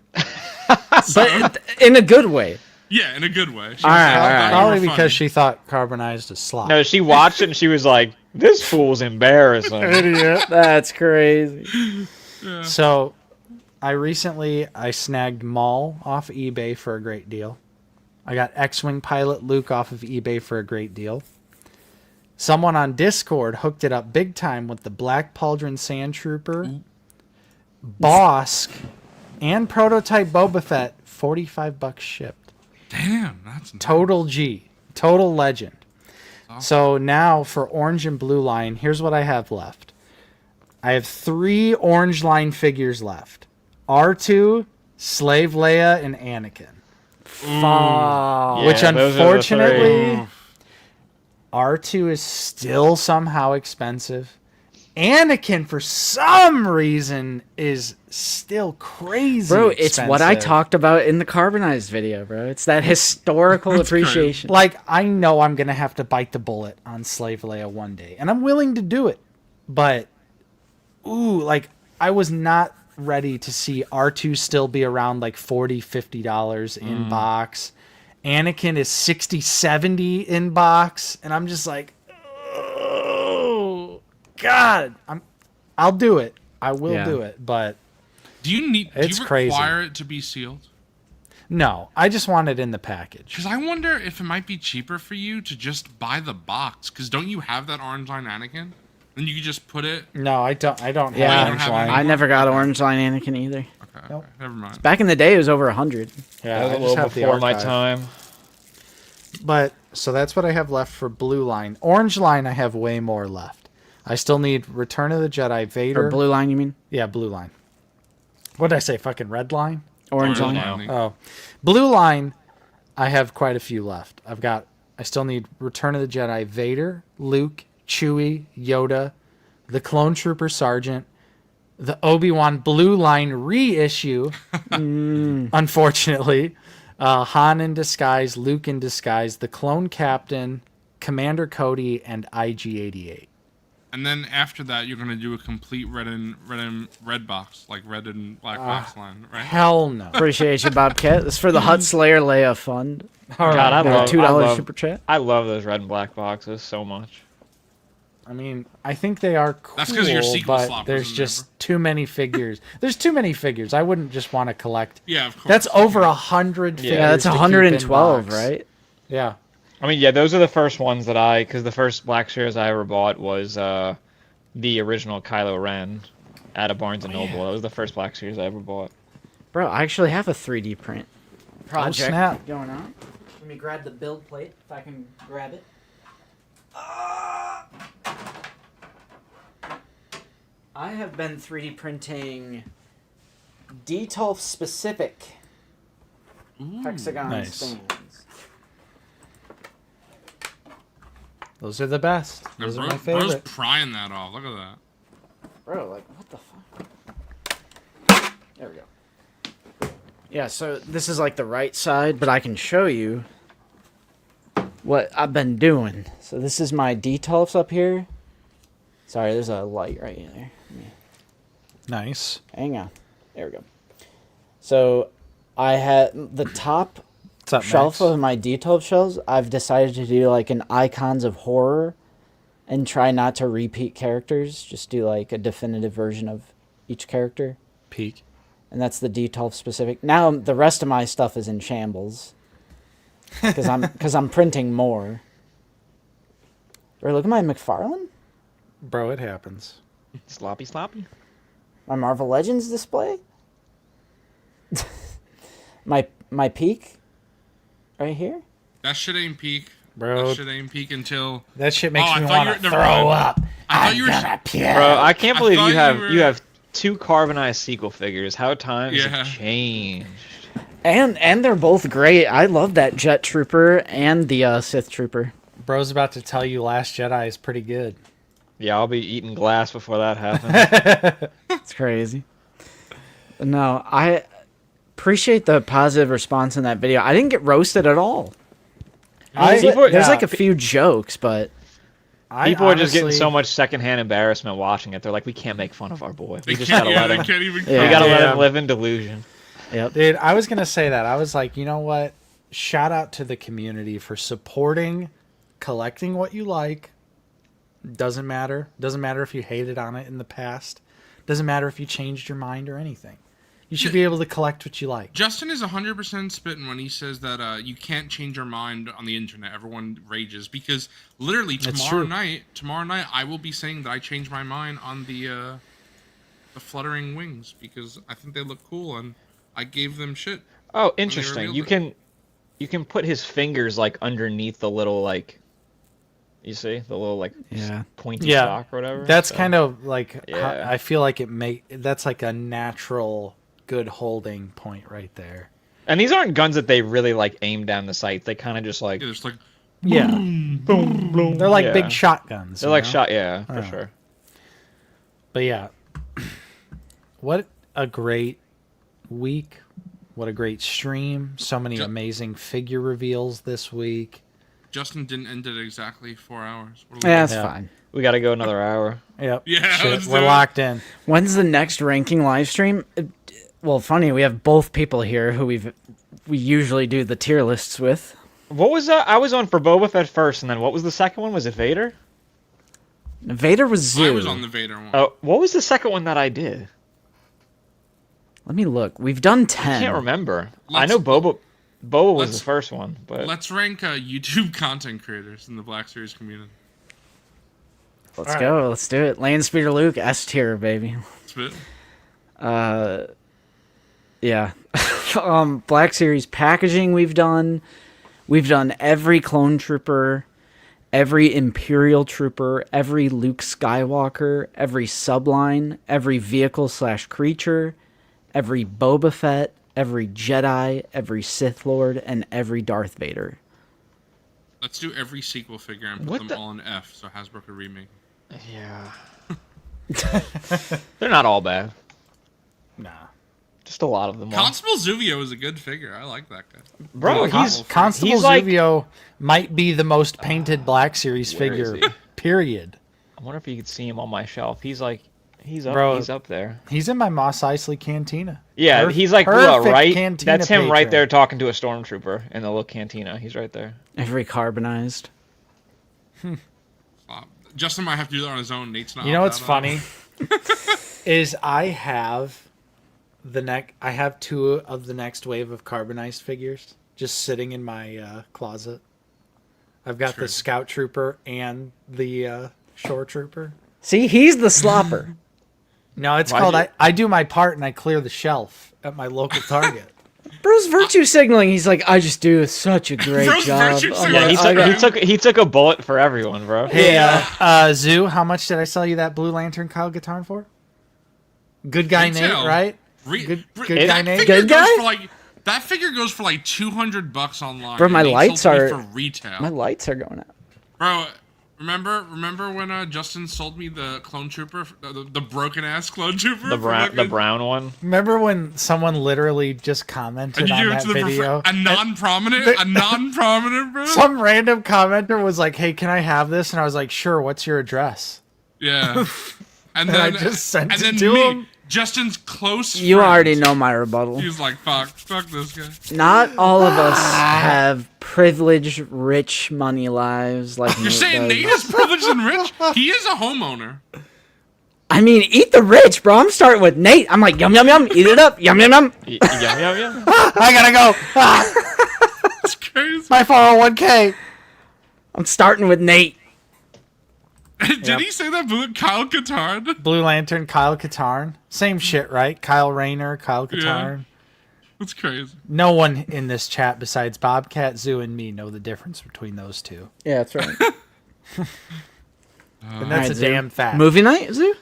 But in a good way. Yeah, in a good way. All right. Probably because she thought carbonized is slop. No, she watched it and she was like, "This fool's embarrassing." Idiot. That's crazy. Yeah. So, I snagged Maul off eBay for a great deal. I got X-Wing pilot Luke off of eBay for a great deal. Someone on Discord hooked it up big time with the Black Pauldron Sand Trooper, Bosk, and prototype Boba Fett. $45 shipped. Damn, that's nice. Total G, total legend. Awesome. So now for orange and blue line, here's what I have left. I have 3 orange line figures left. R2, Slave Leia, and Anakin. Fuck. Which Yeah, those are the unfortunately, R2 is still somehow expensive. Anakin, for some reason, is still crazy Bro, it's what I expensive. talked about in the carbonized video, bro. It's that historical appreciation. Like, I know I'm going to have to bite the bullet on Slave Leia one day, and I'm willing to do it. But, ooh, like, I was not ready to see R2 still be around like $40, $50 in box. Anakin is 60, 70 in box, and I'm just like, oh God, I'll do it. I will do it, but do you it's require crazy. it to be sealed? No, I just want it in the package. Because I wonder if it might be cheaper for you to just buy the box. Because don't you have that orange line Anakin? Then you could just put it. No, I don't. I don't Yeah, have orange line. I never got orange line Anakin either. Okay, Nope. never mind. Back in the day, it was over 100. Yeah, That was I a just little have the before my archive. time. But so that's what I have left for blue line. Orange line, I have way more left. I still need Return of the Jedi Vader. Or blue line, you mean? Yeah, blue line. What did I say? Fucking red line? Orange line. line. Oh, blue line. I have quite a few left. I still need Return of the Jedi Vader, Luke, Chewie, Yoda, the Clone Trooper Sergeant, the Obi-Wan blue line reissue. Unfortunately, Han in disguise, Luke in disguise, the Clone Captain, Commander Cody, and IG-88. And then after that, you're gonna do a complete red box, like red and black box line, right? Hell no. Appreciate you, Bobcat. This is for the Hut Slayer Leia Fund. All God, I right. love $2 super chat. I love those red and black boxes so much. I mean, I think they are cool, That's 'cause your sequel but slop there's wasn't just too many figures. There's too many figures. I wouldn't just want to collect. Yeah, of course. That's over 100 figures. Yeah, that's to keep in 112, box. right? Yeah. I mean, yeah, those are the first ones that because the first Black Series I ever bought was the original Kylo Ren at a Barnes & Noble. That was the first Black Series I ever bought. Bro, I actually have a 3D print project snap. going on. Let me grab the build plate if I can grab it. I have been 3D printing Detolf specific hexagon nice. stands. Those are the best. And Those are my bro's favorite. prying that off. Look at that. Bro, like, what the fuck? There we go. Yeah, so this is like the right side, but I can show you what I've been doing. So this is my Detolfs up here. Sorry, there's a light right in there. Nice. Hang on. There we go. So I had the top What's up, shelf Max? of my Detolf shelves. I've decided to do like an Icons of Horror and try not to repeat characters. Just do like a definitive version of each character. Peak. And that's the Detolf specific. Now the rest of my stuff is in shambles because I'm printing more. Bro, look at my McFarlane, Bro, it happens. Sloppy. my Marvel Legends display, my peak, right here. That shit ain't peak. Bro. That shit ain't peak until. That shit makes I me thought want to you were- throw never mind. up. I thought you were. Bro, I can't believe thought you have were- you have 2 carbonized sequel figures. How times Yeah. have changed. And they're both great. I love that Jet Trooper and the Sith Trooper. Bro's about to tell you Last Jedi is pretty good. Yeah, I'll be eating glass before that happens. It's crazy. No, I appreciate the positive response in that video. I didn't get roasted at all. There's like a few jokes, but People are just getting honestly- so much secondhand embarrassment watching it. They're like, we can't make fun of our boy. We They just can't, gotta yeah, let they him. can't even. Yeah. We gotta let Yeah. him live in delusion. yep. Dude, I was going to say that. I was like, you know what? Shout out to the community for supporting, collecting what you like. Doesn't matter. Doesn't matter if you hated on it in the past. Doesn't matter if you changed your mind or anything. You should be able to collect what you like. Justin is 100% spitting when he says that you can't change your mind on the internet. Everyone rages because literally That's tomorrow true. night, I will be saying that I changed my mind on the fluttering wings because I think they look cool and I gave them shit. Oh, interesting. revealed You can put his fingers like underneath the little like. You see the little like Yeah. pointy Yeah, stock or whatever. that's So- kind of like Yeah. I feel like that's like a natural good holding point right there. And these aren't guns that they really like aim down the sights. They kind of just like Yeah, it's like boom, boom. They're like Yeah. big shotguns. They're you like know? shot, yeah, for sure. But yeah, what a great week. What a great stream. So many amazing figure reveals this week. Justin didn't end it exactly 4 hours. Yeah, that's fine. We got to go another hour. Yep. Yeah, Shit, we're locked in. When's the next ranking live stream? Well, funny, we have both people here who we usually do the tier lists with. What was that? I was on for Boba Fett first, and then what was the second one? Was it Vader? Vader was Zoo. I was on the Vader one. Oh, what was the second one that I did? Let me look. We've done 10. I can't remember. I know Boba was the first one, but let's rank YouTube content creators in the Black Series community. Let's go. Let's do it. Landspeeder Luke, S tier, baby. Spit. Yeah. Black Series packaging we've done. We've done every clone trooper, every Imperial trooper, every Luke Skywalker, every subline, every vehicle/creature, every Boba Fett, every Jedi, every Sith Lord, and every Darth Vader. Let's do every sequel figure and put them all in F so Hasbro could remake. Yeah. They're not all bad. Nah. Just a lot of them. Constable Zuvio is a good figure. I like that guy. Bro, Constable Zuvio might be the most painted Black Series Where is figure, he? period. I wonder if you could see him on my shelf. He's up there. He's in my Mos Eisley cantina. Yeah, he's like perfect right. cantina That's him patron. right there talking to a stormtrooper in the little cantina. He's right there. Every carbonized. Justin might have to do that on his own. Nate's not. You know what's funny? is I have two of the next wave of carbonized figures just sitting in my closet. I've got the Scout Trooper and the Shore Trooper. See, he's the slopper. No, it's called I do my part and I clear the shelf at my local Target. Bro's virtue signaling. He's like, I just do such a great Bro's job. virtue I'm signaling. like, he took a bullet for everyone, bro. Hey, Zoo, how much did I sell you that Blue Lantern Kyle Katarn for? Good guy Retail. Nate, right? Good guy Nate. Good guy? That figure goes for like $200 online. Bro, my and Nate lights sold are me for retail. My lights are going out. Bro, remember when Justin sold me the clone trooper, the broken ass clone trooper, The brown one. Remember when someone literally just commented on that video? A non-prominent, bro. Some random commenter was like, "Hey, can I have this?" And I was like, "Sure. What's your address?" Yeah. And And then I just sent and it then to me, him. Justin's close. You friend, already know my rebuttal. He was like, "Fuck this guy." Not all of us have privileged, rich money lives like You're Nate saying does. Nate is privileged and rich? He is a homeowner. I mean, eat the rich, bro. I'm starting with Nate. I'm like, yum, yum, yum. Eat it up. Yum, yum, yum. Yum. I gotta go. It's crazy. My 401k. I'm starting with Nate. Did he say that? Kyle Katarn? Blue Lantern Kyle Katarn. Same shit, right? Kyle Rayner, Kyle Katarn. That's crazy. No one in this chat besides Bobcat, Zoo, and me know the difference between those two. Yeah, that's right. And that's Alright, a Zoo. damn fact. Movie night, Zoo?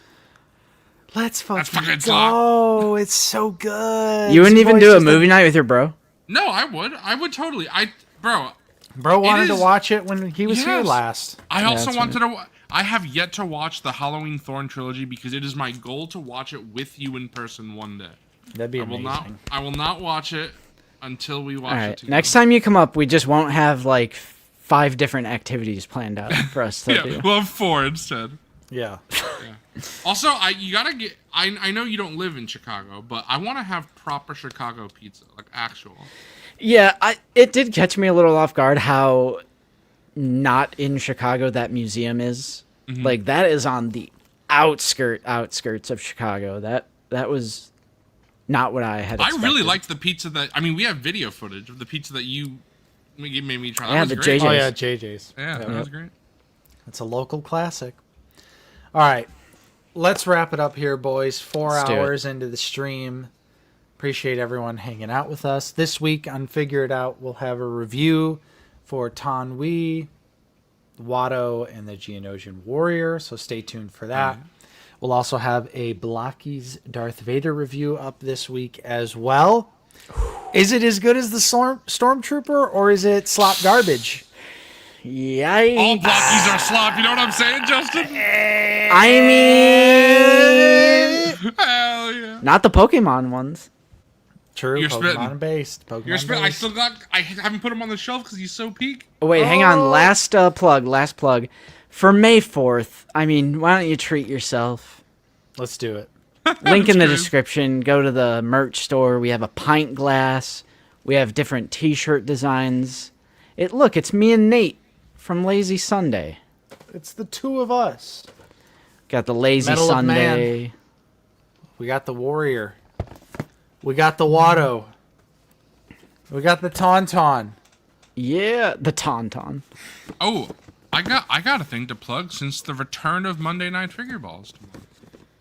Let's fucking go. It's so good. You wouldn't This even boy's do a just movie night with your bro? No, I would totally. Bro wanted to is- watch it when he was here Yes. last. I Yeah, also that's wanted to. I have yet to watch the Halloween Thorn trilogy because it is my goal to watch it with you in person one day. That'd be I will amazing. not. I will not watch it until we watch All it right. together. Next time you come up, we just won't have like 5 different activities planned out for us to Yeah, do. we'll have 4 instead. Yeah. Also, you gotta get. I know you don't live in Chicago, but I want to have proper Chicago pizza, like actual. Yeah, it did catch me a little off guard how not in Chicago that museum is. Mhm. Like that is on the outskirts of Chicago. That was not what I had expected. I really liked the pizza that. I mean, we have video footage of the pizza that you made me try. Yeah, That was the great. JJ's. Oh yeah, JJ's. Yeah, that was great. It's a local classic. All right, let's wrap it up here, boys. 4 Let's do it. hours into the stream. Appreciate everyone hanging out with us. This week on Figure It Out, we'll have a review for Tan Wee, Watto, and the Geonosian Warrior, so stay tuned for that. We'll also have a Blocky's Darth Vader review up this week as well. Is it as good as the Stormtrooper, or is it slop garbage? Yikes. All blockies are slop. You know what I'm saying, Justin? I mean, Hell yeah. not the Pokemon ones. True, You're Pokemon spitting. based. Pokemon You're spitting. I based. still got. I haven't put him on the shelf because he's so peak. Oh, wait, hang on. Last plug. For May 4th, I mean, why don't you treat yourself? Let's do it. Link in the True. description. Go to the merch store. We have a pint glass. We have different T-shirt designs. It's me and Nate from Lazy Sunday. It's the two of us. Got the Lazy Medal of Sunday. Man. We got the Warrior. We got the Watto. We got the Tauntaun. Yeah, the Tauntaun. Oh, I got a thing to plug since the return of Monday Night Figure Balls tomorrow.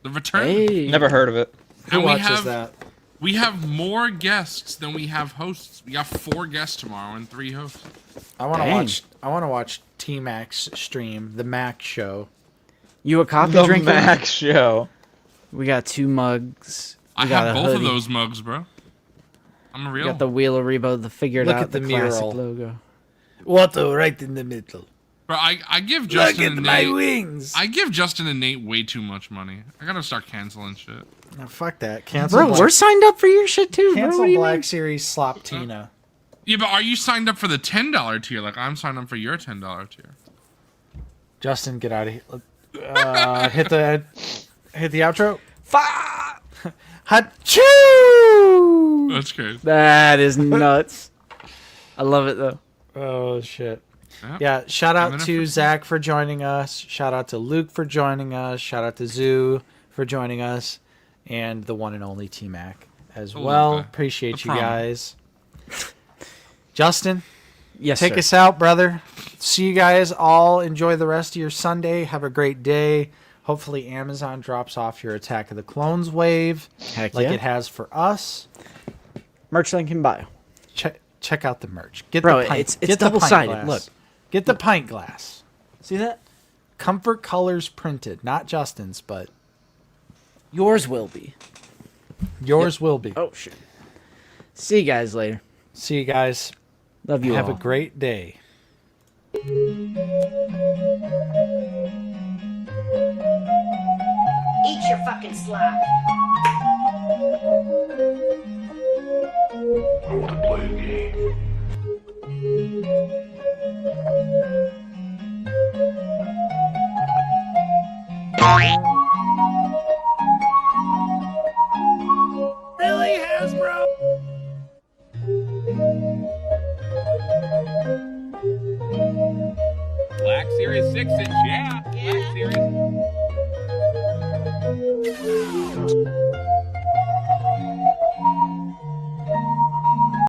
The return. Hey. Never heard of it. Who And watches that? We have more guests than we have hosts. We got 4 guests tomorrow and 3 hosts. I want to Dang. watch. I want to watch T Mac's stream, the Mac Show. You a coffee The drinker? Max Show. We got 2 mugs. I We got have a both of hoodie. those mugs, bro. I'm a We real. got the Wheel of Rebo, the figured Look out at the classic mural. logo. Watto right in the middle. Bro, I give Look Justin at and my Nate. wings. I give Justin and Nate way too much money. I gotta start canceling shit. No, fuck that. Cancel. Bro, Black, we're signed up for your shit too, bro. cancel What do you Black mean? Series Slop Tina. Yeah, but are you signed up for the $10 tier? Like I'm signed up for your $10 tier. Justin, get out of here. Hit the outro. Achoo! That's crazy. That is nuts. I love it though. Oh shit. Yep. Yeah, shout out Coming up to for- Zach for joining us. Shout out to Luke for joining us. Shout out to Zoo for joining us. And the one and only T-Mac as Oh, well. okay. Appreciate No you problem. guys. Justin, Yes, take sir. us out, brother. See you guys all. Enjoy the rest of your Sunday. Have a great day. Hopefully Amazon drops off your Attack of the Clones wave Heck like yeah. it has for us. Merch link in bio. Check out the merch. Get Bro, the pint, it's get the pint double-sided. glass. Look. Get the pint glass. See that? Comfort colors printed, not Justin's, but Yours will be. yours will be. Oh shit. See you guys later. See you guys. Love you Have all. a great day. Eat your fucking slap. I want to play a game. Really, Hasbro? Black Series 6 inch, yeah. Black Series.